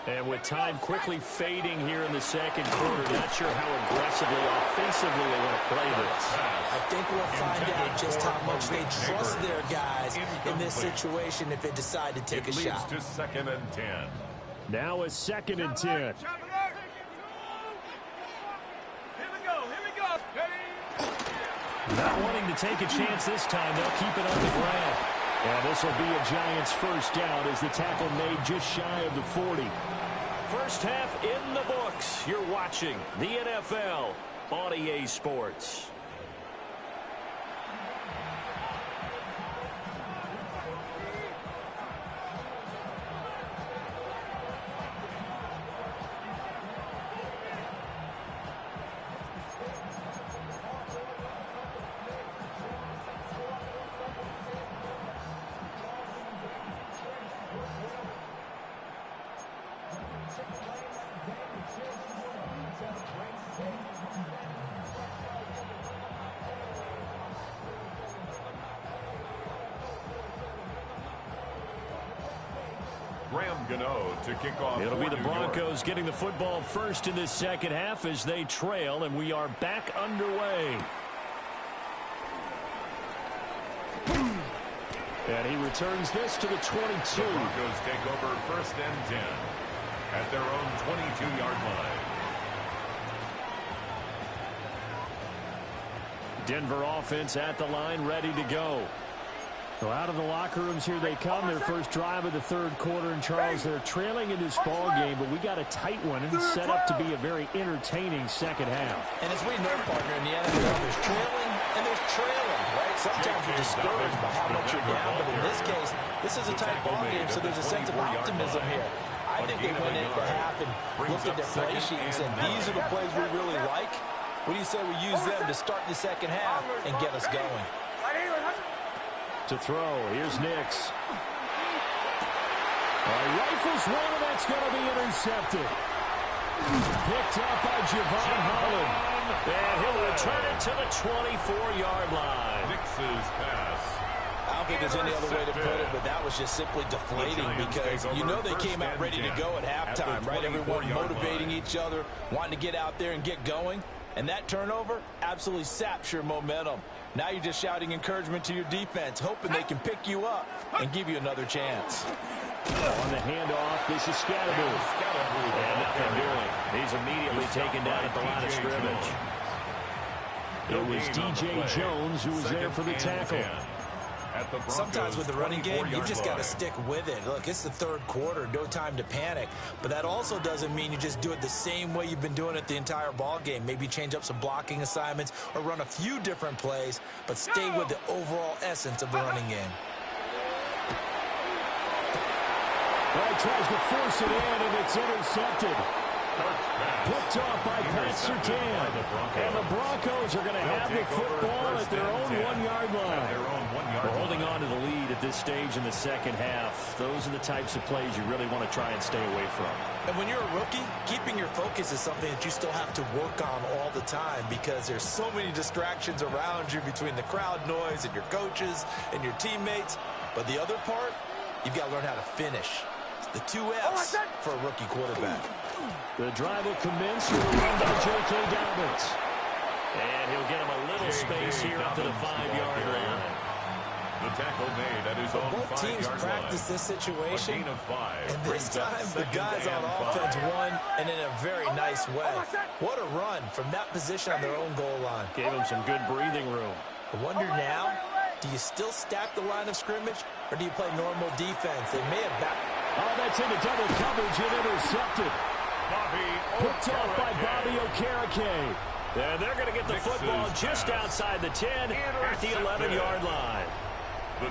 And with time quickly fading here in the second quarter, not sure how aggressively, offensively they want to play this. I think we'll find out just how much they trust their guys in this situation if they decide to take a shot. It leads to 2nd and 10. Now a 2nd and 10. Not wanting to take a chance this time, they'll keep it on the ground. And this will be a Giants first down as the tackle made just shy of the 40. First half in the books. You're watching the NFL on EA Sports. To kick off. It'll be the Broncos getting the football first in this second half as they trail, and we are back underway. And he returns this to the 22. The Broncos take over 1st and 10 at their own 22-yard line. Denver offense at the line, ready to go. So out of the locker rooms here they come, their first drive of the third quarter. And Charles, they're trailing in this ball game, but we got a tight one and set up to be a very entertaining second half. And as we know, partner, in the NFL, there's trailing and there's trailing, right? Sometimes you're discouraged by how much you're down, but in this case, this is a tight ball game, so there's a sense of optimism here. I think they went into half and looked at their play sheet and said, these are the plays we really like. What do you say we use them to start the second half and get us going? To throw, here's Nix. Rifles one, and that's going to be intercepted. Picked up by Javon Holland. And he'll return it to the 24-yard line. Nix's pass. I don't think there's any other way to put it, but that was just simply deflating because you know they came out ready to go at halftime, right? Everyone motivating each other, wanting to get out there and get going. And that turnover absolutely saps your momentum. Now you're just shouting encouragement to your defense, hoping they can pick you up and give you another chance. On the handoff, this is Scatterby. And nothing doing. He's immediately taken down at the line of scrimmage. It was D.J. Jones who was there for the tackle. Sometimes with the running game, you just got to stick with it. Look, it's the third quarter, no time to panic. But that also doesn't mean you just do it the same way you've been doing it the entire ball game. Maybe change up some blocking assignments or run a few different plays, but stay with the overall essence of the running game. Well, he tries to force it in, and it's intercepted. Picked off by Pat Surtain. And the Broncos are going to have the football at their own 1-yard line. We're holding on to the lead at this stage in the second half. Those are the types of plays you really want to try and stay away from. And when you're a rookie, keeping your focus is something that you still have to work on all the time because there's so many distractions around you between the crowd noise and your coaches and your teammates. But the other part, you've got to learn how to finish. The 2 F's for a rookie quarterback. The drive will commence with a run by J.K. Dobbins. And he'll get him a little space here up to the 5-yard line. The tackle made at his own 5-yard line. Both teams practice this situation, and this time the guys on offense won, and in a very nice way. What a run from that position on their own goal line. Gave him some good breathing room. I wonder now, do you still stack the line of scrimmage, or do you play normal defense? They may have back. Oh, that's into double coverage and intercepted. Picked off by Bobby Okereke. And they're going to get the football just outside the 10 at the 11-yard line.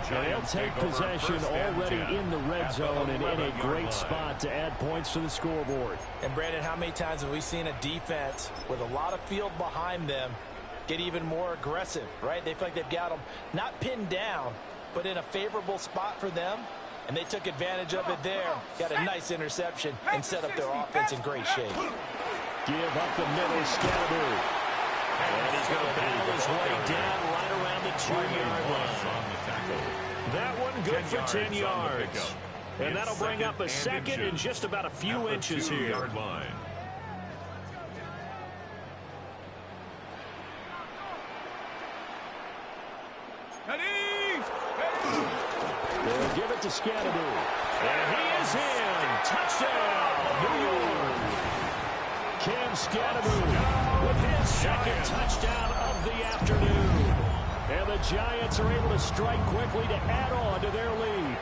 They'll take possession already in the red zone and in a great spot to add points to the scoreboard. And, Brandon, how many times have we seen a defense with a lot of field behind them get even more aggressive, right? They feel like they've got them not pinned down, but in a favorable spot for them, and they took advantage of it there. Got a nice interception and set up their offense in great shape. Give up the middle, Scatterby. And he's going to battle his way down right around the 2-yard line. That one good for 10 yards. And that'll bring up a second and just about a few inches here. They'll give it to Scatterby. And he is in. Touchdown, New York. Cam Scatterby with his second touchdown of the afternoon. And the Giants are able to strike quickly to add on to their lead.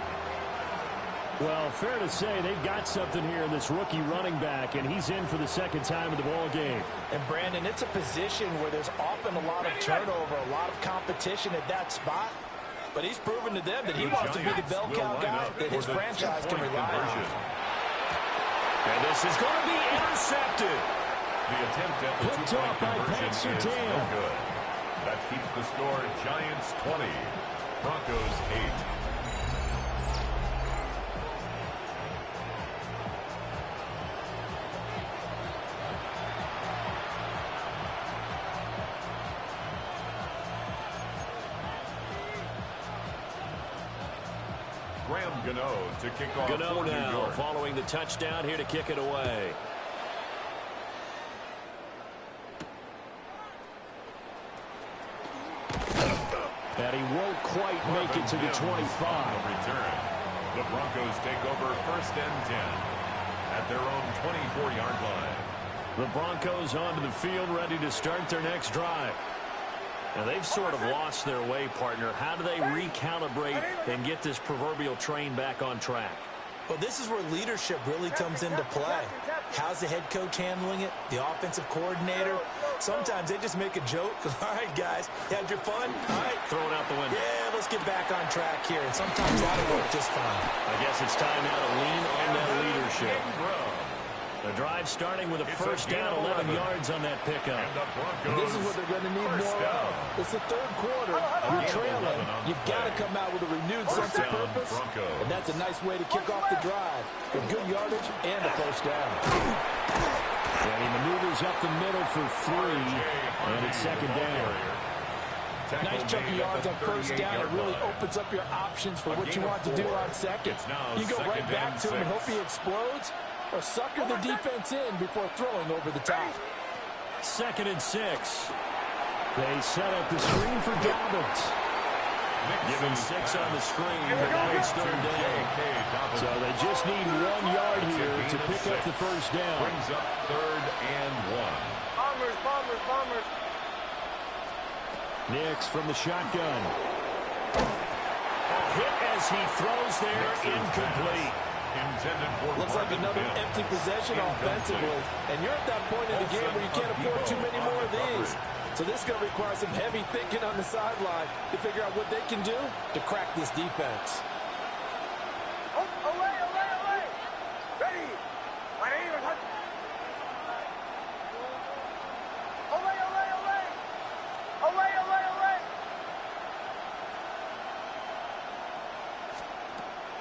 Well, fair to say they've got something here in this rookie running back, and he's in for the second time in the ball game. And, Brandon, it's a position where there's often a lot of turnover, a lot of competition at that spot. But he's proven to them that he wants to be the bell cow guy that his franchise can rely on. And this is going to be intercepted. The attempt at the two-point conversion is no good. That keeps the score Giants 20, Broncos 8. Gano to kick off. Gano now following the touchdown here to kick it away. And he won't quite make it to the 25. Return. The Broncos take over 1st and 10 at their own 24-yard line. The Broncos onto the field ready to start their next drive. Now, they've sort of lost their way, partner. How do they recalibrate and get this proverbial train back on track? Well, this is where leadership really comes into play. How's the head coach handling it? The offensive coordinator? Sometimes they just make a joke. All right, guys, you had your fun? All right. Throw it out the window. Yeah, let's get back on track here. And sometimes that'll work just fine. I guess it's time now to lean on that leadership. The drive starting with a first down, 11 yards on that pickup. This is what they're going to need more of. It's the third quarter. You're trailing. You've got to come out with a renewed sense of purpose. And that's a nice way to kick off the drive with good yardage and a first down. And he maneuvers up the middle for 3, and it's second down. Nice chunky yards on first down. It really opens up your options for what you want to do on second. You go right back to him and hope he explodes, or sucker the defense in before throwing over the top. 2nd and 6. They set up the screen for Dobbins. Give him 6 on the screen, but now it's third down. So they just need 1 yard here to pick up the first down. Brings up 3rd and 1. Bombers. Nix from the shotgun. A hit as he throws there, incomplete. Looks like another empty possession offensively. And you're at that point in the game where you can't afford too many more of these. So this is going to require some heavy thinking on the sideline to figure out what they can do to crack this defense. Ready.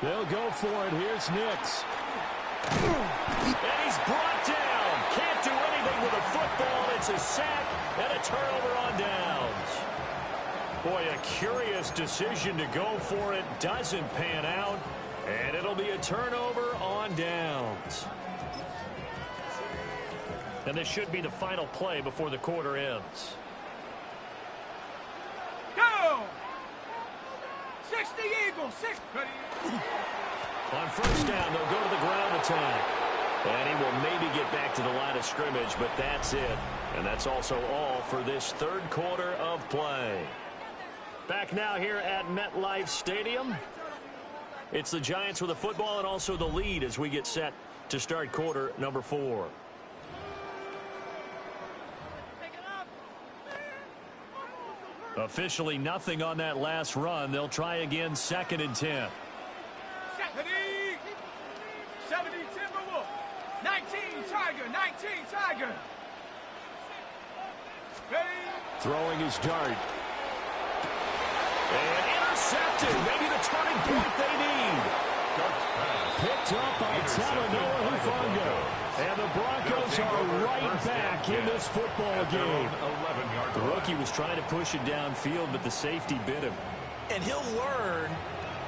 They'll go for it. Here's Nix. And he's brought down. Can't do anything with a football. It's a sack and a turnover on downs. Boy, a curious decision to go for it. Doesn't pan out. And it'll be a turnover on downs. And this should be the final play before the quarter ends. Go! 60 Eagles, 60. On first down, they'll go to the ground attack. And he will maybe get back to the line of scrimmage, but that's it. And that's also all for this third quarter of play. Back now here at MetLife Stadium. It's the Giants with the football and also the lead as we get set to start quarter number 4. Officially nothing on that last run. They'll try again, 2nd and 10. 70 Timberwolf. 19 Tiger. 19 Tiger. Ready? Throwing his dart. And intercepted. Maybe the turning point they need. Picked up by Talanoa Hufanga. And the Broncos are right back in this football game. The rookie was trying to push it downfield, but the safety bit him. And he'll learn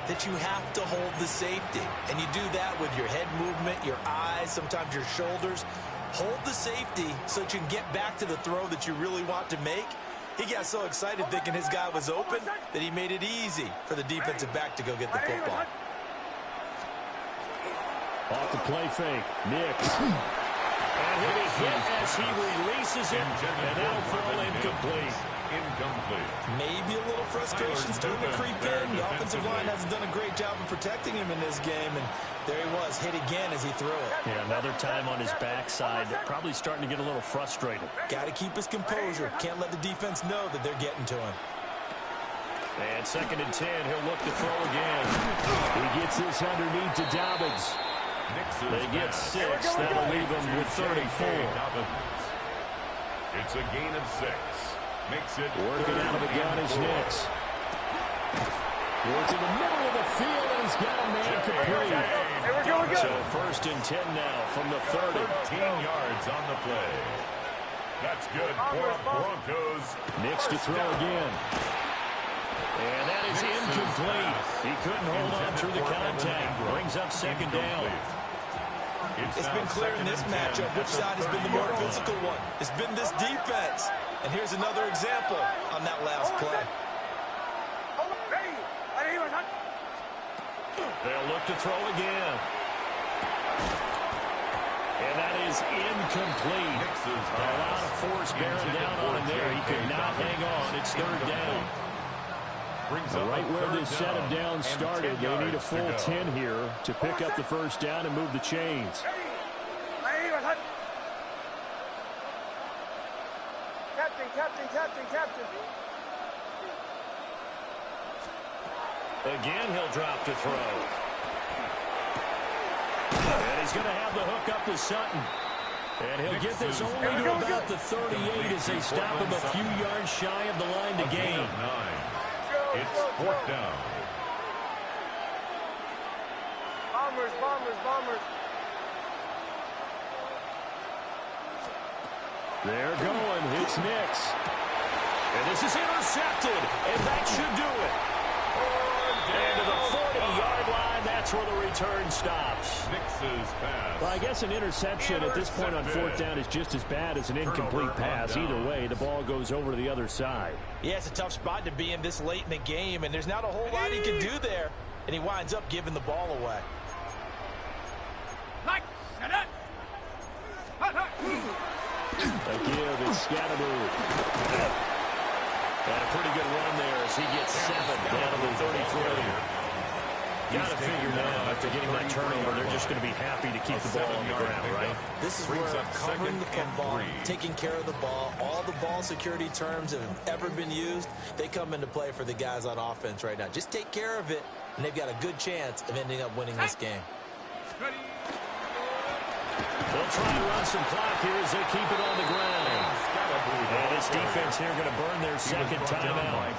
that you have to hold the safety. And you do that with your head movement, your eyes, sometimes your shoulders. Hold the safety so that you can get back to the throw that you really want to make. He got so excited thinking his guy was open that he made it easy for the defensive back to go get the football. Off the play fake, Nix. And he'll be hit as he releases it, and that'll fall incomplete. Maybe a little frustration starting to creep in. The offensive line hasn't done a great job of protecting him in this game, and there he was, hit again as he threw it. Yeah, another time on his backside, probably starting to get a little frustrated. Got to keep his composure. Can't let the defense know that they're getting to him. And 2nd and 10, he'll look to throw again. He gets this underneath to Dobbins. They get 6. That'll leave them with 34. It's a gain of 6. Makes it working out of the gun is Nix. Works in the middle of the field, and he's got a man complete. So 1st and 10 now from the 30. 13 yards on the play. That's good for the Broncos. Nix to throw again. And that is incomplete. He couldn't hold on through the contact. Brings up 2nd down. It's been clear in this matchup which side has been the more physical one. It's been this defense. And here's another example on that last play. They'll look to throw again. And that is incomplete. A lot of force bearing down on him there. He could not hang on. It's 3rd down. Right where this set of downs started, they need a full 10 here to pick up the 1st down and move the chains. Captain. Again, he'll drop to throw. And he's going to have the hook up to Sutton. And he'll get this only to about the 38 as they stop him a few yards shy of the line to gain. It's 4th down. Bombers. They're going. It's Nix. And this is intercepted. And that should do it. And to the 40-yard line, that's where the return stops. Nix's pass. Well, I guess an interception at this point on 4th down is just as bad as an incomplete pass. Either way, the ball goes over to the other side. Yeah, it's a tough spot to be in this late in the game, and there's not a whole lot he can do there. And he winds up giving the ball away. A give, it's Scatteroo. And a pretty good run there as he gets 7 down to the 33. Got to figure now, after getting that turnover, they're just going to be happy to keep the ball on the ground, right? This is where covering the football, taking care of the ball, all the ball security terms that have ever been used, they come into play for the guys on offense right now. Just take care of it, and they've got a good chance of ending up winning this game. They'll try and run some clock here as they keep it on the ground. And this defense here going to burn their 2nd timeout.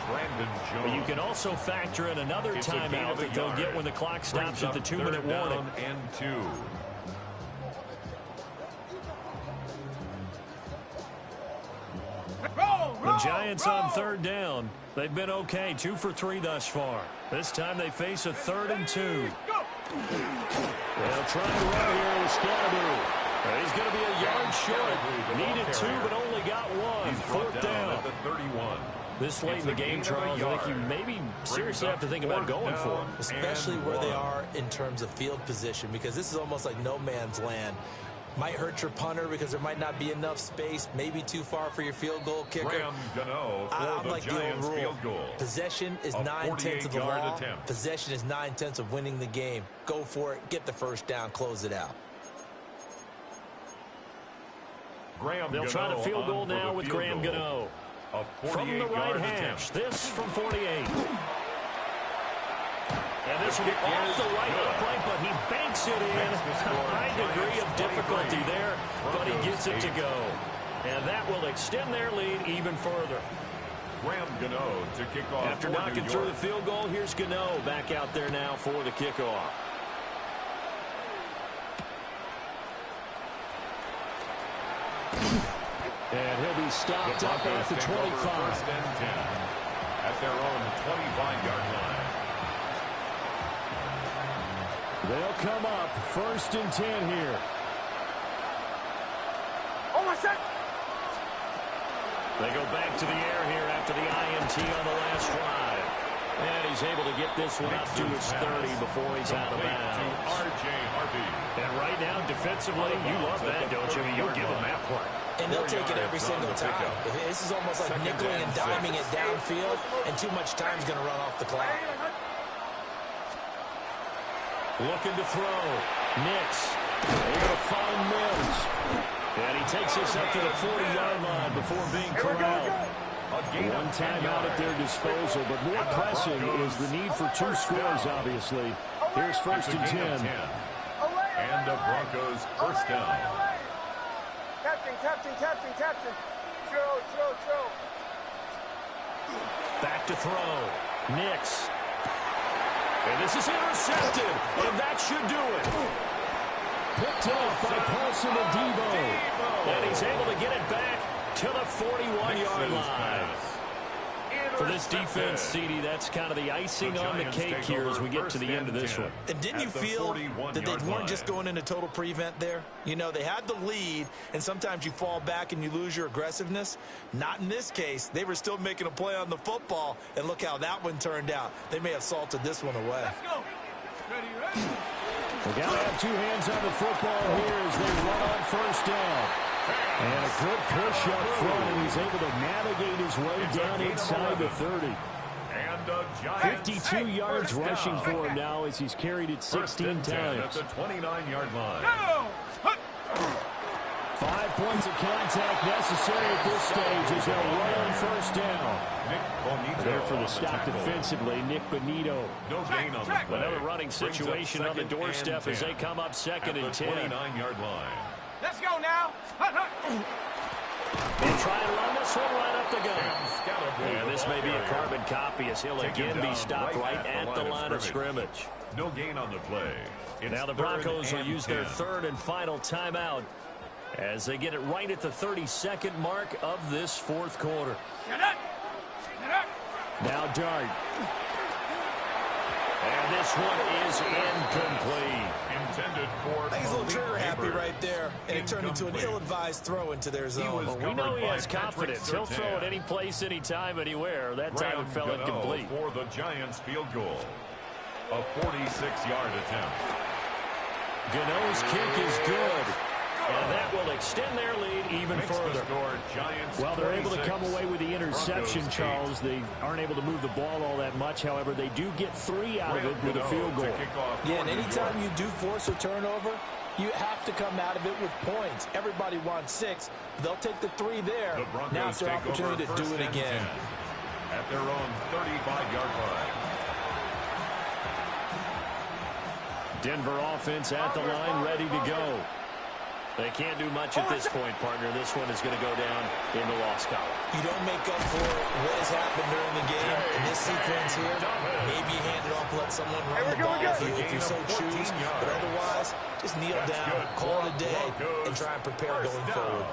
But you can also factor in another timeout that they'll get when the clock stops at the 2-minute warning. And 2. The Giants on 3rd down. They've been okay, 2 for 3 thus far. This time they face a 3rd and 2. They'll try and run here with Scatteroo. He's going to be a yard short. Needed 2, but only got 1. 4th down. At the 31. This late in the game, Charles, I think you maybe seriously have to think about going for it. Especially where they are in terms of field position, because this is almost like no man's land. Might hurt your punter because there might not be enough space, maybe too far for your field goal kicker. I'm like the old rule. Possession is 9/10 of the law. Possession is 9/10 of winning the game. Go for it, get the 1st down, close it out. They'll try to field goal now with Graham Gano. From the right hash, this from 48. And this will be off the right upright, but he banks it in. A high degree of difficulty there, but he gets it to go. And that will extend their lead even further. To kick off. After knocking through the field goal, here's Gano back out there now for the kickoff. And he'll be stopped up at the 25. First and 10 at their own 25-yard line. They'll come up first and 10 here. Oh, my son! They go back to the air here after the INT on the last drive. And he's able to get this one up to his 30 before he's out of bounds. And right now, defensively, you love that, don't you? You'll give him that play. And they'll take it every single time. This is almost like nickeling and diming it downfield, and too much time's going to run off the clock. Looking to throw. Nix. Able to find Mills. And he takes this up to the 40-yard line before being corralled. One timeout at their disposal, but more pressing is the need for 2 scores, obviously. Here's first and 10. And the Broncos first down. Captain. Throw. Back to throw. Nix. And this is intercepted, and that should do it. Picked off by Paulson and Debo. And he's able to get it back to the 41-yard line. For this defense, CD, that's kind of the icing on the cake here as we get to the end of this one. And didn't you feel that they weren't just going into total prevent there? You know, they had the lead, and sometimes you fall back and you lose your aggressiveness. Not in this case. They were still making a play on the football, and look how that one turned out. They may have salted this one away. Let's go. Ready? They got to have 2 hands on the football here as they run on first down. And a good push up front, and he's able to navigate his way down inside the 30. 52 yards rushing for him now as he's carried it 16 times. At the 29-yard line. 5 points of contact necessary at this stage as they'll run on first down. There for the stop defensively, Nick Bonito. No gain on the play. Another running situation on the doorstep as they come up second and 10. 29-yard line. Let's go now. They'll try and run this one right up the gut. And this may be a carbon copy as he'll again be stopped right at the line of scrimmage. No gain on the play. Now the Broncos will use their 3rd and final timeout as they get it right at the 32nd mark of this 4th quarter. Now Dart. And this one is incomplete. Intended for I think he's a little trigger happy right there, and it turned into an ill-advised throw into their zone. Well, we know he has confidence. He'll throw it any place, anytime, anywhere. That time it fell incomplete. For the Giants field goal. A 46-yard attempt. Gano's kick is good. And that will extend their lead even further. Well, they're able to come away with the interception, Charles. They aren't able to move the ball all that much. However, they do get 3 out of it with a field goal. Yeah, and anytime you do force a turnover, you have to come out of it with points. Everybody wants 6. They'll take the 3 there. Now it's their opportunity to do it again. At their own 35-yard line. Denver offense at the line, ready to go. They can't do much at this point, partner. This one is going to go down in the loss column. You don't make up for what has happened during the game in this sequence here. Maybe you hand it off, let someone run the ball if you so choose. But otherwise, just kneel down, call it a day, and try and prepare going forward.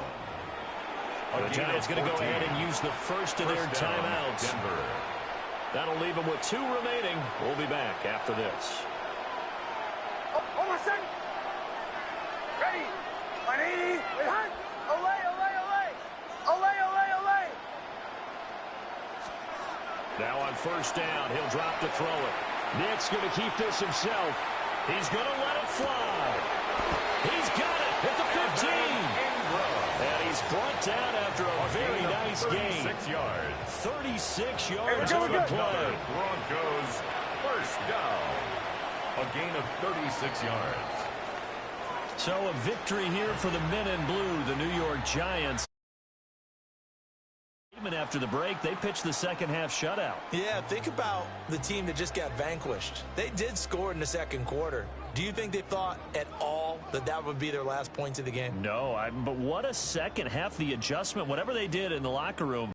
The Giants going to go ahead and use the first of their timeouts. That'll leave them with 2 remaining. We'll be back after this. Oh, my son! Ready! 180! Wait, hunt! Olay! Now on first down, he'll drop to throw it. Nick's going to keep this himself. He's going to let it fly. He's got it at the 15. And he's brought down after a very nice gain. 36 yards on the play. Broncos first down. A gain of 36 yards. So a victory here for the men in blue, the New York Giants. excitement after the break. They pitched the second half shutout. Yeah, think about the team that just got vanquished. They did score in the second quarter. Do you think they thought at all that that would be their last points of the game? No, but what a second half, the adjustment, whatever they did in the locker room.